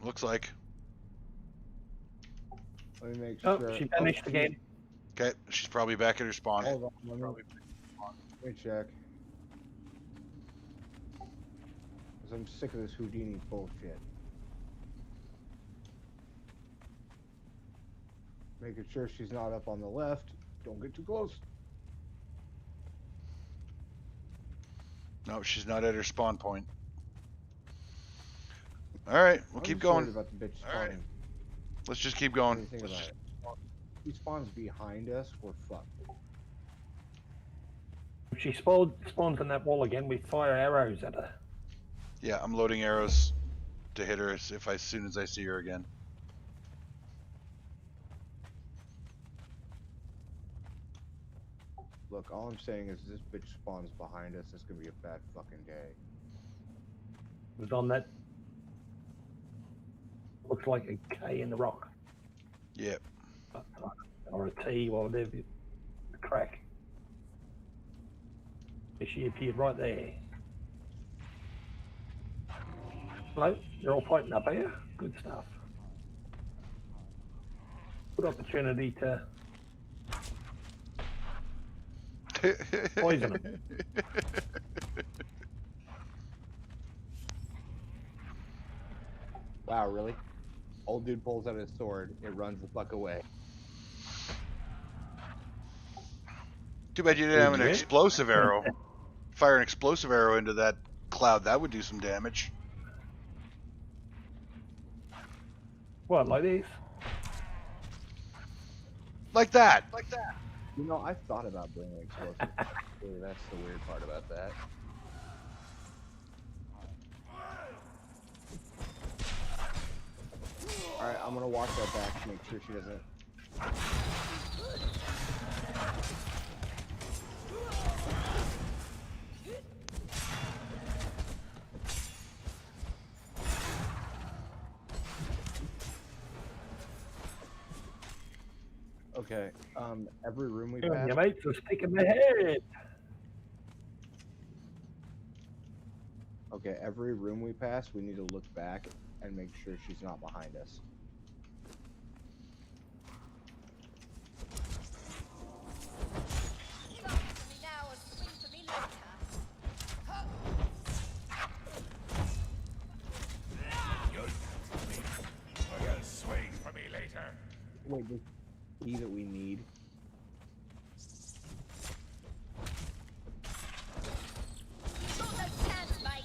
Looks like. Let me make Oh, sure. she vanished again. Okay, she's probably back at her spawn. Hold on, let me check. 'Cause I'm sick of this Houdini bullshit. Making sure she's not up on the left. Don't get too close. No, she's not at her spawn point. All right, we'll I'm keep just worried going. about the bitch All right. spawning. Let's just keep What do going. you think Let's about just... it? If he spawns behind us, we're fucked. If she spawns in that wall again, we fire arrows at her. Yeah, I'm loading arrows to hit her as soon as I see her again. Look, all I'm saying is this bitch spawns behind us. It's gonna be a bad fucking day. It was on that. Looks like a K in the rock. Yep. Or a T, or whatever. A crack. She appeared right there. Hello? You're all fighting up here? Good stuff. Good opportunity to poison him. Wow, really? Old dude pulls out his sword. It runs the fuck away. Too bad you didn't have an Legit? explosive arrow. Fire an explosive arrow into that cloud. That would do some damage. What, like this? Like that. You know, I've thought about bringing explosives. Really, that's the weird part about that. Alright, I'm gonna watch that back to make sure she doesn't. Okay, every room we pass. Your mates are sticking their head. Okay, every room we pass, we need to look back and make sure she's not behind us. Stop for me now or swing for me later. Huh. You're gonna swing for me later. Wait, this key that we need. You've got no chance, mate.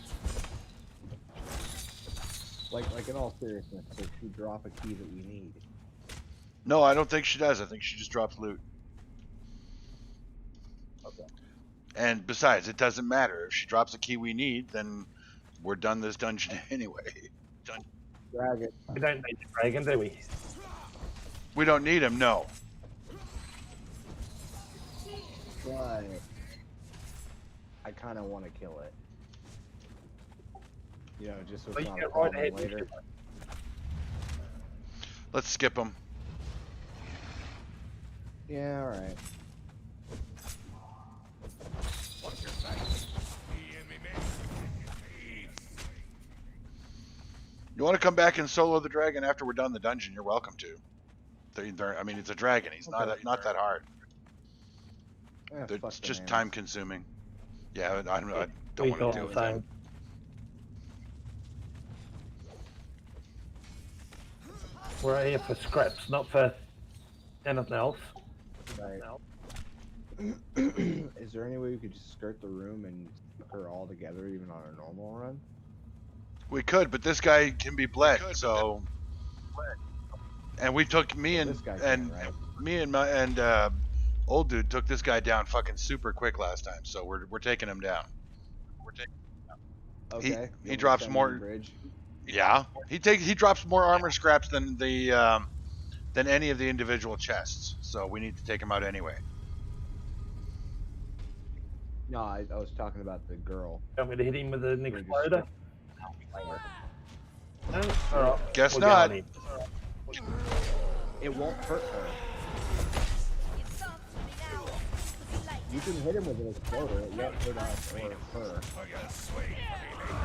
Like in all seriousness, does she drop a key that we need? No, I don't think she does. I think she just drops loot. Okay. And besides, it doesn't matter. If she drops a key we need, then we're done this dungeon anyway. Dragon. We don't need the dragon, do we? We don't need him, no. But I kind of want to kill it. You know, just so But it's you not a get right problem ahead and later. skip Let's skip him. Yeah, alright. What's your sight? Me and me mate. You want to come back and solo the dragon after we're done the dungeon? You're welcome to. I mean, it's a dragon. He's not that hard. Fuck It's the just names. time consuming. Yeah, I don't We want thought to deal the with that. same. We're here for scraps, not for anything else. Right. Is there any way we could just skirt the room and put her all together, even on a normal run? We could, but this guy can be bled, so. And we took me Well, and this guy and can, right? me and old dude took this guy down fucking super quick last time, so we're taking him down. Okay. You want me to drops send more- him the Bridge? Yeah, he drops more armor scraps than any of the individual chests, so we need to take him out anyway. No, I was talking about the girl. Want me to hit him with an We just exploder? skirt- No? Alright. Guess we'll go not. on him. It won't hurt her. You stop for me now or swing for me later. You can hit him with an exploder. It won't hurt us or her. You're gonna swing for me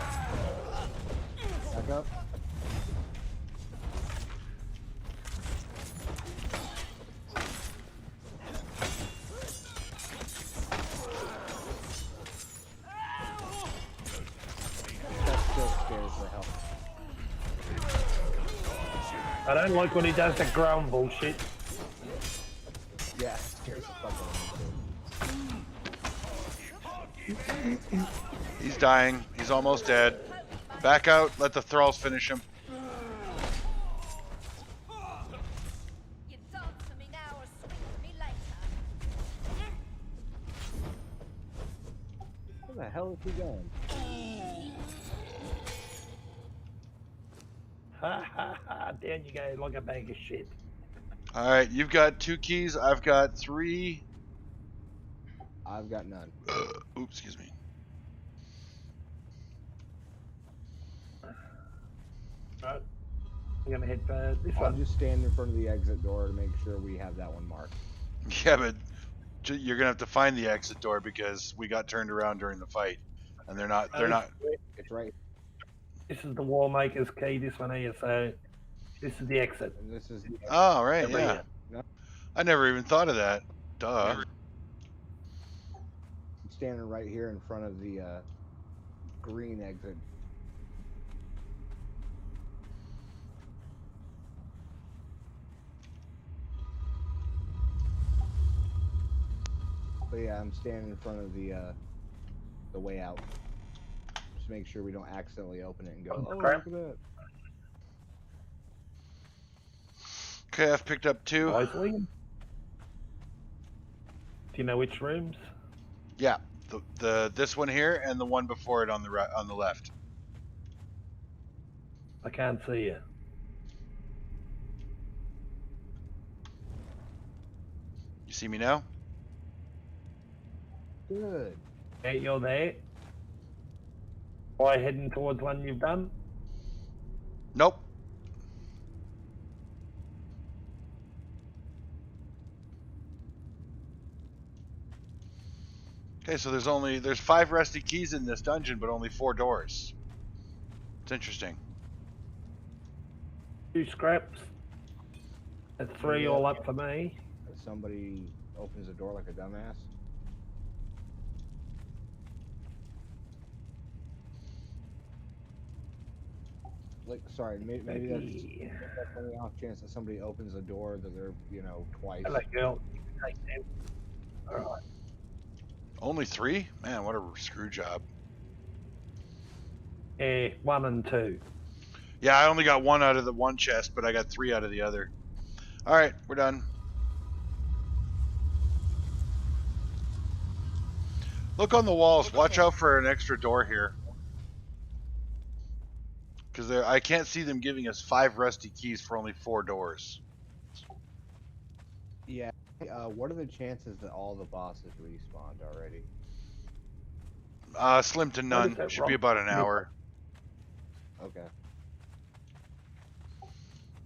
later. Back up. That still scares the hell. I don't like when he does the ground bullshit. Yeah, it scares the fuck out of me. He's dying. He's almost dead. Back out. Let the thralls finish him. Where the hell is he going? Ha ha ha! Down you go like a bag of shit. All right, you've got 2 keys. I've got 3. I've got none. Oops, excuse me. Right. I'm gonna head for this I'll one. just stand in front of the exit door to make sure we have that one marked. Yeah, but you're gonna have to find the exit door because we got turned around during the fight, and they're not. They're not. It's right, This is the Wallmaker's key. This one here. So this is the exit. and this is the Oh, right. Over Yeah. here. No. I never even thought of that. Duh. I'm standing right here in front of the green exit. But yeah, I'm standing in front of the way out. Just make sure we don't accidentally open it and go, oh, Crap. look at that. Okay, I've picked up 2. Wisely. Do you know which rooms? Yeah, the this one here and the one before it on the on the left. I can't see you. You see me now? Good. Yeah, you're there. Why heading towards one you've done? Nope. Okay, so there's 5 rusty keys in this dungeon, but only 4 doors. It's interesting. 2 scraps. That's 3 all up for me. Somebody opens the door like a dumbass. Like, sorry, maybe that's only off chance that somebody opens the door that they're, twice. Hello, girl. Take them. All right. Only 3? Man, what a screw job. 1 and 2. Yeah, I only got 1 out of the one chest, but I got 3 out of the other. All right, we're done. Look on the walls. Watch out for an extra door here. Because I can't see them giving us 5 rusty keys for only 4 doors. Yeah. What are the chances that all the bosses respawned already? Slim to What is none. that Should be wrong? about an hour. Okay.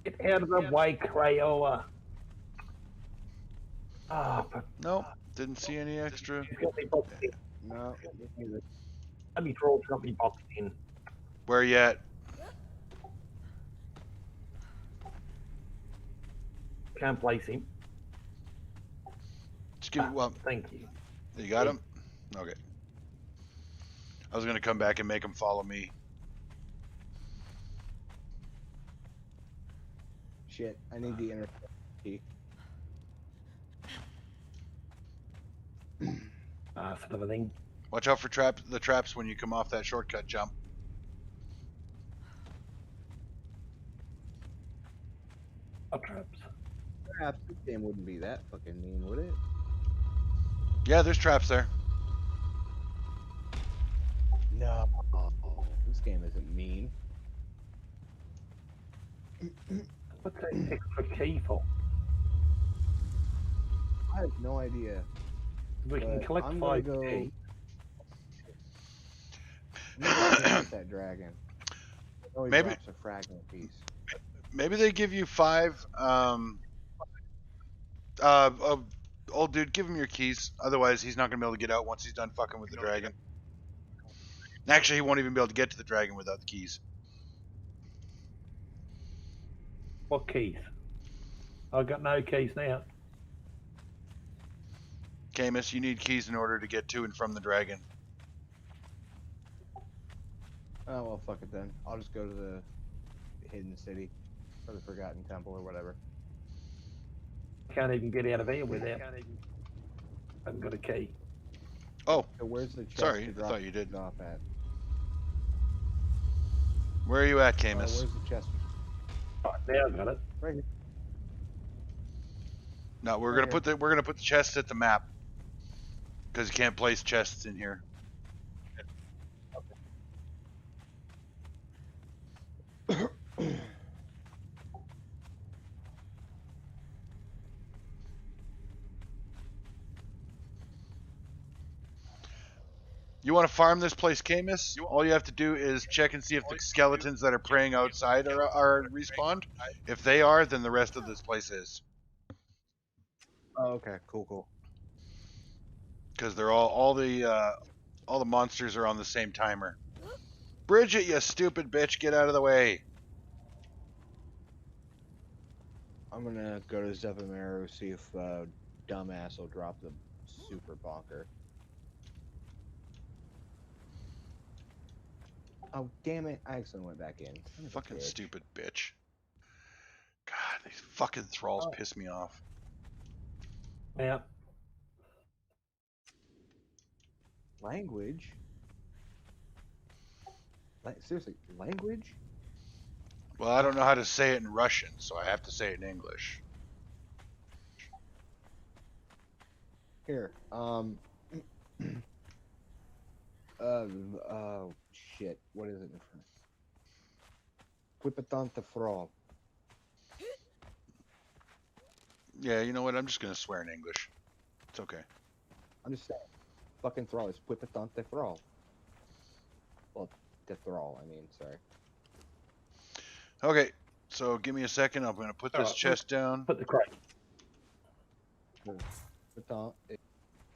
Get out of the way, Crayola. Ah, but Nope, didn't see any extra. he's got me boxed in. No. Let me draw got me boxed in. Where you at? Can't place him. Just give. Well, Thank you. you got him. Okay. I was gonna come back and make him follow me. Shit, I need the inner key. Sort of a thing. Watch out for the traps when you come off that shortcut jump. Oh, traps. Perhaps this game wouldn't be that fucking mean, would it? Yeah, there's traps there. No. This game isn't mean. What's that extra key for? I have no idea. We can But collect I'm 5 gonna go- key. I'm gonna go get that dragon. Oh, he Maybe- drops a fragment piece. Maybe they give you 5. Old dude, give him your keys. Otherwise, he's not gonna be able to get out once he's done fucking with the dragon. Actually, he won't even be able to get to the dragon without the keys. What keys? I've got no keys now. Camus, you need keys in order to get to and from the dragon. Oh, well, fuck it then. I'll just go to the Hidden City. Or the Forgotten Temple or whatever. Can't even get out of here without. I haven't got a key. Oh, So where's the chest sorry, to I drop thought you did. these off at? Where are you at, Oh, Camus? where's the chest? Right, now I've got it. Right here. No, we're Right gonna put the chest at the map because you can't place chests in here. You want to farm this place, Camus? All you have to do is check and see if the skeletons that are praying outside are respawned. If they are, then the rest of this place is. Oh, okay, cool. Because they're all the monsters are on the same timer. Bridget, you stupid bitch, get out of the way. I'm gonna go to Zephymeru, see if dumbass will drop the super bonker. Oh damn it! I accidentally went back in. Son of a Fucking bitch. stupid bitch. God, these fucking thralls piss me off. Yeah. Language. Seriously, language? Well, I don't know how to say it in Russian, so I have to say it in English. Here. Oh shit. What is it? Quipatante frog. Yeah, you know what? I'm just gonna swear in English. It's okay. I'm just saying. Fucking thrall is quipatante frog. Well, the thrall, I mean, sorry. Okay, so give me a second. I'm gonna put this Alright, chest down. Put the crate.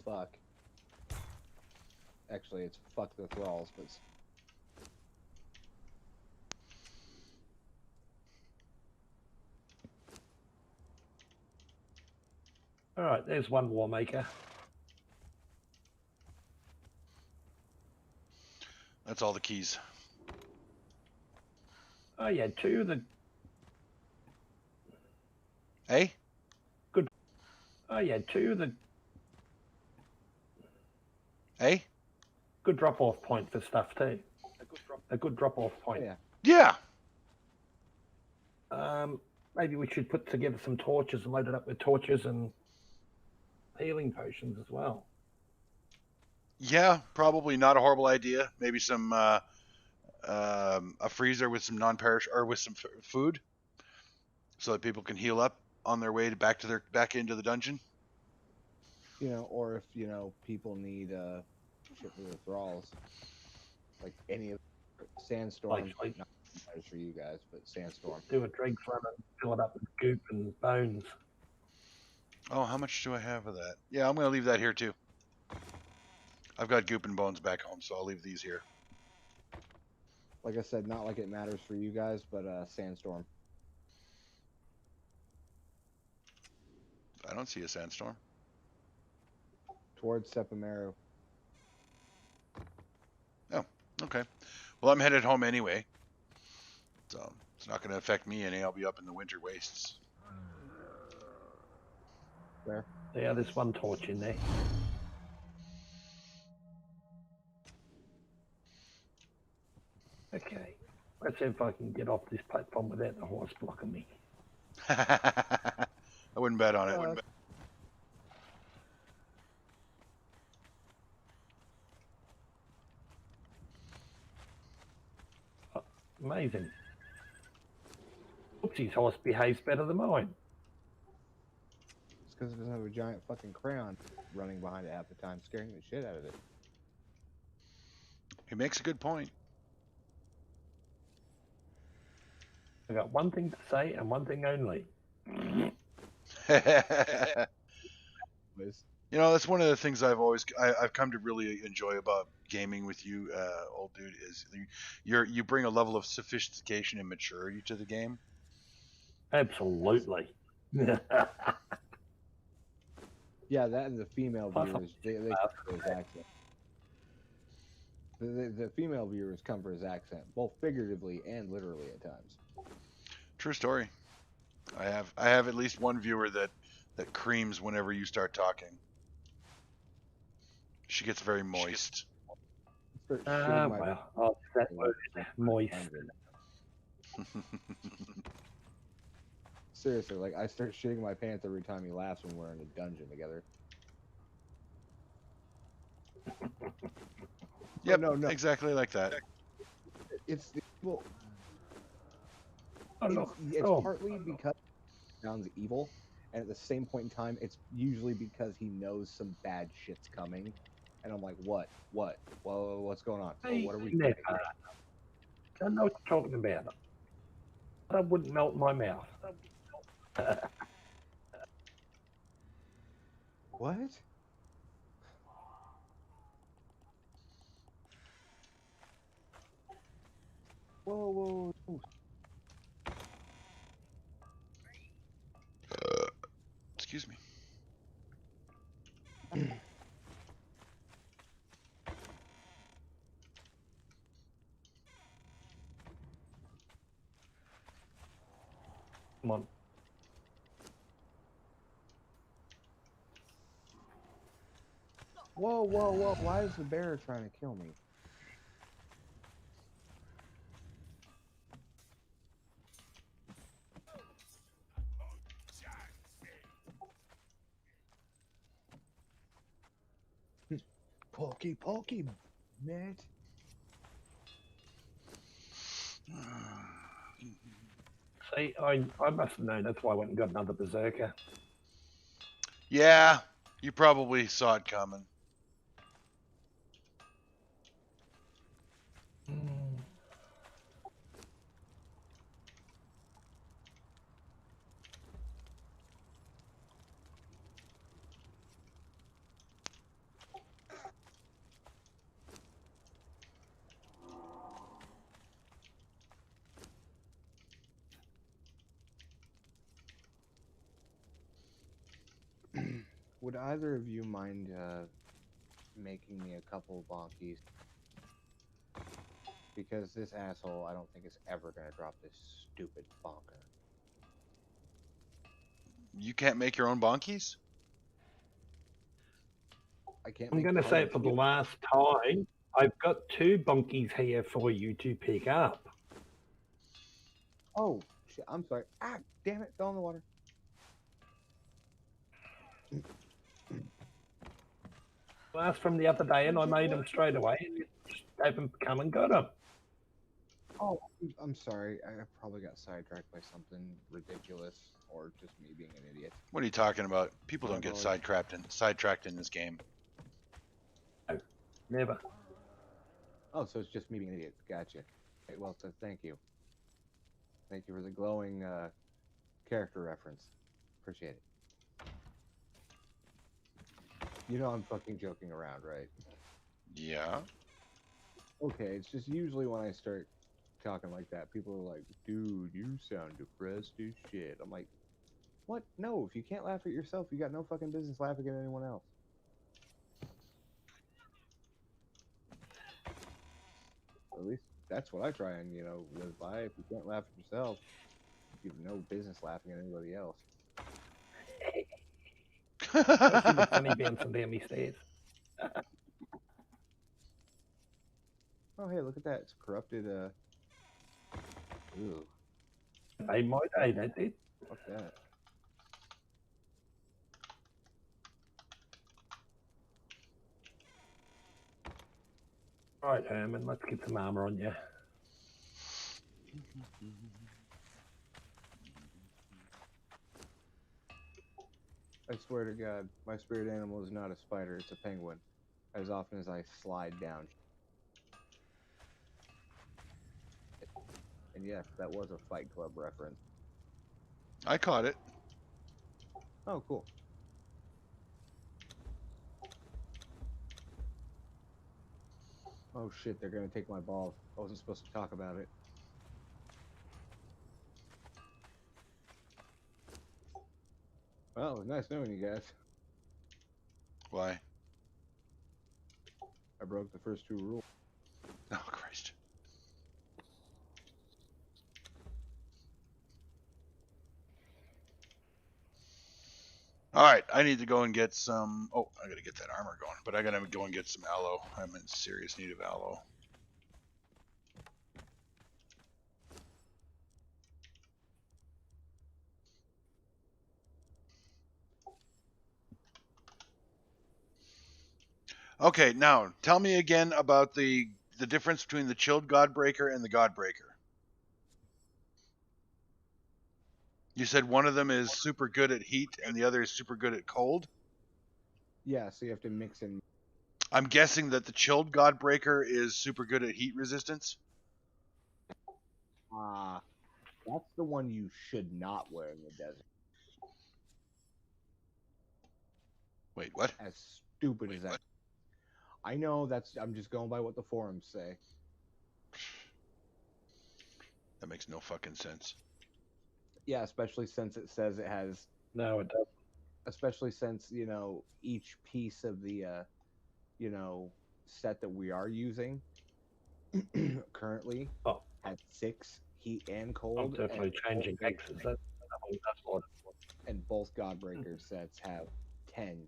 Fuck. Actually, it's fuck the thralls, but All right, there's one war maker. That's all the keys. Oh yeah, two of the Hey? oh yeah, two of the Hey? good drop off point for stuff too. A good drop off point. yeah. Yeah. Maybe we should put together some torches and load it up with torches and healing potions as well. Yeah, probably not a horrible idea. Maybe some a freezer with some non-perish or with some food, so that people can heal up on their way back into the dungeon. You know, or if people need shit for the thralls, like any of sandstorm. Like not matters for you guys, but sandstorm. do a drink run and fill it up with goop and bones. Oh, how much do I have of that? Yeah, I'm gonna leave that here too. I've got goop and bones back home, so I'll leave these here. Like I said, not like it matters for you guys, but sandstorm. I don't see a sandstorm. Towards Sephimeru. Oh, okay. Well, I'm headed home anyway, so it's not going to affect me any. I'll be up in the winter wastes. Where? Yeah, there's one torch in there. Okay, let's see if I can get off this platform without the horse blocking me. I wouldn't bet on it. Amazing. Oopsie's horse behaves better than mine. It's because it doesn't have a giant fucking crayon running behind it half the time, scaring the shit out of it. He makes a good point. I got one thing to say and one thing only. You know, that's one of the things I've come to really enjoy about gaming with you, old dude, is you bring a level of sophistication and maturity to the game. Absolutely. Yeah, that and the female Plus, viewers, they come for his accent. The female viewers come for his accent, both figuratively and literally at times. True story. I have at least one viewer that creams whenever you start talking. She gets very moist. Well, oh, that word, moist. Seriously, like I start shitting my pants every time he laughs when we're in a dungeon together. Yep, no, exactly like that. It's well, Oh, look. It's Oh, partly because he sounds evil, and at the same point in time, it's usually because he knows some bad shit's coming. And I'm like, what? Whoa, what's going on? Well, hey, what are we never. fighting? I know what you're talking about. That wouldn't melt my mouth. What? Whoa. Excuse me. Come on. Whoa. Why is the bear trying to kill me? Pokey, man. See, I must have known. That's why I went and got another berserker. Yeah, you probably saw it coming. Would either of you mind making me a couple bonkies? Because this asshole, I don't think is ever gonna drop this stupid bonker. You can't make your own bonkies? I can't. I'm make going to say it for the last time. I've got 2 bonkies here for you to pick up. Oh shit! I'm sorry. Ah, damn it! Fell in the water. Last from the other day, and I made them straight away, and you just haven't come and got them. Oh, I'm sorry. I probably got sidetracked by something ridiculous, or just me being an idiot. What are you talking about? People don't get Apologies. sidetracked in this game. Never. Oh, so it's just me being an idiot. Gotcha. Okay, well, so thank you. Thank you for the glowing character reference. Appreciate it. You know I'm fucking joking around, right? Yeah. Okay, it's just usually when I start talking like that, people are like, dude, you sound depressed as shit. I'm like, what? No, if you can't laugh at yourself, you got no fucking business laughing at anyone else. At least that's what I try and, live by. If you can't laugh at yourself, you have no business laughing at anybody else. Especially with Funny bouncing down me stairs. Oh, hey, look at that. It's corrupted, Ooh, Hey, my day, that did. fuck that. Right, Herman, let's get some armor on you. I swear to God, my spirit animal is not a spider, it's a penguin. As often as I slide down. And yes, that was a Fight Club reference. I caught it. Oh, cool. Oh shit, they're gonna take my balls. I wasn't supposed to talk about it. Well, it was nice knowing you guys. Why? I broke the first 2 rules. Oh, Christ. All right, I need to go and get some. Oh, I gotta get that armor going, but I gotta go and get some aloe. I'm in serious need of aloe. Okay, now tell me again about the difference between the chilled Godbreaker and the Godbreaker. You said one of them is super good at heat and the other is super good at cold? Yeah, so you have to mix in. I'm guessing that the chilled Godbreaker is super good at heat resistance. That's the one you should not wear in the desert. Wait, what? As stupid as that. I know I'm just going by what the forums say. That makes no fucking sense. Yeah, especially since it says it has. No, it doesn't. Especially since each piece of the set that we are using currently has 6 heat and I'm cold. definitely changing X's. That's what. And both Godbreaker sets have 10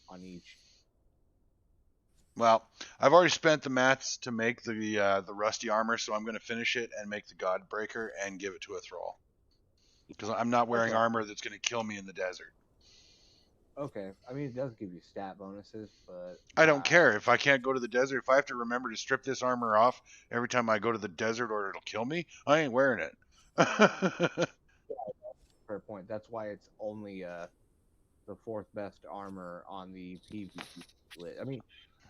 on each. Well, I've already spent the mats to make the rusty armor, so I'm going to finish it and make the Godbreaker and give it to a thrall. Because I'm not wearing armor that's going to kill me in the desert. Okay, I mean it does give you stat bonuses, but I don't care if I can't go to the desert. If I have to remember to strip this armor off every time I go to the desert or it'll kill me, I ain't wearing it. Fair point. That's why it's only the 4th best armor on the PvP list. I mean,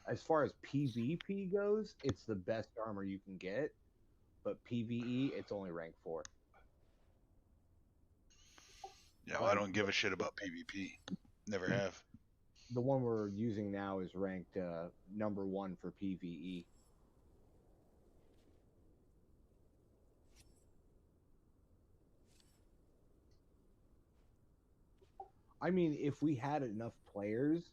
as far as PvP goes, it's the best armor you can get, but PvE, it's only rank 4. Yeah, well, I don't give a shit about PvP. Never have. The one we're using now is ranked number 1 for PvE. I mean, if we had enough players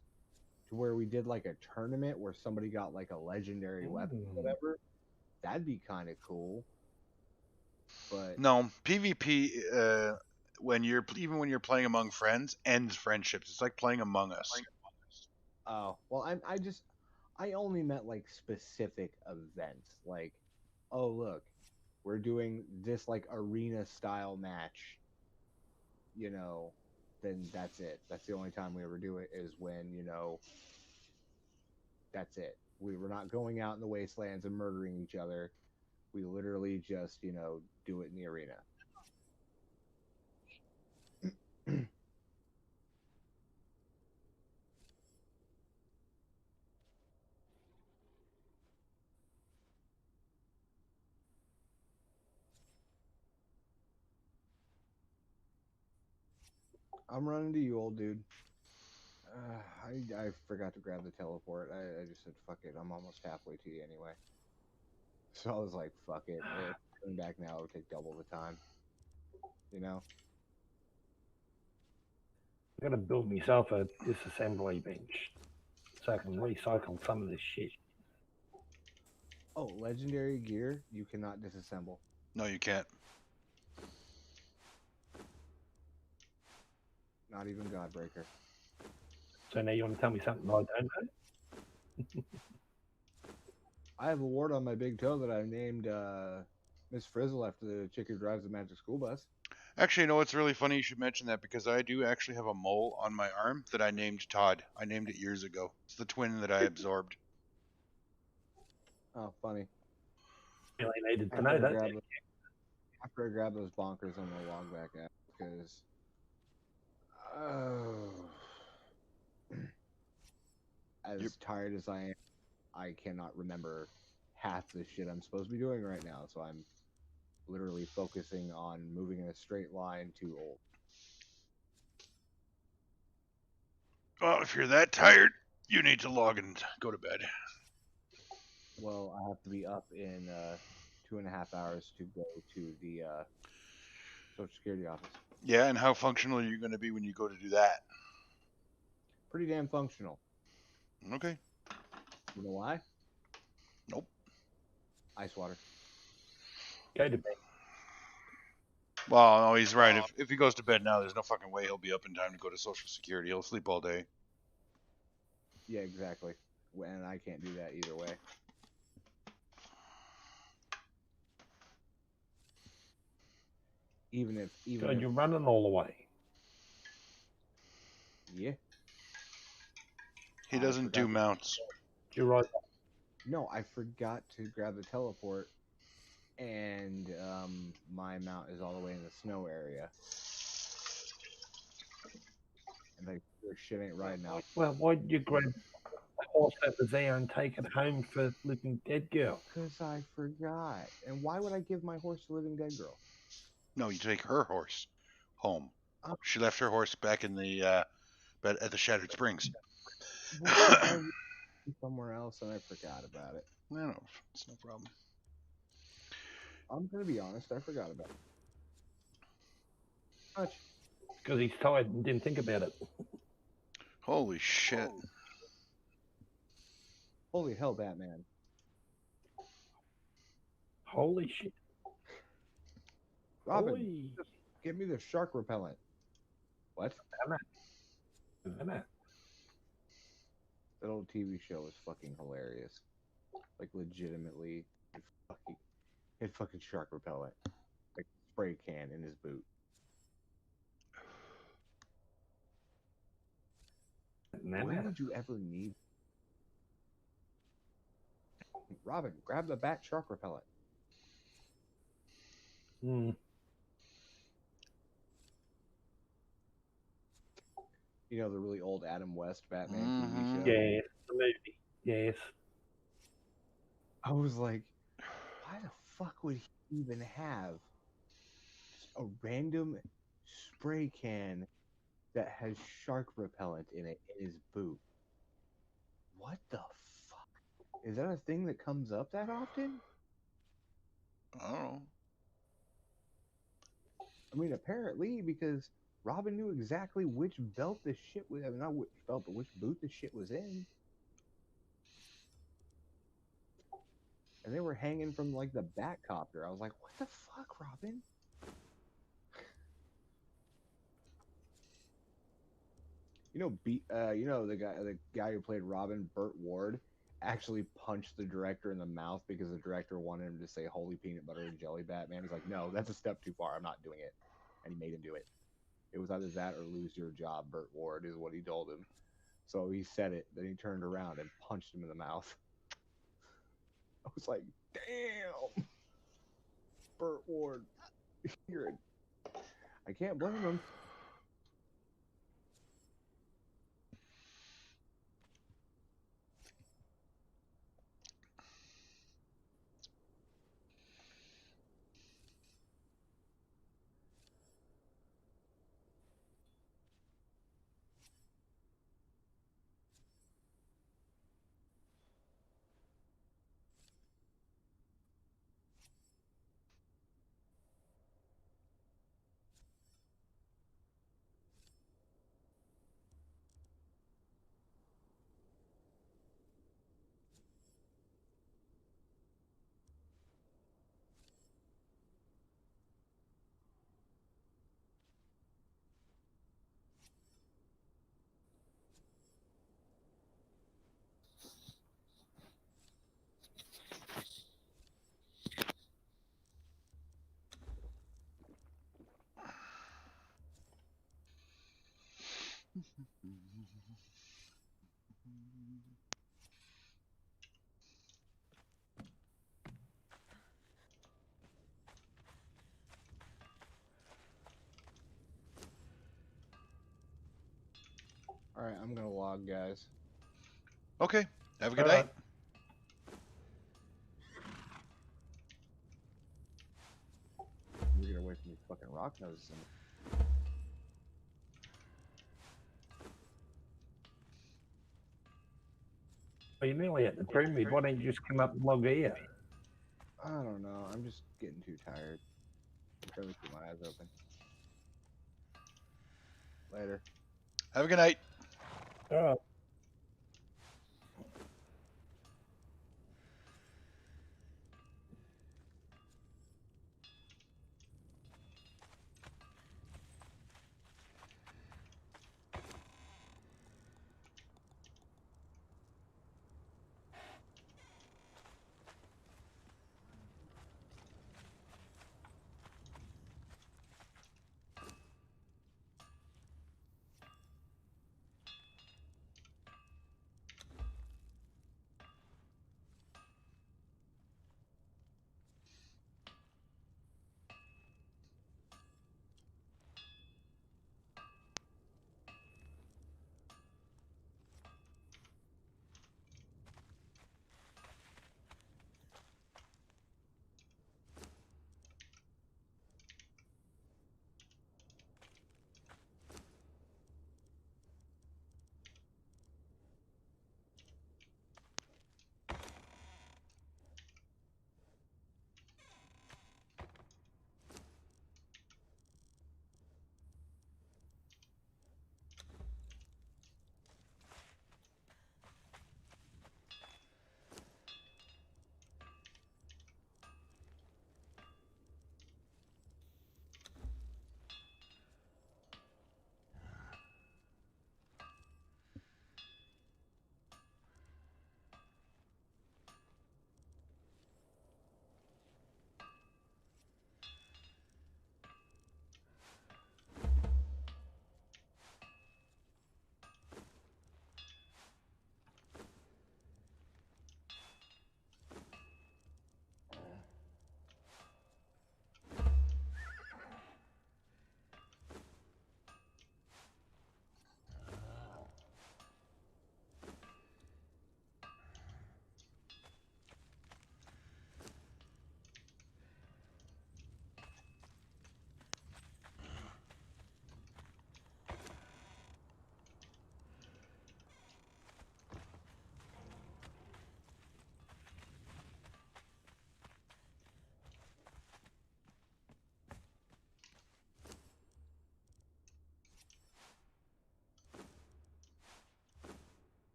to where we did like a tournament where somebody got like a legendary weapon or whatever, that'd be kind of cool. But no, PvP when you're playing among friends ends friendships. It's like playing Among Us. Oh, well, I only meant like specific events. Like, oh look, we're doing this like arena style match. Then that's it. That's the only time we ever do it is when, that's it. We're not going out in the wastelands and murdering each other. We literally just, do it in the arena. I'm running to you, old dude. I forgot to grab the teleport. I just said, fuck it. I'm almost halfway to you anyway. So I was like, fuck it. Coming back now would take double the time. I'm gonna build myself a disassembly bench so I can recycle some of this shit. Oh, legendary gear, you cannot disassemble. No, you can't. Not even Godbreaker. So now you want to tell me something I don't know? I have a wart on my big toe that I named Miss Frizzle after the chick who drives the magic school bus. Actually, you know what's really funny you should mention that because I do actually have a mole on my arm that I named Todd. I named it years ago. It's the twin that I absorbed. Oh, funny. Really needed to know that. After I grab those bonkers, I'm gonna log back out because as tired as I am, I cannot remember half the shit I'm supposed to be doing right now. So I'm literally focusing on moving in a straight line to old. Well, if you're that tired, you need to log and go to bed. Well, I have to be up in 2.5 hours to go to the Social Security office. Yeah, and how functional are you going to be when you go to do that? Pretty damn functional. Okay. You know why? Nope. Ice water. Go to bed. Well, no, he's right. If he goes to bed now, there's no fucking way he'll be up in time to go to Social Security. He'll sleep all day. Yeah, exactly. And I can't do that either way. Even if you're running all the way. Yeah. He doesn't do mounts. You're right. No, I forgot to grab the teleport, and my mount is all the way in the snow area. Like, your shit ain't right now. Well, why did you grab the horse that was there and take it home for Living Dead Girl? Because I forgot. And why would I give my horse to Living Dead Girl? No, you take her horse home. Oh. She left her horse back in the at the Shattered Springs. Well, I went somewhere else and I forgot about it. No, it's no problem. I'm gonna be honest, I forgot about it. Much. Because he's tired and didn't think about it. Holy shit! Holy hell, Batman. Holy shit. Robin, Holy. give me the shark repellent. What? Anna. That old TV show was fucking hilarious. Like, legitimately, it fucking shark repellent. Like, spray can in his boot. When would you ever need? Robin, grab the bat shark repellent. Hmm. You know, the really old Adam West Batman Mhm. TV show? Yeah, the movie. Yes. I was like, why the fuck would he even have just a random spray can that has shark repellent in it in his boot? What the fuck? Is that a thing that comes up that often? I don't know. I mean, apparently, because Robin knew exactly which belt this shit was. I mean, not which belt, but which boot this shit was in. And they were hanging from like the Batcopter. I was like, what the fuck, Robin? You know the guy who played Robin, Burt Ward, actually punched the director in the mouth because the director wanted him to say "Holy peanut butter and jelly, Batman." He's like, "No, that's a step too far. I'm not doing it," and he made him do it. It was either that or lose your job, Burt Ward, is what he told him. So he said it. Then he turned around and punched him in the mouth. I was like, "Damn, Burt Ward, you're." I can't blame him. All right, I'm gonna log, guys. Okay. Have a good All night. right. We're gonna away from these fucking rock noses. Well, you're nearly at the pyramid. Why don't you just come up and log here? I don't know. I'm just getting too tired. I can barely keep my eyes open. Later. Have a good night. All right.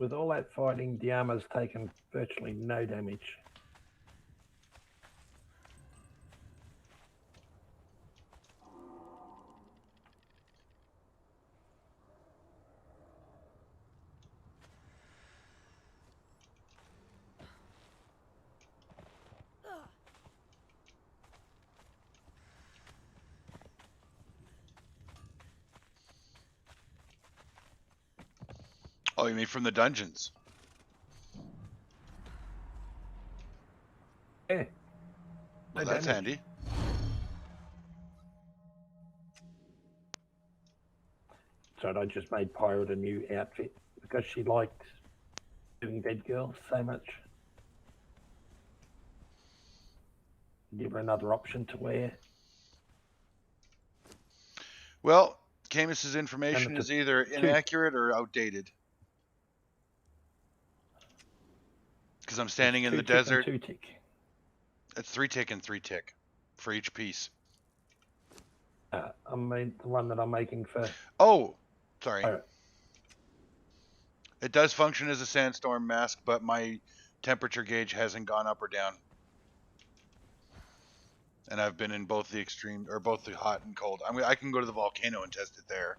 With all that fighting, the armor's taken virtually no damage. Oh, you mean from the dungeons? Yeah. Well, No that's damage. handy. So I just made Pirate a new outfit because she liked doing Dead Girl so much. Give her another option to wear. Well, Camus's information And it's is either inaccurate or outdated. Because I'm standing in the desert. 2 tick. It's 3 tick and 3 tick for each piece. I mean, the one that I'm making for. Oh, sorry. Pirate. It does function as a sandstorm mask, but my temperature gauge hasn't gone up or down. And I've been in both the extreme, or both the hot and cold. I can go to the volcano and test it there.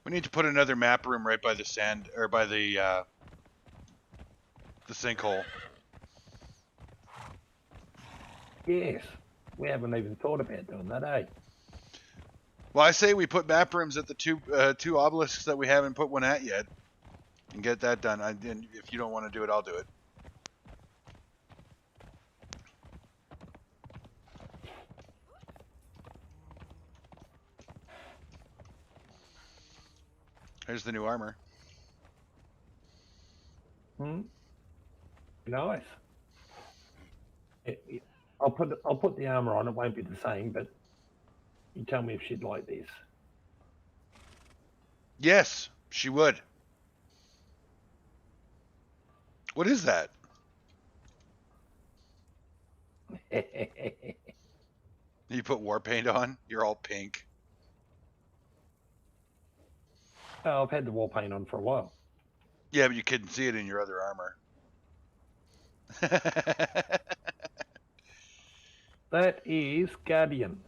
We need to put another map room right by the sand, or by the sinkhole. Yes. We haven't even thought about doing that, eh? Well, I say we put map rooms at the two obelisks that we haven't put one at yet, and get that done. And if you don't want to do it, I'll do it. Here's the new armor. Nice. I'll put the armor on. It won't be the same, but you tell me if she'd like this. Yes, she would. What is that? You put war paint on? You're all pink. Oh, I've had the wall paint on for a while. Yeah, but you couldn't see it in your other armor. That is Guardian.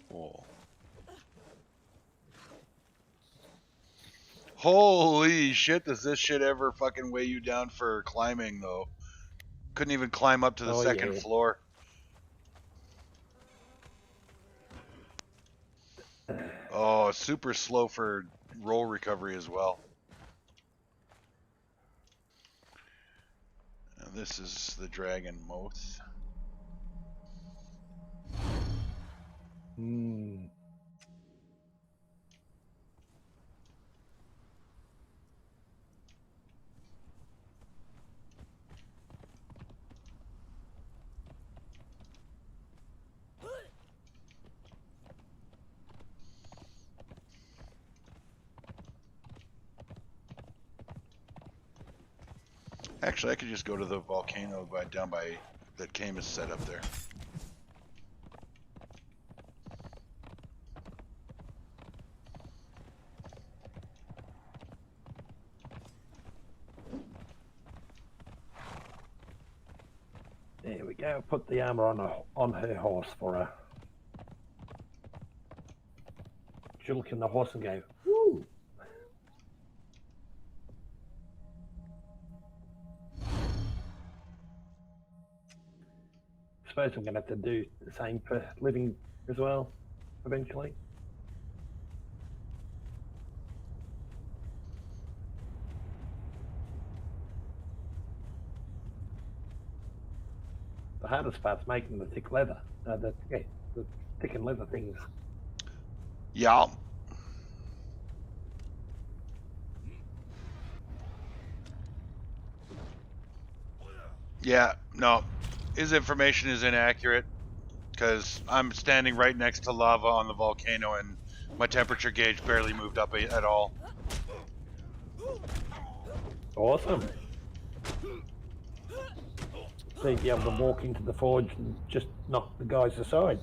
Cool. Holy shit, does this shit ever fucking weigh you down for climbing, though? Couldn't even climb up to the second floor. Oh, super slow for roll recovery as well. Now this is the dragon moth. Actually, I could just go to the volcano down by that Camus set up there. There we go. Put the armor on her horse for her. She'll look in the horse and go, woo! I suppose I'm going to have to do the same for living as well, eventually. The hardest part's making the thick leather. The thick and leather things. Yeah. Yeah, no. His information is inaccurate because I'm standing right next to lava on the volcano and my temperature gauge barely moved up at all. Awesome. So you'd be able to walk into the forge and just knock the guys aside.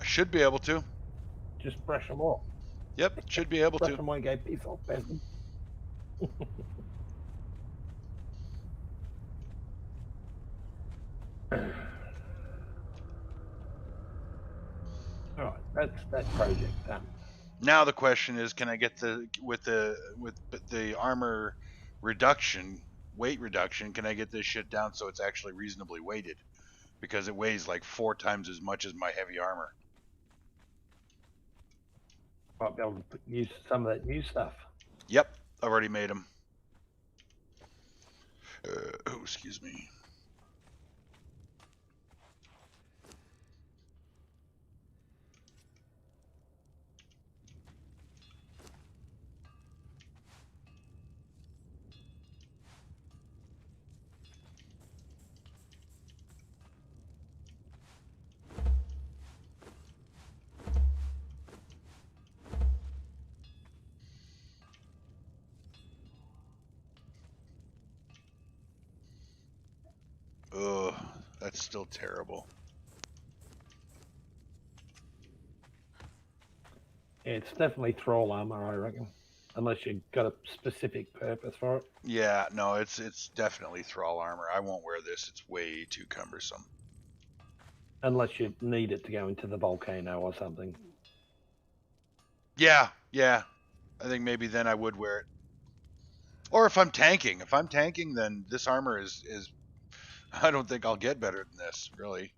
I should be able to. Just brush them off. Yep, should be able Brush to. them away, go piss off, peasant. All right, that's that project done. Now the question is, can I get with the armor reduction, weight reduction? Can I get this shit down so it's actually reasonably weighted? Because it weighs like 4 times as much as my heavy armor. Might be able to use some of that new stuff. Yep, I've already made them. Oh, excuse me. Ugh, that's still terrible. Yeah, it's definitely thrall armor, I reckon. Unless you've got a specific purpose for it. Yeah, no, it's definitely thrall armor. I won't wear this. It's way too cumbersome. Unless you need it to go into the volcano or something. Yeah. I think maybe then I would wear it. Or if I'm tanking. If I'm tanking, then this armor is I don't think I'll get better than this, really.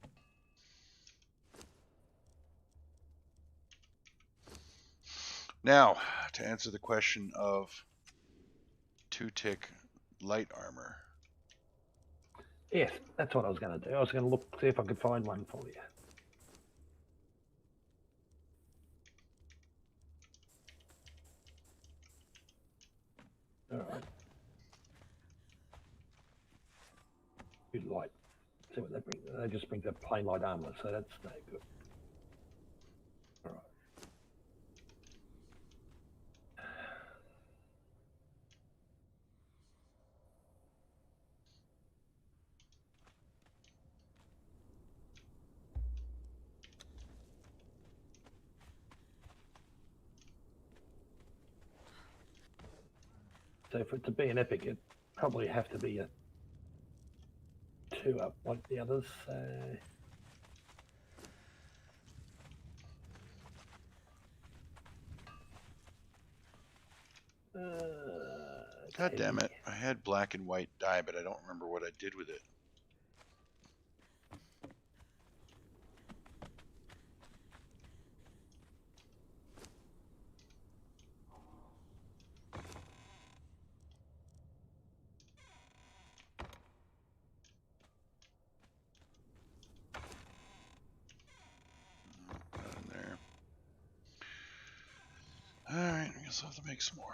Now, to answer the question of 2-tick light armor. Yes, that's what I was going to do. I was going to look, see if I could find one for you. All right. Good light. See what they bring. They just bring the plain light armor, so that's no good. All right. So for it to be an epic, it probably have to be a 2 up like the others. God damn okay. it. I had black and white dye, but I don't remember what I did with it. Not in there. Alright, I guess I'll have to make some more.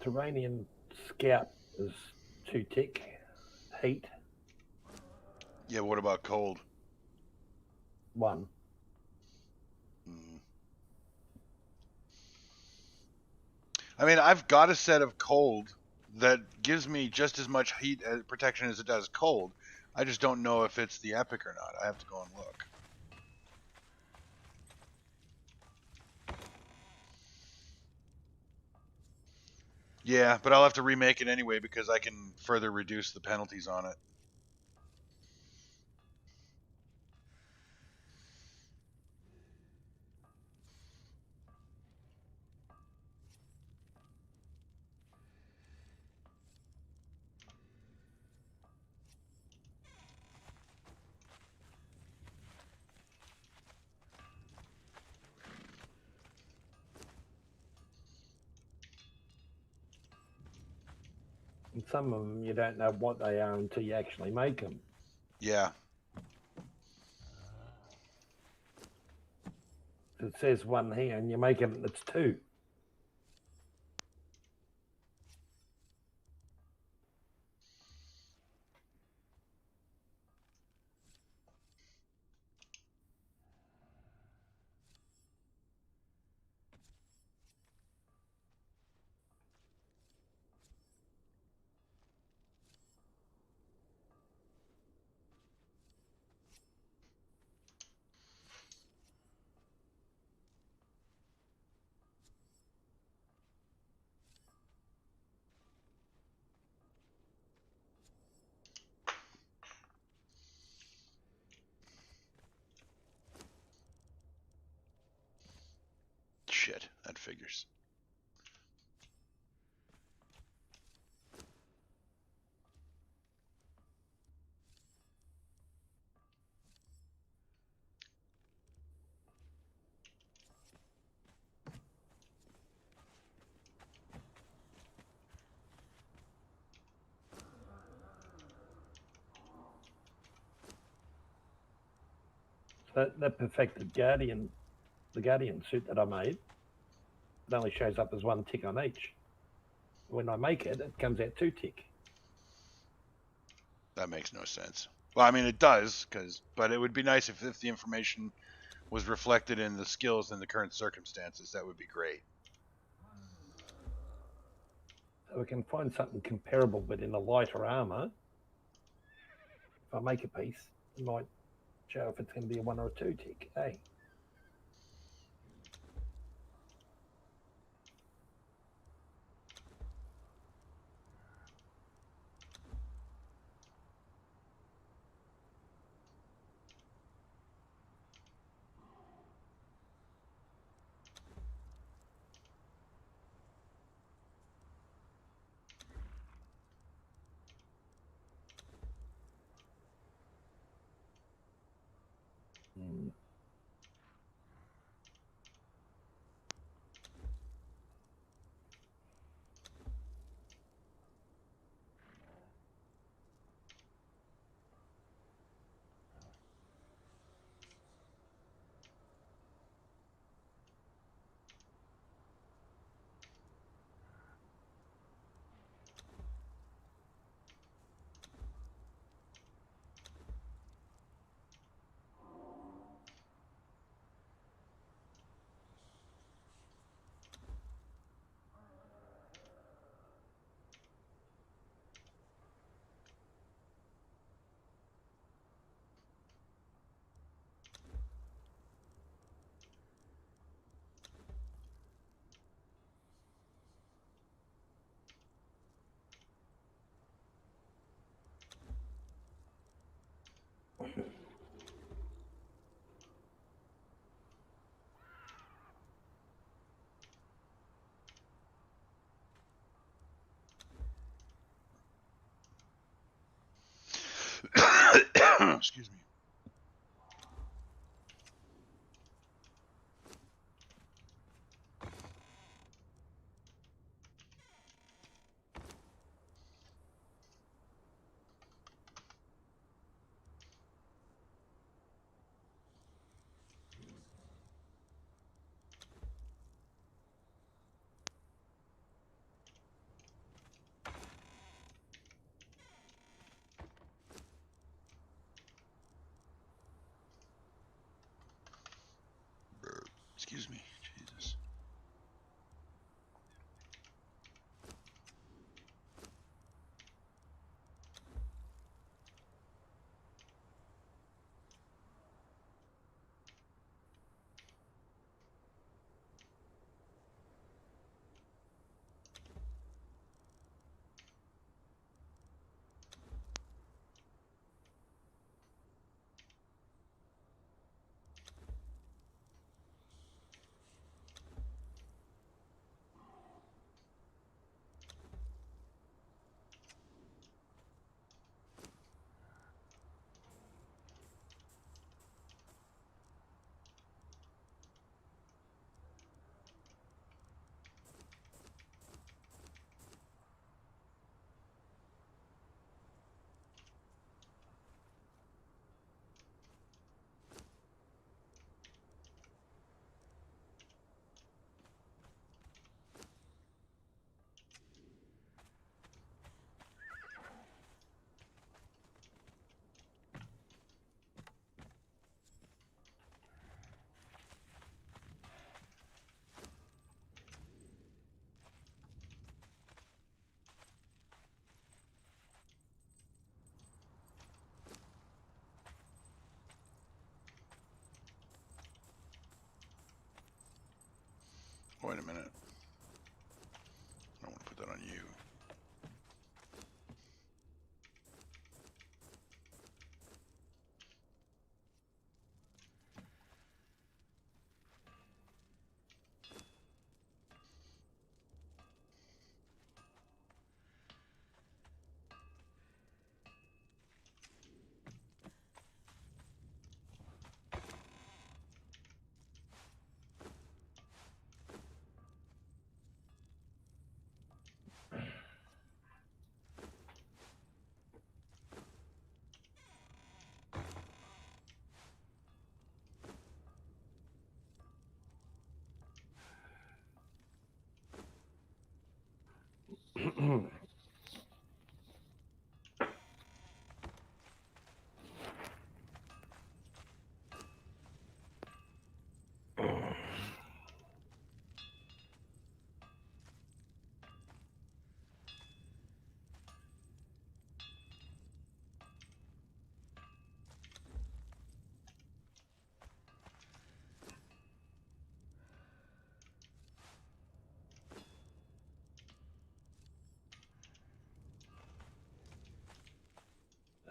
Terranian Scout is 2-tick. Heat, Yeah, what about cold? 1. I mean, I've got a set of cold that gives me just as much heat protection as it does cold. I just don't know if it's the epic or not. I have to go and look. Yeah, but I'll have to remake it anyway because I can further reduce the penalties on it. And some of them you don't know what they are until you actually make them. Yeah. It says one here, and you make it, it's two. Shit, that figures. So that perfected Guardian, the Guardian suit that I made, it only shows up as one tick on each. When I make it, it comes out two tick. That makes no sense. Well, I mean, it does, but it would be nice if the information was reflected in the skills in the current circumstances. That would be great. So we can find something comparable, but in a lighter armor. If I make a piece, it might show if it's going to be a one or a two tick. Hey. Excuse me. Excuse me. Jesus. Wait a minute. I don't want to put that on you.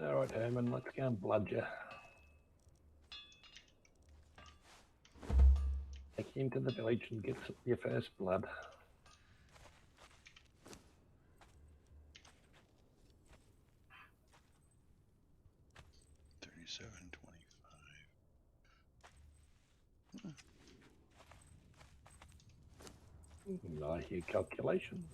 All right, Herman, let's go and blood you. Take you into the village and get your first blood. I hear calculations.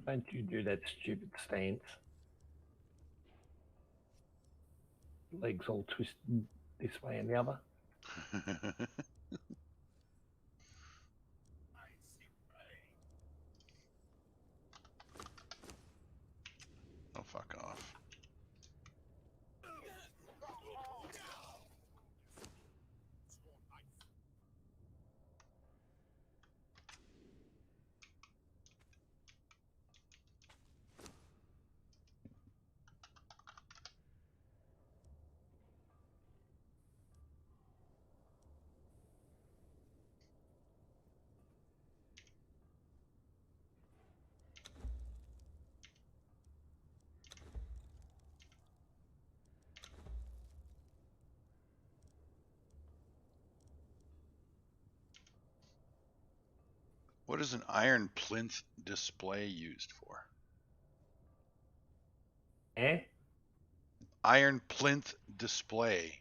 Why don't you do that stupid stance? Legs all twisted this way and the other. Oh, fuck off. What is an iron plinth display used for? Eh? Iron plinth display.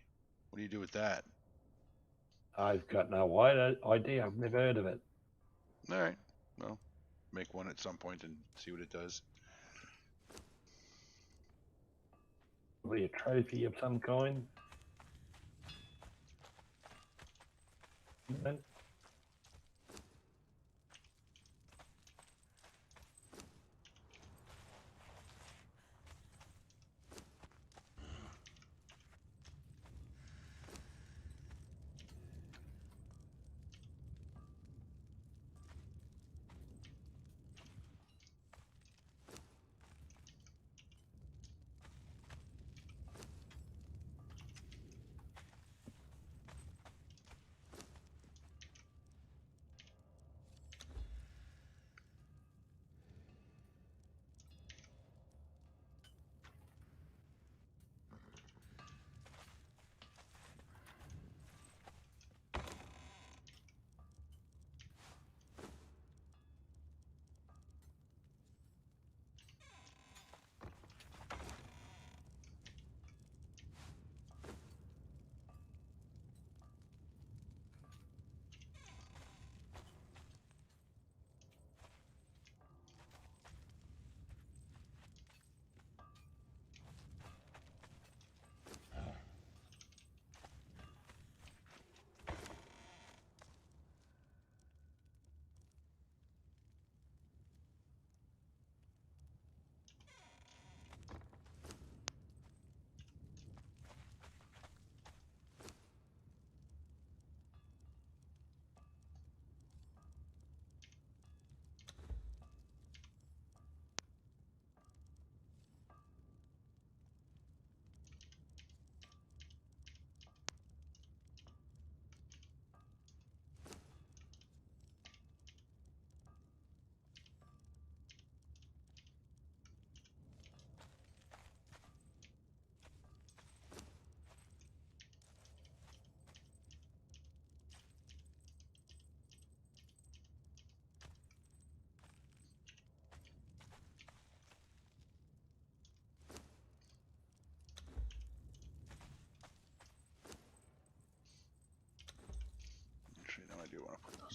What do you do with that? I've got no idea. I've never heard of it. All right. Well, make one at some point and see what it does. Probably a trophy of some kind. No?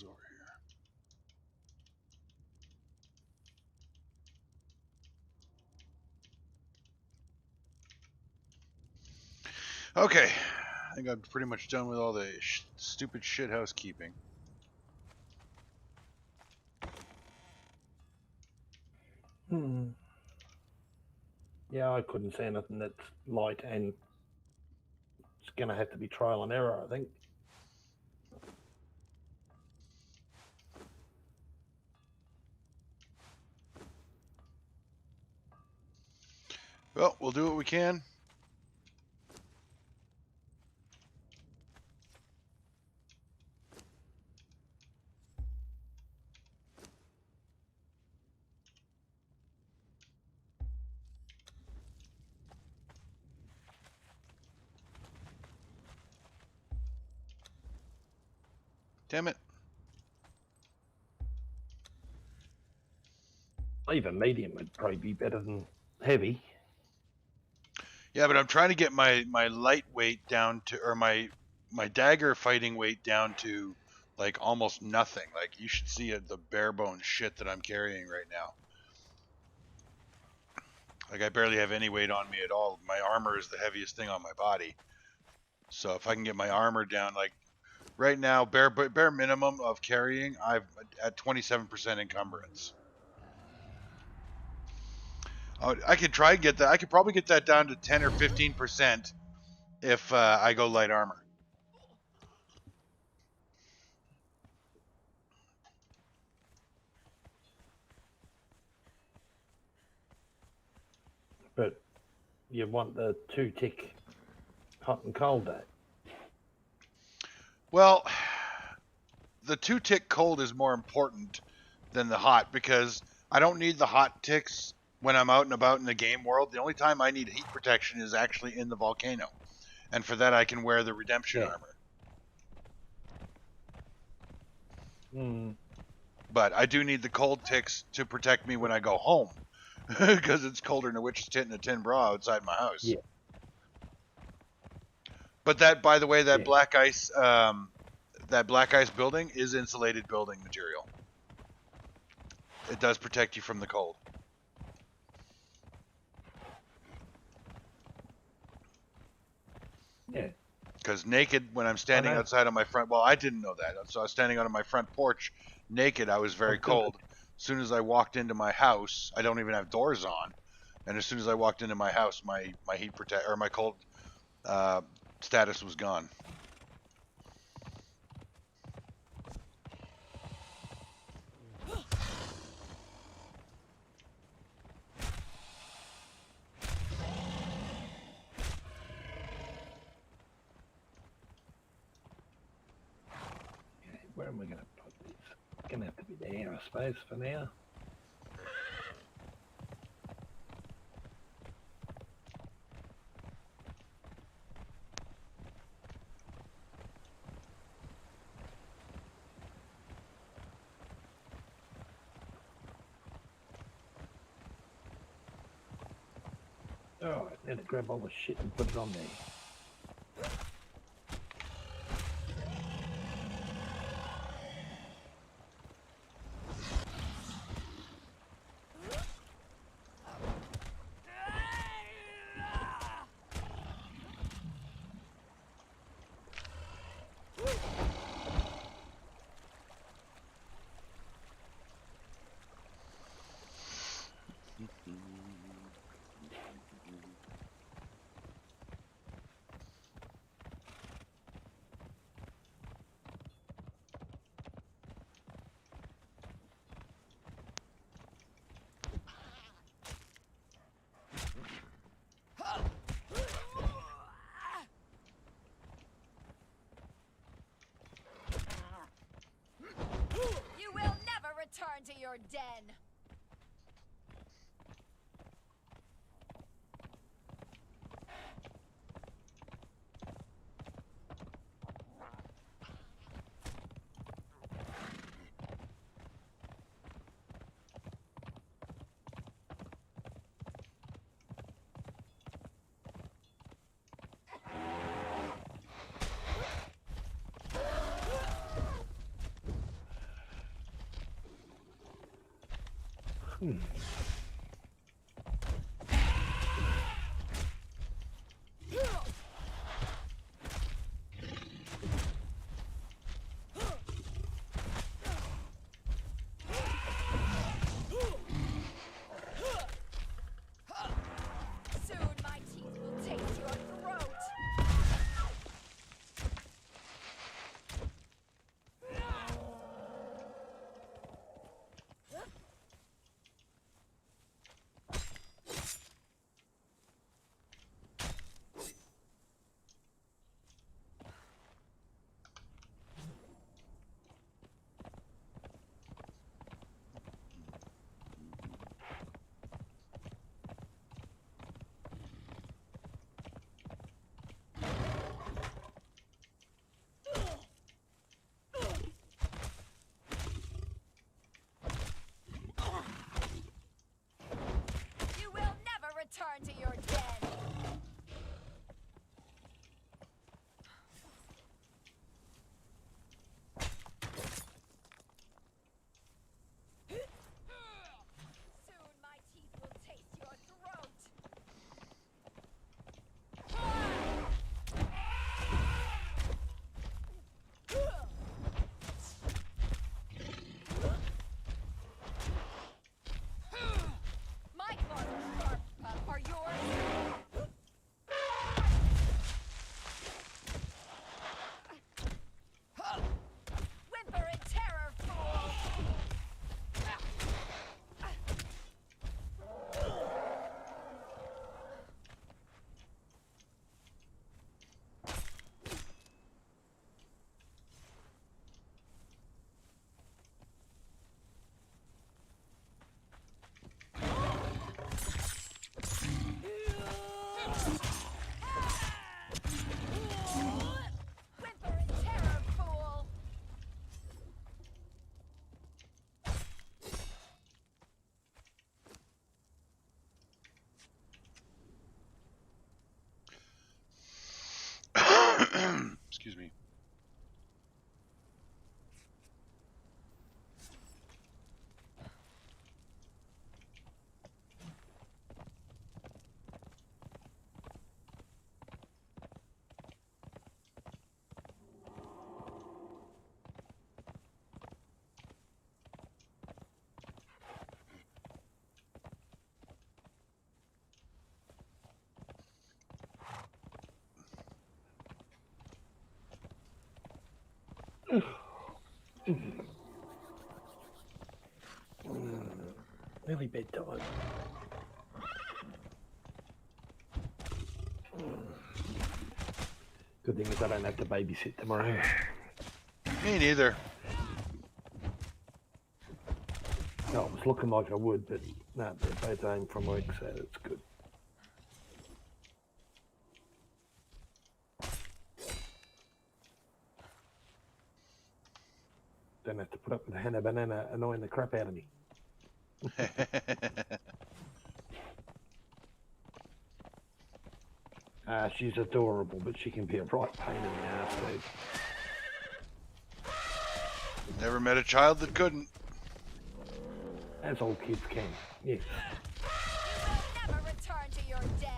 is over here. Okay, I think I'm pretty much done with all the stupid shit housekeeping. Yeah, I couldn't say anything that's light, and it's going to have to be trial and error, I think. Well, we'll do what we can. Damn it. Even medium would probably be better than heavy. Yeah, but I'm trying to get my lightweight down to, or my dagger fighting weight down to like almost nothing. Like you should see the bare bones shit that I'm carrying right now. Like I barely have any weight on me at all. My armor is the heaviest thing on my body. So if I can get my armor down, like right now, bare minimum of carrying, I've at 27% encumbrance. I could try and get that. I could probably get that down to 10 or 15% if I go light armor. But you want the 2-tick hot and cold day. Well, the 2-tick cold is more important than the hot because I don't need the hot ticks when I'm out and about in the game world. The only time I need heat protection is actually in the volcano. And for that, I can wear the redemption armor. But I do need the cold ticks to protect me when I go home because it's colder than a witch's tit and a tin bra outside my house. Yeah. But that, by the way, that black ice building is insulated building material. It does protect you from the cold. Yeah. Because naked, when I'm standing outside on my front, well, I didn't know that. So I was standing out on my front porch naked. I was very cold. As soon as I walked into my house, I don't even have doors on. And as soon as I walked into my house, my heat protect or my cold status was gone. Where am I going to put these? It's going to have to be there, I suppose, for now. Alright, now to grab all the shit and put it on there. You will never return to your den. Soon my teeth will taste your throat. You will never return to your den. Soon my teeth will taste your throat. My claws are yours. Whimper in terror, fool! Whimper in terror, fool! Excuse me. Nearly bedtime. Good thing is I don't have to babysit tomorrow. Me neither. No, it was looking like I would, but no, they're both home from work, so that's good. Don't have to put up with Hannah Banana annoying the crap out of me. She's adorable, but she can be a right pain in the ass, dude. Never met a child that couldn't. As all kids can, yes. You will never return to your den.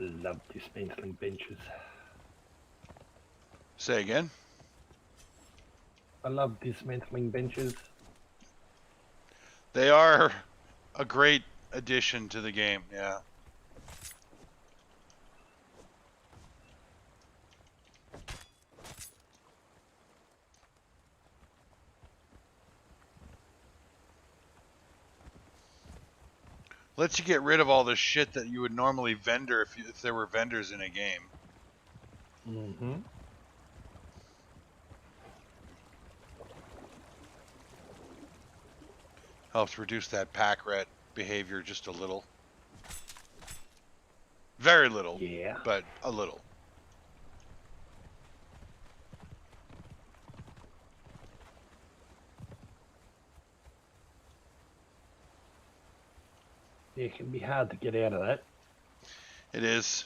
love dismantling benches. Say again? I love dismantling benches. They are a great addition to the game, yeah. Lets you get rid of all the shit that you would normally vendor if there were vendors in a game. Mm-hmm. Helps reduce that pack rat behavior just a little. Very little, Yeah. but a little. It can be hard to get out of that. It is.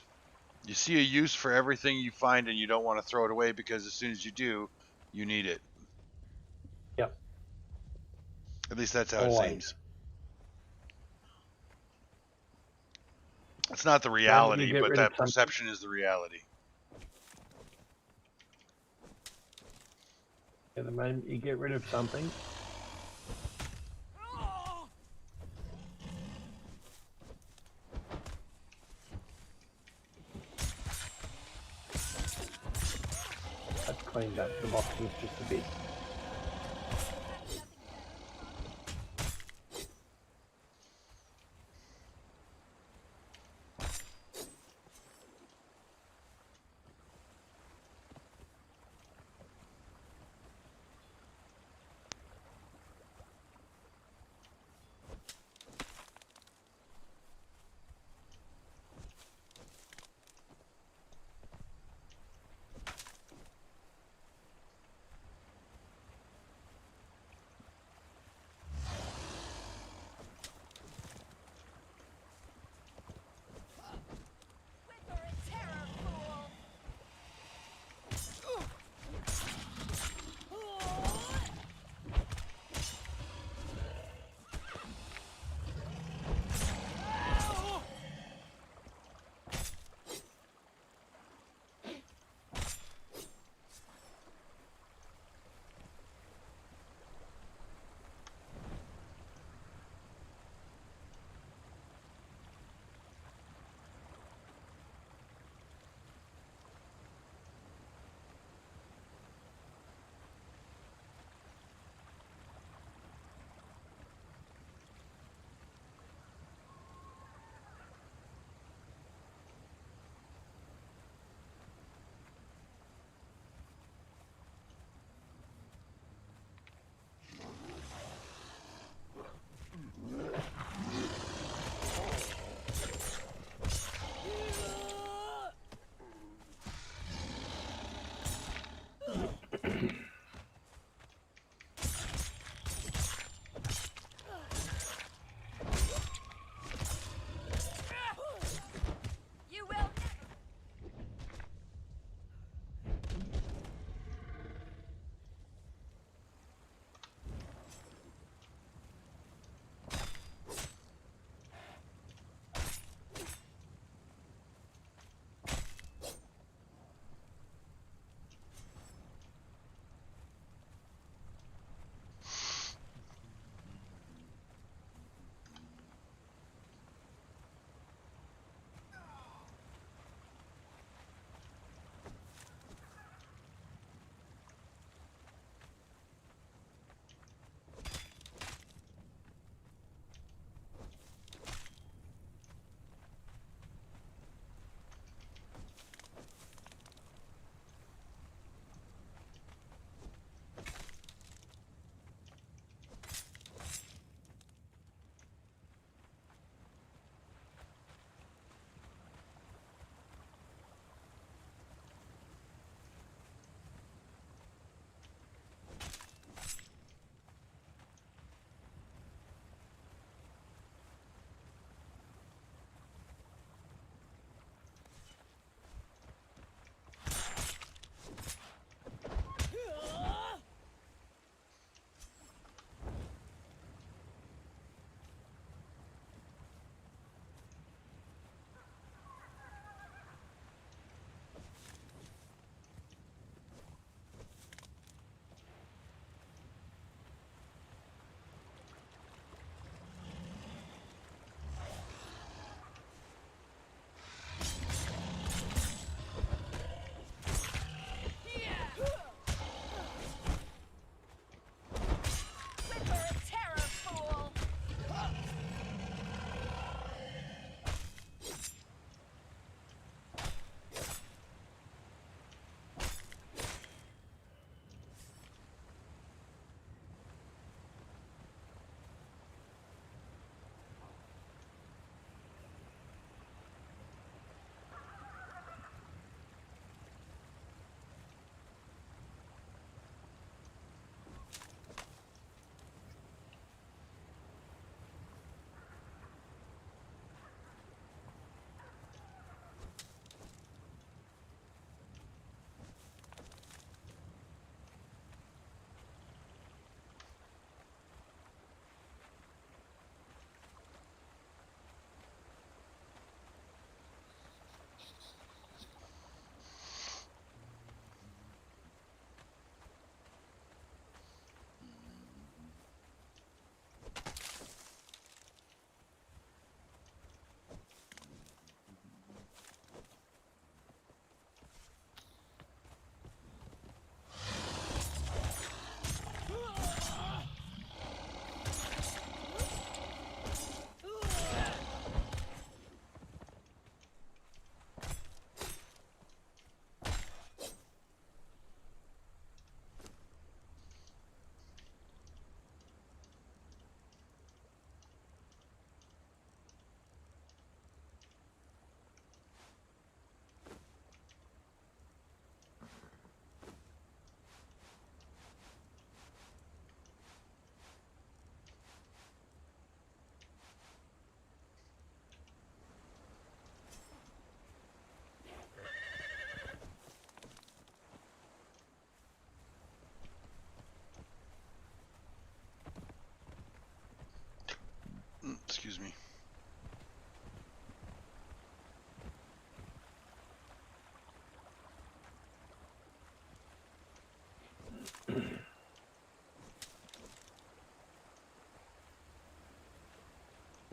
You see a use for everything you find and you don't want to throw it away because as soon as you do, you need it. Yep. At least that's how it Always. seems. It's not the When you reality, get but rid of that perception is the reality. At the moment you get rid of something, that's cleaned up the boxes just a bit.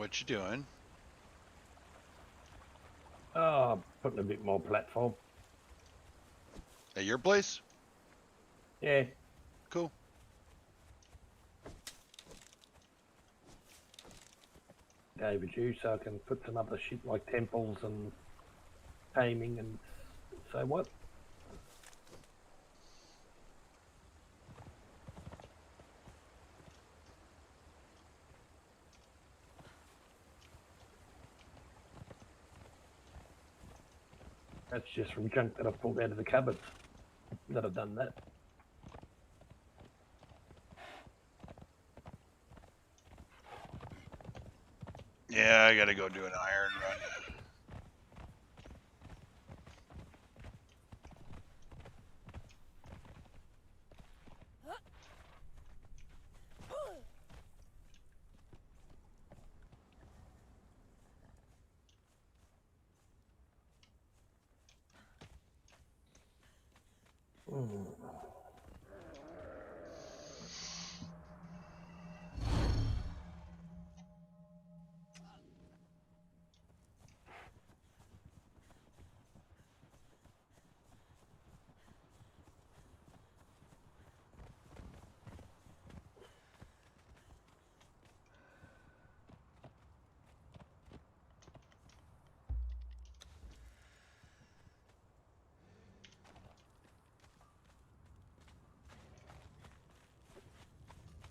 What you doing? Oh, putting a bit more platform. At your place? Yeah. Cool. Overdue, so I can put some other shit like temples and taming and so what? That's just from junk that I've pulled out of the cupboards that I've done that. Yeah, I gotta go do an iron run.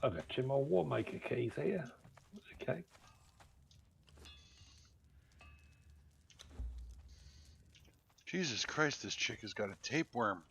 I've got 2 more War Maker keys here. Okay. Jesus Christ, this chick has got a tapeworm.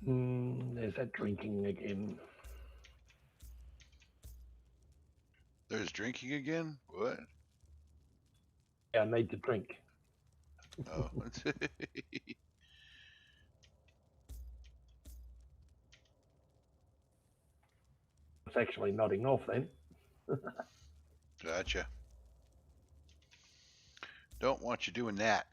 There's that drinking again. There's drinking again? What? Yeah, I need to drink. Oh. It's actually nodding off then. Gotcha. Don't want you doing that.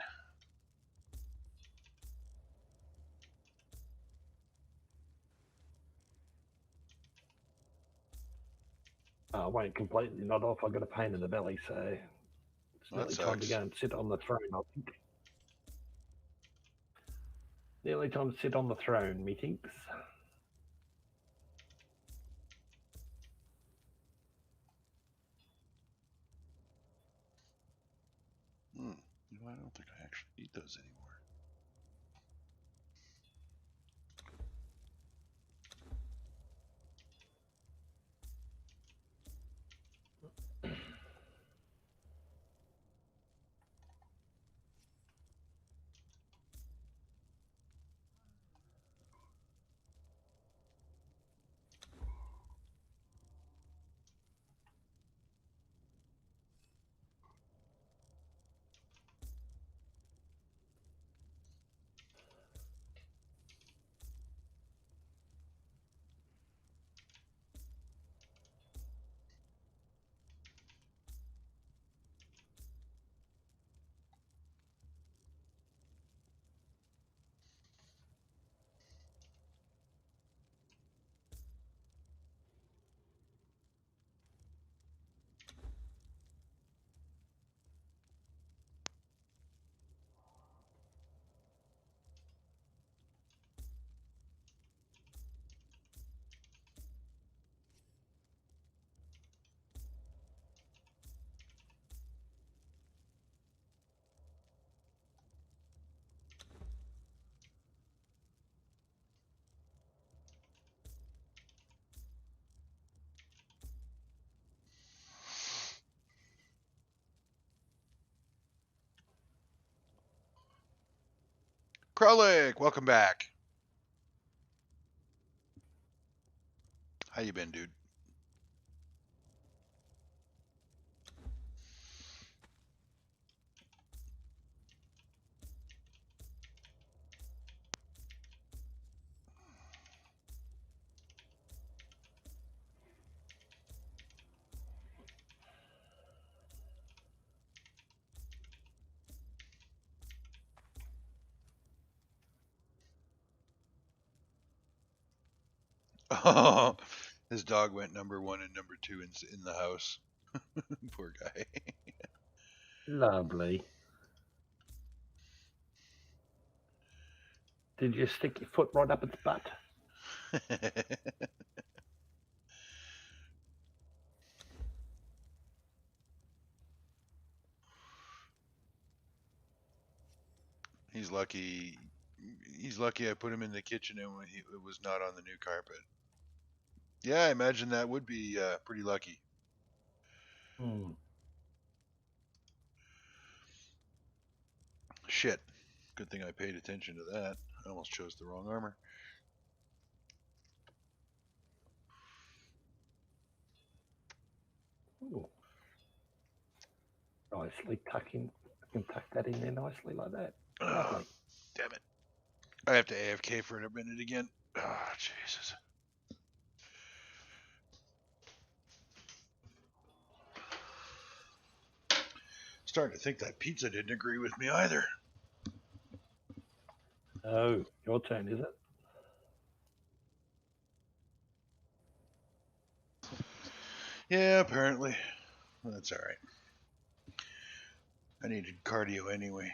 I won't completely nod off. I've got a pain in the belly, so it's Well, that nearly time to sucks. go and sit on the throne, I think. Nearly time to sit on the throne, methinks. No, I don't think I actually eat those anymore. Kralik, welcome back. How you been, dude? Oh, his dog went number 1 and number 2 in the house. Poor guy. Lovely. Did you stick your foot right up its butt? He's lucky. He's lucky I put him in the kitchen and it was not on the new carpet. Yeah, I imagine that would be pretty lucky. Shit. Good thing I paid attention to that. I almost chose the wrong armor. Ooh. Nicely tucking. I can tuck that in there nicely like that. Lovely. Damn it. I have to AFK for a minute again. Oh, Jesus. Starting to think that pizza didn't agree with me either. Oh, your turn, is it? Yeah, apparently. Well, that's alright. I needed cardio anyway.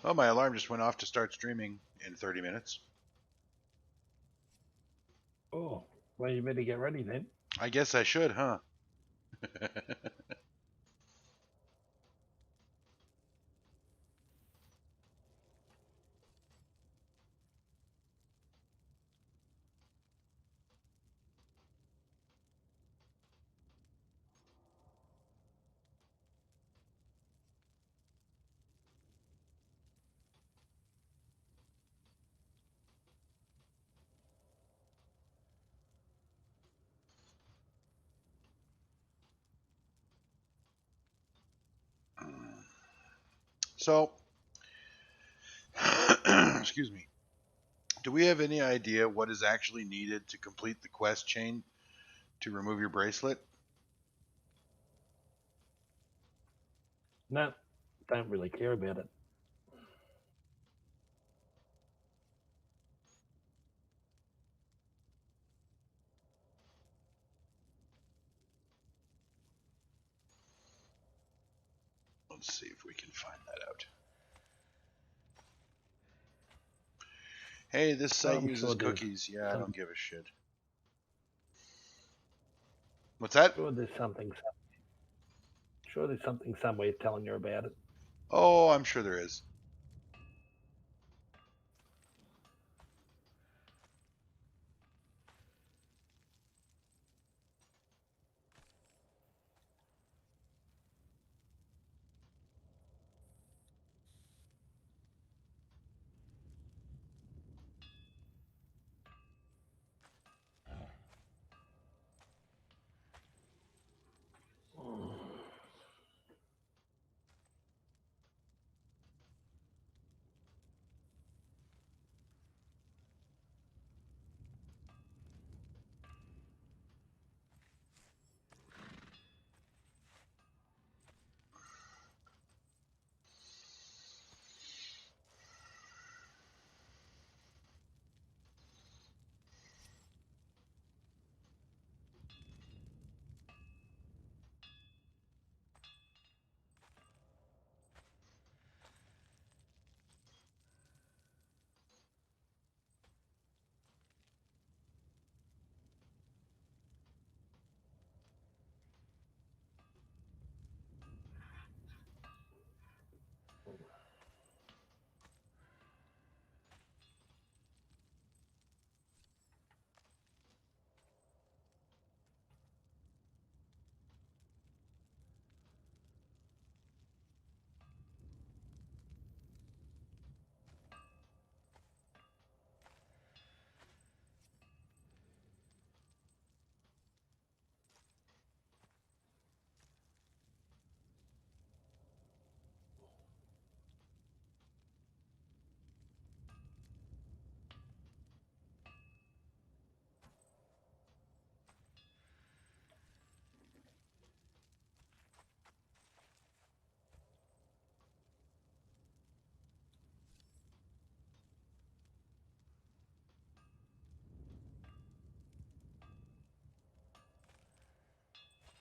Oh, my alarm just went off to start streaming in 30 minutes. Oh, well, you better get ready then. I guess I should, huh? So, excuse me. Do we have any idea what is actually needed to complete the quest chain to remove your bracelet? No, don't really care about it. Let's see if we can find that out. Hey, this site I'm uses sure there's cookies. Yeah, I some- don't give a shit. What's that? Sure, there's something. Sure, there's something somewhere telling you about it. Oh, I'm sure there is.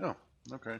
Oh, okay.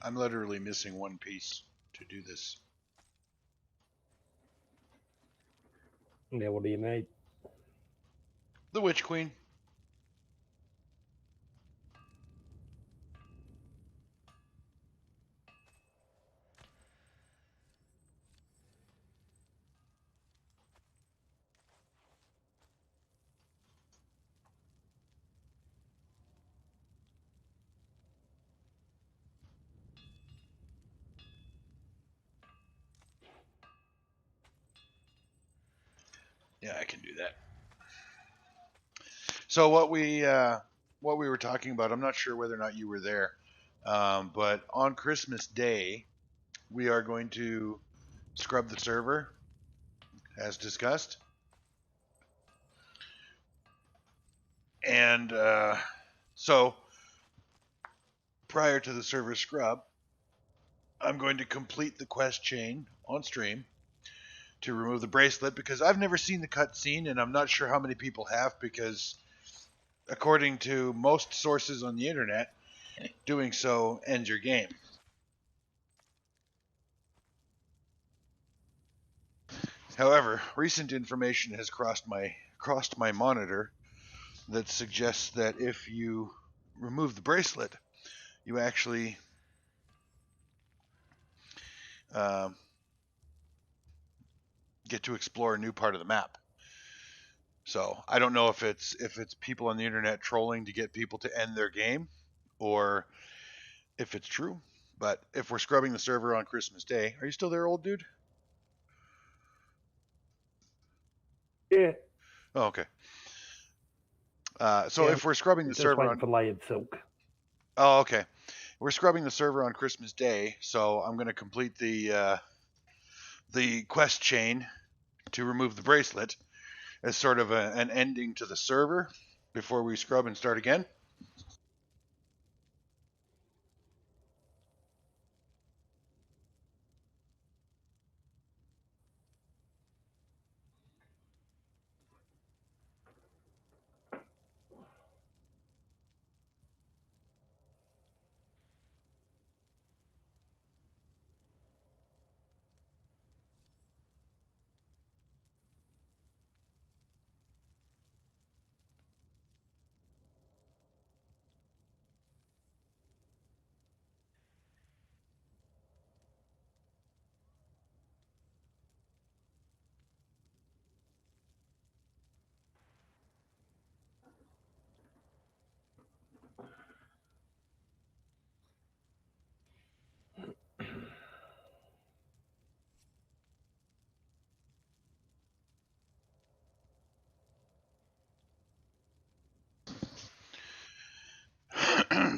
I'm literally missing one piece to do this. Yeah, what do you need? The Witch Queen. do that. So what we were talking about, I'm not sure whether or not you were there, but on Christmas Day, we are going to scrub the server, as discussed, and so prior to the server scrub, I'm going to complete the quest chain on stream to remove the bracelet because I've never seen the cutscene and I'm not sure how many people have because according to most sources on the internet, doing so ends your game. However, recent information has crossed my monitor that suggests that if you remove the bracelet, you actually get to explore a new part of the map. So I don't know if it's people on the internet trolling to get people to end their game, or if it's true. But if we're scrubbing the server on Christmas Day, are you still there, old dude? Yeah. Oh, okay. So Yeah, if we're scrubbing the just server waiting on, for layered silk. oh, okay, we're scrubbing the server on Christmas Day, so I'm going to complete the quest chain to remove the bracelet as sort of an ending to the server before we scrub and start again.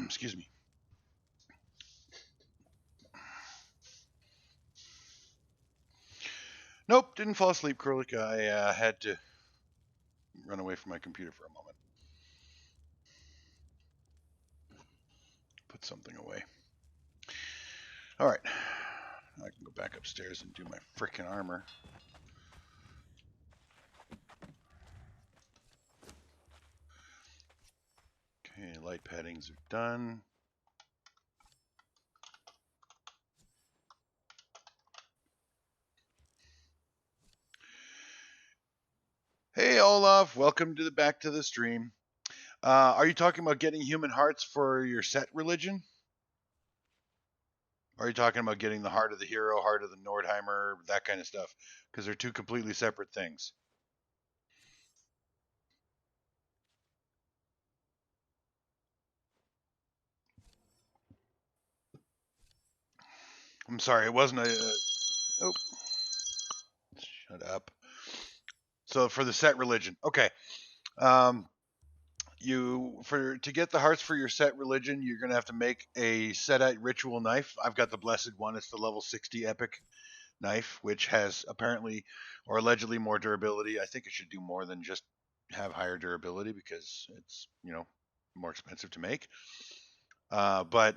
Excuse me. Nope, didn't fall asleep, Krulika. I had to run away from my computer for a moment. Put something away. All right. I can go back upstairs and do my frickin' armor. Okay, light paddings are done. Hey, Olaf, welcome to back to the stream. Are you talking about getting human hearts for your set religion? Or are you talking about getting the heart of the hero, heart of the Nordheimer, that kind of stuff? Because they're two completely separate things. I'm sorry, it wasn't a. Oh, shut up. So for the set religion, okay. To get the hearts for your set religion, you're gonna have to make a Setite ritual knife. I've got the blessed one. It's the level 60 epic knife, which has apparently or allegedly more durability. I think it should do more than just have higher durability because it's more expensive to make. But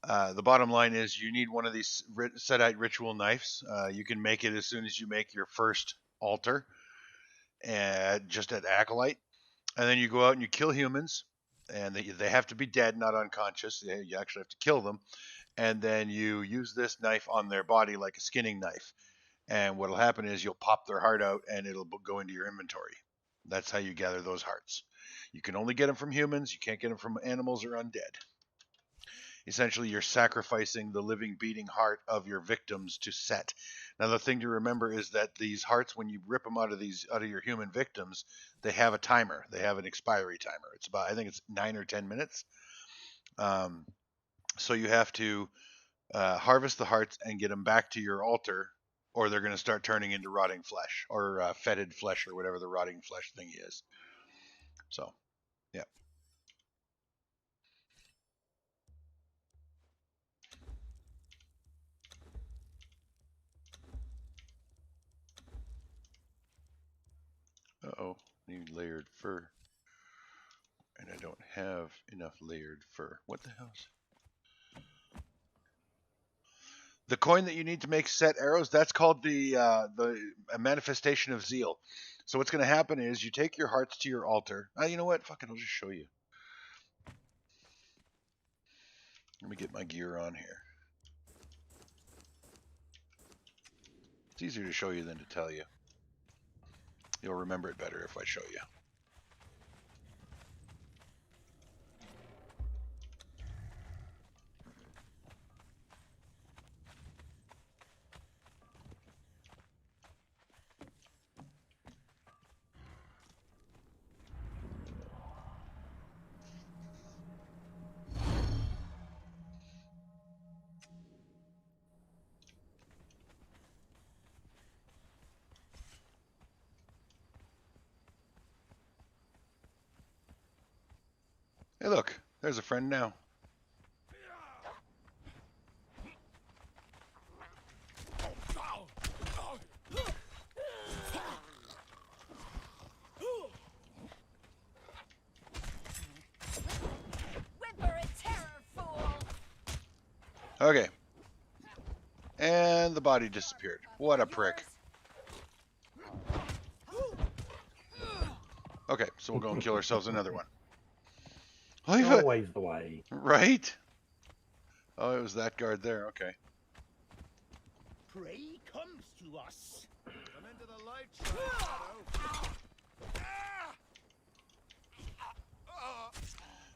the bottom line is you need one of these Setite ritual knives. You can make it as soon as you make your first altar, just at Acolyte, and then you go out and you kill humans, and they have to be dead, not unconscious. You actually have to kill them, and then you use this knife on their body like a skinning knife. And what'll happen is you'll pop their heart out, and it'll go into your inventory. That's how you gather those hearts. You can only get them from humans. You can't get them from animals or undead. Essentially, you're sacrificing the living, beating heart of your victims to Set. Now, the thing to remember is that these hearts, when you rip them out of your human victims, they have a timer. They have an expiry timer. It's about, I think it's 9 or 10 minutes. So you have to harvest the hearts and get them back to your altar or they're going to start turning into rotting flesh or fetid flesh or whatever the rotting flesh thing is. So, yeah. Uh-oh, need layered fur. And I don't have enough layered fur. What the hell? The coin that you need to make set arrows, that's called the manifestation of zeal. So what's going to happen is you take your hearts to your altar. You know what? Fuck it, I'll just show you. Let me get my gear on here. It's easier to show you than to tell you. You'll remember it better if I show you. Hey, look, there's a friend now. Whimper in terror, fool! Okay. And the body disappeared. What a prick. Okay, so we'll go and kill ourselves another one. Always the way. Right? Oh, it was that guard there. Okay. Prey comes to us. Come into the light, Shadow.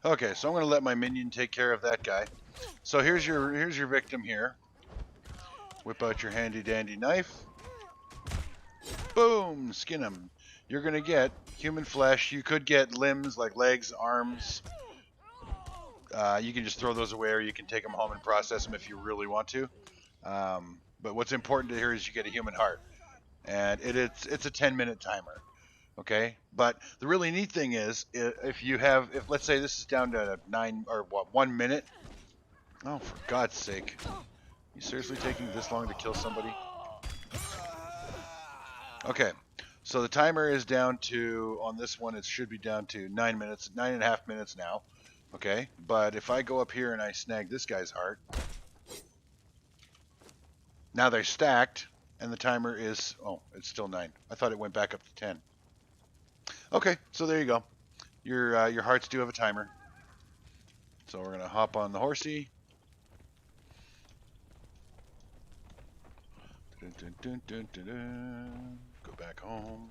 Okay, so I'm going to let my minion take care of that guy. So here's your victim here. Whip out your handy dandy knife. Boom, skin him. You're going to get human flesh. You could get limbs like legs, arms. You can just throw those away, or you can take them home and process them if you really want to. But what's important here is you get a human heart, and it's a 10-minute timer. Okay, but the really neat thing is if let's say this is down to 1 minute. Oh, for God's sake! You seriously taking this long to kill somebody? Okay, so the timer is down to, on this one, it should be down to 9 minutes, 9.5 minutes now. Okay, but if I go up here and I snag this guy's heart, now they're stacked, and the timer is, oh, it's still 9. I thought it went back up to 10. Okay, so there you go. Your hearts do have a timer. So we're gonna hop on the horsey. Dun, dun, dun, dun, dun, dun. Go back home.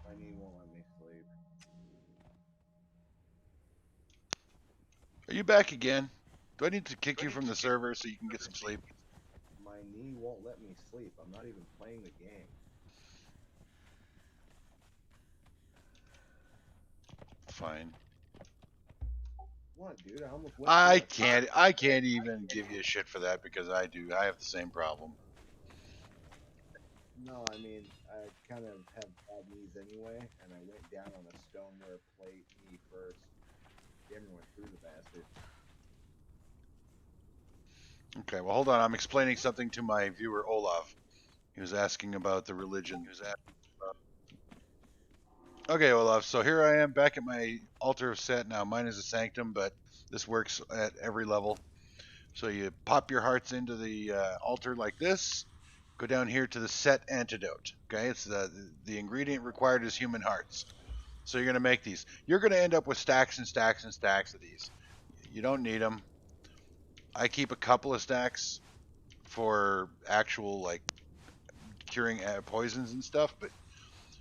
My knee won't let me sleep. Are you back again? Do I need to kick you from the server so you can get some sleep? My knee won't let me sleep. I'm not even playing the game. Fine. What, dude? I almost went I through it. can't even give you shit for that because I have the same problem. No, I mean, I kind of have bad knees anyway, and I went down on a stoneware plate knee first. Damn, went through the bastard. Okay, well hold on, I'm explaining something to my viewer Olaf. He was asking about the religion. Okay, Olaf, so here I am back at my altar of set now. Mine is a sanctum, but this works at every level. So you pop your hearts into the altar like this, go down here to the set antidote. Okay, it's the ingredient required is human hearts. So you're going to make these. You're going to end up with stacks and stacks and stacks of these. You don't need them. I keep a couple of stacks for actual like curing poisons and stuff, but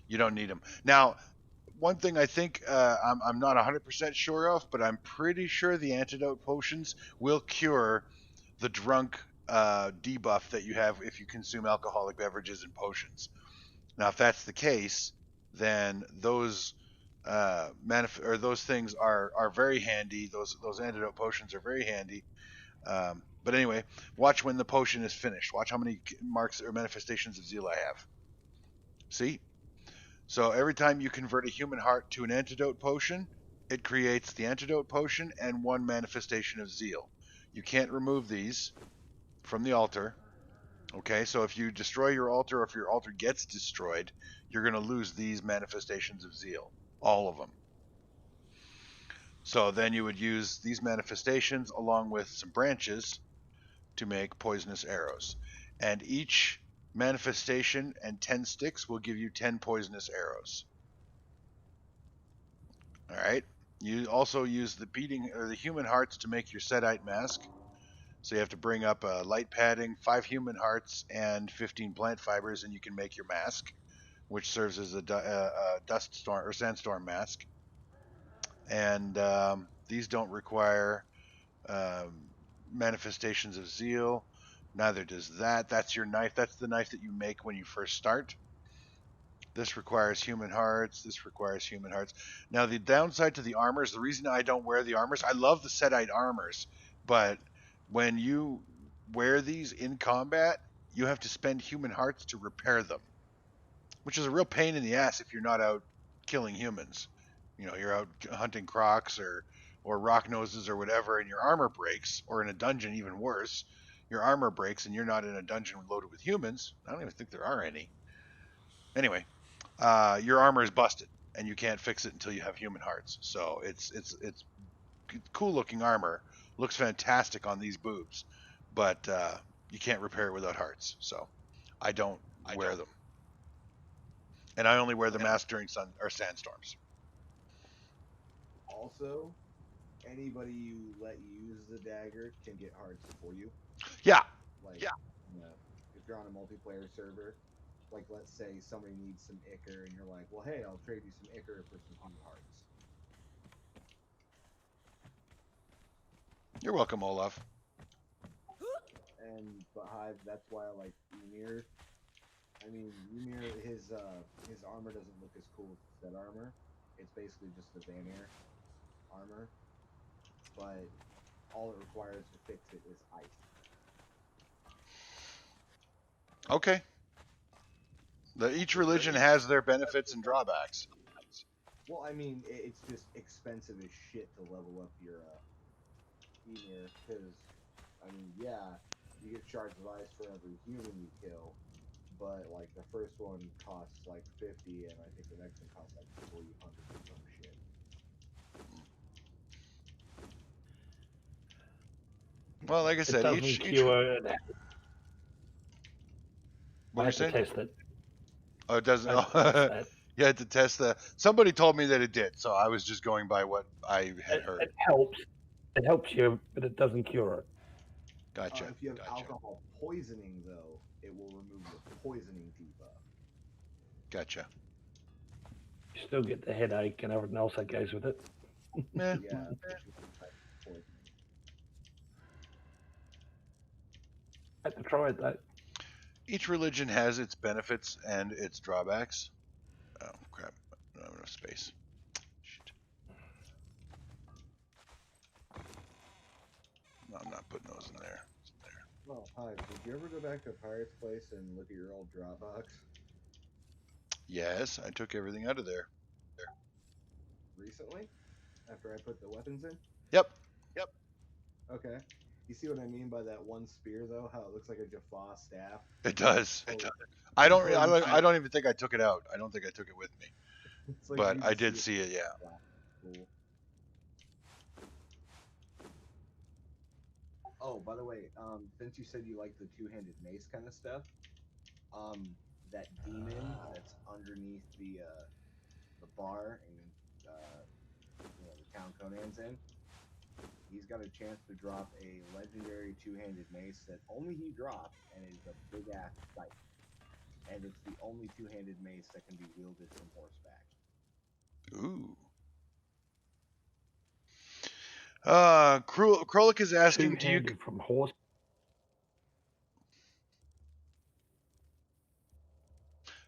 you don't need them. Now, one thing I think I'm not 100% sure of, but I'm pretty sure the antidote potions will cure the drunk debuff that you have if you consume alcoholic beverages and potions. Now, if that's the case, then those those things are very handy. Those antidote potions are very handy. But anyway, watch when the potion is finished. Watch how many marks or manifestations of zeal I have. See? So every time you convert a human heart to an antidote potion, it creates the antidote potion and one manifestation of zeal. You can't remove these from the altar. Okay, so if you destroy your altar, or if your altar gets destroyed, you're going to lose these manifestations of zeal. All of them. So then you would use these manifestations along with some branches to make poisonous arrows. And each manifestation and 10 sticks will give you 10 poisonous arrows. All right. You also use the beating or the human hearts to make your Sedite mask. So you have to bring up a light padding, 5 human hearts, and 15 plant fibers, and you can make your mask, which serves as a dust storm or sandstorm mask. And these don't require manifestations of zeal. Neither does that. That's your knife. That's the knife that you make when you first start. This requires human hearts. This requires human hearts. Now, the downside to the armors, the reason I don't wear the armors, I love the Sedite armors, but when you wear these in combat, you have to spend human hearts to repair them, which is a real pain in the ass if you're not out killing humans. You know, you're out hunting crocs or rock noses or whatever, and your armor breaks, or in a dungeon, even worse, your armor breaks and you're not in a dungeon loaded with humans. I don't even think there are any. Anyway, your armor is busted and you can't fix it until you have human hearts. So it's cool looking armor, looks fantastic on these boobs, but you can't repair it without hearts. So I don't wear them, and I only wear the mask during sun or sandstorms. Also, anybody you let use the dagger can get hearts for you. Yeah. Like, you know, if you're on a multiplayer server, like let's say somebody needs some ichor, and you're like, well, hey, I'll trade you some ichor for some human hearts. You're welcome, Olaf. But Hive, that's why I like Ymir. I mean, Ymir, his armor doesn't look as cool as that armor. It's basically just a Vanir armor, but all it requires to fix it is ice. Okay. Each religion has their benefits and drawbacks. Well, I mean, it's just expensive as shit to level up your Ymir, because, I mean, yeah, you get shards of ice for every human you kill, but, like, the first one costs, like, 50, and I think the next one costs, like, 300 or some shit. Well, like I said, it doesn't cure that. What I you had to saying? test it. Oh, it doesn't. I had to test that. You had to test the. Somebody told me that it did, so I was just going by what I had heard. It helps. It helps you, but it doesn't cure it. Gotcha. If you have alcohol poisoning, though, it will remove the poisoning debuff. Gotcha. You still get the headache and everything else that goes with it. Yeah. Yeah. I had to try it though. Each religion has its benefits and its drawbacks. Oh crap! I don't have enough space. Shit. No, I'm not putting those in there. It's in there. Well, Hive, did you ever go back to Pirate's Place and look at your old Dropbox? Yes, I took everything out of there. Recently? After I put the weapons in? Yep. Okay. You see what I mean by that one spear, though? How it looks like a Jaffa staff? It does. Oh, I don't even think I took it out. I don't think I took it with me. it's like But you I can did see it, yeah. Cool. Oh, by the way, since you said you like the two-handed mace kind of stuff, That demon that's underneath the bar in the town Conan's in. He's got a chance to drop a legendary two-handed mace that only he dropped, and is a big ass sight. And it's the only two-handed mace that can be wielded from horseback. Ooh. Krolik is asking, do you? Two-handed from horse.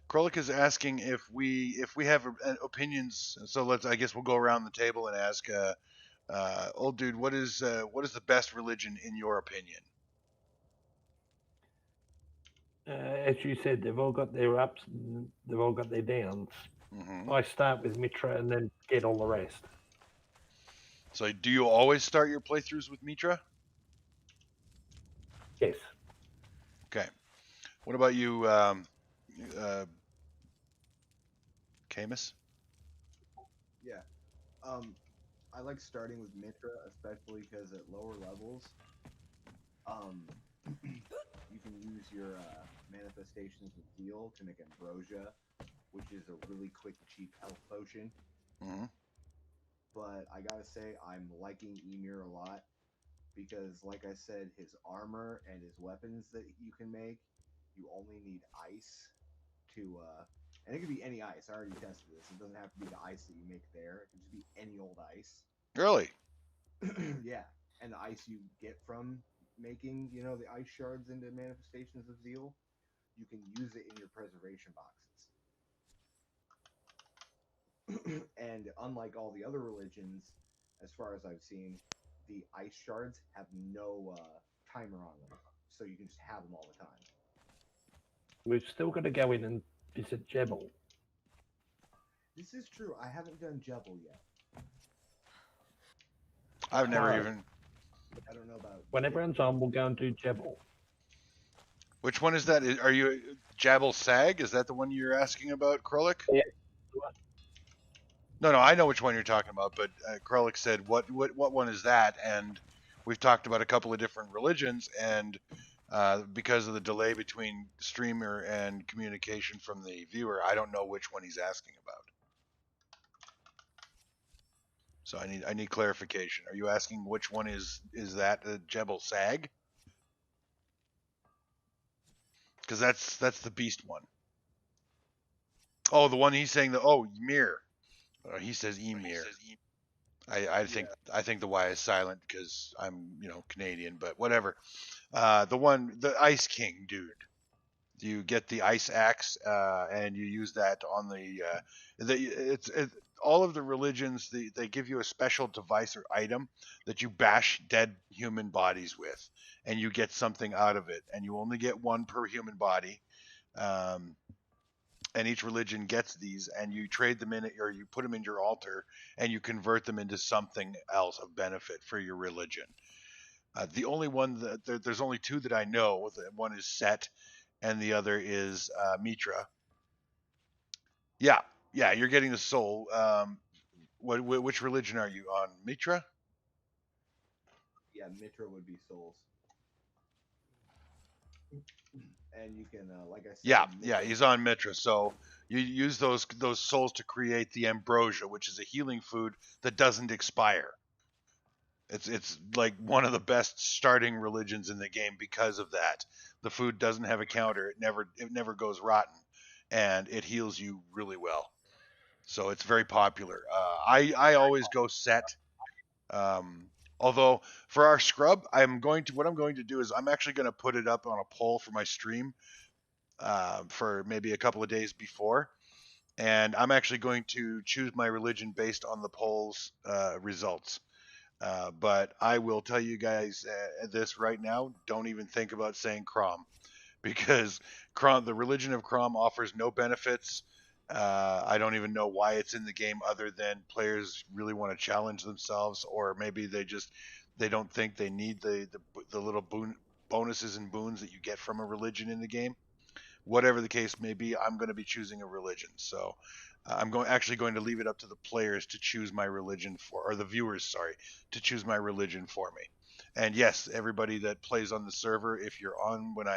Krolik is asking if we have opinions. So I guess we'll go around the table and ask, old dude, what is the best religion in your opinion? As you said, they've all got their ups and they've all got their downs. Mm-hmm. I start with Mitra and then get all the rest. So do you always start your playthroughs with Mitra? Yes. Okay. What about you, Camus? Yeah. I like starting with Mitra, especially because at lower levels, you can use your manifestations of zeal to make ambrosia, which is a really quick, cheap health potion. Mm-hmm. But I gotta say, I'm liking Emir a lot because, like I said, his armor and his weapons that you can make, you only need ice to, and it could be any ice. I already tested this. It doesn't have to be the ice that you make there. It can just be any old ice. Really? Yeah, and the ice you get from making, the ice shards into manifestations of zeal, you can use it in your preservation boxes. And unlike all the other religions, as far as I've seen, the ice shards have no timer on them, so you can just have them all the time. We've still got to go in and visit Jebel. This is true. I haven't done Jebel yet. I've never Alright. even. I don't know about. When everyone's on, we'll go and do Jebel. Which one is that? Are you Jabal Sag? Is that the one you're asking about, Krolik? Yeah. No, I know which one you're talking about, but Krolik said, what one is that? And we've talked about a couple of different religions, and because of the delay between streamer and communication from the viewer, I don't know which one he's asking about. So I need clarification. Are you asking which one is that Jebel Sag? Because that's the beast one. Oh, the one he's saying Ymir. He says Emir. I think the Y is silent because I'm Canadian, but whatever. The Ice King dude. You get the ice axe and you use that on all of the religions. They give you a special device or item that you bash dead human bodies with, and you get something out of it. And you only get one per human body. And each religion gets these, and you trade them in, or you put them in your altar, and you convert them into something else of benefit for your religion. The only one there's only two that I know. One is Set, and the other is Mitra. Yeah, you're getting the soul. Which religion are you on, Mitra? Yeah, Mitra would be souls. And you can, like I said, Yeah, he's on Mitra. So you use those souls to create the ambrosia, which is a healing food that doesn't expire. It's like one of the best starting religions in the game because of that. The food doesn't have a counter; it never goes rotten, and it heals you really well. So it's very popular. I always go Set. Although for our scrub, what I'm going to do is I'm actually going to put it up on a poll for my stream for maybe a couple of days before, and I'm actually going to choose my religion based on the poll's results. But I will tell you guys this right now: don't even think about saying Crom, because the religion of Crom offers no benefits. I don't even know why it's in the game, other than players really want to challenge themselves, or maybe they don't think they need the little bonuses and boons that you get from a religion in the game. Whatever the case may be, I'm going to be choosing a religion. So I'm going to leave it up to the players to choose my religion or the viewers, sorry, to choose my religion for me. And yes, everybody that plays on the server, if you're on when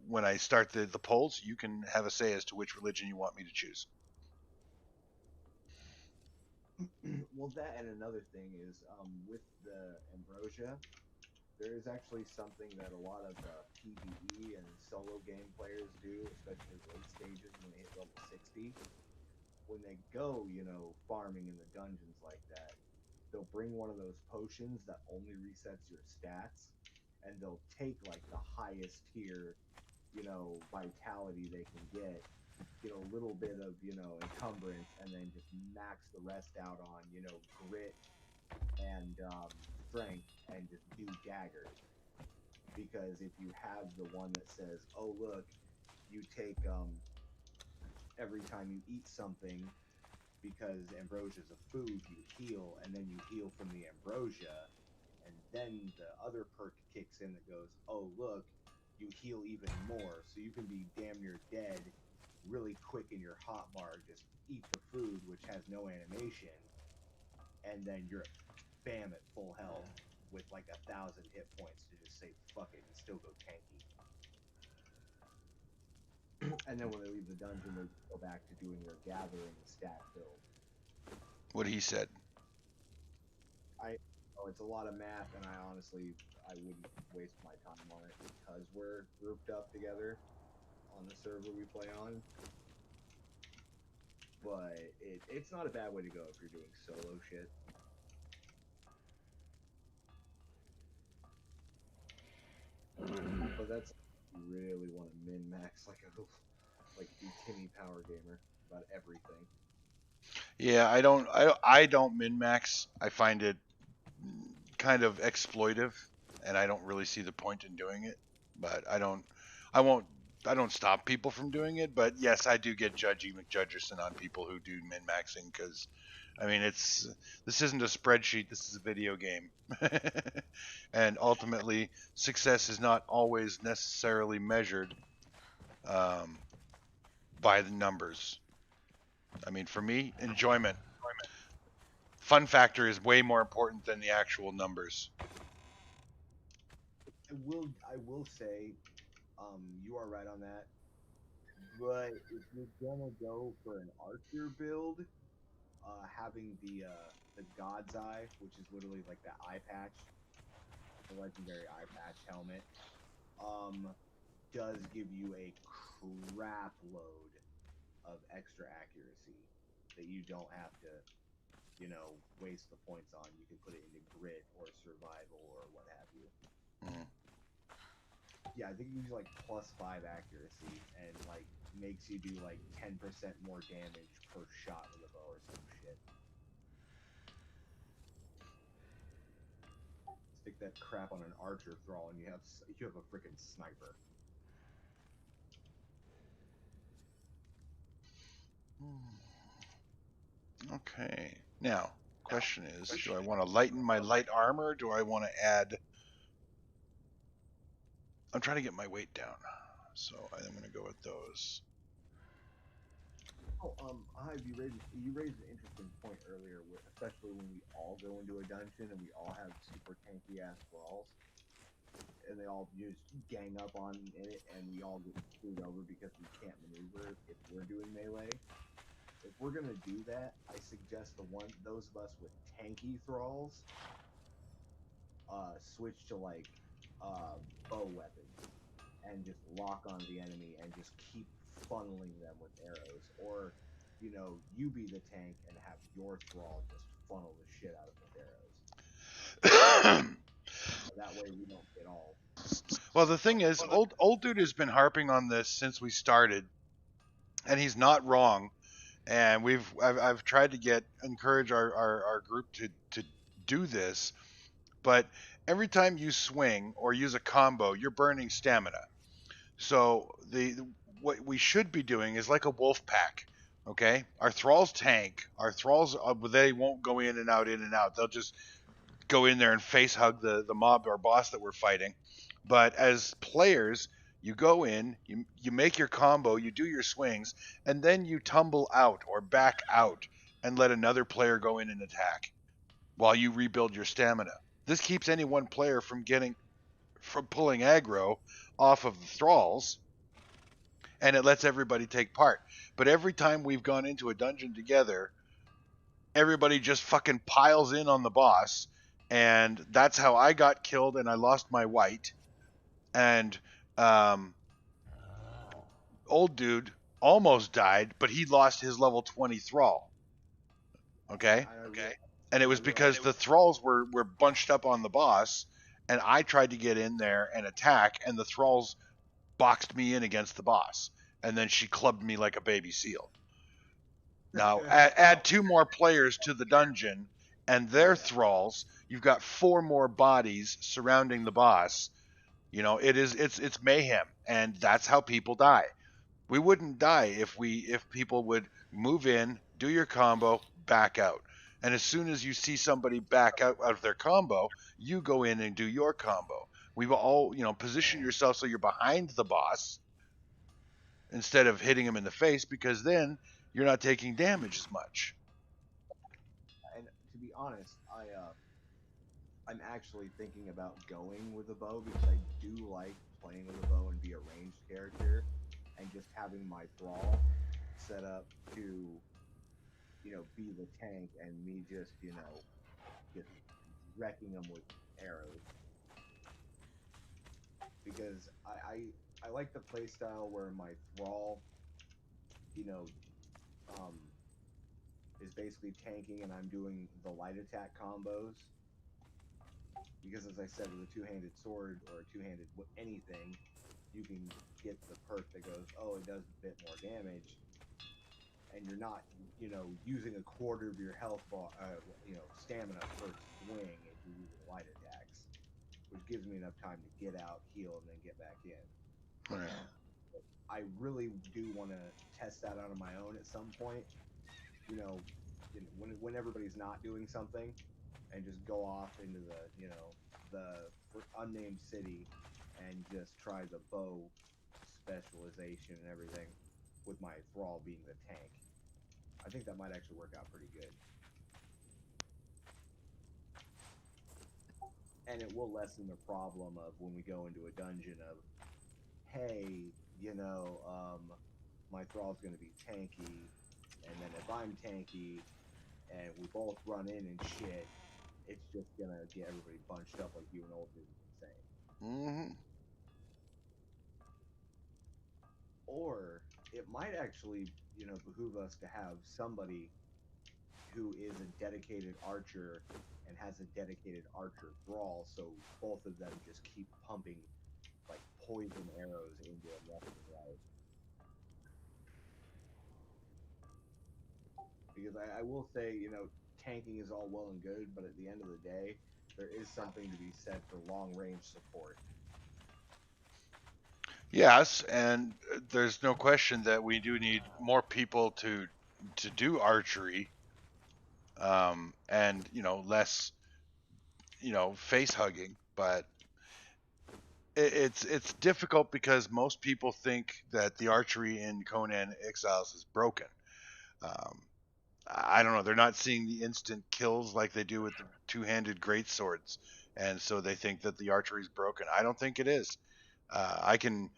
when I start the polls, you can have a say as to which religion you want me to choose. Well, that and another thing is with the ambrosia, there is actually something that a lot of PvE and solo game players do, especially late stages when they hit level 60. When they go, farming in the dungeons like that, they'll bring one of those potions that only resets your stats, and they'll take like the highest tier, vitality they can get a little bit of, encumbrance, and then just max the rest out on, grit and strength, and just do daggers. Because if you have the one that says, oh, look, you take, every time you eat something, because ambrosia is a food, you heal, and then you heal from the ambrosia, and then the other perk kicks in that goes, oh, look, you heal even more, so you can be damn near dead really quick in your hotbar, just eat the food, which has no animation, and then you're bam at full health with like 1,000 hit points to just say fuck it and still go tanky. And then when they leave the dungeon, they go back to doing their gathering stat build. What he said. It's a lot of math, and I wouldn't waste my time on it because we're grouped up together on the server we play on. But it's not a bad way to go if you're doing solo shit. But that's really want to min max like be Timmy Power Gamer about everything. Yeah, I don't min max. I find it kind of exploitive, and I don't really see the point in doing it. But I don't stop people from doing it. But yes, I do get judgy McJudgerson on people who do min maxing, because I mean, this isn't a spreadsheet. This is a video game, and ultimately, success is not always necessarily measured by the numbers. I mean, for me, enjoyment, fun factor is way more important than the actual numbers. I will say, you are right on that. But if you're gonna go for an archer build, having the God's Eye, which is literally like that eye patch, the legendary eye patch helmet, does give you a crap load of extra accuracy that you don't have to, waste the points on. You can put it into grit or survival or what have you. Mm. Yeah, I think it gives you like +5 accuracy and like makes you do like 10% more damage per shot with a bow or some shit. Stick that crap on an archer thrall and you have a freaking sniper. Okay. Now, question is, do I want to lighten my light armor? Or do I want to add? I'm trying to get my weight down, so I'm going to go with those. Oh, Hive, you raised an interesting point earlier, especially when we all go into a dungeon and we all have super tanky ass brawls, and they all just gang up on it, and we all get screwed over because we can't maneuver if we're doing melee. If we're gonna do that, I suggest those of us with tanky thralls, switch to like bow weapons and just lock on the enemy and just keep funneling them with arrows, or you be the tank and have your thrall just funnel the shit out of them with arrows. That way we don't get all. Well, the thing is, old dude has been harping on this since we started, and he's not wrong. And I've tried to encourage our group to do this, but every time you swing or use a combo, you're burning stamina. So what we should be doing is like a wolf pack. Okay, our thralls tank. Our thralls, they won't go in and out, in and out. They'll just go in there and face hug the mob or boss that we're fighting. But as players, you go in, you make your combo, you do your swings, and then you tumble out or back out and let another player go in and attack while you rebuild your stamina. This keeps any one player from pulling aggro off of the thralls, and it lets everybody take part. But every time we've gone into a dungeon together, everybody just fucking piles in on the boss, and that's how I got killed and I lost my white. And old dude almost died, but he lost his level 20 thrall. Okay? And it was because the thralls were bunched up on the boss, and I tried to get in there and attack, and the thralls boxed me in against the boss, and then she clubbed me like a baby seal. Now, add 2 more players to the dungeon, and their thralls, you've got 4 more bodies surrounding the boss. You know, it's mayhem, and that's how people die. We wouldn't die if people would move in, do your combo, back out. And as soon as you see somebody back out of their combo, you go in and do your combo. We've all, position yourself so you're behind the boss instead of hitting him in the face, because then you're not taking damage as much. And to be honest, I'm actually thinking about going with a bow because I do like playing with a bow and be a ranged character, and just having my thrall set up to, be the tank, and me just wrecking them with arrows. Because I like the playstyle where my thrall, is basically tanking and I'm doing the light attack combos. Because as I said, with a two-handed sword or a two-handed anything, you can get the perk that goes, oh, it does a bit more damage, and you're not, using a quarter of your health bar, stamina per swing if you're using light attacks, which gives me enough time to get out, heal, and then get back in. Right. I really do want to test that out on my own at some point. When everybody's not doing something, and just go off into the unnamed city and just try the bow specialization and everything, with my thrall being the tank. I think that might actually work out pretty good. And it will lessen the problem of when we go into a dungeon of, hey, my thrall's going to be tanky, and then if I'm tanky and we both run in and shit, it's just going to get everybody bunched up like you and old dude was saying. Mm-hmm. Or it might actually, behoove us to have somebody who is a dedicated archer and has a dedicated archer thrall, so both of them just keep pumping like poison arrows into him left and right. Because I will say, tanking is all well and good, but at the end of the day, there is something to be said for long-range support. Yes, and there's no question that we do need more people to do archery, and less, face hugging. But it's difficult because most people think that the archery in Conan Exiles is broken. Um, I don't know. They're not seeing the instant kills like they do with the two-handed greatswords, and so they think that the archery is broken. I don't think it is. I can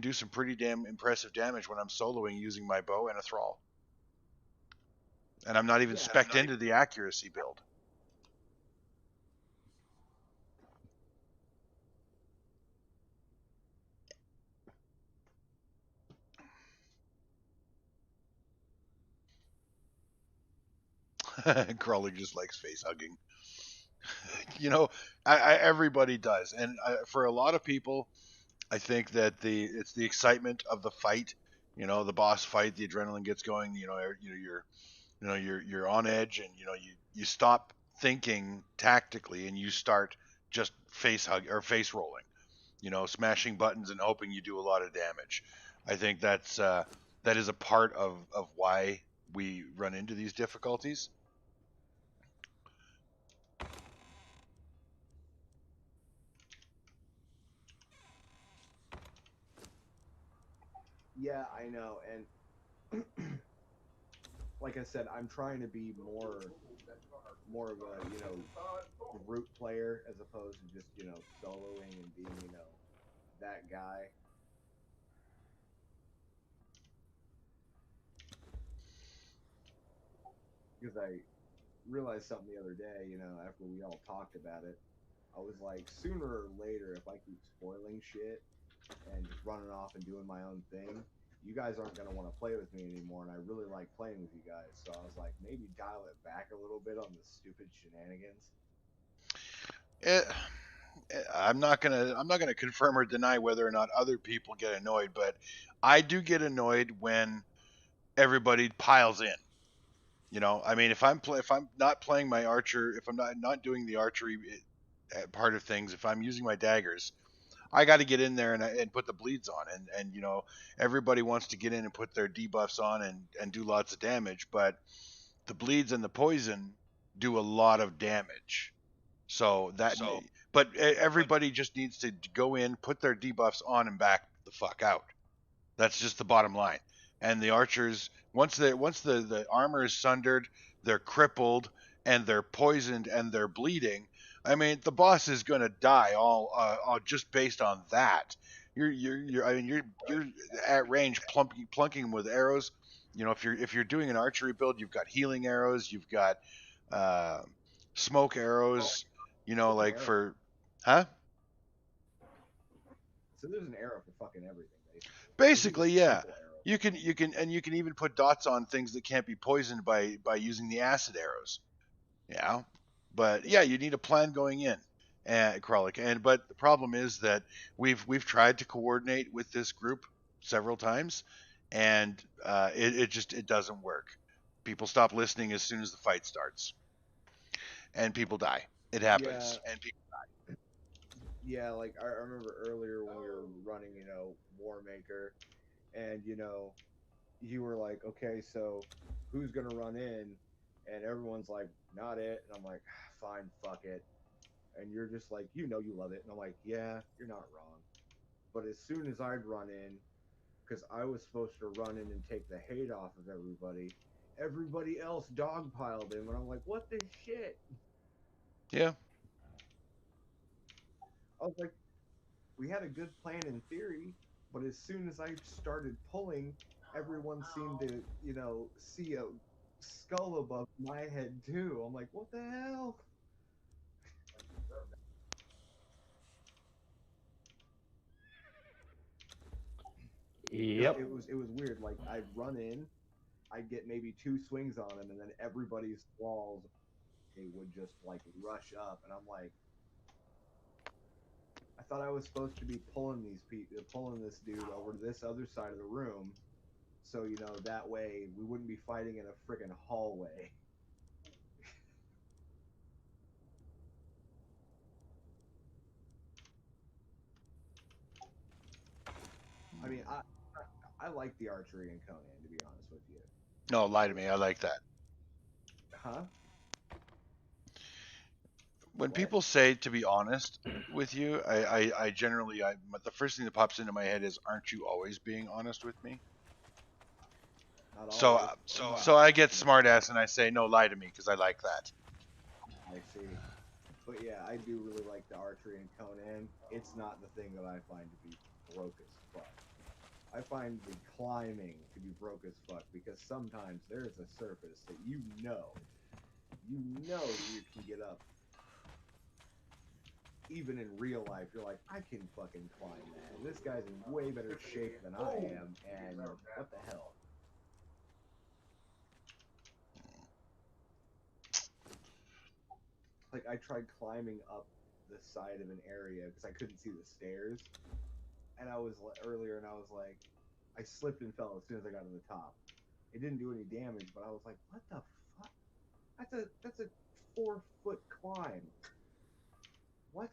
do some pretty damn impressive damage when I'm soloing using my bow and a thrall, and I'm not even specced into the accuracy build. Crawler just likes face hugging. Everybody does, and for a lot of people, I think that it's the excitement of the fight. The boss fight, the adrenaline gets going. You're on edge, and you stop thinking tactically, and you start just face hug or face rolling. Smashing buttons and hoping you do a lot of damage. I think that is a part of why we run into these difficulties. Yeah, I know, and like I said, I'm trying to be more of a group player as opposed to just soloing and being that guy. because I realized something the other day. You know, after we all talked about it, I was like, sooner or later, if I keep spoiling shit and just running off and doing my own thing, you guys aren't gonna want to play with me anymore. And I really like playing with you guys, so I was like, maybe dial it back a little bit on the stupid shenanigans. I'm not gonna confirm or deny whether or not other people get annoyed, but I do get annoyed when everybody piles in. You know, I mean, if I'm not playing my archer, if I'm not doing the archery part of things, if I'm using my daggers, I got to get in there and put the bleeds on, and you know, everybody wants to get in and put their debuffs on and do lots of damage, but the bleeds and the poison do a lot of damage. So that, but everybody just needs to go in, put their debuffs on, and back the fuck out. That's just the bottom line. And the archers, once the armor is sundered, they're crippled and they're poisoned and they're bleeding. I mean, the boss is gonna die all just based on that. You're at range plunking them with arrows. You know, if you're doing an archery build, you've got healing arrows, you've got uh, smoke arrows. You know, like for, huh? So there's an arrow for fucking everything, basically. Basically, yeah. You can even put dots on things that can't be poisoned by using the acid arrows. Yeah. But yeah, you need a plan going in, Kralik. But the problem is that we've tried to coordinate with this group several times, and it doesn't work. People stop listening as soon as the fight starts, and people die. It happens, and people die. Yeah, like I remember earlier when we were running, you know, Warmaker, and you know, you were like, okay, so who's gonna run in? And everyone's like, not it. And I'm like, fine, fuck it. And you're just like, you know, you love it. And I'm like, yeah, you're not wrong. But as soon as I'd run in, because I was supposed to run in and take the hate off of everybody else dogpiled him. And I'm like, what the shit? Yeah. I was like, we had a good plan in theory, but as soon as I started pulling, everyone seemed to, you know, see a skull above my head too. I'm like, what the hell? Yep. It was weird. Like I'd run in, I'd get maybe 2 swings on him, and then everybody's walls they would just like rush up, and I'm like, I thought I was supposed to be pulling this dude over to this other side of the room, so you know that way we wouldn't be fighting in a freaking hallway. I mean, I like the archery in Conan, to be honest with you. No, lie to me. I like that. Huh? When What? people say to be honest with you, I generally the first thing that pops into my head is, aren't you always being honest with me? Not So always. so I get smart ass and I say, no, lie to me, because I like that. I see. But yeah, I do really like the archery in Conan. It's not the thing that I find to be broke as fuck. I find the climbing to be broke as fuck because sometimes there's a surface that you know you can get up. Even in real life, you're like, I can fucking climb that. This guy's in way better shape than I am, and what the hell? Like, I tried climbing up the side of an area because I couldn't see the stairs, and I was like, I slipped and fell as soon as I got to the top. It didn't do any damage, but I was like, what the fuck? That's a 4-foot climb. What?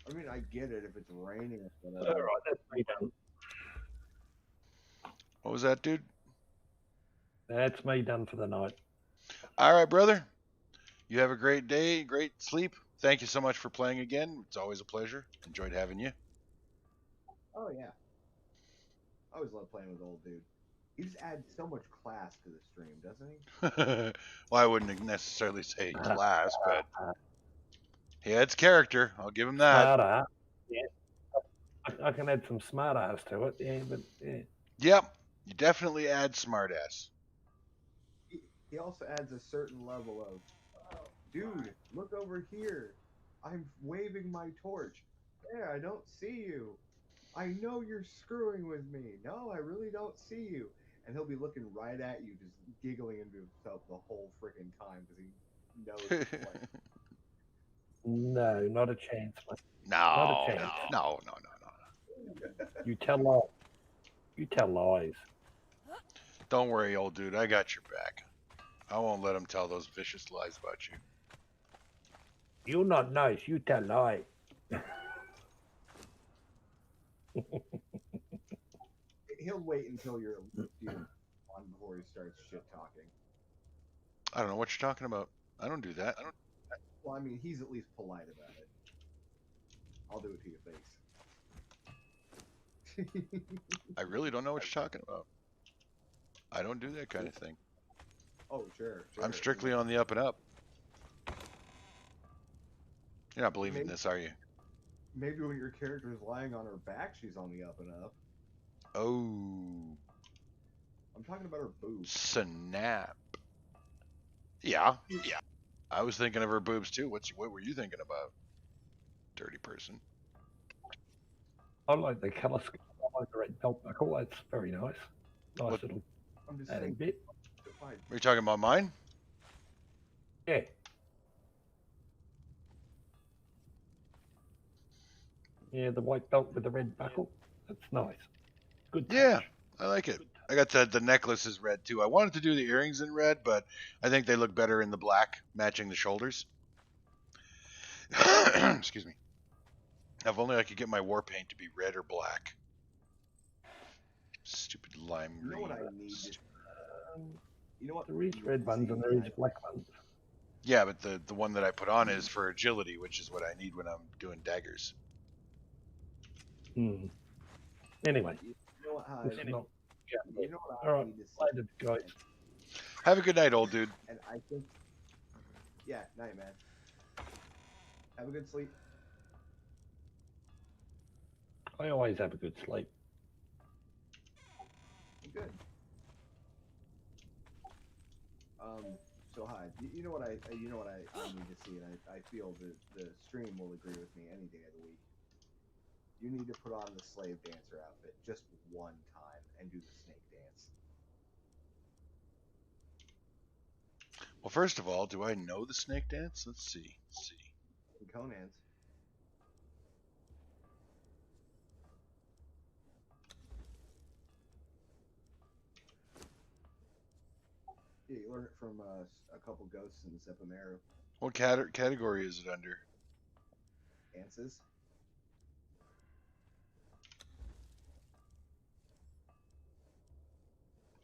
I mean, I get it if it's raining or whatever. All right, that's me done. What was that, dude? That's me done for the night. All right, brother. You have a great day, great sleep. Thank you so much for playing again. It's always a pleasure. Enjoyed having you. Oh yeah. I always love playing with old dude. He just adds so much class to the stream, doesn't he? Well, I wouldn't necessarily say class, but he adds character. I'll give him that. Smarter. Yeah. I can add some smart ass to it. Yeah, but yeah. Yep, you definitely add smartass. He also adds a certain level of, dude, look over here. I'm waving my torch. There, I don't see you. I know you're screwing with me. No, I really don't see you. And he'll be looking right at you, just giggling into himself the whole freaking time because he knows it's playing. No, not a chance, mate. Not a No, chance. no. You tell lies. You tell lies. Don't worry, old dude. I got your back. I won't let him tell those vicious lies about you. You're not nice. You tell lies. He'll wait until you're on before he starts shit talking. I don't know what you're talking about. I don't do that. Well, I mean, he's at least polite about it. I'll do it to your face. I really don't know what you're talking about. I don't do that kind of thing. Oh, sure. I'm strictly on the up and up. You're not believing this, are you? Maybe when your character is lying on her back, she's on the up and up. Oh. I'm talking about her boobs. Snap. Yeah. I was thinking of her boobs too. What were you thinking about? Dirty person. I like the colour scheme. I like the red belt buckle. That's very nice. Nice What- little I'm just adding saying. bit. Fine. Are you talking about mine? Yeah. Yeah, the white belt with the red buckle. That's nice. Good touch. Yeah, I like it. I got the necklace is red too. I wanted to do the earrings in red, but I think they look better in the black, matching the shoulders. Excuse me. If only I could get my war paint to be red or black. Stupid lime You know green. what I need? You know what? There is red ones and there is black ones. Yeah, but the one that I put on is for agility, which is what I need when I'm doing daggers. Hmm. Anyway, You know what? this is not. You know what I All right, need to see? later, guys. Have a good night, old dude. And I think, yeah, night, man. Have a good sleep. I always have a good sleep. Good. So hi. You know what I need to see, and I feel that the stream will agree with me any day of the week. You need to put on the slave dancer outfit just one time and do the snake dance. Well, first of all, do I know the snake dance? Let's see. In Conan's. Yeah, you learn it from a couple ghosts in Septimero. What category is it under? Dances.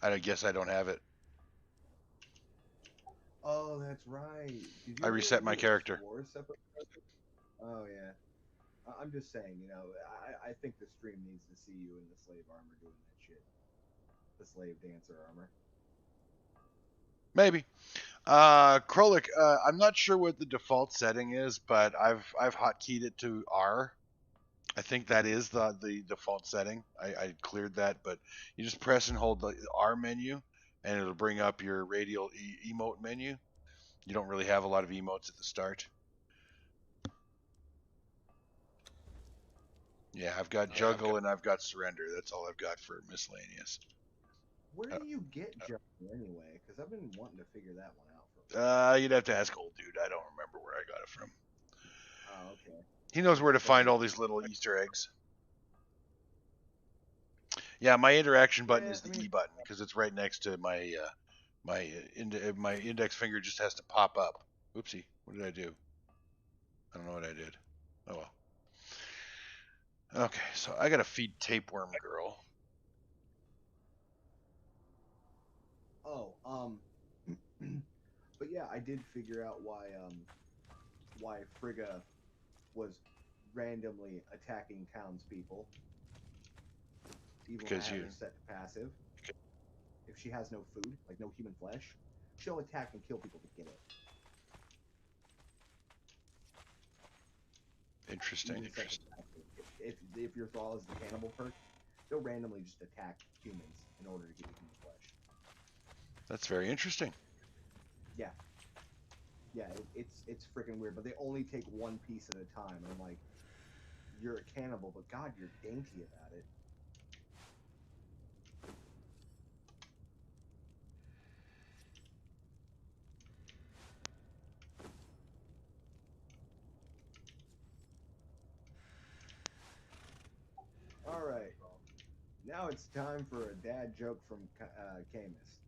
I guess I don't have it. Oh, that's right. Did you I ever reset my do character. Oh yeah. I'm just saying, you know, I think the stream needs to see you in the slave armor doing that shit. The slave dancer armor. Maybe. Krolik, I'm not sure what the default setting is, but I've hotkeyed it to R. I think that is the default setting. I cleared that, but you just press and hold the R menu, and it'll bring up your radial emote menu. You don't really have a lot of emotes at the start. Yeah, I've got juggle and I've got surrender. That's all I've got for miscellaneous. Where do you get juggle anyway? Because I've been wanting to figure that one out. You'd have to ask old dude. I don't remember where I got it from. Oh, okay. He knows where to find all these little Easter eggs. Yeah, my interaction button is the E button because it's right next to my my index finger. Just has to pop up. Oopsie, what did I do? I don't know what I did. Oh well. Okay, so I gotta feed tapeworm girl. Oh, but yeah, I did figure out why Frigga was randomly attacking townspeople. Even Because when I you- have her set to passive. If she has no food, like no human flesh, she'll attack and kill people to get it. Interesting. Even set to passive, if your thrall is the cannibal perk, they'll randomly just attack humans in order to get human flesh. That's very interesting. Yeah. Yeah, it's freaking weird, but they only take one piece at a time. And I'm like, you're a cannibal, but God, you're dainty about it. All right, now it's time for a dad joke from Camus.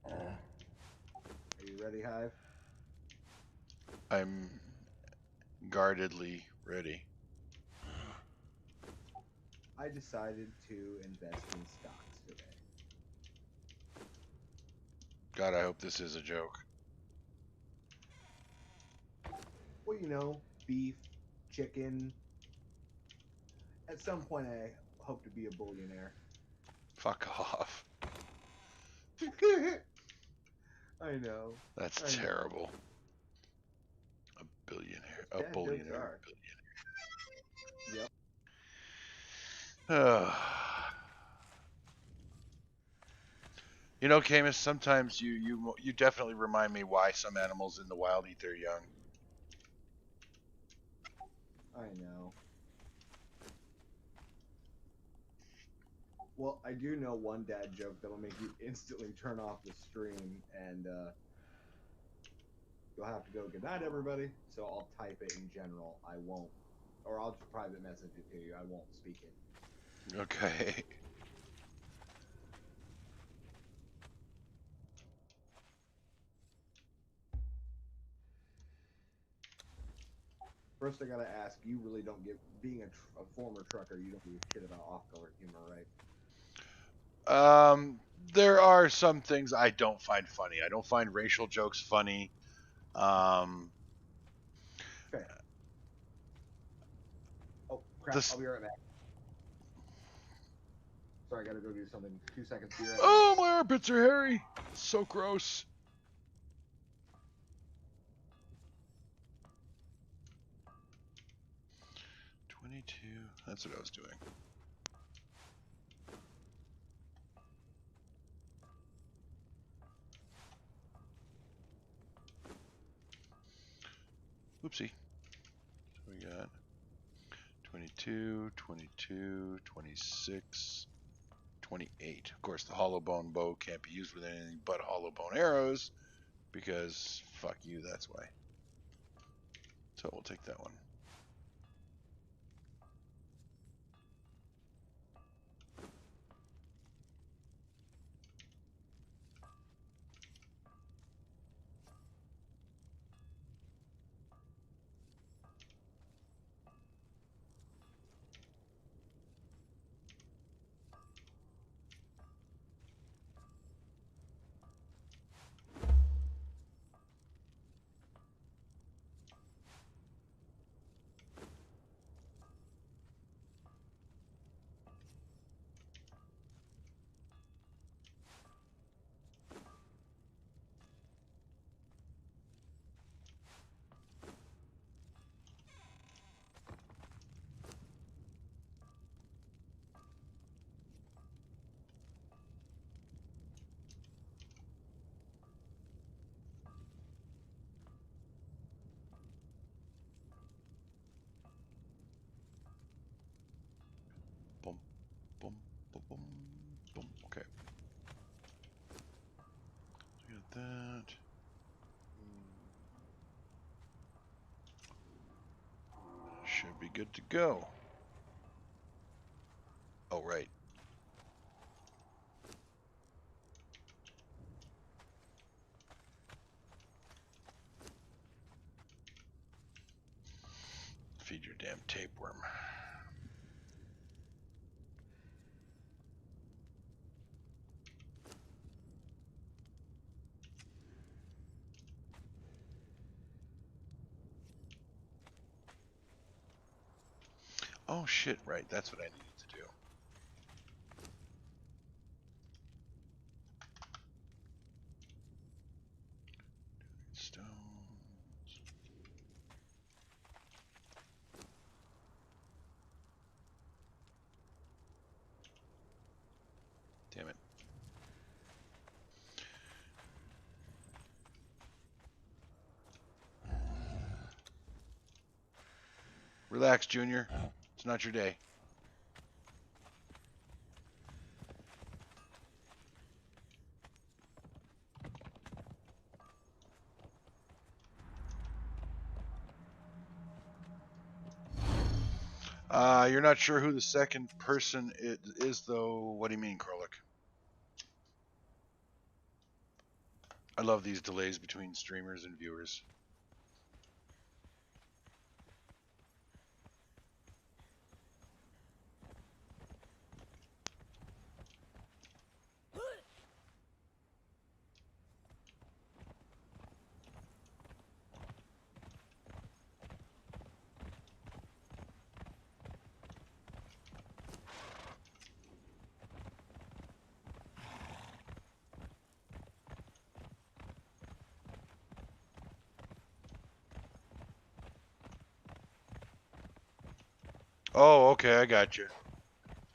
Are you ready, Hive? I'm guardedly ready. I decided to invest in stocks today. God, I hope this is a joke. Well, you know, beef, chicken. At some point, I hope to be a billionaire. Fuck off. I know. That's I know. terrible. A billionaire. A Dad jokes billionaire. are. Yep. You know, Camus, sometimes you definitely remind me why some animals in the wild eat their young. I know. Well, I do know one dad joke that'll make you instantly turn off the stream, and you'll have to go, good night, everybody. So I'll type it in general. I won't. Or I'll just private message it to you. I won't speak it. Okay. First, I gotta ask, you really don't give, being a former trucker, you don't give a shit about off-color humor, right? There are some things I don't find funny. I don't find racial jokes funny. Fair. Oh, crap, This- I'll be right back. Sorry, I gotta go do something. 2 seconds, be right back. Oh, my armpits are hairy. So gross. That's what I was doing. Oopsie. So we got 22, 22, 26, 28. Of course, the hollow bone bow can't be used with anything but hollow bone arrows because fuck you, that's why. So we'll take that one. Boom, boom, boom, boom, boom. Okay. So we got that. Should be good to go. Oh, right. Feed your damn tapeworm. Oh shit, right, that's what I needed to do. Stones. Relax, Junior. It's not your day. You're not sure who the second person is, though. What do you mean, Krolik? I love these delays between streamers and viewers. Oh, okay, I got you.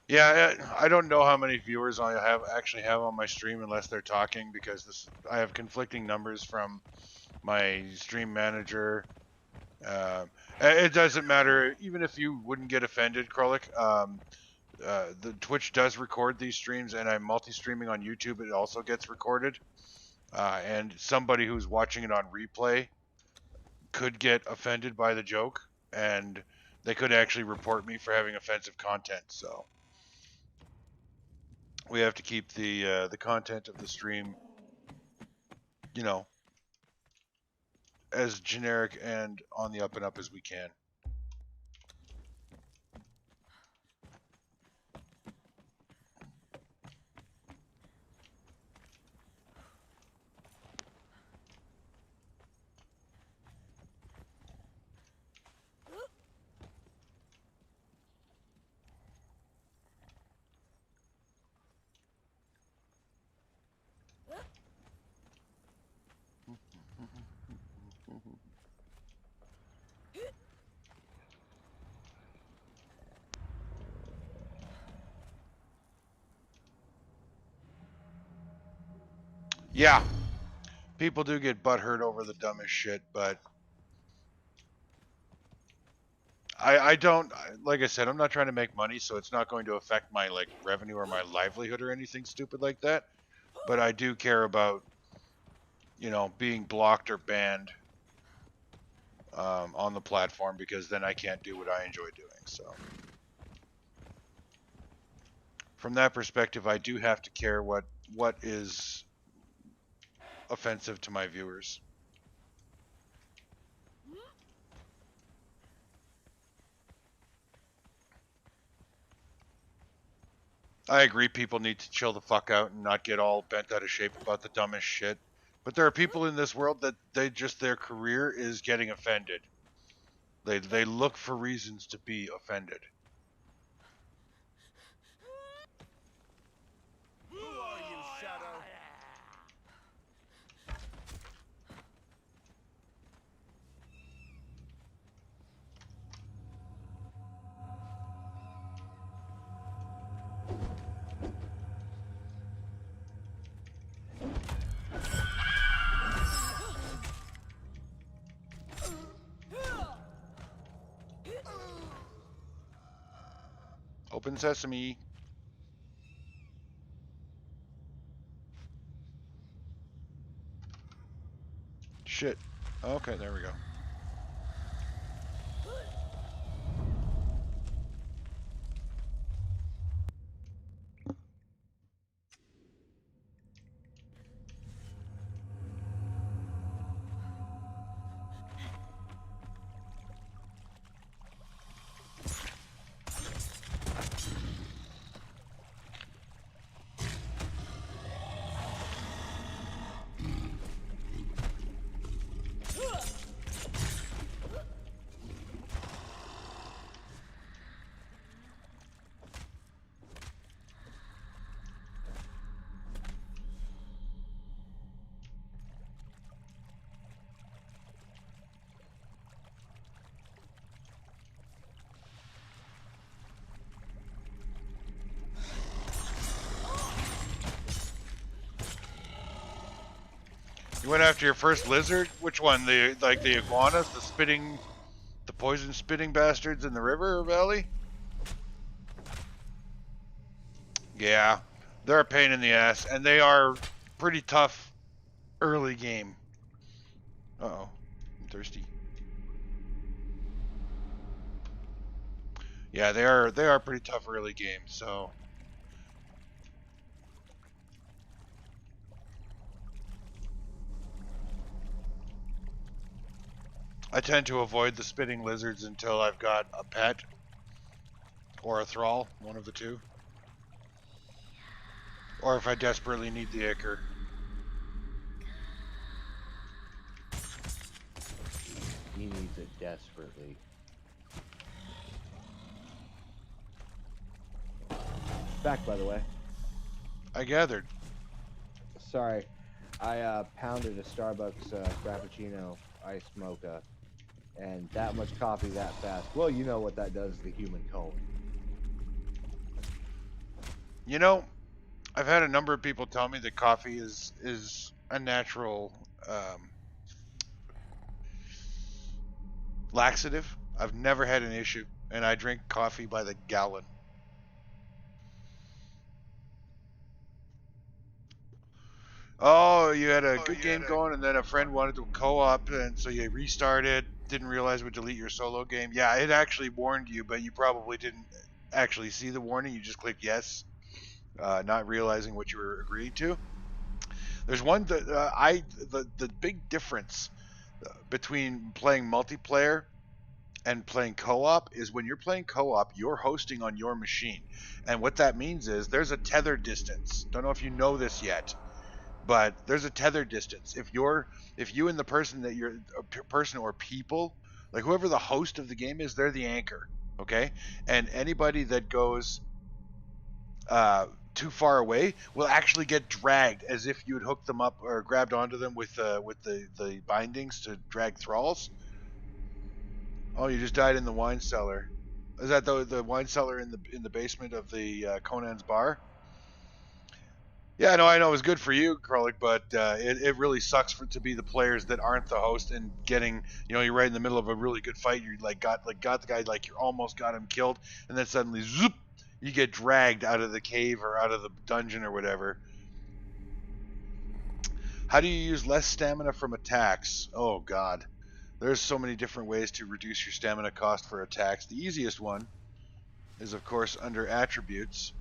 Yeah, I don't know how many viewers I actually have on my stream unless they're talking, because I have conflicting numbers from my stream manager. It doesn't matter, even if you wouldn't get offended, Krolik. The Twitch does record these streams, and I'm multi-streaming on YouTube. It also gets recorded, and somebody who's watching it on replay could get offended by the joke, and they could actually report me for having offensive content. So we have to keep the content of the stream, you know, as generic and on the up and up as we can. Yeah, people do get butthurt over the dumbest shit, but I don't, like I said, I'm not trying to make money, so it's not going to affect my like revenue or my livelihood or anything stupid like that. But I do care about, you know, being blocked or banned on the platform, because then I can't do what I enjoy doing. So from that perspective, I do have to care what is offensive to my viewers. I agree, people need to chill the fuck out and not get all bent out of shape about the dumbest shit. But there are people in this world that their career is getting offended. They look for reasons to be offended. Who are you, Shadow? Open sesame. Shit. Okay, there we go. You went after your first lizard? Which one? The iguanas, the spitting The poison spitting bastards in the river valley? Yeah, they're a pain in the ass, and they are pretty tough early game. Uh-oh, I'm thirsty. Yeah, they are pretty tough early game, so I tend to avoid the spitting lizards until I've got a pet or a thrall, one of the two. Or if I desperately need the ichor. He needs it desperately. Back, by the way. I gathered. Sorry, I pounded a Starbucks Frappuccino iced mocha, and that much coffee that fast. Well, you know what that does to the human colon. You know, I've had a number of people tell me that coffee is a natural laxative. I've never had an issue, and I drink coffee by the gallon. Oh, you had a good game going, and then a friend wanted to co-op, and so you restarted. Didn't realize it would delete your solo game. Yeah, it actually warned you, but you probably didn't actually see the warning. You just clicked yes, not realizing what you were agreeing to. There's one that the big difference between playing multiplayer and playing co-op is when you're playing co-op, you're hosting on your machine, and what that means is there's a tether distance. Don't know if you know this yet, but there's a tether distance. If you and the person that you're person or people, like whoever the host of the game is, they're the anchor, okay? And anybody that goes too far away will actually get dragged as if you'd hooked them up or grabbed onto them with the bindings to drag thralls. Oh, you just died in the wine cellar. Is that the wine cellar in the basement of the Conan's bar? Yeah, no, I know it was good for you, Krolik, but it really sucks to be the players that aren't the host and getting, you're right in the middle of a really good fight. You got the guy, like you almost got him killed, and then suddenly zoop, you get dragged out of the cave or out of the dungeon or whatever. How do you use less stamina from attacks? Oh God, there's so many different ways to reduce your stamina cost for attacks. The easiest one is, of course, under attributes.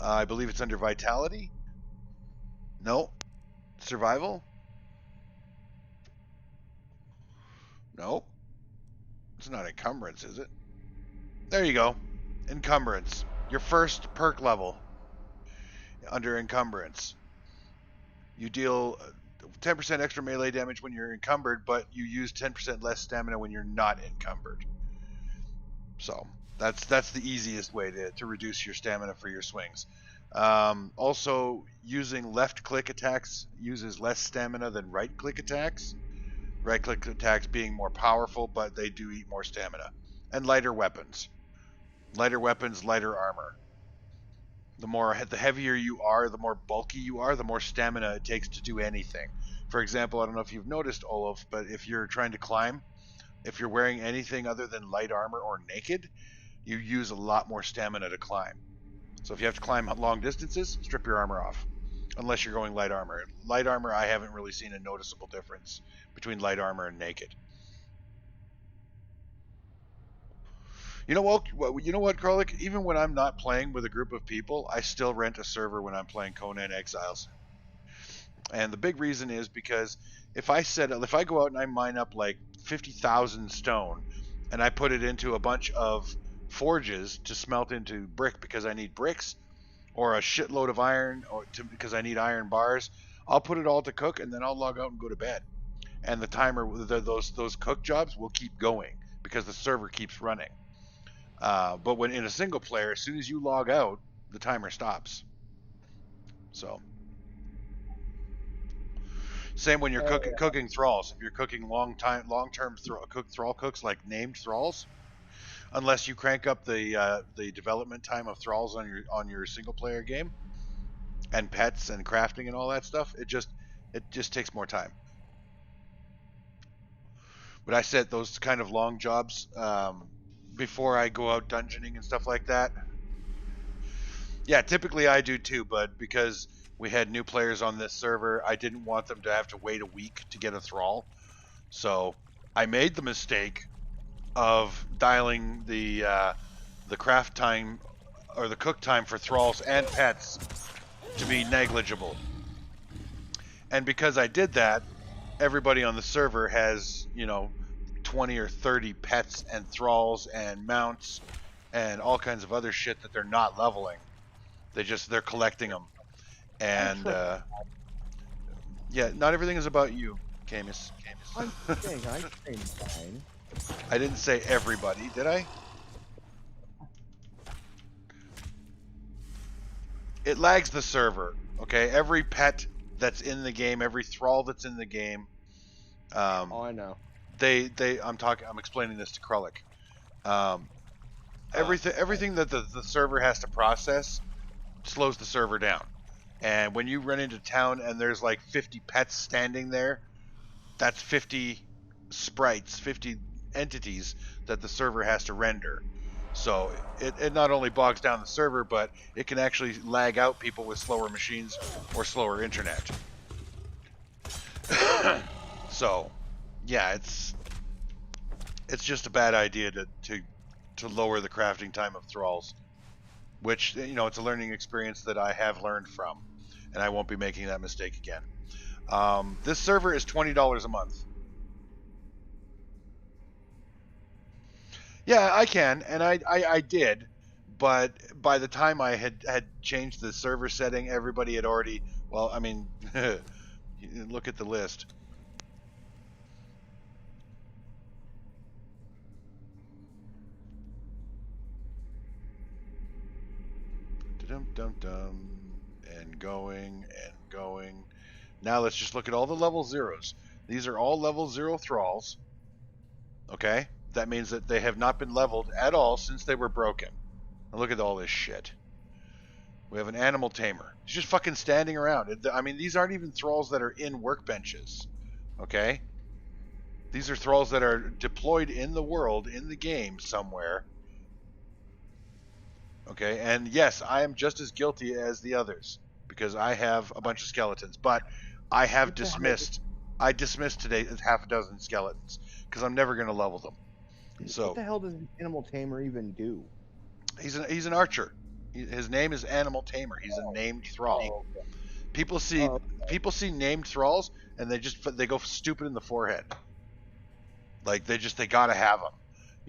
I believe it's under vitality. No. Survival? No. It's not encumbrance, is it? There you go. Encumbrance. Your first perk level under encumbrance. You deal 10% extra melee damage when you're encumbered, but you use 10% less stamina when you're not encumbered. So that's the easiest way to reduce your stamina for your swings. Also, using left click attacks uses less stamina than right click attacks. Right click attacks being more powerful, but they do eat more stamina. And lighter weapons. Lighter weapons, lighter armor. The heavier you are, the more bulky you are, the more stamina it takes to do anything. For example, I don't know if you've noticed, Olaf, but if you're trying to climb, if you're wearing anything other than light armor or naked, you use a lot more stamina to climb. So if you have to climb long distances, strip your armor off. Unless you're going light armor. Light armor, I haven't really seen a noticeable difference between light armor and naked. You know what, Krolik? Even when I'm not playing with a group of people, I still rent a server when I'm playing Conan Exiles. And the big reason is because if I go out and I mine up like 50,000 stone and I put it into a bunch of forges to smelt into brick because I need bricks, or a shitload of iron because I need iron bars, I'll put it all to cook and then I'll log out and go to bed. And the timer, those cook jobs will keep going because the server keeps running. But when in a single player, as soon as you log out, the timer stops. So, same when you're cooking thralls. If you're cooking long-term thrall cooks like named thralls, unless you crank up the development time of thralls on your single player game, and pets and crafting and all that stuff, it just takes more time. But I set those kind of long jobs before I go out dungeoning and stuff like that. Yeah, typically I do too, but because we had new players on this server, I didn't want them to have to wait a week to get a thrall. So I made the mistake of dialing the craft time or the cook time for thralls and pets to be negligible. And because I did that, everybody on the server has, 20 or 30 pets and thralls and mounts and all kinds of other shit that they're not leveling. They're collecting them. And yeah, not everything is about you, Camus. I'm saying I train fine. I didn't say everybody, did I? It lags the server. Okay, every pet that's in the game, every thrall that's in the game. Oh, I know. I'm explaining this to Krullik. Everything that the server has to process slows the server down. And when you run into town and there's like 50 pets standing there, that's 50 sprites, 50 entities that the server has to render. So it not only bogs down the server, but it can actually lag out people with slower machines or slower internet. So, yeah, it's just a bad idea to lower the crafting time of thralls, which, it's a learning experience that I have learned from, and I won't be making that mistake again. This server is $20 a month. Yeah, I can, and I did, but by the time I had changed the server setting, everybody had already. Well, I mean, look at the list. Dum-dum-dum, and going and going. Now let's just look at all the level zeros. These are all level 0 thralls. Okay, that means that they have not been leveled at all since they were broken. Now look at all this shit. We have an animal tamer. He's just fucking standing around. I mean, these aren't even thralls that are in workbenches. Okay? These are thralls that are deployed in the world, in the game somewhere. Okay? And yes, I am just as guilty as the others because I have a bunch of skeletons. But I have dismissed. I dismissed today half a dozen skeletons because I'm never going to level them. So what the hell does the animal tamer even do? He's an archer. His name is Animal Tamer. He's a named thrall. Oh, okay. People see named thralls and they go stupid in the forehead. Like they gotta have them,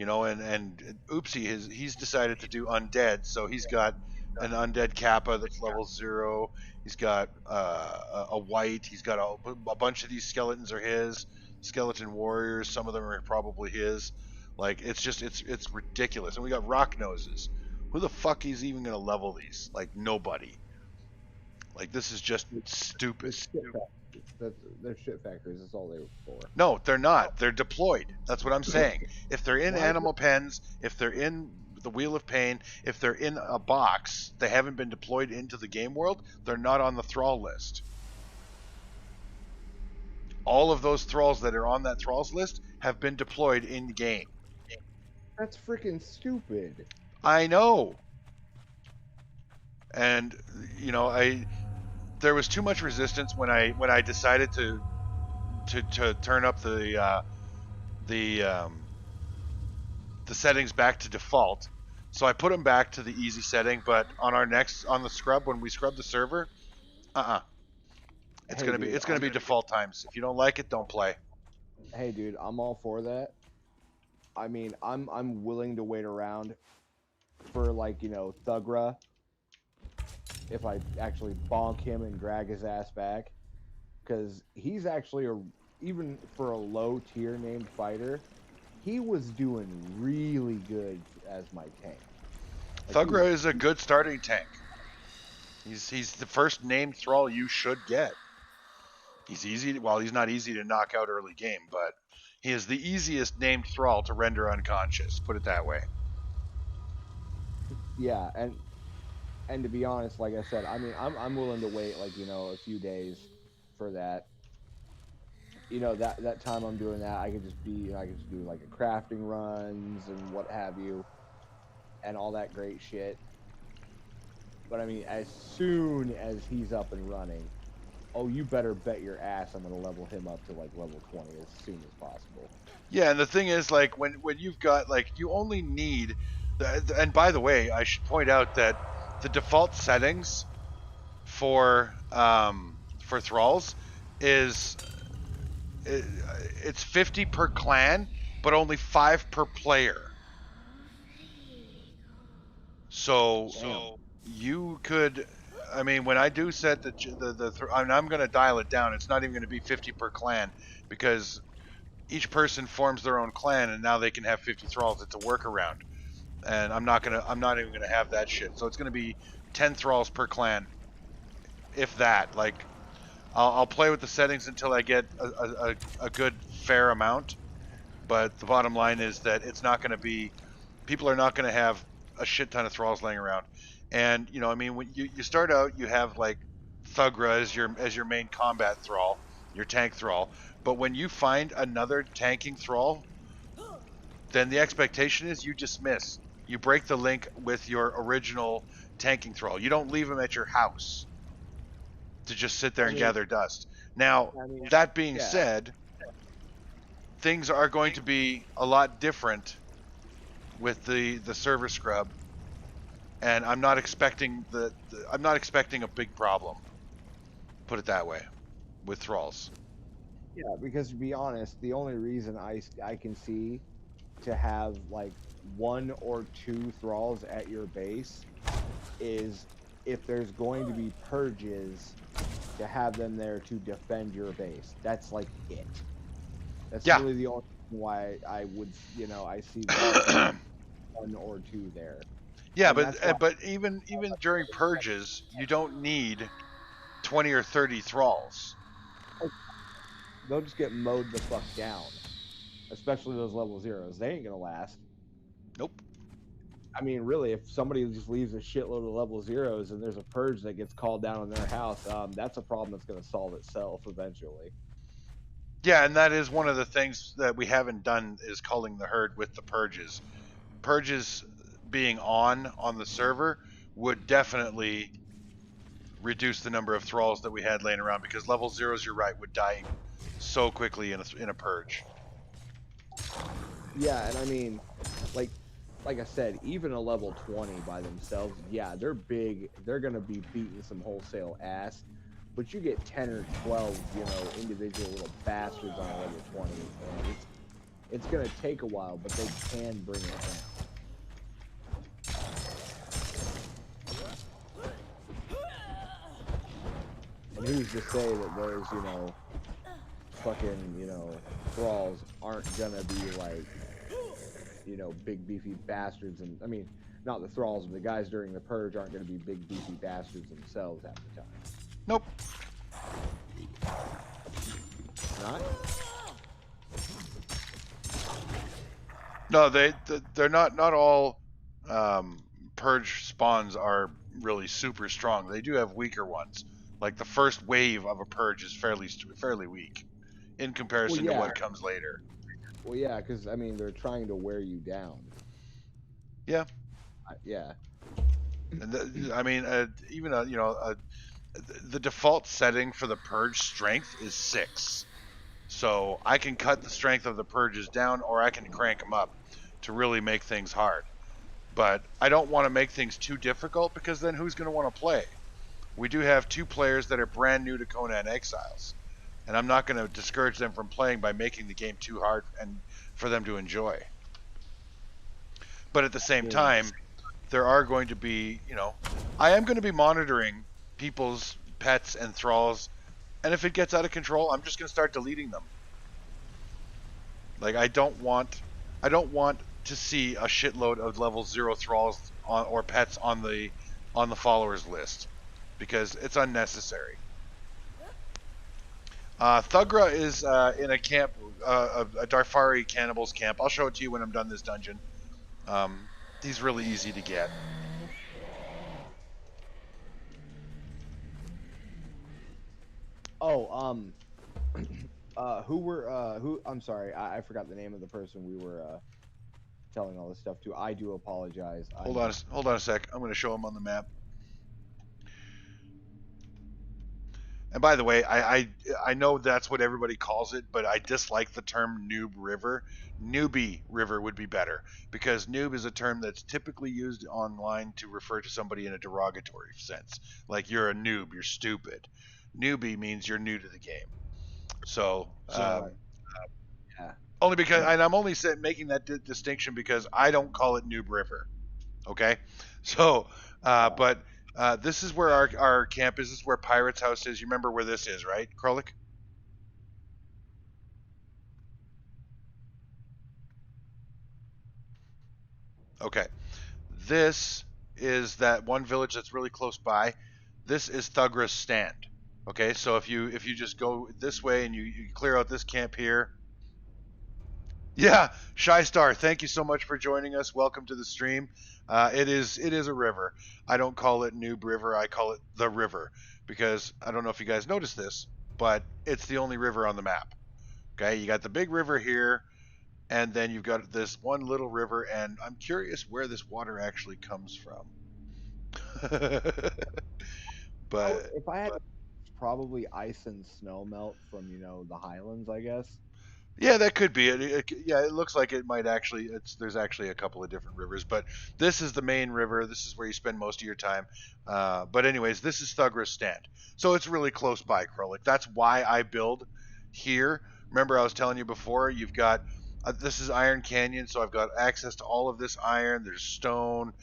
And oopsie, he's decided to do undead, so he's got an undead Kappa that's level 0. He's got a white. He's got a bunch of these skeletons are his. Skeleton warriors. Some of them are probably his. Like it's ridiculous. And we got rock noses. Who the fuck is even gonna level these? Like nobody. Like this is just stupid. They're shit factories. That's all they were for. No, they're not. They're deployed. That's what I'm saying. If they're in animal pens, if they're in the Wheel of Pain, if they're in a box, they haven't been deployed into the game world. They're not on the thrall list. All of those thralls that are on that thralls list have been deployed in game. That's freaking stupid. I know. And there was too much resistance when I decided to turn up the settings back to default. So I put them back to the easy setting, but on the scrub, when we scrub the server, it's gonna be default times. If you don't like it, don't play. Hey dude, I'm all for that. I mean, I'm willing to wait around for Thugra, if I actually bonk him and drag his ass back, because he's actually even for a low tier named fighter, he was doing really good as my tank. Thugra is a good starting tank. He's the first named thrall you should get. He's easy. Well, he's not easy to knock out early game, but he is the easiest named thrall to render unconscious. Put it that way. Yeah, and to be honest, like I said, I mean, I'm willing to wait a few days for that. you know, that time I'm doing that, I could just be, you know, I could just do like a crafting runs and what have you, and all that great shit. But I mean, as soon as he's up and running, oh, you better bet your ass I'm gonna level him up to like level 20 as soon as possible. Yeah, and the thing is, like, when you've got, like, you only need, and by the way, I should point out that the default settings for thralls is it, it's 50 per clan, but only 5 per player. So you could, I mean, when I do set I'm going to dial it down. It's not even going to be 50 per clan because each person forms their own clan, and now they can have 50 thralls. It's a workaround, and I'm not even gonna have that shit. So it's gonna be 10 thralls per clan, if that. Like, I'll play with the settings until I get a good fair amount. But the bottom line is that it's not gonna be. People are not gonna have a shit ton of thralls laying around. And you know, I mean, when you start out, you have like Thugra as your main combat thrall, your tank thrall. But when you find another tanking thrall, then the expectation is you dismiss. You break the link with your original tanking thrall. You don't leave them at your house to just sit there and gather dust. Now, that being said, things are going to be a lot different with the server scrub, and I'm not expecting a big problem. Put it that way, with thralls. Yeah, because to be honest, the only reason I can see to have like 1 or 2 thralls at your base is if there's going to be purges, to have them there to defend your base. That's like it. That's really the only reason why I would, you know, I see that 1 or 2 there. Yeah, And but even during purges, you don't need 20 or 30 thralls. They'll just get mowed the fuck down. Especially those level 0s. They ain't gonna last. Nope. I mean, really, if somebody just leaves a shitload of level 0s and there's a purge that gets called down on their house, that's a problem that's going to solve itself eventually. Yeah, and that is one of the things that we haven't done is culling the herd with the purges. Purges being on the server would definitely reduce the number of thralls that we had laying around because level 0s, you're right, would die so quickly in a purge. Yeah, and I mean, like I said, even a level 20 by themselves, yeah, they're big. They're going to be beating some wholesale ass. But you get 10 or 12, you know, individual little bastards on a level 20, and it's going to take a while, but they can bring it down. And who's to say that those, you know, fucking, you know, thralls aren't going to be like, you know, big beefy bastards, and I mean, not the thralls, but the guys during the purge aren't going to be big beefy bastards themselves half the time. Nope. Not? No, they're not all purge spawns are really super strong. They do have weaker ones. Like the first wave of a purge is fairly weak in comparison to what comes later. Well, yeah, because I mean, they're trying to wear you down. Yeah. Yeah. And I mean, even you know, the default setting for the purge strength is 6. So I can cut the strength of the purges down, or I can crank them up to really make things hard. But I don't want to make things too difficult because then who's going to want to play? We do have 2 players that are brand new to Conan Exiles, and I'm not going to discourage them from playing by making the game too hard and for them to enjoy. But at the same time, there are going to be, you know, I am going to be monitoring people's pets and thralls, and if it gets out of control, I'm just going to start deleting them. Like I don't want to see a shitload of level 0 thralls or pets on the followers list because it's unnecessary. Thugra is in a camp, a Darfari cannibals camp. I'll show it to you when I'm done this dungeon. He's really easy to get. Oh, Who? I'm sorry, I forgot the name of the person we were telling all this stuff to. I do apologize. Hold on a sec. I'm going to show him on the map. And by the way, I know that's what everybody calls it, but I dislike the term noob river. Newbie river would be better because noob is a term that's typically used online to refer to somebody in a derogatory sense. Like you're a noob, you're stupid. Newbie means you're new to the game. So, Yeah. only because, and I'm only making that distinction because I don't call it noob river. Okay, so but this is where our camp is. This is where Pirate's house is. You remember where this is, right, Krolik? Okay, this is that one village that's really close by. This is Thugra's stand. Okay, so if you just go this way and you clear out this camp here. Yeah, Shy Star, thank you so much for joining us. Welcome to the stream. It is a river. I don't call it Noob River. I call it the river because I don't know if you guys noticed this, but it's the only river on the map. Okay, you got the big river here, and then you've got this one little river, and I'm curious where this water actually comes from. But If I had probably ice and snow melt from the highlands, I guess. yeah, that could be it. Yeah, it looks like it might actually. There's actually a couple of different rivers, but this is the main river. This is where you spend most of your time. But anyways, this is Thugra's stand, so it's really close by, Krolik. That's why I build here. Remember, I was telling you before. You've got this is Iron Canyon, so I've got access to all of this iron. There's stone.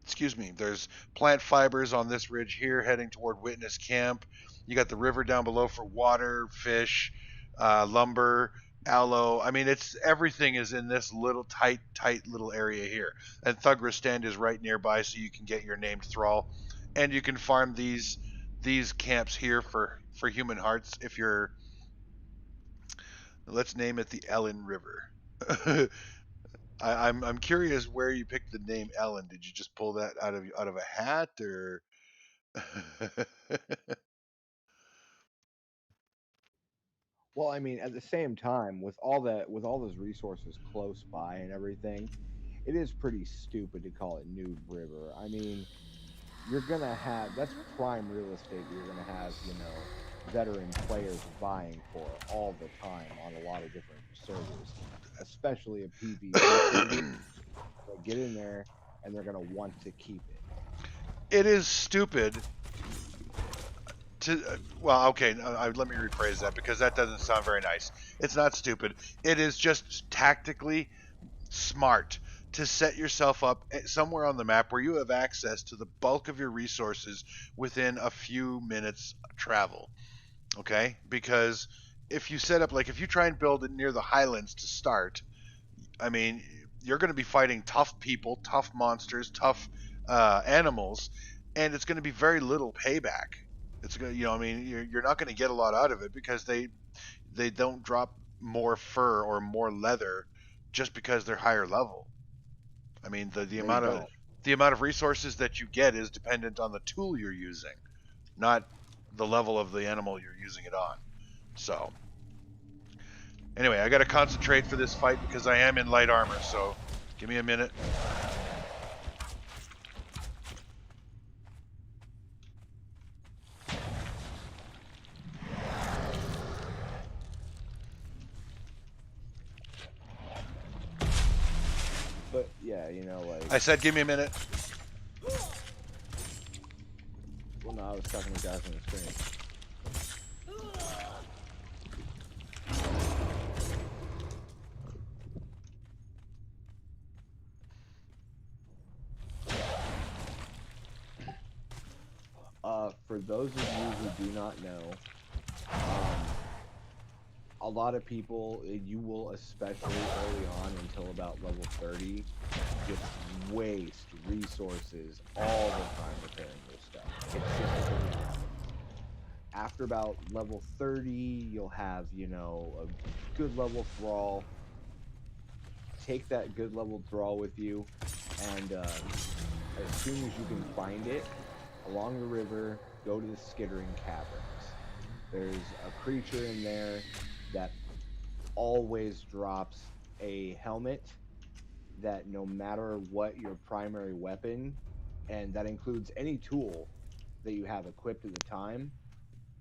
Excuse me. There's plant fibers on this ridge here, heading toward Witness Camp. You got the river down below for water, fish, lumber, aloe. I mean, it's everything is in this little tight little area here. And Thugra's stand is right nearby, so you can get your named thrall, and you can farm these camps here for human hearts. If you're, let's name it the Ellen River. I'm curious where you picked the name Ellen. Did you just pull that out of a hat or? Well, I mean, at the same time, with all those resources close by and everything, it is pretty stupid to call it Noob River. I mean, you're gonna have that's prime real estate. You're gonna have veteran players vying for all the time on a lot of different servers, especially a PvP server. They'll get in there and they're gonna want to keep it. It is stupid to well, okay, let me rephrase that because that doesn't sound very nice. It's not stupid. It is just tactically smart to set yourself up somewhere on the map where you have access to the bulk of your resources within a few minutes travel. Okay? Because if you set up, like, if you try and build it near the highlands to start, I mean, you're going to be fighting tough people, tough monsters, tough animals, and it's going to be very little payback. It's going to, I mean, you're not going to get a lot out of it because they don't drop more fur or more leather just because they're higher level. I mean, the amount of resources that you get is dependent on the tool you're using, not the level of the animal you're using it on. So, anyway, I got to concentrate for this fight because I am in light armor. So, give me a minute. But yeah, like I said, give me a minute. well, no, I was talking to guys on the screen. For those of you who do not know, a lot of people, you will, especially early on until about level 30, just waste resources all the time repairing your stuff. It's just a thing. After about level 30, you'll have, a good level thrall. Take that good level thrall with you, and as soon as you can find it, along the river, go to the Skittering Caverns. There's a creature in there that always drops a helmet that no matter what your primary weapon, and that includes any tool that you have equipped at the time,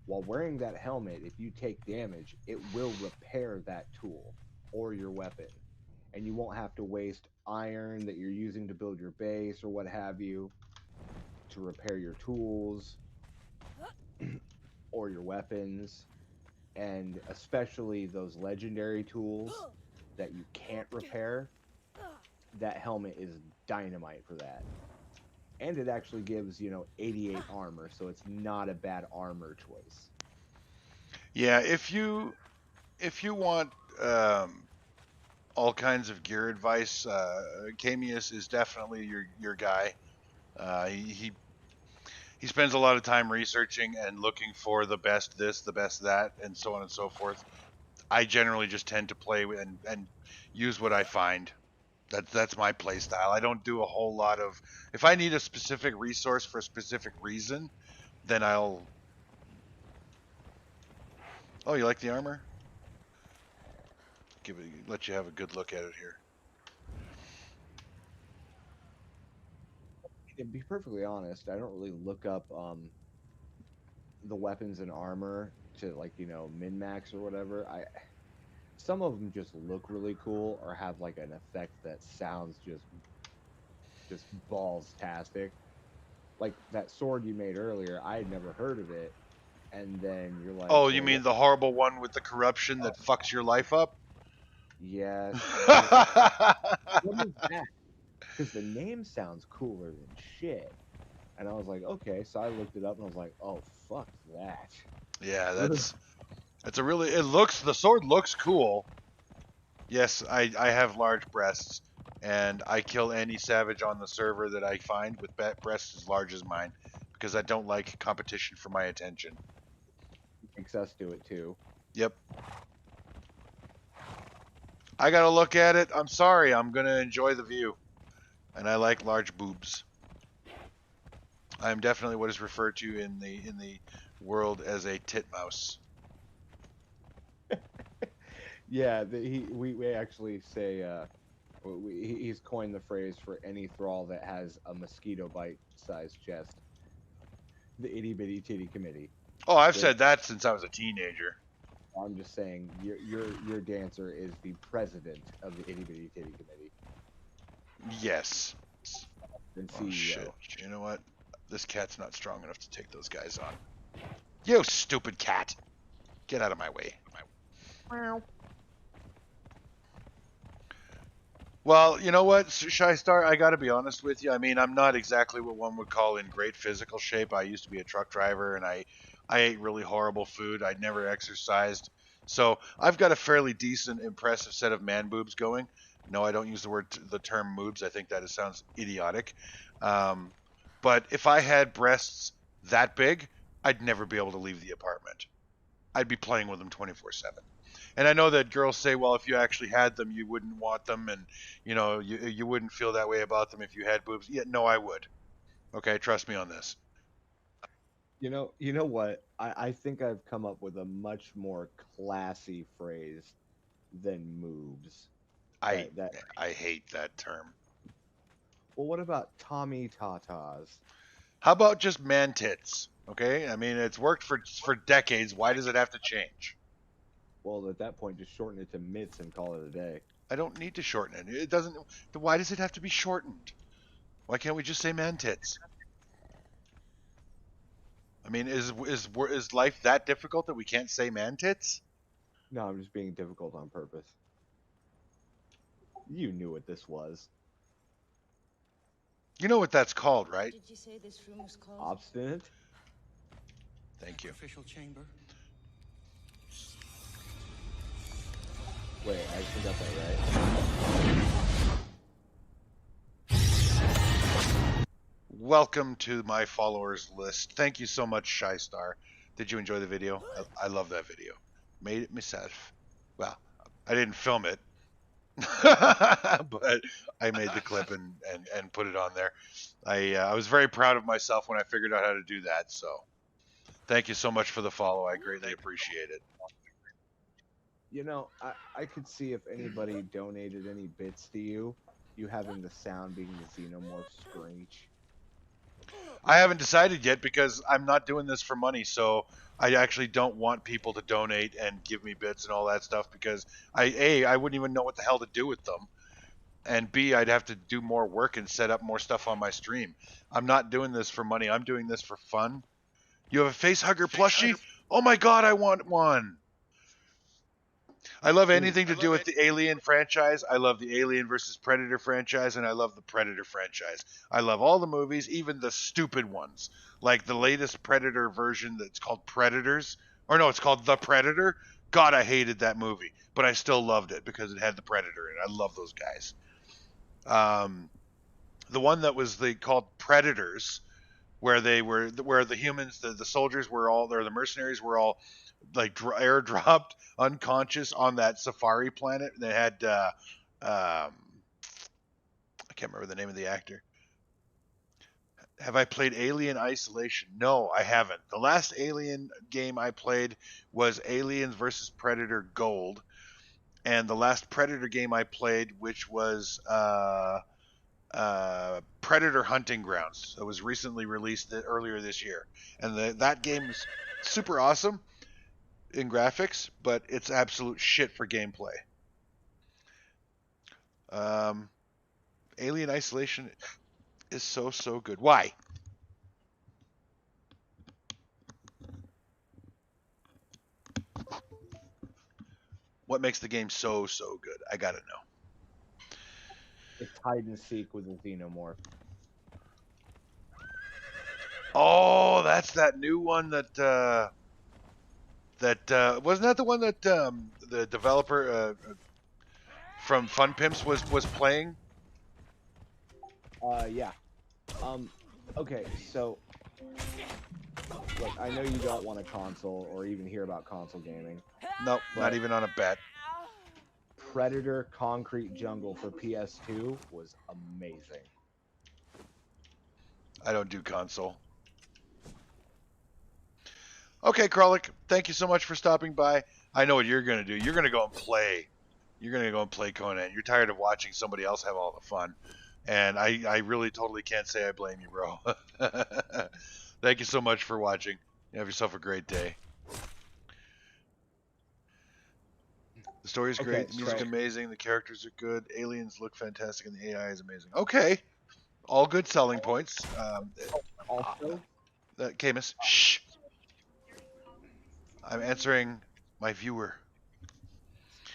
while wearing that helmet, if you take damage, it will repair that tool or your weapon. And you won't have to waste iron that you're using to build your base or what have you to repair your tools or your weapons. And especially those legendary tools that you can't repair, that helmet is dynamite for that. And it actually gives, 88 armor, so it's not a bad armor choice. Yeah, if you want all kinds of gear advice, Camius is definitely your guy. He spends a lot of time researching and looking for the best this, the best that, and so on and so forth. I generally just tend to play and use what I find. That's my play style. I don't do a whole lot of. If I need a specific resource for a specific reason, then I'll. Oh, you like the armor? Let you have a good look at it here. To be perfectly honest, I don't really look up the weapons and armor to min max or whatever. Some of them just look really cool or have like an effect that sounds just balls tastic. Like that sword you made earlier, I had never heard of it, and then you're like, Oh, you well, mean the horrible one with the corruption that fucks your life up? yes. What is that? Because the name sounds cooler than shit. And I was like, okay. So I looked it up and I was like, oh fuck that. Yeah, that's a really. The sword looks cool. Yes, I have large breasts, and I kill any savage on the server that I find with breasts as large as mine, because I don't like competition for my attention. Makes us do it too. Yep. I gotta look at it. I'm sorry. I'm gonna enjoy the view, and I like large boobs. I am definitely what is referred to in the world as a titmouse. Yeah, we actually say he's coined the phrase for any thrall that has a mosquito bite sized chest. The itty bitty titty committee. Oh, I've said that since I was a teenager. I'm just saying your dancer is the president of the itty bitty titty committee. Yes. And Oh CEO. shit. You know what? This cat's not strong enough to take those guys on. You stupid cat! Get out of my way. Well, you know what, Shy Star, I gotta be honest with you. I mean, I'm not exactly what one would call in great physical shape. I used to be a truck driver, and I ate really horrible food. I'd never exercised. So I've got a fairly decent, impressive set of man boobs going. No, I don't use the term moobs. I think that it sounds idiotic. But if I had breasts that big, I'd never be able to leave the apartment. I'd be playing with them 24/7. And I know that girls say, well, if you actually had them, you wouldn't want them, and you wouldn't feel that way about them if you had boobs. Yeah, no, I would. Okay, trust me on this. You know what? I think I've come up with a much more classy phrase than moves. I hate that term. Well, what about Tommy Tatas? How about just man tits? Okay, I mean it's worked for decades. Why does it have to change? Well, at that point, just shorten it to mitts and call it a day. I don't need to shorten it. It doesn't. Why does it have to be shortened? Why can't we just say man tits? I mean, is life that difficult that we can't say man tits? No, I'm just being difficult on purpose. You knew what this was. You know what that's called, right? Did you say this room was called? Obstinate? Thank you. Official chamber. Wait, I actually got that right. Welcome to my followers list. Thank you so much, Shy Star. Did you enjoy the video? I love that video. Made it myself. Well, I didn't film it, but I made the clip and put it on there. I was very proud of myself when I figured out how to do that. So thank you so much for the follow. I greatly appreciate it. You know, I could see if anybody donated any bits to you, you having the sound being the xenomorph screech. I haven't decided yet because I'm not doing this for money, so I actually don't want people to donate and give me bits and all that stuff because I wouldn't even know what the hell to do with them, and B, I'd have to do more work and set up more stuff on my stream. I'm not doing this for money. I'm doing this for fun. You have a face hugger plushie? Oh my god, I want one. I love anything to do with the Alien franchise. I love the Alien versus Predator franchise, and I love the Predator franchise. I love all the movies, even the stupid ones, like the latest Predator version that's called Predators, or no, it's called The Predator. God, I hated that movie, but I still loved it because it had the Predator, and I love those guys. The one that was called Predators, where the humans, the soldiers were all, or the mercenaries were all like airdropped unconscious on that safari planet. They had I can't remember the name of the actor. Have I played Alien Isolation? No, I haven't. The last Alien game I played was Aliens versus Predator Gold, and the last Predator game I played, which was Predator Hunting Grounds. It was recently released earlier this year, and that game is super awesome in graphics, but it's absolute shit for gameplay. Um, Alien Isolation is so good. Why? What makes the game so good? I gotta know. It's hide and seek with a xenomorph. Oh, that's that new one that wasn't that the one that the developer from Fun Pimps was playing. Yeah. Okay, so look, I know you don't want a console or even hear about console gaming. Nope, not even on a bet. Predator Concrete Jungle for PS2 was amazing. I don't do console. Okay, Kralik, thank you so much for stopping by. I know what you're gonna do. You're gonna go and play. You're gonna go and play Conan. You're tired of watching somebody else have all the fun. And I really totally can't say I blame you, bro. Thank you so much for watching. Have yourself a great day. The story's great, the music's amazing, the characters are good, aliens look fantastic, and the AI is amazing. Okay, all good selling points. Also, Camus, shh. I'm answering my viewer.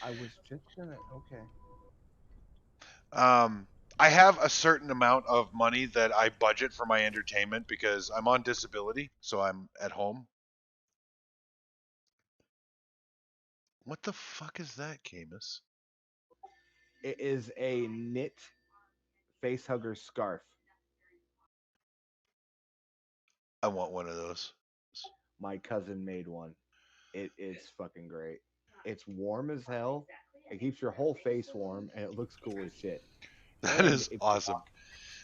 I was just gonna. Okay. I have a certain amount of money that I budget for my entertainment because I'm on disability, so I'm at home. What the fuck is that, Camus? It is a knit face hugger scarf. I want one of those. My cousin made one. It is fucking great. It's warm as hell. It keeps your whole face warm, and it looks cool as shit. That And is awesome.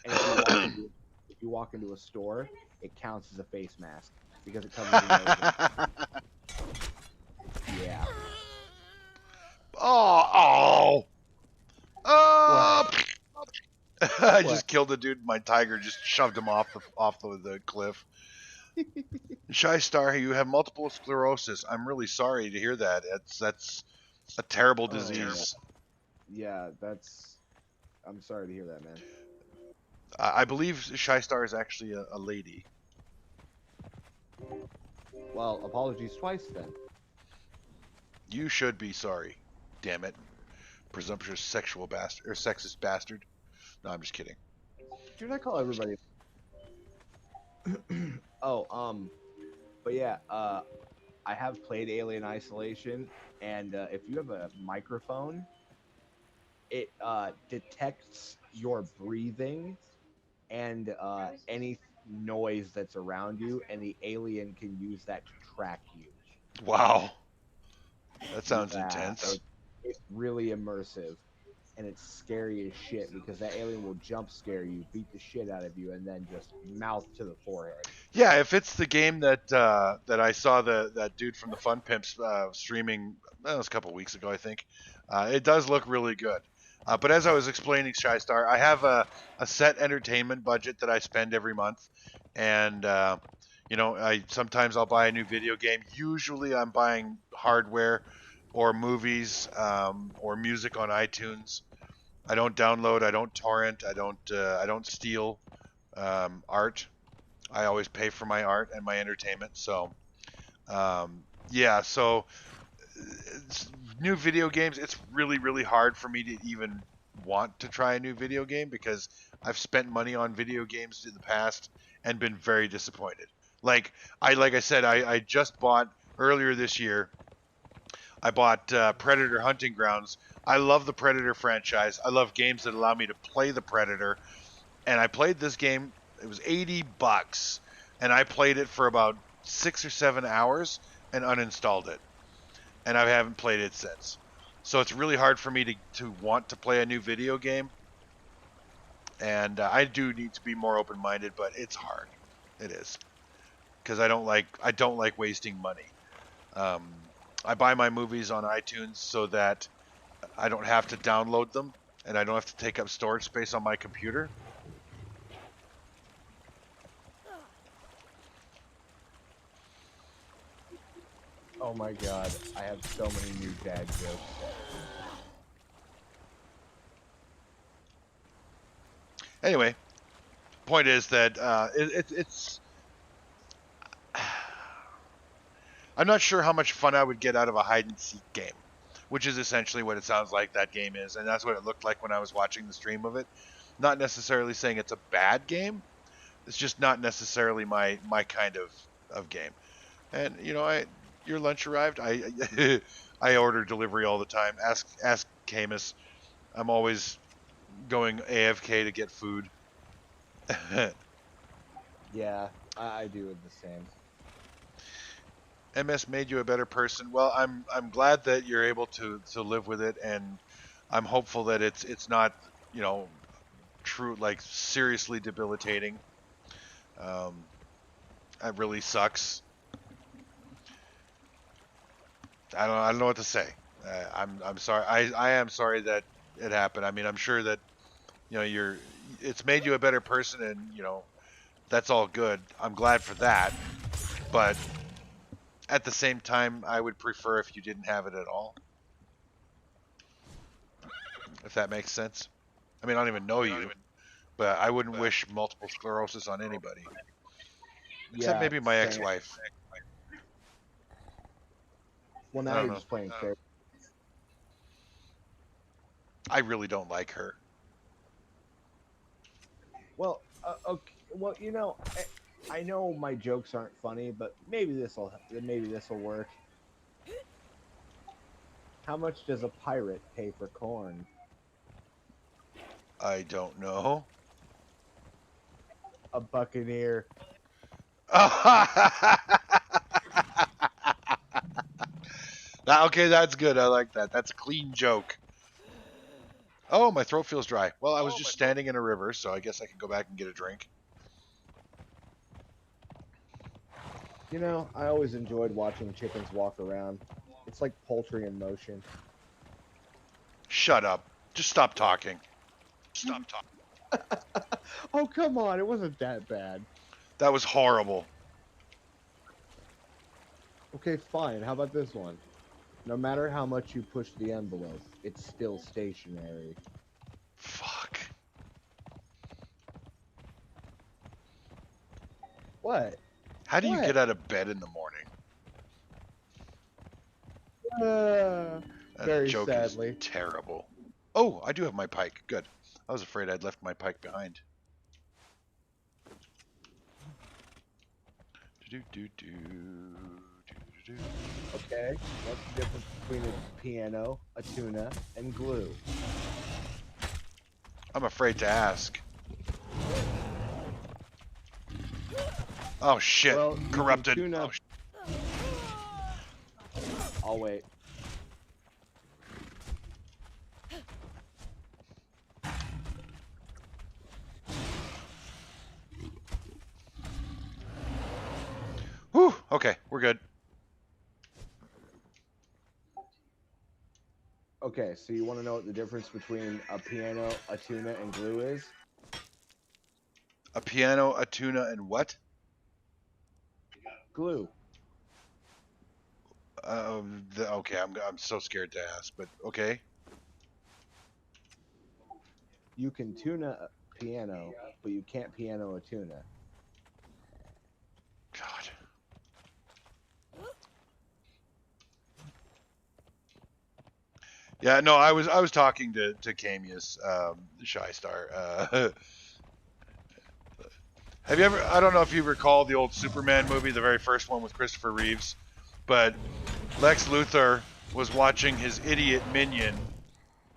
If you walk into a store, it counts as a face mask because it covers your nose. Yeah. Oh! I What? just killed a dude. My tiger just shoved him off the cliff. Shy Star, you have multiple sclerosis. I'm really sorry to hear that. That's a terrible disease. Yeah, that's. I'm sorry to hear that, man. I believe Shy Star is actually a lady. Well, apologies twice then. You should be sorry. Damn it. Presumptuous sexual bastard or sexist bastard. No, I'm just kidding. Should I call everybody? Oh, but yeah, I have played Alien Isolation, and if you have a microphone, it detects your breathing and any noise that's around you, and the alien can use that to track you. Wow. That sounds Yeah, intense. It's really immersive. and it's scary as shit because that alien will jump scare you, beat the shit out of you, and then just mouth to the forehead. Yeah, if it's the game that that I saw that dude from the Fun Pimps streaming, that was a couple weeks ago, I think. It does look really good. But as I was explaining, Shy Star, I have a set entertainment budget that I spend every month, and you know, sometimes I'll buy a new video game. Usually, I'm buying hardware or movies or music on iTunes. I don't download, I don't torrent, I don't steal art. I always pay for my art and my entertainment. So, yeah. So, new video games. It's really, really hard for me to even want to try a new video game because I've spent money on video games in the past and been very disappointed. Like I said, I just bought earlier this year. I bought Predator Hunting Grounds. I love the Predator franchise. I love games that allow me to play the Predator. And I played this game. It was $80, and I played it for about 6 or 7 hours and uninstalled it. And I haven't played it since. So it's really hard for me to want to play a new video game. And I do need to be more open-minded, but it's hard. It is, because I don't like wasting money. I buy my movies on iTunes so that I don't have to download them and I don't have to take up storage space on my computer. Oh my god, I have so many new dad jokes. Anyway, point is that it's. I'm not sure how much fun I would get out of a hide and seek game, which is essentially what it sounds like that game is, and that's what it looked like when I was watching the stream of it. Not necessarily saying it's a bad game. It's just not necessarily my kind of game. And you know, your lunch arrived. I order delivery all the time. Ask Camus. I'm always going AFK to get food. Yeah, I do it the same. MS made you a better person. Well, I'm glad that you're able to live with it, and I'm hopeful that it's not, you know, true, like seriously debilitating. It really sucks. I don't know what to say. I'm sorry. I am sorry that it happened. I mean, I'm sure that, you know, it's made you a better person, and you know, that's all good. I'm glad for that, but at the same time, I would prefer if you didn't have it at all. If that makes sense. I mean, I don't even know you, but I wouldn't wish multiple sclerosis on anybody. Except maybe my same. ex-wife. Well, I now don't you're know. just playing fair. I really don't like her. Well, okay. Well, you know, I know my jokes aren't funny, but maybe this'll work. How much does a pirate pay for corn? I don't know. A buccaneer. Okay, that's good. I like that. That's a clean joke. Oh, my throat feels dry. Well, I was just standing in a river, so I guess I can go back and get a drink. You know, I always enjoyed watching chickens walk around. It's like poultry in motion. Shut up. Just stop talking. Stop talking. Oh, come on. It wasn't that bad. That was horrible. Okay, fine. How about this one? No matter how much you push the envelope, it's still stationary. Fuck. What? How do you What? get out of bed in the morning? That Very joke sadly. is terrible. Oh, I do have my pike. Good. I was afraid I'd left my pike behind. Okay, what's the difference between a piano, a tuna, and glue? I'm afraid to ask. Oh shit! Well, you can Corrupted. tune up- Oh, I'll wait. Okay, we're good. Okay, so you want to know what the difference between a piano, a tuna, and glue is? A piano, a tuna, and what? Glue. Okay, I'm so scared to ask, but okay. You can tuna a piano, but you can't piano a tuna. God. Yeah, no, I was talking to Camius, Shy Star. Have you ever? I don't know if you recall the old Superman movie, the very first one with Christopher Reeves, but Lex Luthor was watching his idiot minion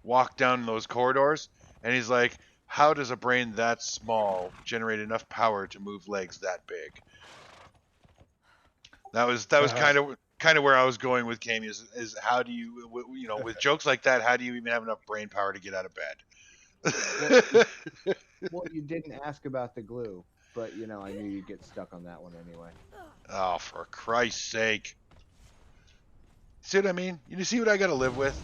walk down those corridors, and he's like, "How does a brain that small generate enough power to move legs that big?" That was kind of where I was going with Camius. Is how do you with jokes like that, how do you even have enough brain power to get out of bed? Well, you didn't ask about the glue, but I knew you'd get stuck on that one anyway. Oh, for Christ's sake! See what I mean? You see what I got to live with?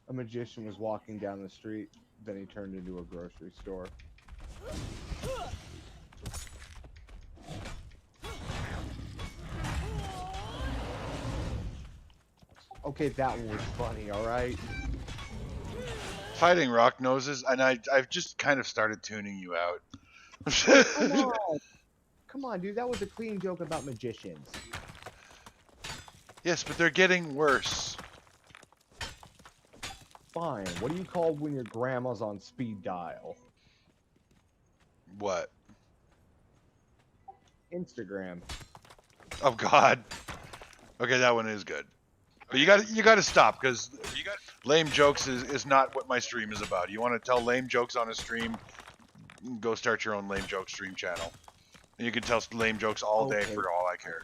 A magician was walking down the street, then he turned into a grocery store. Okay, that one was funny, alright? Fighting rock noses, and I've just kind of started tuning you out. Come on! Come on, dude, that was a clean joke about magicians. Yes, but they're getting worse. Fine. What do you call when your grandma's on speed dial? What? Instagram. Oh God. Okay, that one is good. But you got to stop, because lame jokes is not what my stream is about. You want to tell lame jokes on a stream, go start your own lame joke stream channel. And you can tell lame jokes all day for all I care.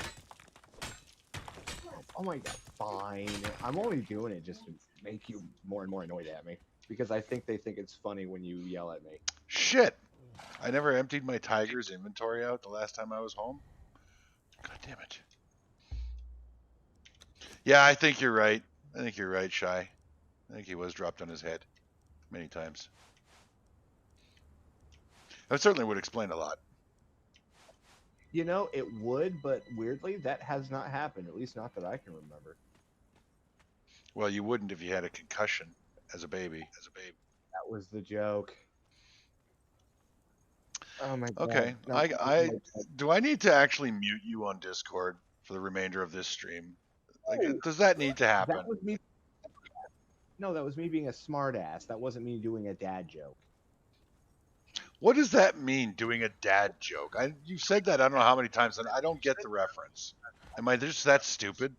Oh my god, fine. I'm only doing it just to make you more and more annoyed at me. Because I think they think it's funny when you yell at me. Shit! I never emptied my tiger's inventory out the last time I was home. God damn it. Yeah, I think you're right. I think you're right, Shy. I think he was dropped on his head many times. That certainly would explain a lot. It would, but weirdly, that has not happened. At least not that I can remember. Well, you wouldn't if you had a concussion as a baby. That was the joke. Oh my god. Okay. No, Do I need to actually mute you on Discord for the remainder of this stream? Like, does that need to happen? That was me. No, that was me being a smartass. That wasn't me doing a dad joke. What does that mean, doing a dad joke? You've said that I don't know how many times, and I don't get the reference. Am I just that stupid?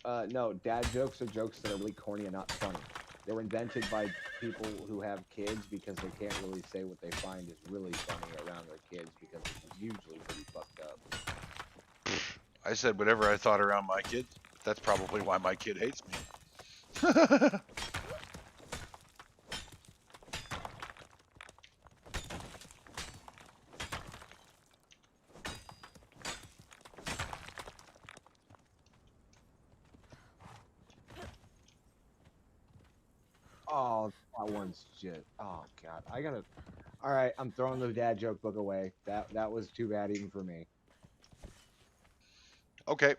No, dad jokes are jokes that are really corny and not funny. They were invented by people who have kids because they can't really say what they find is really funny around their kids because it's usually pretty fucked up. I said whatever I thought around my kid. That's probably why my kid hates me. Oh, that one's just. Oh god, I gotta. All right, I'm throwing the dad joke book away. That was too bad even for me. Okay.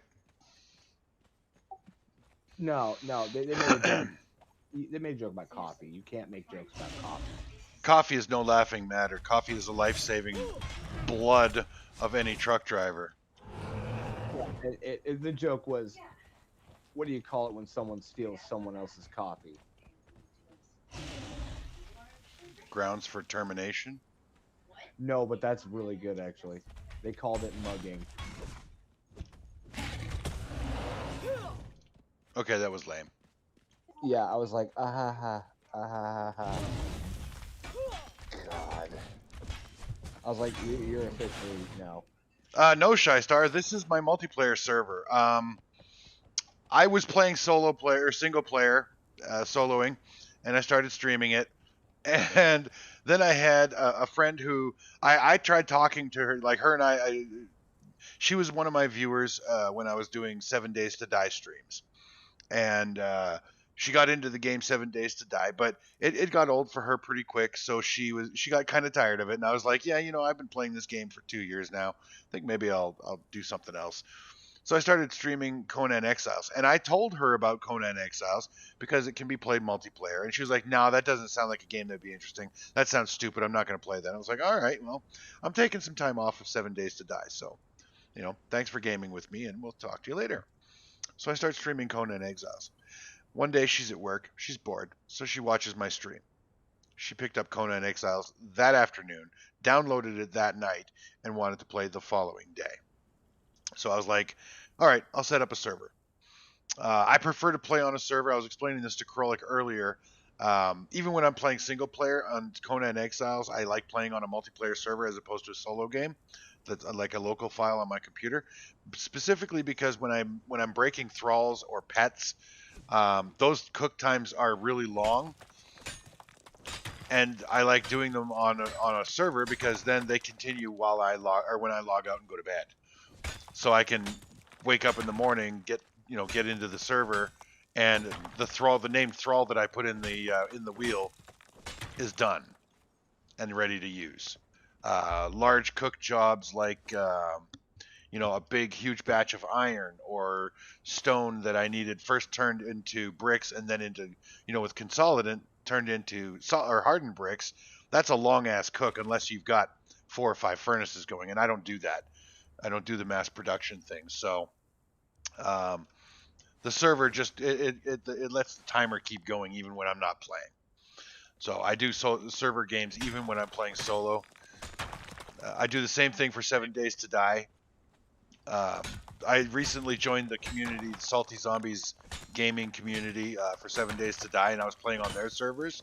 No, they made a joke. They made a joke about coffee. You can't make jokes about coffee. Coffee is no laughing matter. Coffee is the life-saving blood of any truck driver. Yeah, the joke was, what do you call it when someone steals someone else's coffee? Grounds for termination? No, but that's really good actually. They called it mugging. Okay, that was lame. Yeah, I was like, ah ha ha, ah ha ha ha. God. I was like, you're officially no. No, Shy Star. This is my multiplayer server. I was playing single player, soloing, and I started streaming it. And then I had a friend who I tried talking to her, like her and she was one of my viewers when I was doing 7 Days to Die streams, and she got into the game 7 Days to Die, but it got old for her pretty quick, so she got kind of tired of it, and I was like, yeah, I've been playing this game for 2 years now. I think maybe I'll do something else. So I started streaming Conan Exiles, and I told her about Conan Exiles because it can be played multiplayer, and she was like, "No, that doesn't sound like a game that'd be interesting. That sounds stupid. I'm not going to play that." I was like, "All right, well, I'm taking some time off of 7 Days to Die, so thanks for gaming with me, and we'll talk to you later." So I start streaming Conan Exiles. One day she's at work, she's bored, so she watches my stream. She picked up Conan Exiles that afternoon, downloaded it that night, and wanted to play the following day. So I was like, all right, I'll set up a server. I prefer to play on a server. I was explaining this to Krolik earlier. Even when I'm playing single player on Conan Exiles, I like playing on a multiplayer server as opposed to a solo game. That's like a local file on my computer, specifically because when I'm breaking thralls or pets, those cook times are really long, and I like doing them on a server because then they continue while when I log out and go to bed. So I can wake up in the morning, get into the server, and the named thrall that I put in the wheel is done and ready to use. Large cook jobs like a big huge batch of iron or stone that I needed first turned into bricks and then into with consolidant turned into or hardened bricks. That's a long ass cook unless you've got 4 or 5 furnaces going, and I don't do that. I don't do the mass production thing. So the server just it lets the timer keep going even when I'm not playing. So I do server games even when I'm playing solo. I do the same thing for 7 Days to Die. I recently joined the community, the Salty Zombies gaming community for 7 Days to Die, and I was playing on their servers.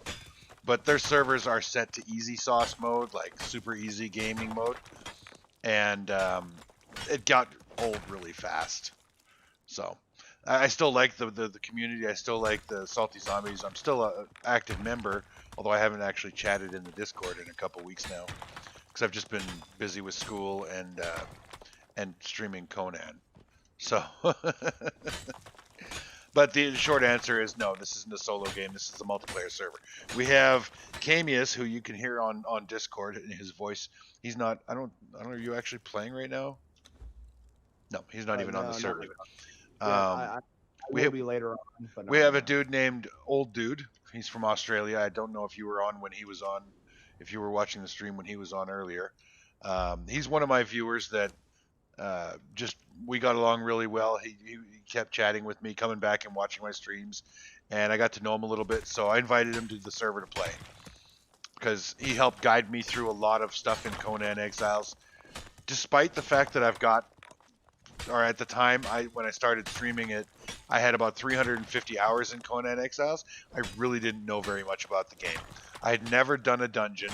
But their servers are set to easy sauce mode, like super easy gaming mode, and it got old really fast. So I still like the community. I still like the Salty Zombies. I'm still an active member, although I haven't actually chatted in the Discord in a couple weeks now because I've just been busy with school and streaming Conan. So, but the short answer is no. This isn't a solo game. This is a multiplayer server. We have Camius, who you can hear on Discord in his voice. He's not. I don't. Are you actually playing right now? No, he's not even on the server. I will be later on. But we have a dude named Old Dude. He's from Australia. I don't know if you were on when he was on, if you were watching the stream when he was on earlier. He's one of my viewers that we got along really well. He kept chatting with me, coming back and watching my streams, and I got to know him a little bit. So I invited him to the server to play because he helped guide me through a lot of stuff in Conan Exiles. Despite the fact that at the time when I started streaming it, I had about 350 hours in Conan Exiles. I really didn't know very much about the game. I had never done a dungeon.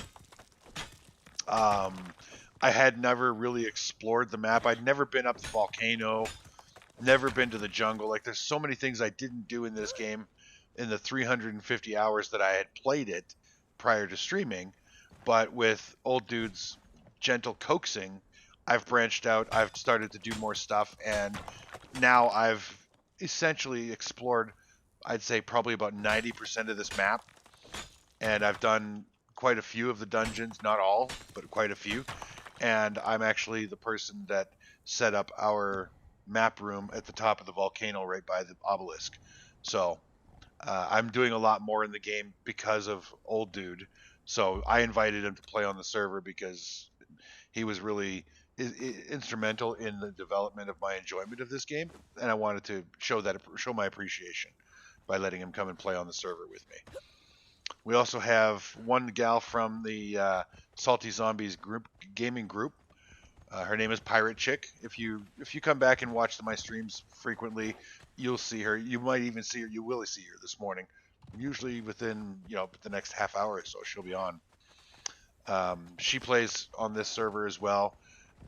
I had never really explored the map. I'd never been up the volcano, never been to the jungle. Like, there's so many things I didn't do in this game in the 350 hours that I had played it prior to streaming. But with Old Dude's gentle coaxing, I've branched out. I've started to do more stuff, and now I've essentially explored, I'd say, probably about 90% of this map. And I've done quite a few of the dungeons, not all, but quite a few. And I'm actually the person that set up our map room at the top of the volcano right by the obelisk. So I'm doing a lot more in the game because of Old Dude. So I invited him to play on the server because he was really instrumental in the development of my enjoyment of this game, and I wanted to show my appreciation by letting him come and play on the server with me. We also have one gal from the Salty Zombies gaming group. Her name is Pirate Chick. If you come back and watch my streams frequently, you'll see her. You might even see her. You will see her this morning. Usually within the next half hour or so, she'll be on. She plays on this server as well.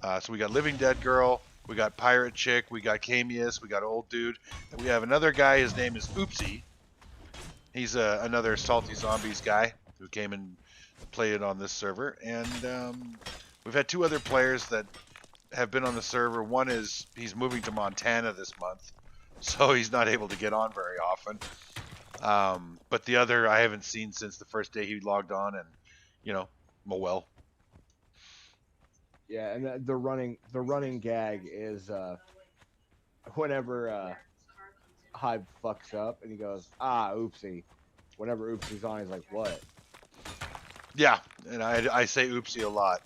So we got Living Dead Girl, we got Pirate Chick, we got Camius, we got Old Dude, and we have another guy. His name is Oopsie. He's another Salty Zombies guy who came and played on this server. And we've had 2 other players that have been on the server. One is he's moving to Montana this month, so he's not able to get on very often. But the other I haven't seen since the first day he logged on, and oh well. Yeah, and the running gag is whenever Hive fucks up and he goes, oopsie. Whenever oopsie's on, he's like, what? Yeah, and I say oopsie a lot.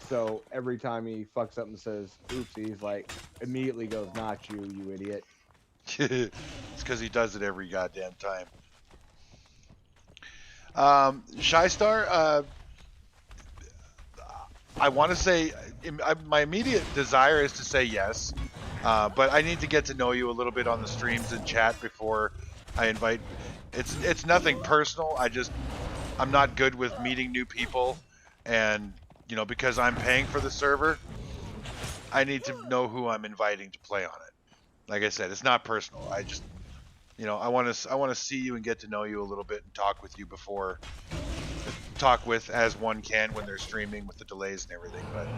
So every time he fucks up and says oopsie, he's like, immediately goes, not you, you idiot. It's because he does it every goddamn time. Shy Star, I want to say, my immediate desire is to say yes, but I need to get to know you a little bit on the streams and chat before I invite. It's nothing personal. I'm not good with meeting new people, and because I'm paying for the server, I need to know who I'm inviting to play on it. Like I said, it's not personal. I just, I want to see you and get to know you a little bit and talk with you before. Talk with as one can when they're streaming with the delays and everything, but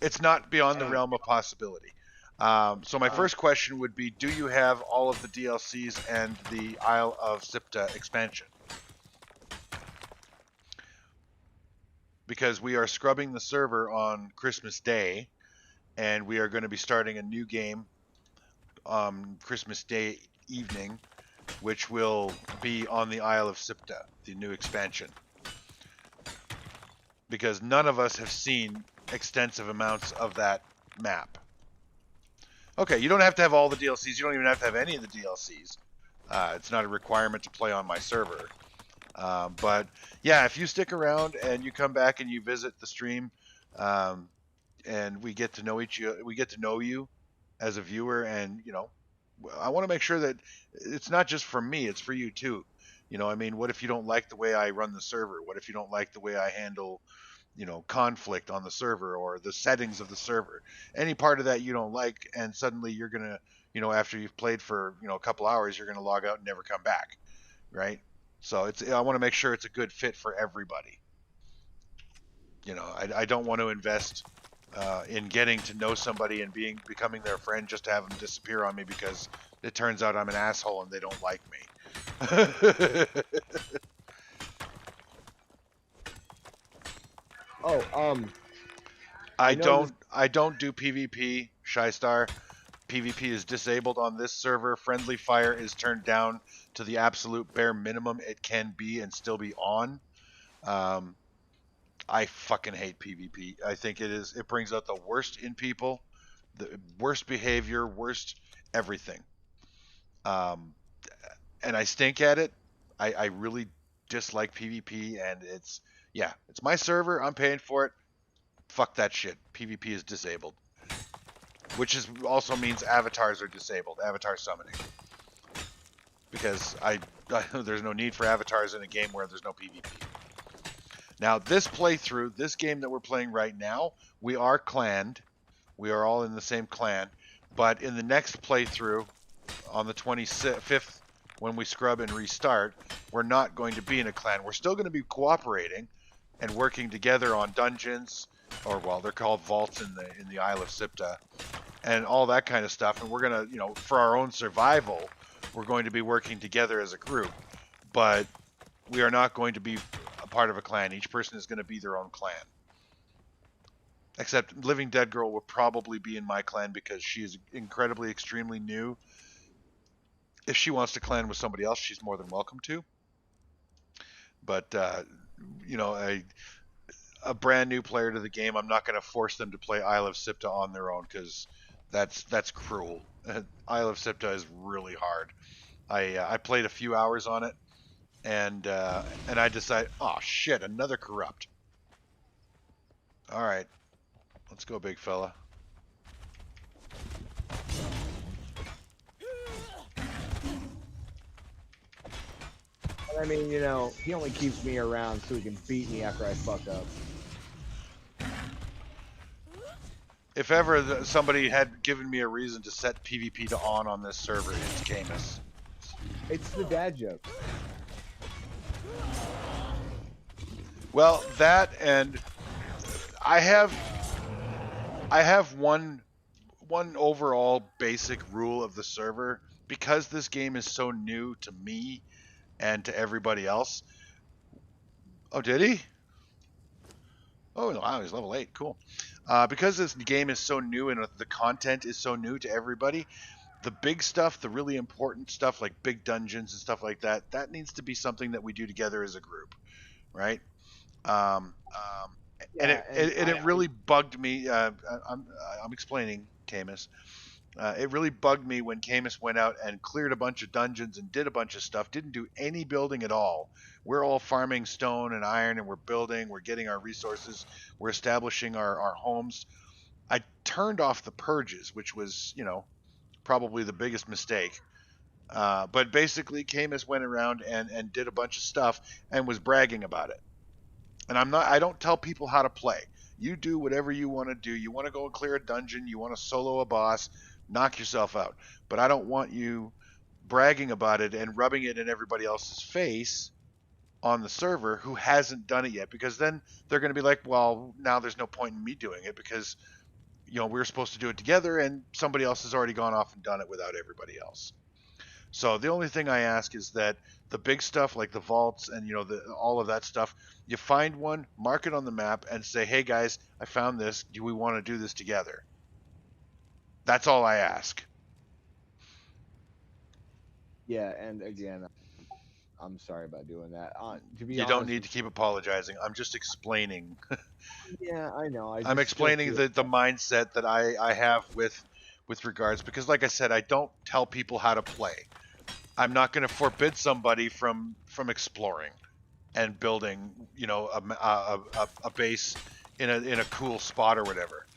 it's not beyond the realm of possibility. So my first question would be, do you have all of the DLCs and the Isle of Sipta expansion? Because we are scrubbing the server on Christmas Day, and we are going to be starting a new game Christmas Day evening, which will be on the Isle of Sipta, the new expansion. Because none of us have seen extensive amounts of that map. Okay, you don't have to have all the DLCs. You don't even have to have any of the DLCs. It's not a requirement to play on my server. But yeah, if you stick around and you come back and you visit the stream, and we get to know you as a viewer, and I want to make sure that it's not just for me, it's for you too. What if you don't like the way I run the server? What if you don't like the way I handle, conflict on the server or the settings of the server? Any part of that you don't like, and suddenly you're going to, after you've played for, a couple hours, you're going to log out and never come back, right? So I want to make sure it's a good fit for everybody. I don't want to invest in getting to know somebody and becoming their friend just to have them disappear on me because it turns out I'm an asshole and they don't like me. I don't do PvP, Shy Star. PvP is disabled on this server. Friendly fire is turned down to the absolute bare minimum it can be and still be on. I fucking hate PvP. I think it brings out the worst in people, the worst behavior, worst everything. And I stink at it. I really dislike PvP, and it's my server. I'm paying for it. Fuck that shit. PvP is disabled. Which also means avatars are disabled. Avatar summoning. Because there's no need for avatars in a game where there's no PvP. Now, this playthrough, this game that we're playing right now, we are clanned. We are all in the same clan. But in the next playthrough, on the 25th, when we scrub and restart, we're not going to be in a clan. We're still going to be cooperating and working together on dungeons, or well, they're called vaults in the Isle of Sipta, and all that kind of stuff. And we're going to, for our own survival, we're going to be working together as a group. But we are not going to be a part of a clan. Each person is going to be their own clan. Except Living Dead Girl will probably be in my clan because she is incredibly, extremely new. If she wants to clan with somebody else, she's more than welcome to. But, a brand new player to the game, I'm not going to force them to play Isle of Sipta on their own because that's cruel. Isle of Sipta is really hard. I played a few hours on it, and I decided, oh shit, another corrupt. All right, let's go, big fella. I mean, you know, he only keeps me around so he can beat me after I fuck up. If ever somebody had given me a reason to set PvP to on this server, it's Camus. It's the dad jokes. Well, that and I have one overall basic rule of the server because this game is so new to me and to everybody else. Oh, did he? Oh, wow, he's level 8. Cool. Because this game is so new and the content is so new to everybody, the big stuff, the really important stuff like big dungeons and stuff like that, that needs to be something that we do together as a group, right? Um, and Yeah, and it really bugged me. I'm explaining, Camus. It really bugged me when Camus went out and cleared a bunch of dungeons and did a bunch of stuff, didn't do any building at all. We're all farming stone and iron and we're building, we're getting our resources, we're establishing our homes. I turned off the purges, which was, you know, probably the biggest mistake. But basically, Camus went around and did a bunch of stuff and was bragging about it. And I don't tell people how to play. You do whatever you want to do. You want to go and clear a dungeon, you want to solo a boss, knock yourself out. But I don't want you bragging about it and rubbing it in everybody else's face on the server who hasn't done it yet, because then they're going to be like, well, now there's no point in me doing it because, you know, we were supposed to do it together and somebody else has already gone off and done it without everybody else. So the only thing I ask is that the big stuff like the vaults and, you know, all of that stuff, you find one, mark it on the map, and say, "Hey guys, I found this. Do we want to do this together?" That's all I ask. yeah, and again, I'm sorry about doing that. To be You don't honest, need to keep apologizing. I'm just explaining. yeah, I know. I'm explaining the mindset that I have with regards, because like I said, I don't tell people how to play. I'm not going to forbid somebody from exploring and building, you know, a base in a cool spot or whatever.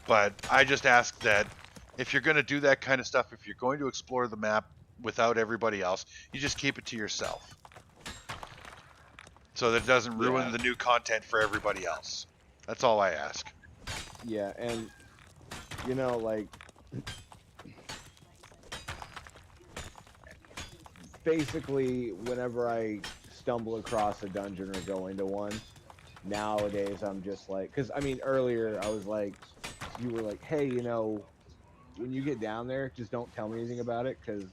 But I just ask that if you're going to do that kind of stuff, if you're going to explore the map without everybody else, you just keep it to yourself, so that it doesn't ruin the new content for everybody else. That's all I ask. Yeah, and you know, like basically, whenever I stumble across a dungeon or go into one, nowadays I'm just like, because I mean, earlier I was like, you were like, hey, you know, when you get down there, just don't tell me anything about it because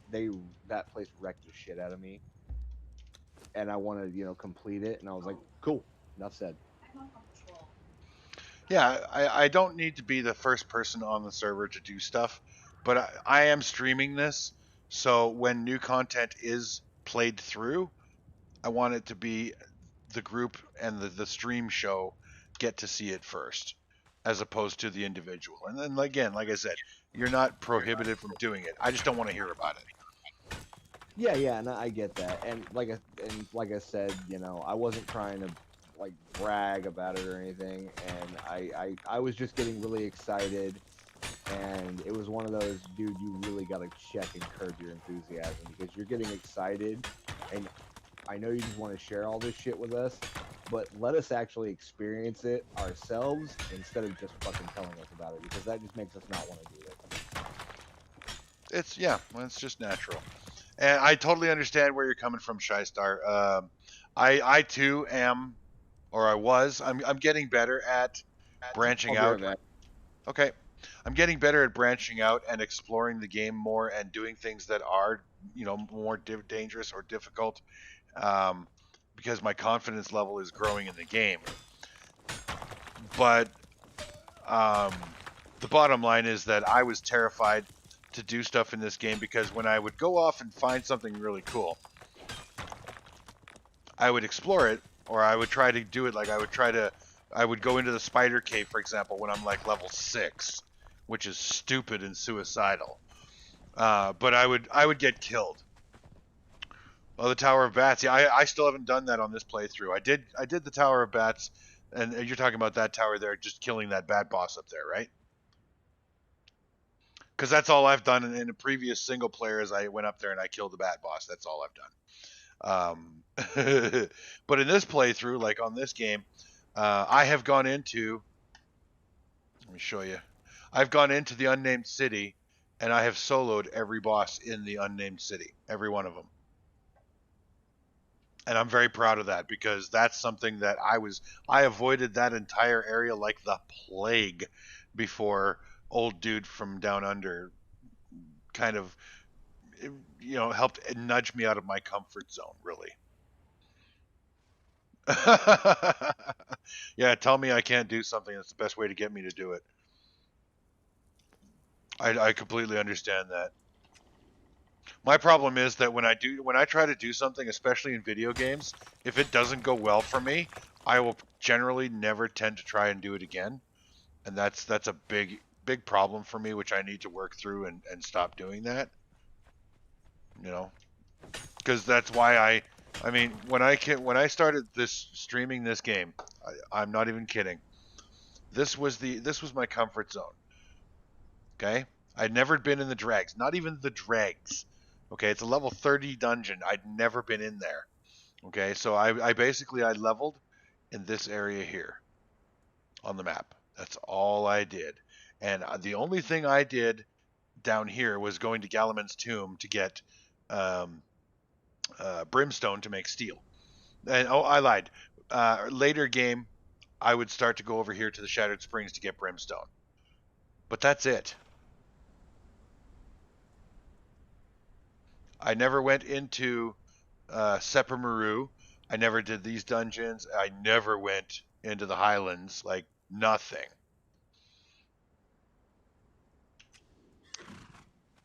that place wrecked the shit out of me, and I want to, you know, complete it. And I was like, cool, enough said. Yeah, I don't need to be the first person on the server to do stuff, but I am streaming this, so when new content is played through, I want it to be the group and the stream show get to see it first, as opposed to the individual. And then again, like I said, you're not prohibited from doing it. I just don't want to hear about it. Yeah, yeah, and I get that. And like I said, you know, I wasn't trying to like brag about it or anything, and I was just getting really excited, and it was one of those, dude, you really gotta check and curb your enthusiasm because you're getting excited, and I know you just want to share all this shit with us, but let us actually experience it ourselves instead of just fucking telling us about it, because that just makes us not want to do it. It's well, it's just natural, and I totally understand where you're coming from, Shystar. I too am, or I was. I'm getting better at branching I'll out. be right back. Okay. I'm getting better at branching out and exploring the game more and doing things that are, you know, more dangerous or difficult, um, because my confidence level is growing in the game. But um, the bottom line is that I was terrified to do stuff in this game because when I would go off and find something really cool, I would explore it, or I would try to do it like I would go into the spider cave, for example, when I'm like level 6, which is stupid and suicidal. But I would get killed. Oh, the Tower of Bats. Yeah, I still haven't done that on this playthrough. I did the Tower of Bats, and you're talking about that tower there, just killing that bat boss up there, right? Because that's all I've done in a previous single player. Is I went up there and I killed the bat boss. That's all I've done. But in this playthrough, like on this game, I have gone into. Let me show you. I've gone into the unnamed city, and I have soloed every boss in the unnamed city, every one of them. And I'm very proud of that because that's something that I avoided that entire area like the plague before old dude from down under kind of helped nudge me out of my comfort zone, really. Yeah, tell me I can't do something. That's the best way to get me to do it. I completely understand that. My problem is that when I try to do something, especially in video games, if it doesn't go well for me, I will generally never tend to try and do it again. And that's a big problem for me, which I need to work through and stop doing that. You know, because that's why I mean, when I started this streaming this game, I'm not even kidding. This was my comfort zone. Okay, I'd never been in the dregs, not even the dregs. Okay, it's a level 30 dungeon. I'd never been in there. Okay, so I basically I leveled in this area here on the map. That's all I did, and the only thing I did down here was going to Galaman's tomb to get um, brimstone to make steel. And oh, I lied. Later game, I would start to go over here to the Shattered Springs to get brimstone. But that's it. I never went into Seppermaru. I never did these dungeons. I never went into the Highlands. Like nothing.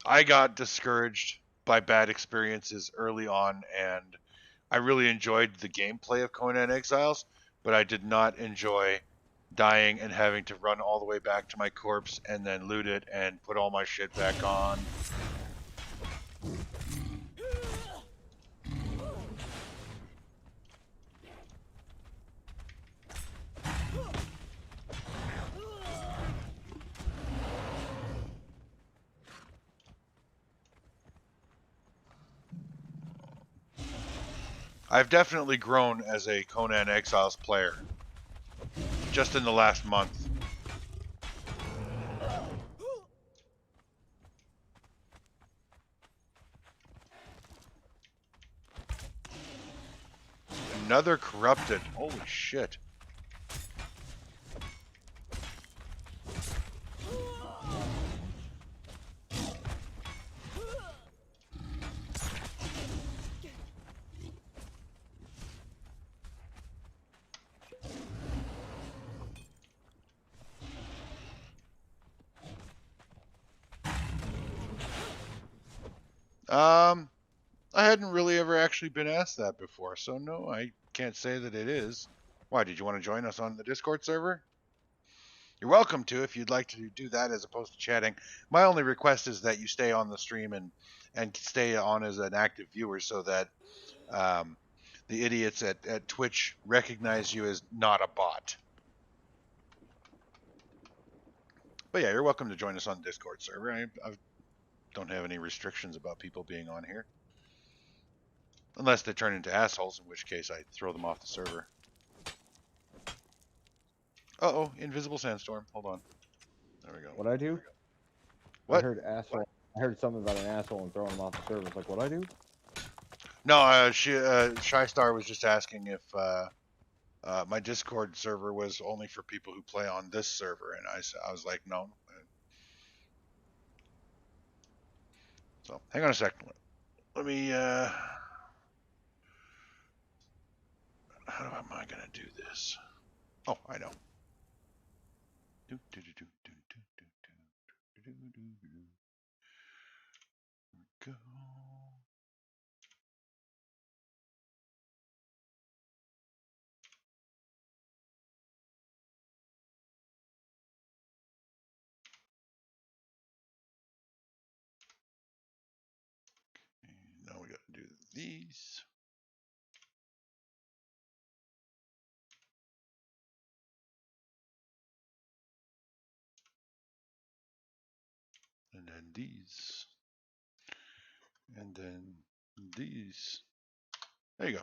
I got discouraged by bad experiences early on, and I really enjoyed the gameplay of Conan Exiles, but I did not enjoy dying and having to run all the way back to my corpse and then loot it and put all my shit back on. I've definitely grown as a Conan Exiles player just in the last month. Another corrupted. Holy shit. I hadn't really ever actually been asked that before, so no, I can't say that it is. Why, did you want to join us on the Discord server? You're welcome to if you'd like to do that as opposed to chatting. My only request is that you stay on the stream and stay on as an active viewer so that the idiots at Twitch recognize you as not a bot. But yeah, you're welcome to join us on the Discord server. I don't have any restrictions about people being on here. Unless they turn into assholes, in which case I throw them off the server. Uh-oh, invisible sandstorm. Hold on. There we go. What I do? What? I heard asshole. I heard something about an asshole and throwing him off the server. It's like, what I do? No, Shy Star was just asking if my Discord server was only for people who play on this server, and I was like, no. So hang on a second. Let me. How am I gonna do this? Oh, I know. Go. Now we got to do these. And then these. And then these. There you go.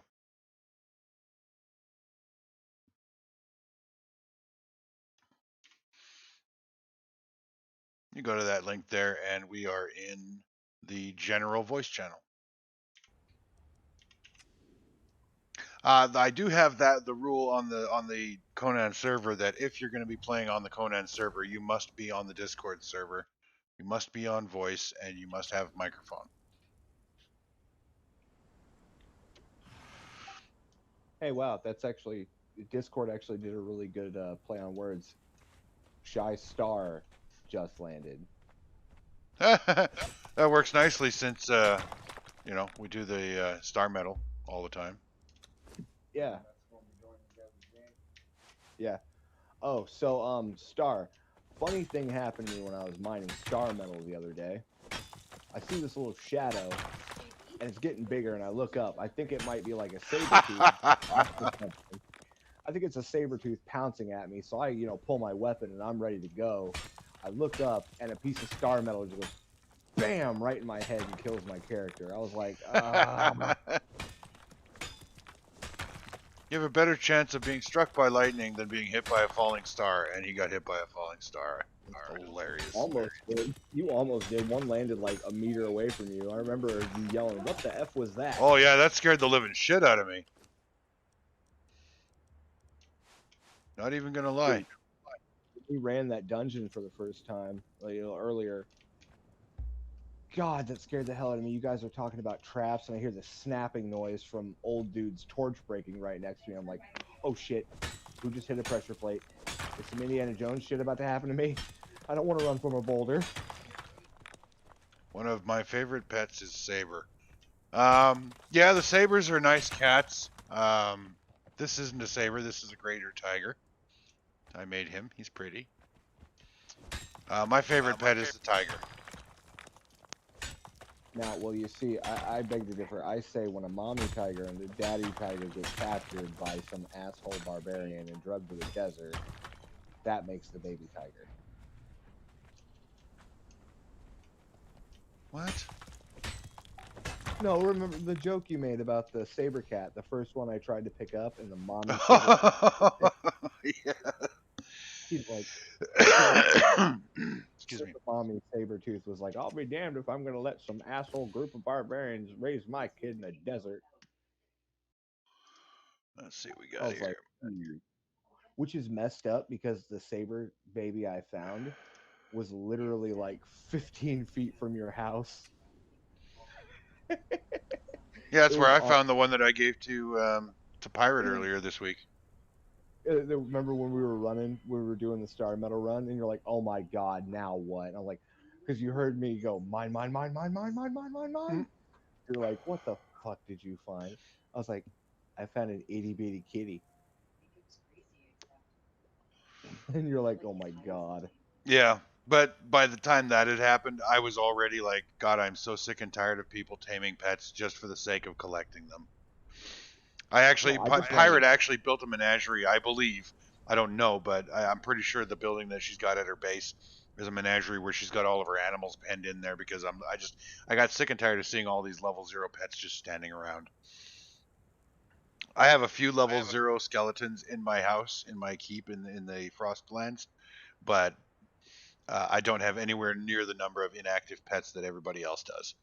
You go to that link there, and we are in the general voice channel. I do have the rule on the Conan server that if you're going to be playing on the Conan server, you must be on the Discord server, you must be on voice, and you must have microphone. Hey, wow, that's actually Discord actually did a really good play on words. Shy Star just landed. That works nicely since you know, we do the star medal all the time. Yeah. Yeah. Oh, so Star. Funny thing happened to me when I was mining star metal the other day. I see this little shadow, and it's getting bigger, and I look up. I think it might be like a saber tooth. I think it's a saber tooth pouncing at me. So I, pull my weapon, and I'm ready to go. I look up, and a piece of star metal just goes, bam, right in my head and kills my character. I was like, You have a better chance of being struck by lightning than being hit by a falling star, and he got hit by a falling star. It's hilarious. Almost did. You almost did. One landed like a meter away from you. I remember you yelling, "What the F was that?" Oh yeah, that scared the living shit out of me. Not even gonna lie. We ran that dungeon for the first time, earlier. God, that scared the hell out of me. You guys are talking about traps, and I hear the snapping noise from old dude's torch breaking right next to me. I'm like, oh shit, who just hit a pressure plate? Is some Indiana Jones shit about to happen to me? I don't want to run from a boulder. One of my favorite pets is Saber. Yeah, the Sabers are nice cats. This isn't a Saber, this is a greater tiger. I made him, he's pretty. My favorite pet is the tiger. Now, well, you see, I beg to differ. I say when a mommy tiger and the daddy tiger get captured by some asshole barbarian and drugged to the desert, that makes the baby tiger. What? No, remember the joke you made about the saber cat, the first one I tried to pick up, and the mommy. Yeah. He's like, excuse me. The mommy Sabretooth was like, I'll be damned if I'm going to let some asshole group of barbarians raise my kid in the desert. Let's see what we got here. Like, which is messed up because the saber baby I found was literally like 15 feet from your house. Yeah, that's where I found the one that I gave to Pirate earlier this week. Remember when we were doing the Star Metal run, and you're like, oh my god, now what? And I'm like, because you heard me go, mine. You're like, what the fuck did you find? I was like, I found an itty bitty kitty. And you're like, oh my god. Yeah, but by the time that had happened, I was already like, God, I'm so sick and tired of people taming pets just for the sake of collecting them. Pirate actually built a menagerie, I believe. I don't know, but I'm pretty sure the building that she's got at her base is a menagerie where she's got all of her animals penned in there because I got sick and tired of seeing all these level 0 pets just standing around. I have a few level 0 skeletons in my house, in my keep in the Frostlands, but I don't have anywhere near the number of inactive pets that everybody else does.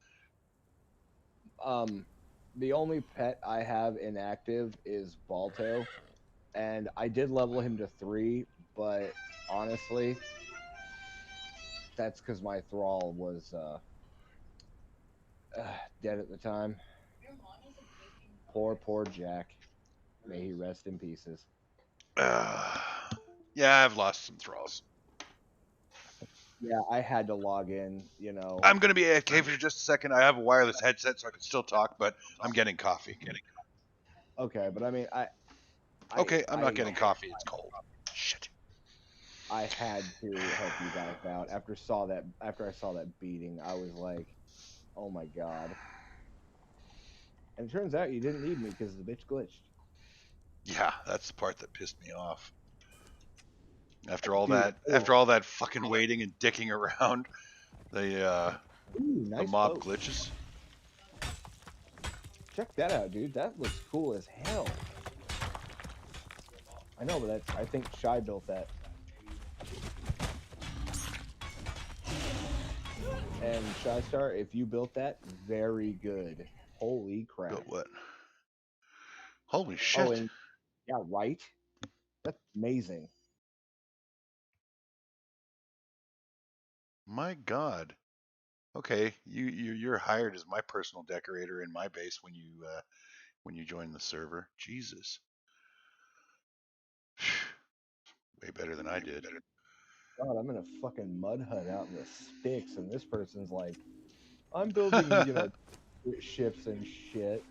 The only pet I have inactive is Balto, and I did level him to 3, but honestly, that's because my thrall was dead at the time. Poor Jack. May he rest in pieces. Yeah, I've lost some thralls. Yeah, I had to log in, I'm going to be AFK for just a second. I have a wireless headset, so I can still talk, but I'm getting coffee. Okay, but I mean, I'm not getting coffee. It's cold. Shit. I had to help you guys out. After I saw that beating, I was like, oh my god. And it turns out you didn't need me because the bitch glitched. Yeah, that's the part that pissed me off. After all that fucking waiting and dicking around, the mob glitches. Check that out, dude. That looks cool as hell. I know, but I think Shy built that. And Shy Star, if you built that, very good. Holy crap. Built what? Holy shit. Oh, and yeah, right? That's amazing. My God. Okay, you're hired as my personal decorator in my base when you join the server. Jesus. Way better than I did. God, I'm in a fucking mud hut out in the sticks, and this person's like, I'm building, ships and shit.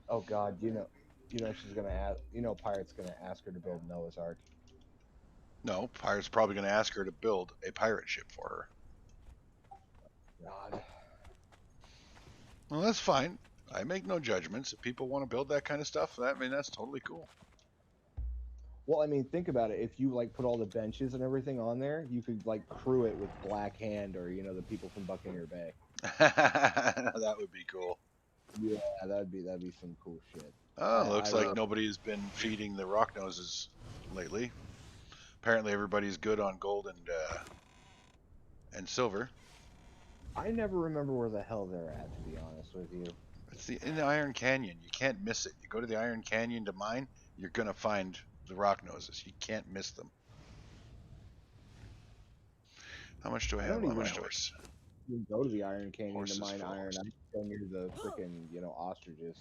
Oh God, she's gonna ask, Pirate's gonna ask her to build Noah's Ark. No, Pirate's probably going to ask her to build a pirate ship for her. God. Well, that's fine. I make no judgments. If people want to build that kind of stuff, that's totally cool. Well, I mean, think about it. If you like put all the benches and everything on there, you could like crew it with Black Hand or the people from Buccaneer Bay. That would be cool. Yeah, that'd be some cool shit. Oh, looks like nobody's been feeding the rock noses lately. Apparently, everybody's good on gold and silver. I never remember where the hell they're at, to be honest with you. It's in the Iron Canyon. You can't miss it. You go to the Iron Canyon to mine, you're gonna find the rock noses. You can't miss them. How much do I have on my horse? You go to the Iron Canyon Horses to mine full. iron. I go near the freaking, ostriches.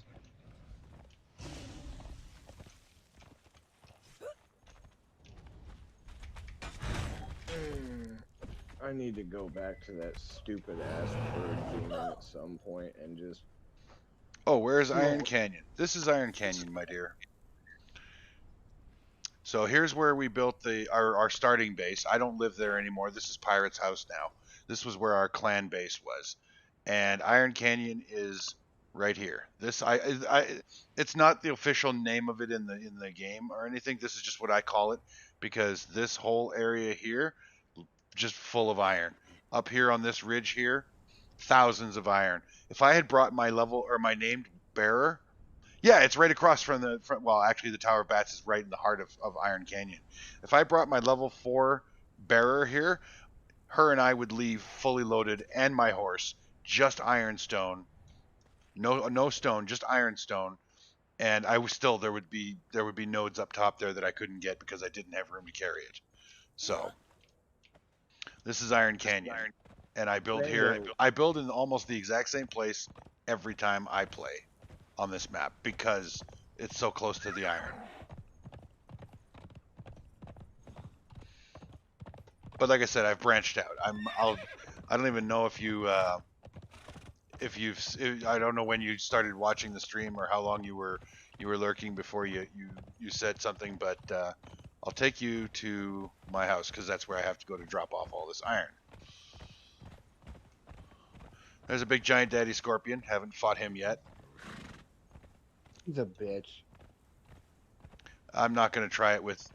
I need to go back to that stupid ass bird demon at some point and just. Oh, where's Iron Canyon? This is Iron Canyon, my dear. So here's where we built our starting base. I don't live there anymore. This is Pirate's house now. This was where our clan base was, and Iron Canyon is right here. It's not the official name of it in the game or anything. This is just what I call it because this whole area here, just full of iron. Up here on this ridge here, thousands of iron. If I had brought my level or my named bearer, yeah, it's right across from well, actually the Tower of Bats is right in the heart of Iron Canyon. If I brought my level 4 bearer here, her and I would leave fully loaded and my horse, just ironstone. No stone, just ironstone. And I was still there would be nodes up top there that I couldn't get because I didn't have room to carry it. So this is Iron Canyon. And I build here. I build in almost the exact same place every time I play on this map because it's so close to the iron. But like I said, I've branched out. I don't even know if I don't know when you started watching the stream or how long you were lurking before you said something, but I'll take you to my house because that's where I have to go to drop off all this iron. There's a big giant daddy scorpion. Haven't fought him yet. He's a bitch. I'm not going to try it with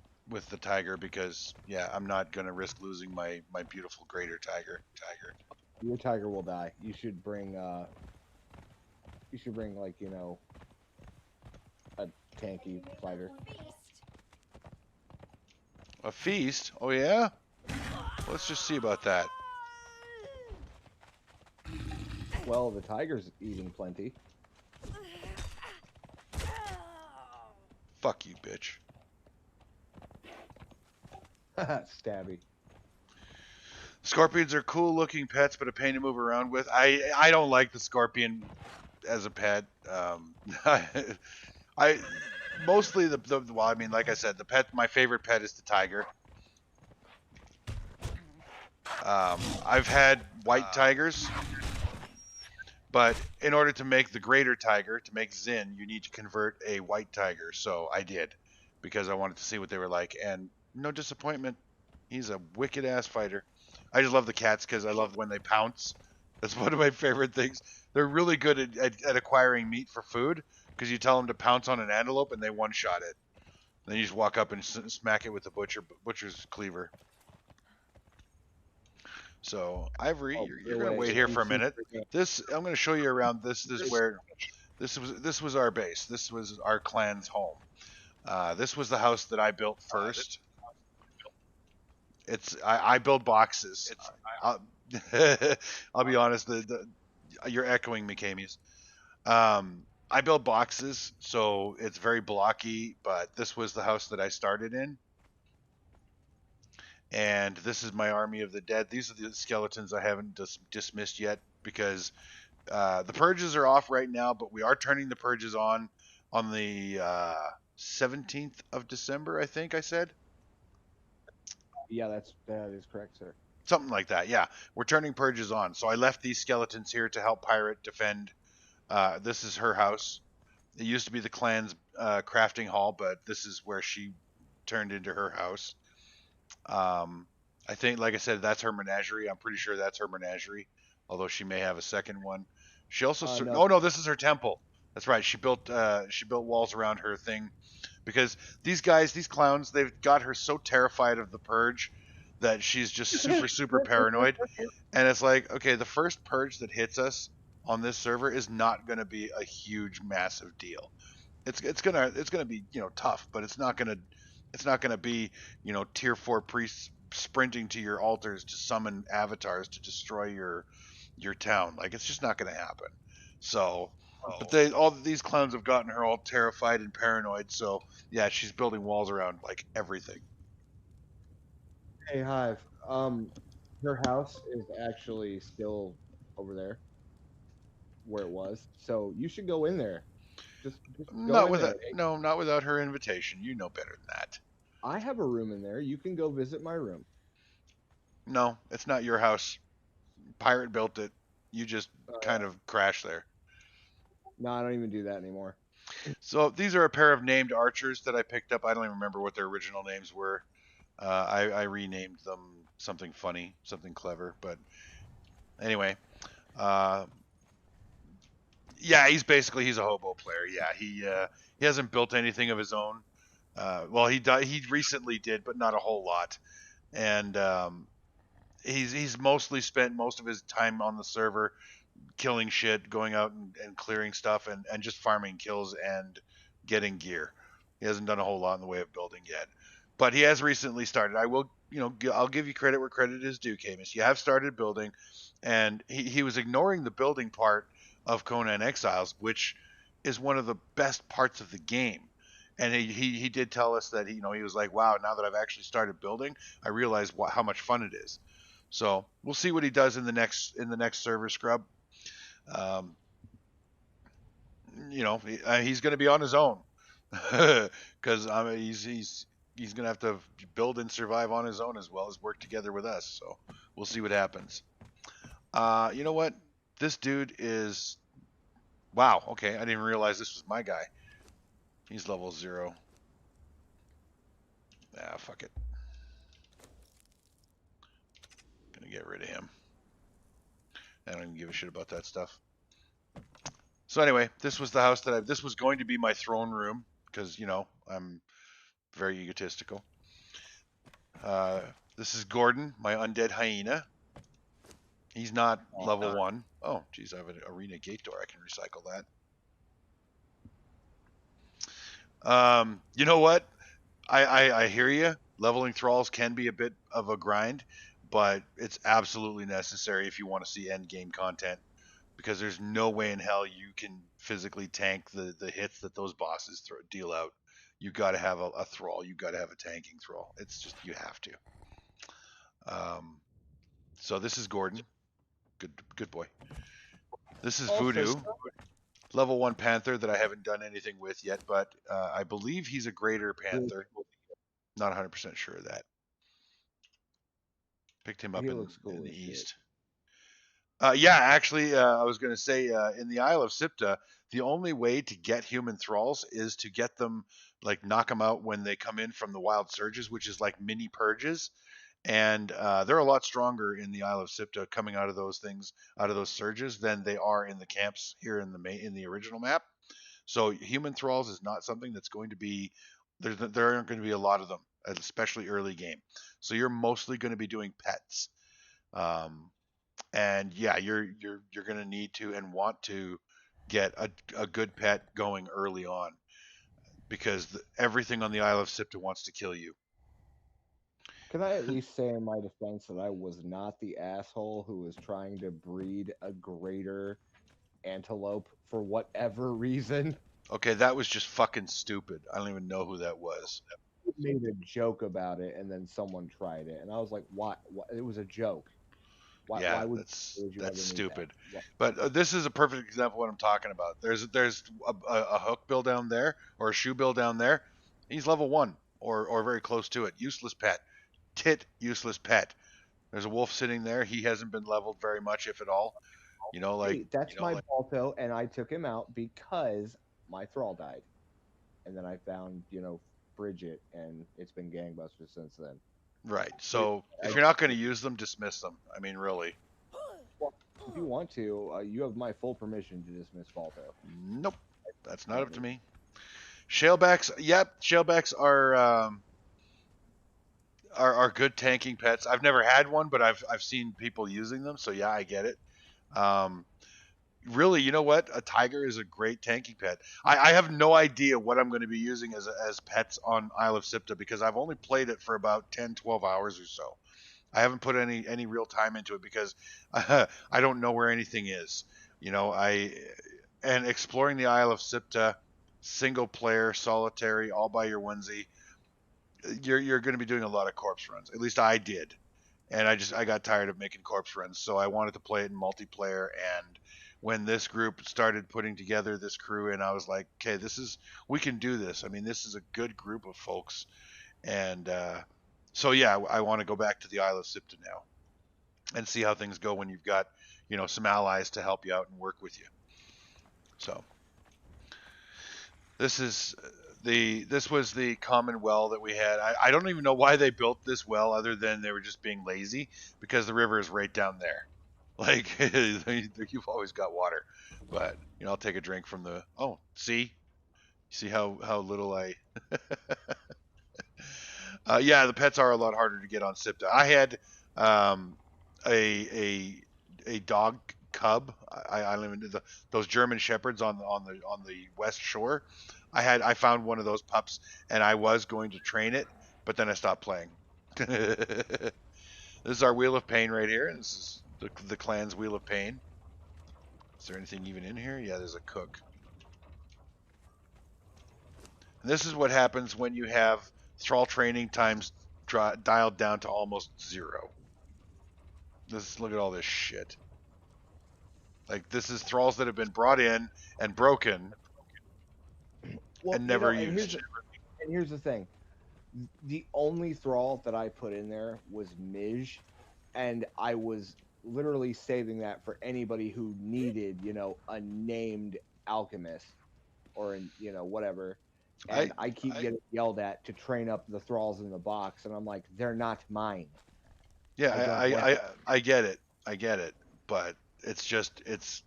the tiger because, yeah, I'm not going to risk losing my beautiful greater tiger. Your tiger will die. You should bring like, a tanky fighter. A feast? Oh, yeah? Let's just see about that. Well, the tiger's eating plenty. Fuck you, bitch. Stabby. Scorpions are cool looking pets, but a pain to move around with. I don't like the scorpion as a pet. I mostly well, I mean, like I said, my favorite pet is the tiger. I've had white tigers, but in order to make the greater tiger, to make Zin, you need to convert a white tiger. So I did, because I wanted to see what they were like, and no disappointment. He's a wicked ass fighter. I just love the cats because I love when they pounce. That's one of my favorite things. They're really good at acquiring meat for food because you tell them to pounce on an antelope and they one-shot it. Then you just walk up and smack it with the butcher's cleaver. So Ivory, Oh, you're gonna wait here for a minute. This I'm gonna show you around. This is where this was our base. This was our clan's home. This was the house that I built first. I build boxes. I'll, I'll be honest. You're echoing me, Camies. I build boxes, so it's very blocky. But this was the house that I started in, and this is my army of the dead. These are the skeletons I haven't dismissed yet because the purges are off right now. But we are turning the purges on the 17th of December. I think I said. Yeah, that is correct, sir. Something like that. Yeah, we're turning purges on. So I left these skeletons here to help Pirate defend. This is her house. It used to be the clan's crafting hall, but this is where she turned into her house. I think, like I said, that's her menagerie. I'm pretty sure that's her menagerie, although she may have a second one. She also No. oh no, this is her temple. That's right. She built walls around her thing because these guys, these clowns, they've got her so terrified of the purge that she's just super paranoid. And it's like, okay, the first purge that hits us on this server is not going to be a huge, massive deal. It's gonna be tough, but it's not gonna be tier 4 priests sprinting to your altars to summon avatars to destroy your town. Like it's just not gonna happen. So, but all these clowns have gotten her all terrified and paranoid. So yeah, she's building walls around like everything. Hey, Hive. Her house is actually still over there where it was, so you should go in there. Just go Not in without there. not without her invitation. You know better than that. I have a room in there. You can go visit my room. No, it's not your house. Pirate built it. You just kind of crashed there. No, I don't even do that anymore. So these are a pair of named archers that I picked up. I don't even remember what their original names were. I renamed them something funny, something clever. But anyway, yeah, he's a hobo player. Yeah, he hasn't built anything of his own. Well, he recently did, but not a whole lot. And he's mostly spent most of his time on the server killing shit, going out and clearing stuff, and just farming kills and getting gear. He hasn't done a whole lot in the way of building yet, but he has recently started. I will, I'll give you credit where credit is due, Camus. You have started building, and he was ignoring the building part of Conan Exiles, which is one of the best parts of the game. And he did tell us that he was like, wow, now that I've actually started building, I realize how much fun it is. So we'll see what he does in the next server scrub. He's going to be on his own because he's going to have to build and survive on his own as well as work together with us. So we'll see what happens. You know what? This dude is wow. Okay, I didn't realize this was my guy. He's level 0. Ah, fuck it. Gonna get rid of him. I don't even give a shit about that stuff. So anyway, this was the house that this was going to be my throne room because I'm very egotistical. This is Gordon, my undead hyena. He's not level 1. Oh, geez, I have an arena gate door. I can recycle that. You know what? I hear you. Leveling thralls can be a bit of a grind, but it's absolutely necessary if you want to see end game content, because there's no way in hell you can physically tank the hits that those bosses deal out. You got to have a thrall. You got to have a tanking thrall. It's just, you have to. So this is Gordon. Good boy. This is Voodoo. Level 1 Panther that I haven't done anything with yet, but I believe he's a greater Panther. Not 100% sure of that. Picked him up in the east. Yeah, actually, I was going to say, in the Isle of Sipta, the only way to get human thralls is to get them, like, knock them out when they come in from the wild surges, which is like mini purges. And they're a lot stronger in the Isle of Sipta coming out of those things, out of those surges, than they are in the camps here in the original map. So human thralls is not something that's going to be, there aren't going to be a lot of them, especially early game. So you're mostly going to be doing pets. And yeah, you're going to need to and want to get a good pet going early on because everything on the Isle of Sipta wants to kill you. Can I at least say in my defense that I was not the asshole who was trying to breed a greater antelope for whatever reason? Okay, that was just fucking stupid. I don't even know who that was. I made a joke about it, and then someone tried it, and I was like, "What? It was a joke. Why? Yeah, Why that's would you that's ever need that?" stupid. What? But this is a perfect example of what I'm talking about. There's a hook bill down there or a shoe bill down there. He's level 1 or very close to it. Useless pet. Useless pet. There's a wolf sitting there. He hasn't been leveled very much, if at all. You know, like Hey, that's my Balto, and I took him out because my thrall died, and then I found Bridget, and it's been gangbusters since then. right. But So if I, you're not going to use them, dismiss them. I mean, really. well, if you want to, you have my full permission to dismiss Balto. Nope. That's not up to me. Shalebacks, yep, shalebacks are good tanking pets. I've never had one, but I've seen people using them, so yeah, I get it. Um, really, you know what? A tiger is a great tanking pet. I have no idea what I'm going to be using as pets on Isle of Sipta because I've only played it for about 10, 12 hours or so. I haven't put any real time into it because I don't know where anything is. You know, and exploring the Isle of Sipta, single player, solitary, all by your onesie. You're going to be doing a lot of corpse runs. At least I did, and I got tired of making corpse runs, so I wanted to play it in multiplayer. And when this group started putting together this crew, and I was like, okay, we can do this. I mean, this is a good group of folks, and so yeah, I want to go back to the Isle of Sipta now and see how things go when you've got some allies to help you out and work with you. So this was the common well that we had. I don't even know why they built this well other than they were just being lazy because the river is right down there. Like you've always got water, but I'll take a drink from the. Oh, see how little I. Yeah, the pets are a lot harder to get on SIPTA. I had um, a dog cub. I live in those German shepherds on the west shore. I found one of those pups and I was going to train it, but then I stopped playing. This is our wheel of pain right here. This is the clan's wheel of pain. Is there anything even in here? Yeah, there's a cook. And this is what happens when you have thrall training times dialed down to almost 0. Look at all this shit. Like this is thralls that have been brought in and broken Well, and never and used. here's the thing. The only thrall that I put in there was Mij, and I was literally saving that for anybody who needed, a named alchemist or whatever. And I keep getting yelled at to train up the thralls in the box, and I'm like, they're not mine. Yeah, I get it. I get it. But it's just If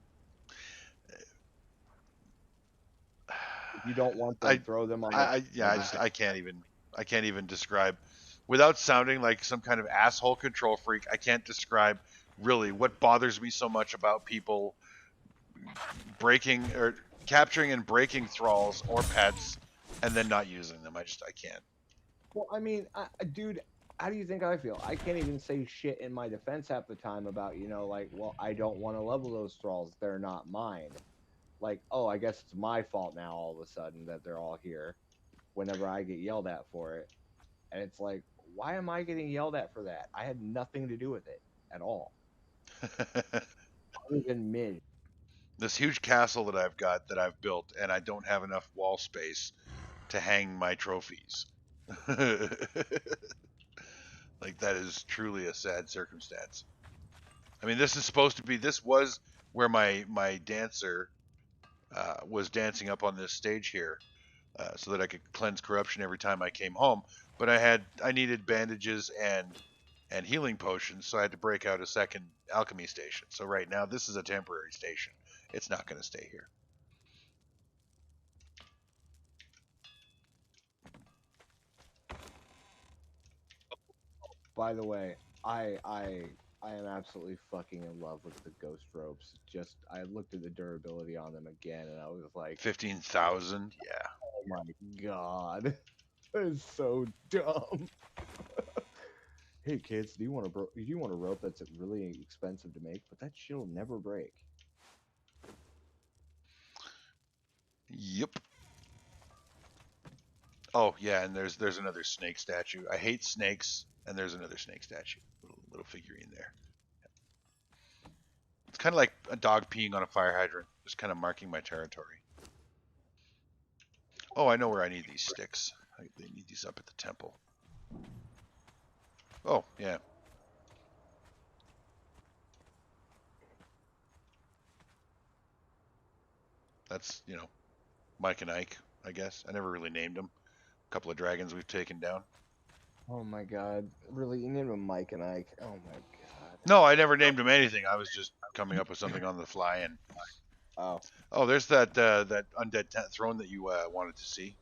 you don't want them, throw them on. I can't even describe without sounding like some kind of asshole control freak. I can't describe really what bothers me so much about people breaking or capturing and breaking thralls or pets and then not using them. I can't. Well, I mean, dude, how do you think I feel? I can't even say shit in my defense half the time about, well, I don't want to level those thralls. They're not mine. Like, oh, I guess it's my fault now all of a sudden that they're all here whenever I get yelled at for it. And it's like, why am I getting yelled at for that? I had nothing to do with it at all. Other than Midge. This huge castle that I've got that I've built, and I don't have enough wall space to hang my trophies. Like that is truly a sad circumstance. I mean, this was where my dancer was dancing up on this stage here, so that I could cleanse corruption every time I came home. But I needed bandages and healing potions, so I had to break out a second alchemy station. So right now, this is a temporary station. It's not going to stay here. By the way, I I am absolutely fucking in love with the ghost ropes. Just I looked at the durability on them again, and I was like, 15,000. Yeah. oh my god, that is so dumb. Hey kids, do you want a rope that's really expensive to make, but that shit'll never break? Yep. Oh yeah, and there's another snake statue. I hate snakes, and there's another snake statue. Little figurine there. It's kind of like a dog peeing on a fire hydrant, just kind of marking my territory. Oh, I know where I need these sticks. They need these up at the temple. Oh, yeah. That's, Mike and Ike, I guess. I never really named them. A couple of dragons we've taken down. Oh my god, really? You named them Mike and Ike? Oh my god. No, I never named them anything. I was just coming up with something on the fly. And Oh, there's that that undead throne that you wanted to see.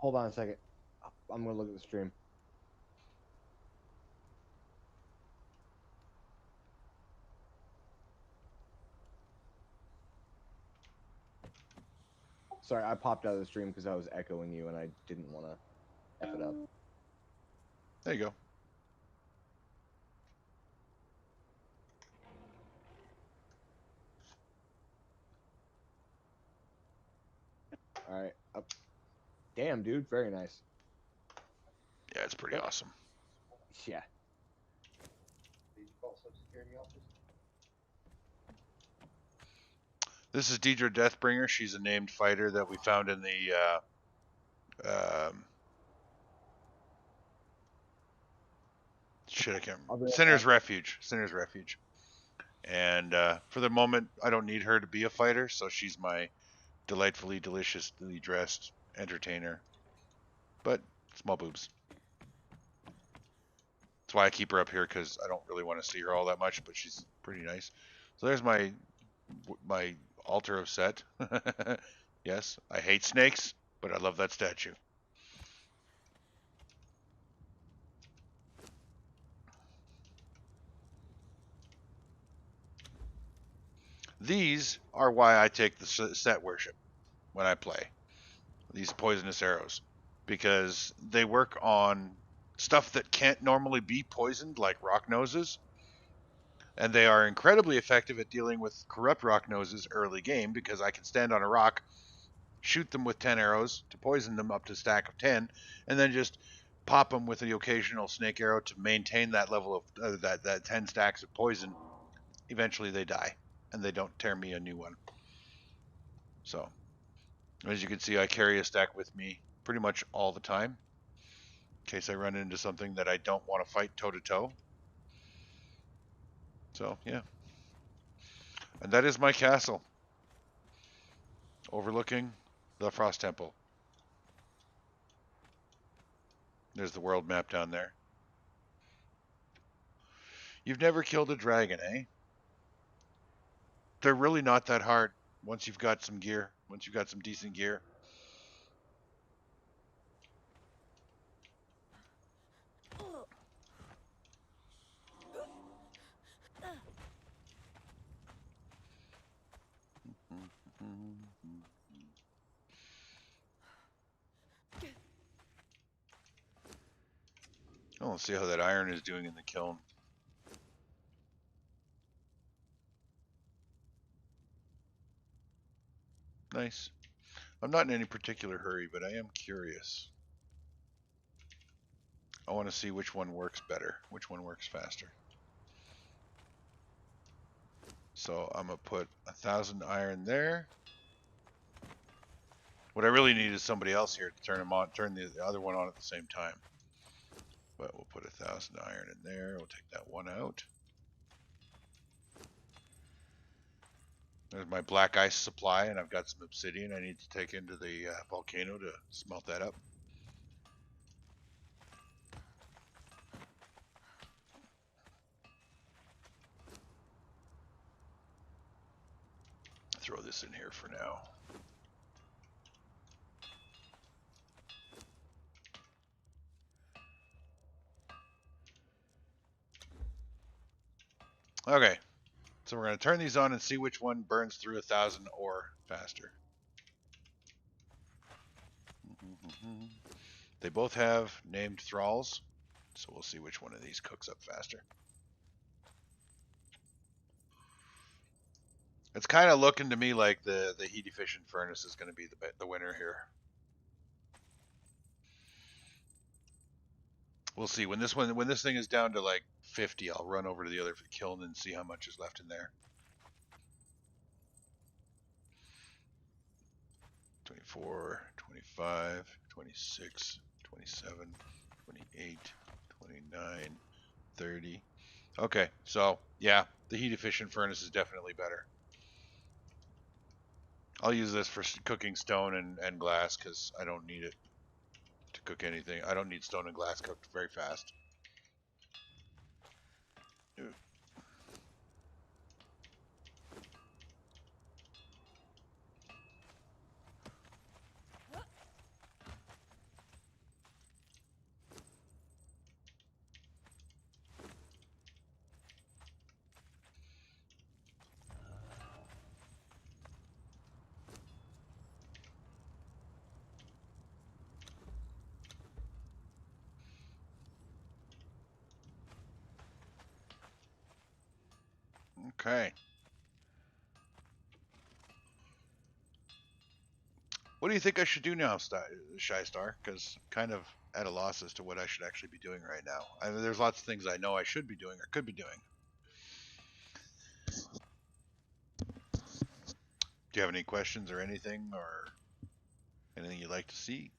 hold on a second. I'm gonna look at the stream. Sorry, I popped out of the stream because I was echoing you and I didn't want to F it up. There you go. Alright. Damn, dude. Very nice. Yeah, it's pretty awesome. Yeah. Did you call some security officer? This is Deidre Deathbringer. She's a named fighter that we found in the shit, I can't remember. Sinner's Refuge. Sinner's Refuge. And for the moment, I don't need her to be a fighter, so she's my delightfully, deliciously dressed entertainer. But small boobs. That's why I keep her up here, because I don't really want to see her all that much, but she's pretty nice. So there's my altar of Set. Yes, I hate snakes, but I love that statue. These are why I take the Set worship when I play. These poisonous arrows. Because they work on stuff that can't normally be poisoned, like rock noses. And they are incredibly effective at dealing with corrupt rock noses early game, because I can stand on a rock, shoot them with 10 arrows to poison them up to a stack of 10, and then just pop them with the occasional snake arrow to maintain that level of that 10 stacks of poison. Eventually they die, and they don't tear me a new one. So, as you can see, I carry a stack with me pretty much all the time, in case I run into something that I don't want to fight toe-to-toe. So, yeah. And that is my castle, overlooking the Frost Temple. There's the world map down there. You've never killed a dragon, eh? They're really not that hard once you've got some gear, once you've got some decent gear. Oh, let's see how that iron is doing in the kiln. Nice. I'm not in any particular hurry, but I am curious. I want to see which one works better, which one works faster. So I'm gonna put 1,000 iron there. What I really need is somebody else here to turn them on, turn the other one on at the same time. But we'll put 1,000 iron in there. We'll take that one out. There's my black ice supply, and I've got some obsidian I need to take into the volcano to smelt that up. Throw this in here for now. Okay, so we're going to turn these on and see which one burns through 1,000 ore faster. They both have named thralls, so we'll see which one of these cooks up faster. It's kind of looking to me like the heat efficient furnace is going to be the winner here. We'll see when this thing is down to like 50. I'll run over to the other kiln and see how much is left in there. 24, 25, 26, 27, 28, 29, 30. Okay, so yeah, the heat efficient furnace is definitely better. I'll use this for cooking stone and glass because I don't need it to cook anything. I don't need stone and glass cooked very fast. Okay. What do you think I should do now, Shy Star? Because I'm kind of at a loss as to what I should actually be doing right now. I mean, there's lots of things I know I should be doing or could be doing. Do you have any questions or anything you'd like to see?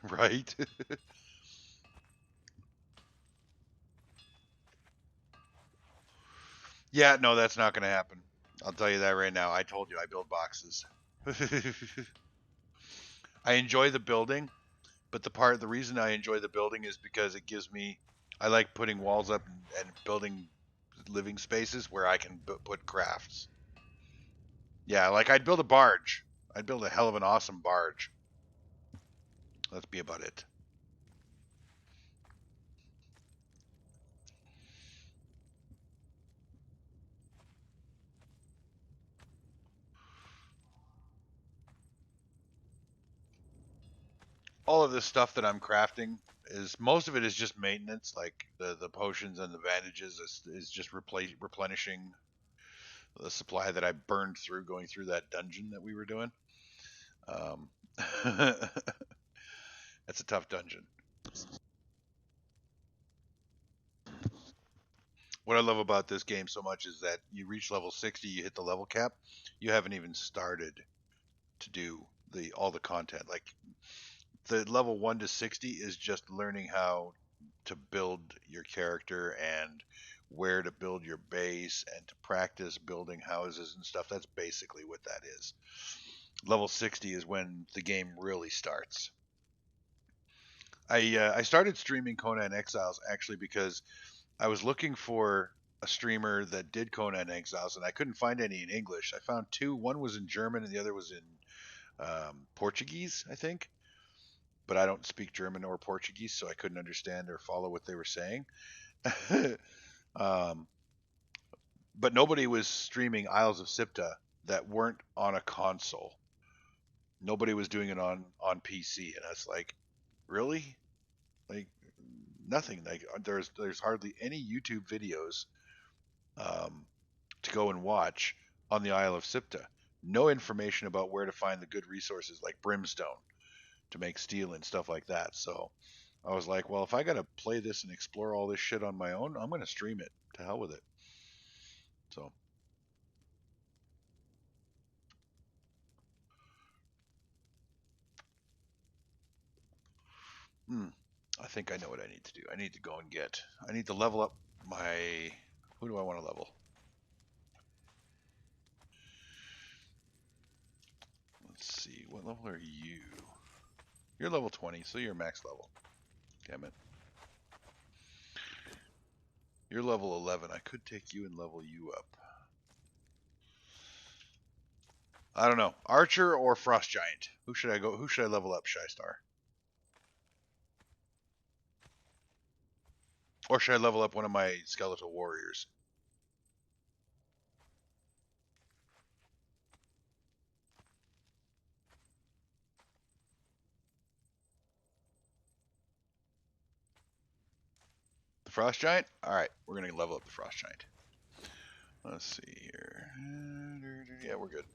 Right? Yeah, no, that's not going to happen. I'll tell you that right now. I told you I build boxes. I enjoy the building, but the reason I enjoy the building is because it gives me, I like putting walls up and building living spaces where I can put crafts. Yeah, like I'd build a barge. I'd build a hell of an awesome barge. Let's be about it. All of this stuff that I'm crafting is most of it is just maintenance, like the potions and the bandages is just replenishing the supply that I burned through going through that dungeon that we were doing. That's a tough dungeon. What I love about this game so much is that you reach level 60, you hit the level cap, you haven't even started to do all the content. Like the level 1 to 60 is just learning how to build your character and where to build your base and to practice building houses and stuff. That's basically what that is. Level 60 is when the game really starts. I started streaming Conan Exiles actually because I was looking for a streamer that did Conan Exiles and I couldn't find any in English. I found two. One was in German and the other was in Portuguese, I think. But I don't speak German or Portuguese, so I couldn't understand or follow what they were saying. But nobody was streaming Isles of Sipta that weren't on a console. Nobody was doing it on PC, and I was like, really? Like nothing. Like there's hardly any YouTube videos to go and watch on the Isle of Sipta. No information about where to find the good resources like brimstone to make steel and stuff like that. So I was like, well, if I gotta play this and explore all this shit on my own, I'm gonna stream it. To hell with it. So I think I know what I need to do. I need to go and I need to level up my, who do I want to level? Let's see, what level are you? You're level 20, so you're max level. Damn it. You're level 11. I could take you and level you up. I don't know. Archer or Frost Giant? Who should I go? Who should I level up, Shy Star? Or should I level up one of my skeletal warriors? The frost giant? Alright, we're gonna level up the frost giant. Let's see here. Yeah, we're good.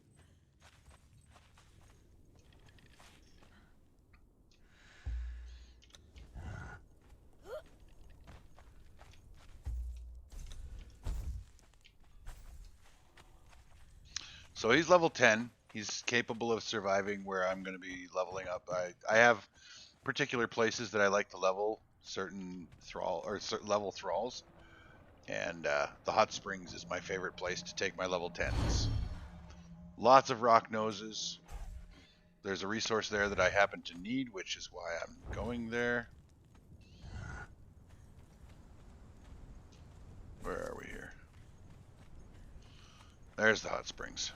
So he's level 10. He's capable of surviving where I'm going to be leveling up. I have particular places that I like to level certain certain level thralls, and the hot springs is my favorite place to take my level 10s. Lots of rock noses. There's a resource there that I happen to need, which is why I'm going there. Where are we here? There's the hot springs.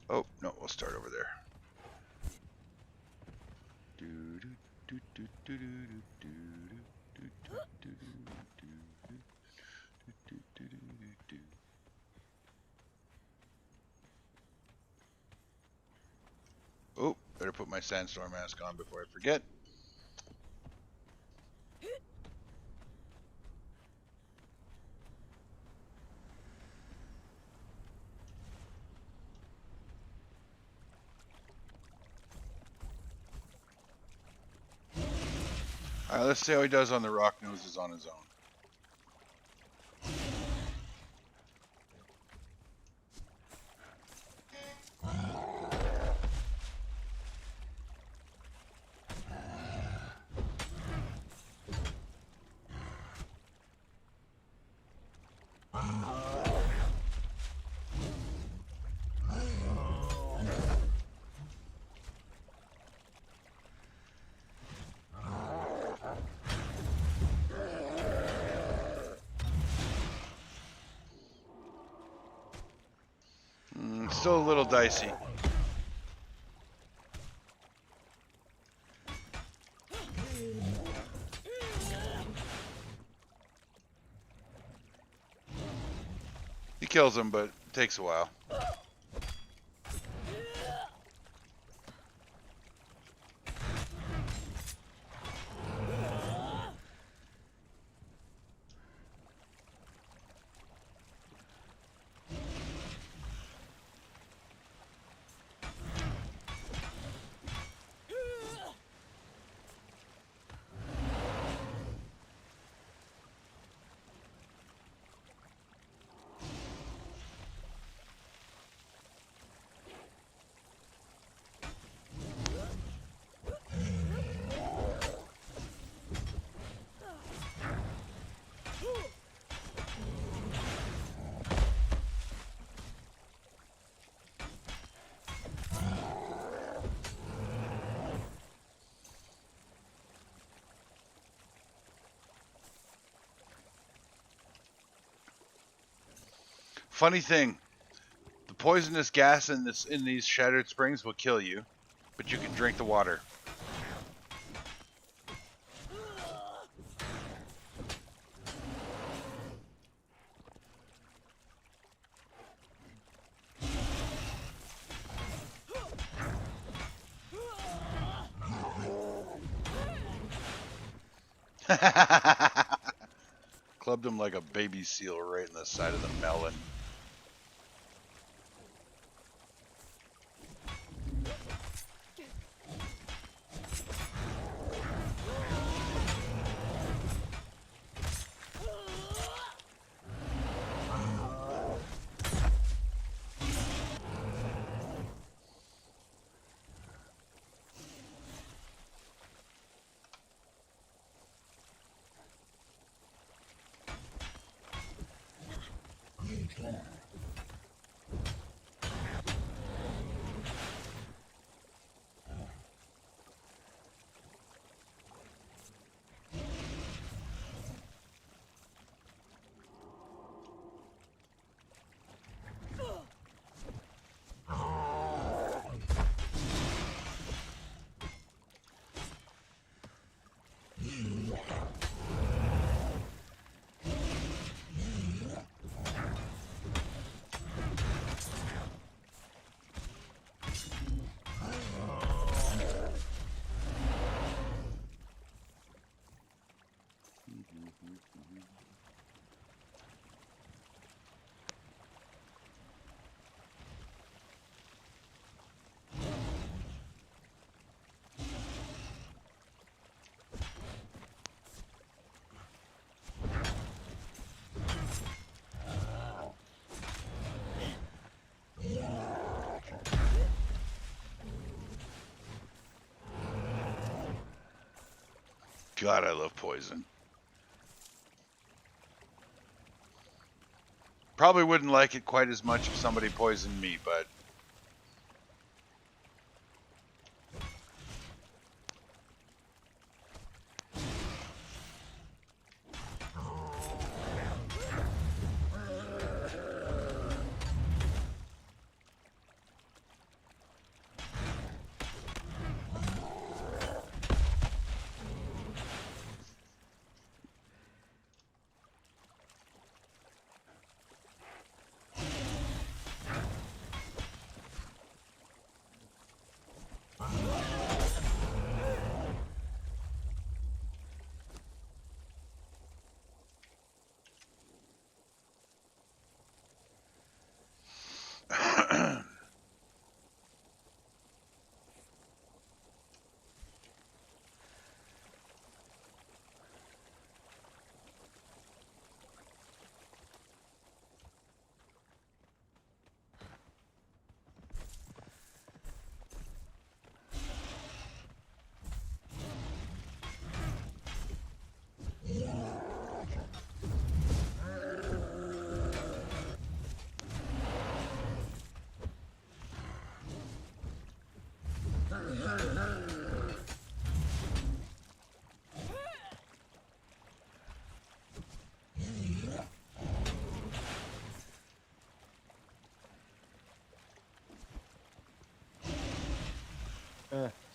Oh, no, we'll start over there. Oh, better put my sandstorm mask on before I forget. Alright, let's see how he does on the rock noses on his own. Still a little dicey. He kills him, but it takes a while. Funny thing, the poisonous gas in these shattered springs will kill you, but you can drink the water. Clubbed him like a baby seal right in the side of the melon. God, I love poison. Probably wouldn't like it quite as much if somebody poisoned me, but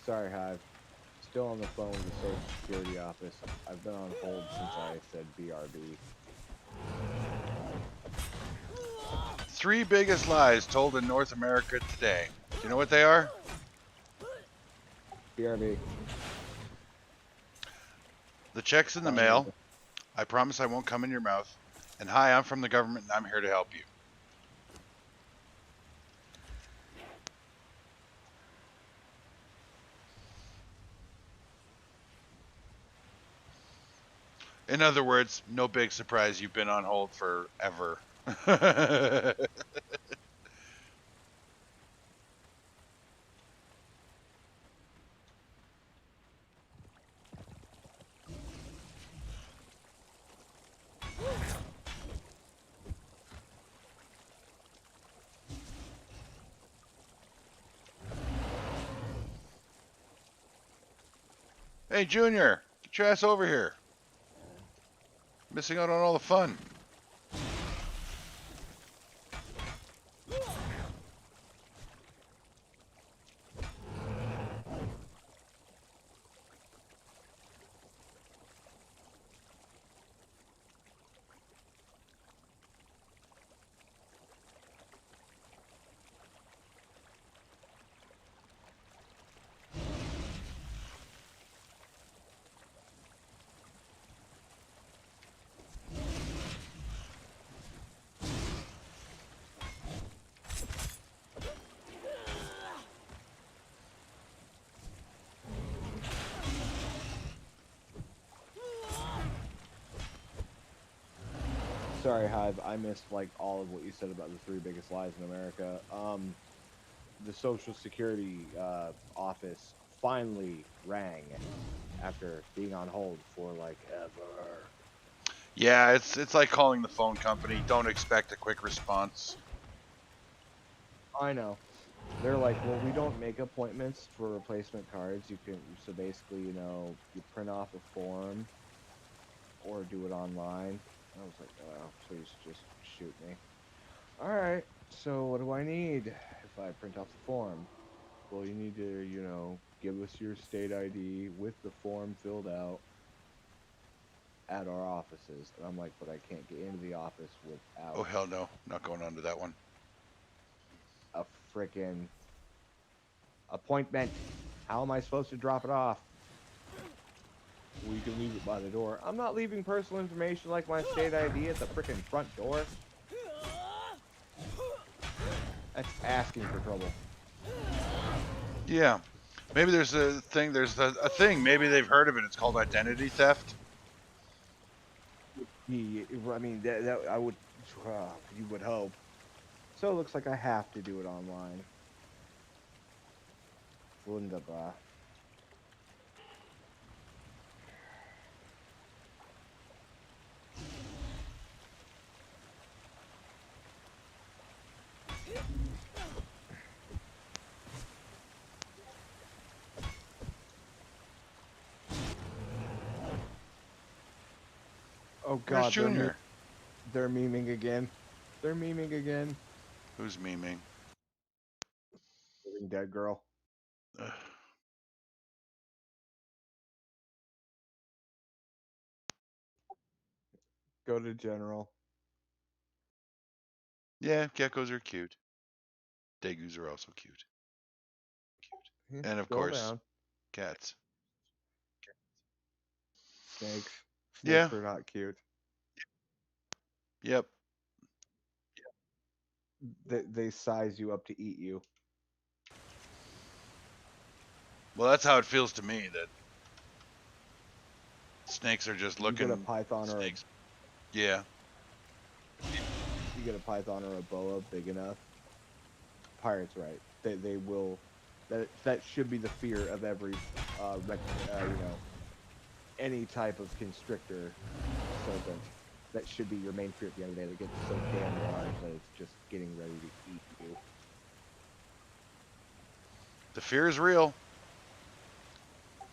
Sorry, Hive. Still on the phone with the Social Security office. I've been on hold since I said BRB. 3 biggest lies told in North America today. Do you know what they are? BRB. The check's in the mail. I promise I won't come in your mouth. And hi, I'm from the government and I'm here to help you. In other words, no big surprise, you've been on hold forever. Hey, Junior, get your ass over here. Missing out on all the fun. Sorry, Hive. I missed like all of what you said about the 3 biggest lies in America. The Social Security office finally rang after being on hold for like ever. Yeah, it's like calling the phone company. Don't expect a quick response. I know. They're like, well, we don't make appointments for replacement cards. You can, so basically, you know, you print off a form or do it online. I was like, oh, please just shoot me. All right, so what do I need if I print off the form? Well, you need to, you know, give us your state ID with the form filled out at our offices. And I'm like, but I can't get into the office without Oh, hell no. Not going on to that one. a frickin' appointment. How am I supposed to drop it off? Well, you can leave it by the door. I'm not leaving personal information like my state ID at the frickin' front door. That's asking for trouble. Yeah. Maybe there's a thing. There's a thing. Maybe they've heard of it. It's called identity theft. I mean, that I would, you would hope. So it looks like I have to do it online. Wunderbar. Oh Where's God, Junior? they're memeing again. They're memeing again. Who's memeing? Living Dead girl. Ugh. Go to general. Yeah, geckos are cute. Degus are also cute. Yeah, And of scroll course, down. cats. Snakes. Yeah. Snakes are not cute. Yep. They size you up to eat you. Well, that's how it feels to me. That snakes are just You looking. get a python or Snakes. Yeah. you get a python or a boa big enough. Pirate's right. They will. That should be the fear of every any type of constrictor serpent. That should be your main fear at the end of the day. That gets so damn large that it's just getting ready to eat you. The fear is real.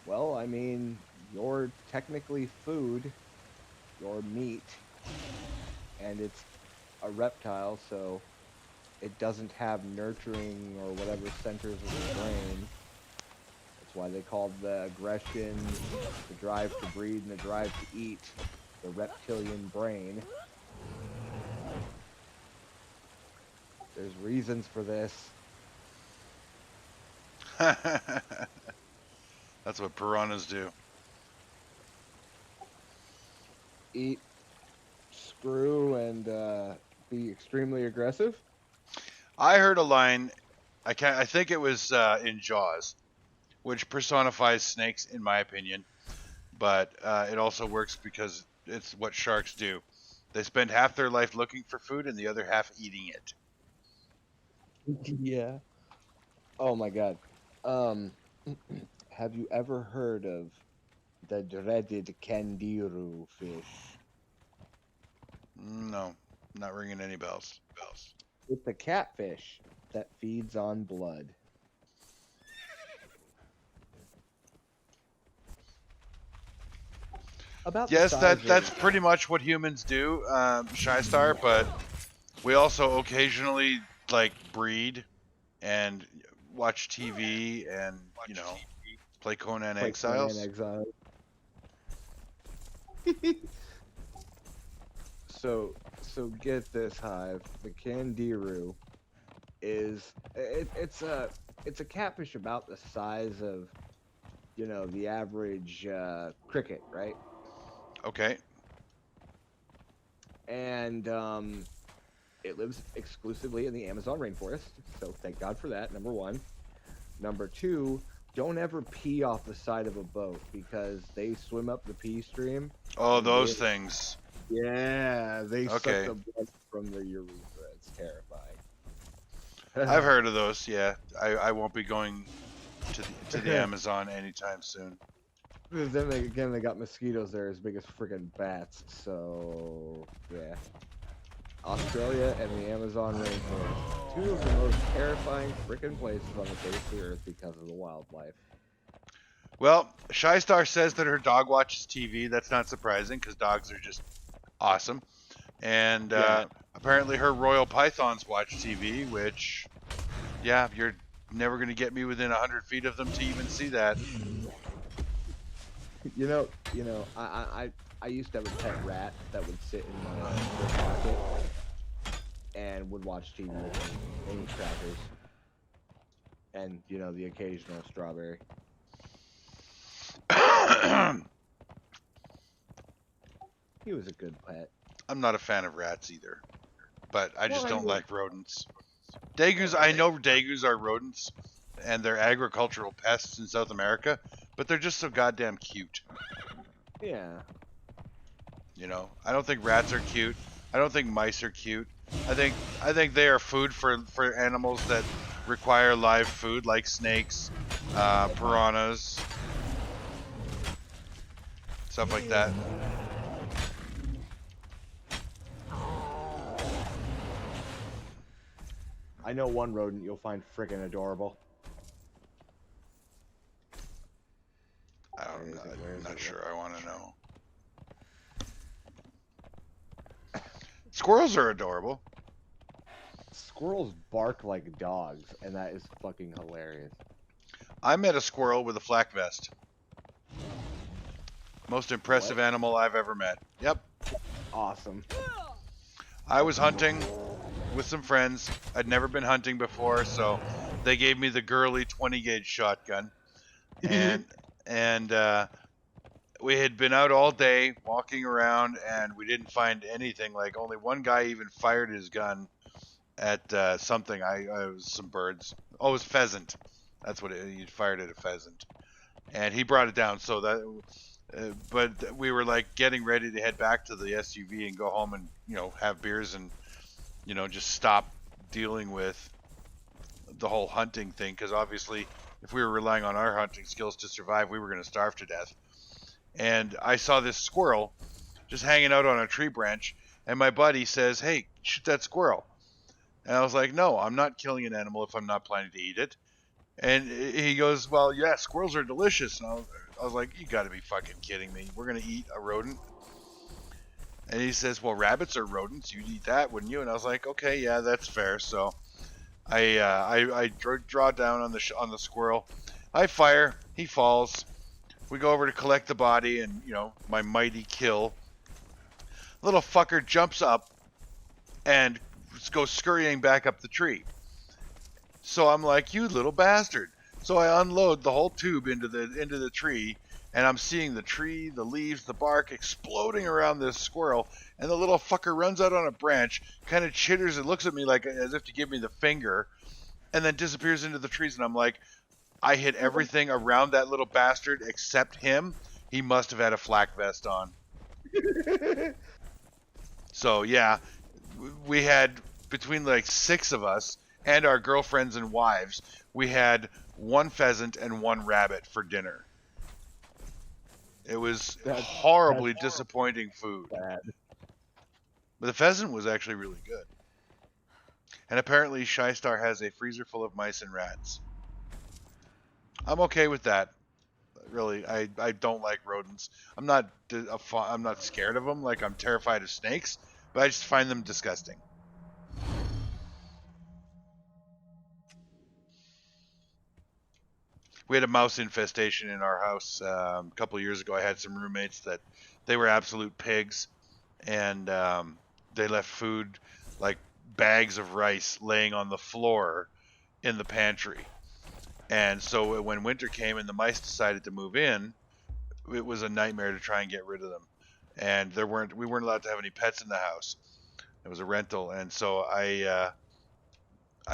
Well, I mean, you're technically food, you're meat, and it's a reptile, so it doesn't have nurturing or whatever centers of the brain. That's why they call the aggression, the drive to breed, and the drive to eat the reptilian brain. There's reasons for this. That's what piranhas do. Eat, screw, and be extremely aggressive. I heard a line. I think it was in Jaws, which personifies snakes, in my opinion. But it also works because it's what sharks do. They spend half their life looking for food and the other half eating it. Yeah. Oh my God. Have you ever heard of the dreaded kangaroo fish? No, not ringing any bells. It's a catfish that feeds on blood. About the Yes, size that's of, pretty much what humans do, Shy Star. But we also occasionally like breed and watch TV and play Conan play Conan Exiles. Exiles. So get this, Hive. The kangaroo is it's a catfish about the size of the average cricket, right? Okay. And it lives exclusively in the Amazon rainforest, so thank God for that. Number one. Number two, don't ever pee off the side of a boat because they swim up the pee stream. Oh, and those things. Yeah, they Okay. suck the blood from the urethra. It's terrifying. I've heard of those. Yeah, I won't be going to the Amazon anytime soon. Then they got mosquitoes there as big as friggin' bats. So yeah, Australia and the Amazon rainforest, two of the most terrifying frickin' places on the face of the earth because of the wildlife. Well, Shy Star says that her dog watches TV. That's not surprising because dogs are just awesome. And Yeah. apparently her royal pythons watch TV, which, yeah, you're never going to get me within 100 feet of them to even see that. I used to have a pet rat that would sit in my pocket and would watch TV with me and eat crackers. And, the occasional strawberry. He was a good pet. I'm not a fan of rats either, but I just Well, don't like rodents. Degus, I know degus are rodents, and they're agricultural pests in South America, but they're just so goddamn cute. Yeah. I don't think rats are cute. I don't think mice are cute. I think they are food for animals that require live food, like snakes, piranhas, stuff like that. I know one rodent you'll find friggin' adorable. I'm not sure I want to know. Squirrels are adorable. Squirrels bark like dogs, and that is fucking hilarious. I met a squirrel with a flak vest. Most impressive animal I've ever met. Yep. Awesome. I was hunting with some friends. I'd never been hunting before, so they gave me the girly 20 gauge shotgun. And we had been out all day walking around, and we didn't find anything. Like, only one guy even fired his gun at something. I was some birds. Oh, it was pheasant. That's what he fired at, a pheasant, and he brought it down. So that, but we were like getting ready to head back to the SUV and go home and have beers and just stop dealing with the whole hunting thing, because obviously if we were relying on our hunting skills to survive, we were going to starve to death. And I saw this squirrel just hanging out on a tree branch, and my buddy says, "Hey, shoot that squirrel." And I was like, "No, I'm not killing an animal if I'm not planning to eat it." And he goes, "Well, yeah, squirrels are delicious." And I was like, "You got to be fucking kidding me. We're going to eat a rodent?" And he says, "Well, rabbits are rodents. You'd eat that, wouldn't you?" And I was like, "Okay, yeah, that's fair." So I draw down on the squirrel. I fire. He falls. We go over to collect the body, and my mighty kill. Little fucker jumps up and goes scurrying back up the tree. So I'm like, "You little bastard!" So I unload the whole tube into the tree, and I'm seeing the tree, the leaves, the bark exploding around this squirrel, and the little fucker runs out on a branch, kind of chitters and looks at me like as if to give me the finger, and then disappears into the trees. And I'm like, I hit everything around that little bastard except him. He must have had a flak vest on. So yeah, we had, between like 6 of us and our girlfriends and wives, we had 1 pheasant and 1 rabbit for dinner. It was horribly disappointing food. Bad. But the pheasant was actually really good. And apparently Shystar has a freezer full of mice and rats. I'm okay with that. Really, I don't like rodents. I'm not scared of them. Like, I'm terrified of snakes, but I just find them disgusting. We had a mouse infestation in our house a couple of years ago. I had some roommates that they were absolute pigs, and they left food, like bags of rice, laying on the floor in the pantry. And so when winter came and the mice decided to move in, it was a nightmare to try and get rid of them. And we weren't allowed to have any pets in the house. It was a rental, and so I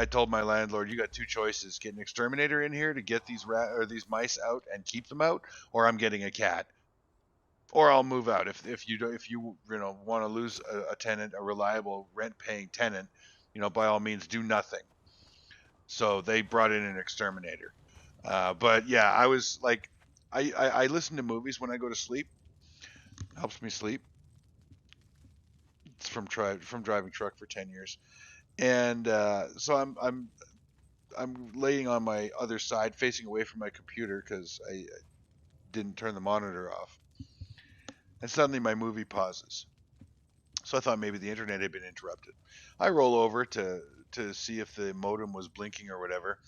told my landlord, "You got 2 choices: get an exterminator in here to get these these mice out and keep them out, or I'm getting a cat, or I'll move out. If you want to lose a tenant, a reliable rent-paying tenant, by all means do nothing." So they brought in an exterminator. But yeah, I was like, I listen to movies when I go to sleep. Helps me sleep. It's from driving truck for 10 years, and so I'm laying on my other side, facing away from my computer because I didn't turn the monitor off, and suddenly my movie pauses. So I thought maybe the internet had been interrupted. I roll over to see if the modem was blinking or whatever,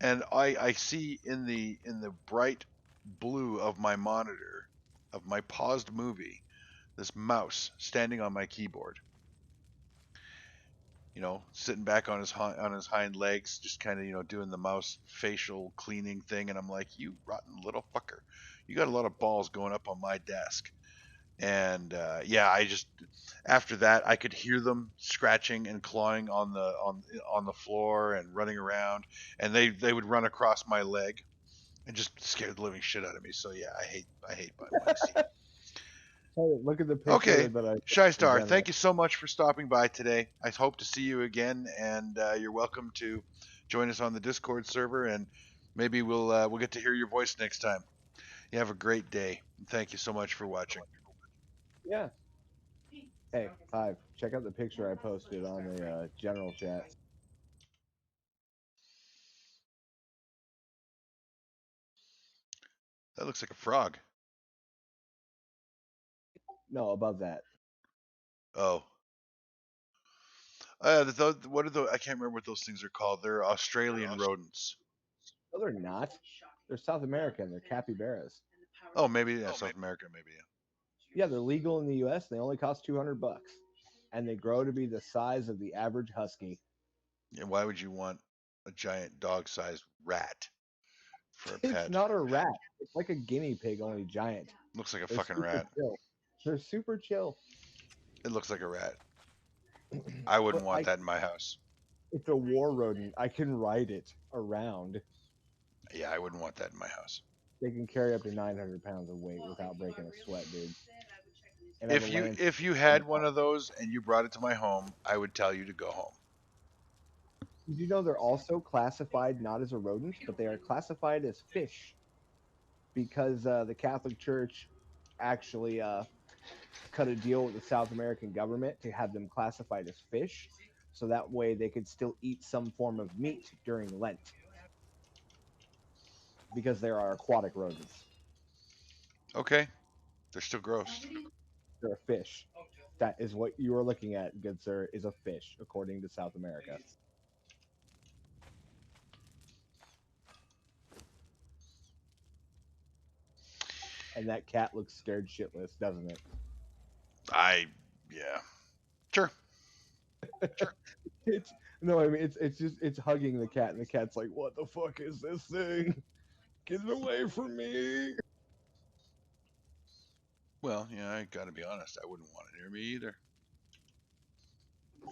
and I see in the bright blue of my monitor of my paused movie this mouse standing on my keyboard. Sitting back on his hind legs, just kind of doing the mouse facial cleaning thing, and I'm like, "You rotten little fucker, you got a lot of balls going up on my desk." And yeah, I just, after that, I could hear them scratching and clawing on the floor and running around, and they would run across my leg and just scare the living shit out of me. So yeah, I hate mice. Hey, look at the picture Okay, that I Shystar, presented. thank you so much for stopping by today. I hope to see you again, and you're welcome to join us on the Discord server, and maybe we'll get to hear your voice next time. You have a great day. Thank you so much for watching. Yeah. Hey, Hive, check out the picture I posted on the general chat. That looks like a frog. No, above that. Oh. What are those? I can't remember what those things are called. They're Australian rodents. No, they're not. They're South American. They're capybaras. Oh, maybe yeah, South America, maybe. Yeah, they're legal in the U.S. They only cost $200, and they grow to be the size of the average husky. Yeah, why would you want a giant dog-sized rat for a It's pet? not a rat. It's like a guinea pig, only giant. Looks like a They're fucking super rat. chill. They're super chill. It looks like a rat. I wouldn't But want that in my house. it's a war rodent. I can ride it around. Yeah, I wouldn't want that in my house. They can carry up to 900 pounds of weight without breaking a sweat, dude. And I'm a Lance. If you had one of those and you brought it to my home, I would tell you to go home. Did you know they're also classified not as a rodent, but they are classified as fish? Because the Catholic Church actually cut a deal with the South American government to have them classified as fish, so that way they could still eat some form of meat during Lent, because they are aquatic rodents. Okay, they're still gross. They're a fish. That is what you are looking at, good sir, is a fish, according to South America. And that cat looks scared shitless, doesn't it? Yeah, sure. It's no, I mean it's just it's hugging the cat, and the cat's like, "What the fuck is this thing? Get it away from me!" Well, yeah, I gotta be honest. I wouldn't want it near me either.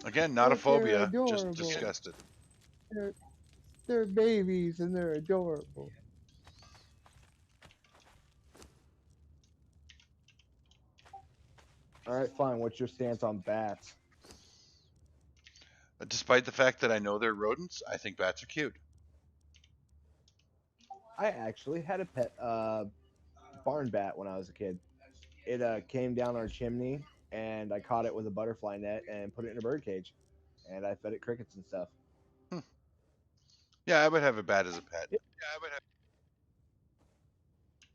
Again, not a But they're phobia, just adorable. disgusted. They're babies and they're adorable. All right, fine. What's your stance on bats? Despite the fact that I know they're rodents, I think bats are cute. I actually had a pet barn bat when I was a kid. It came down our chimney, and I caught it with a butterfly net and put it in a bird cage, and I fed it crickets and stuff. Yeah, I would have a bat as a pet.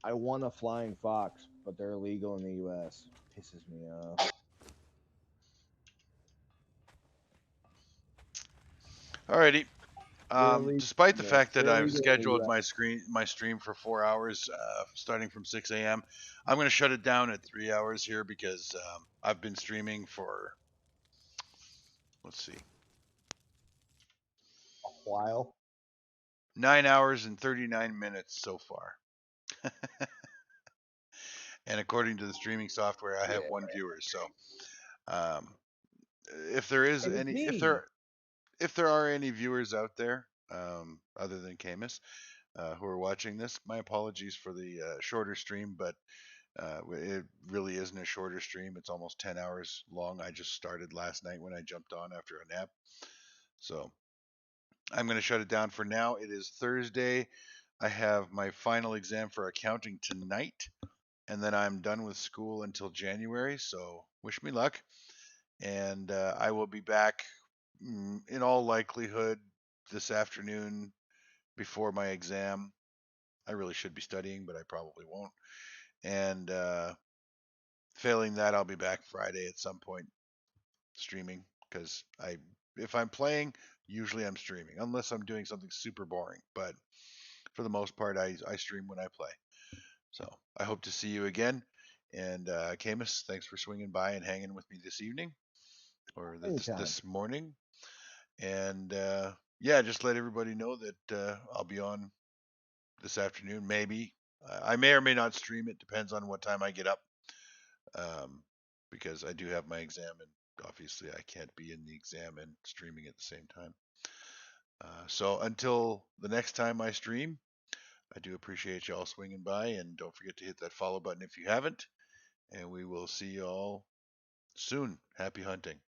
I won a flying fox, but they're illegal in the U.S. Pisses me off. Alrighty. They're illegal. Despite the fact that They're I've illegal in the scheduled US. my stream for 4 hours, starting from 6 a.m., I'm going to shut it down at 3 hours here because I've been streaming for, let's see, A while. 9 hours and 39 minutes so far. And according to the streaming software, I have one viewer. So, um, if there is And it's any, me. if there are any viewers out there, other than Camus, who are watching this, my apologies for the shorter stream, but it really isn't a shorter stream. It's almost 10 hours long. I just started last night when I jumped on after a nap. So I'm going to shut it down for now. It is Thursday. I have my final exam for accounting tonight, and then I'm done with school until January. So wish me luck. And I will be back in all likelihood this afternoon before my exam. I really should be studying, but I probably won't. And failing that, I'll be back Friday at some point streaming because if I'm playing, usually I'm streaming unless I'm doing something super boring. But for the most part, I stream when I play. So I hope to see you again. And Camus, thanks for swinging by and hanging with me this evening or this morning. And yeah, just let everybody know that I'll be on this afternoon. Maybe I may or may not stream. It depends on what time I get up. Because I do have my exam, and obviously I can't be in the exam and streaming at the same time. So until the next time I stream, I do appreciate you all swinging by, and don't forget to hit that follow button if you haven't. And we will see you all soon. Happy hunting.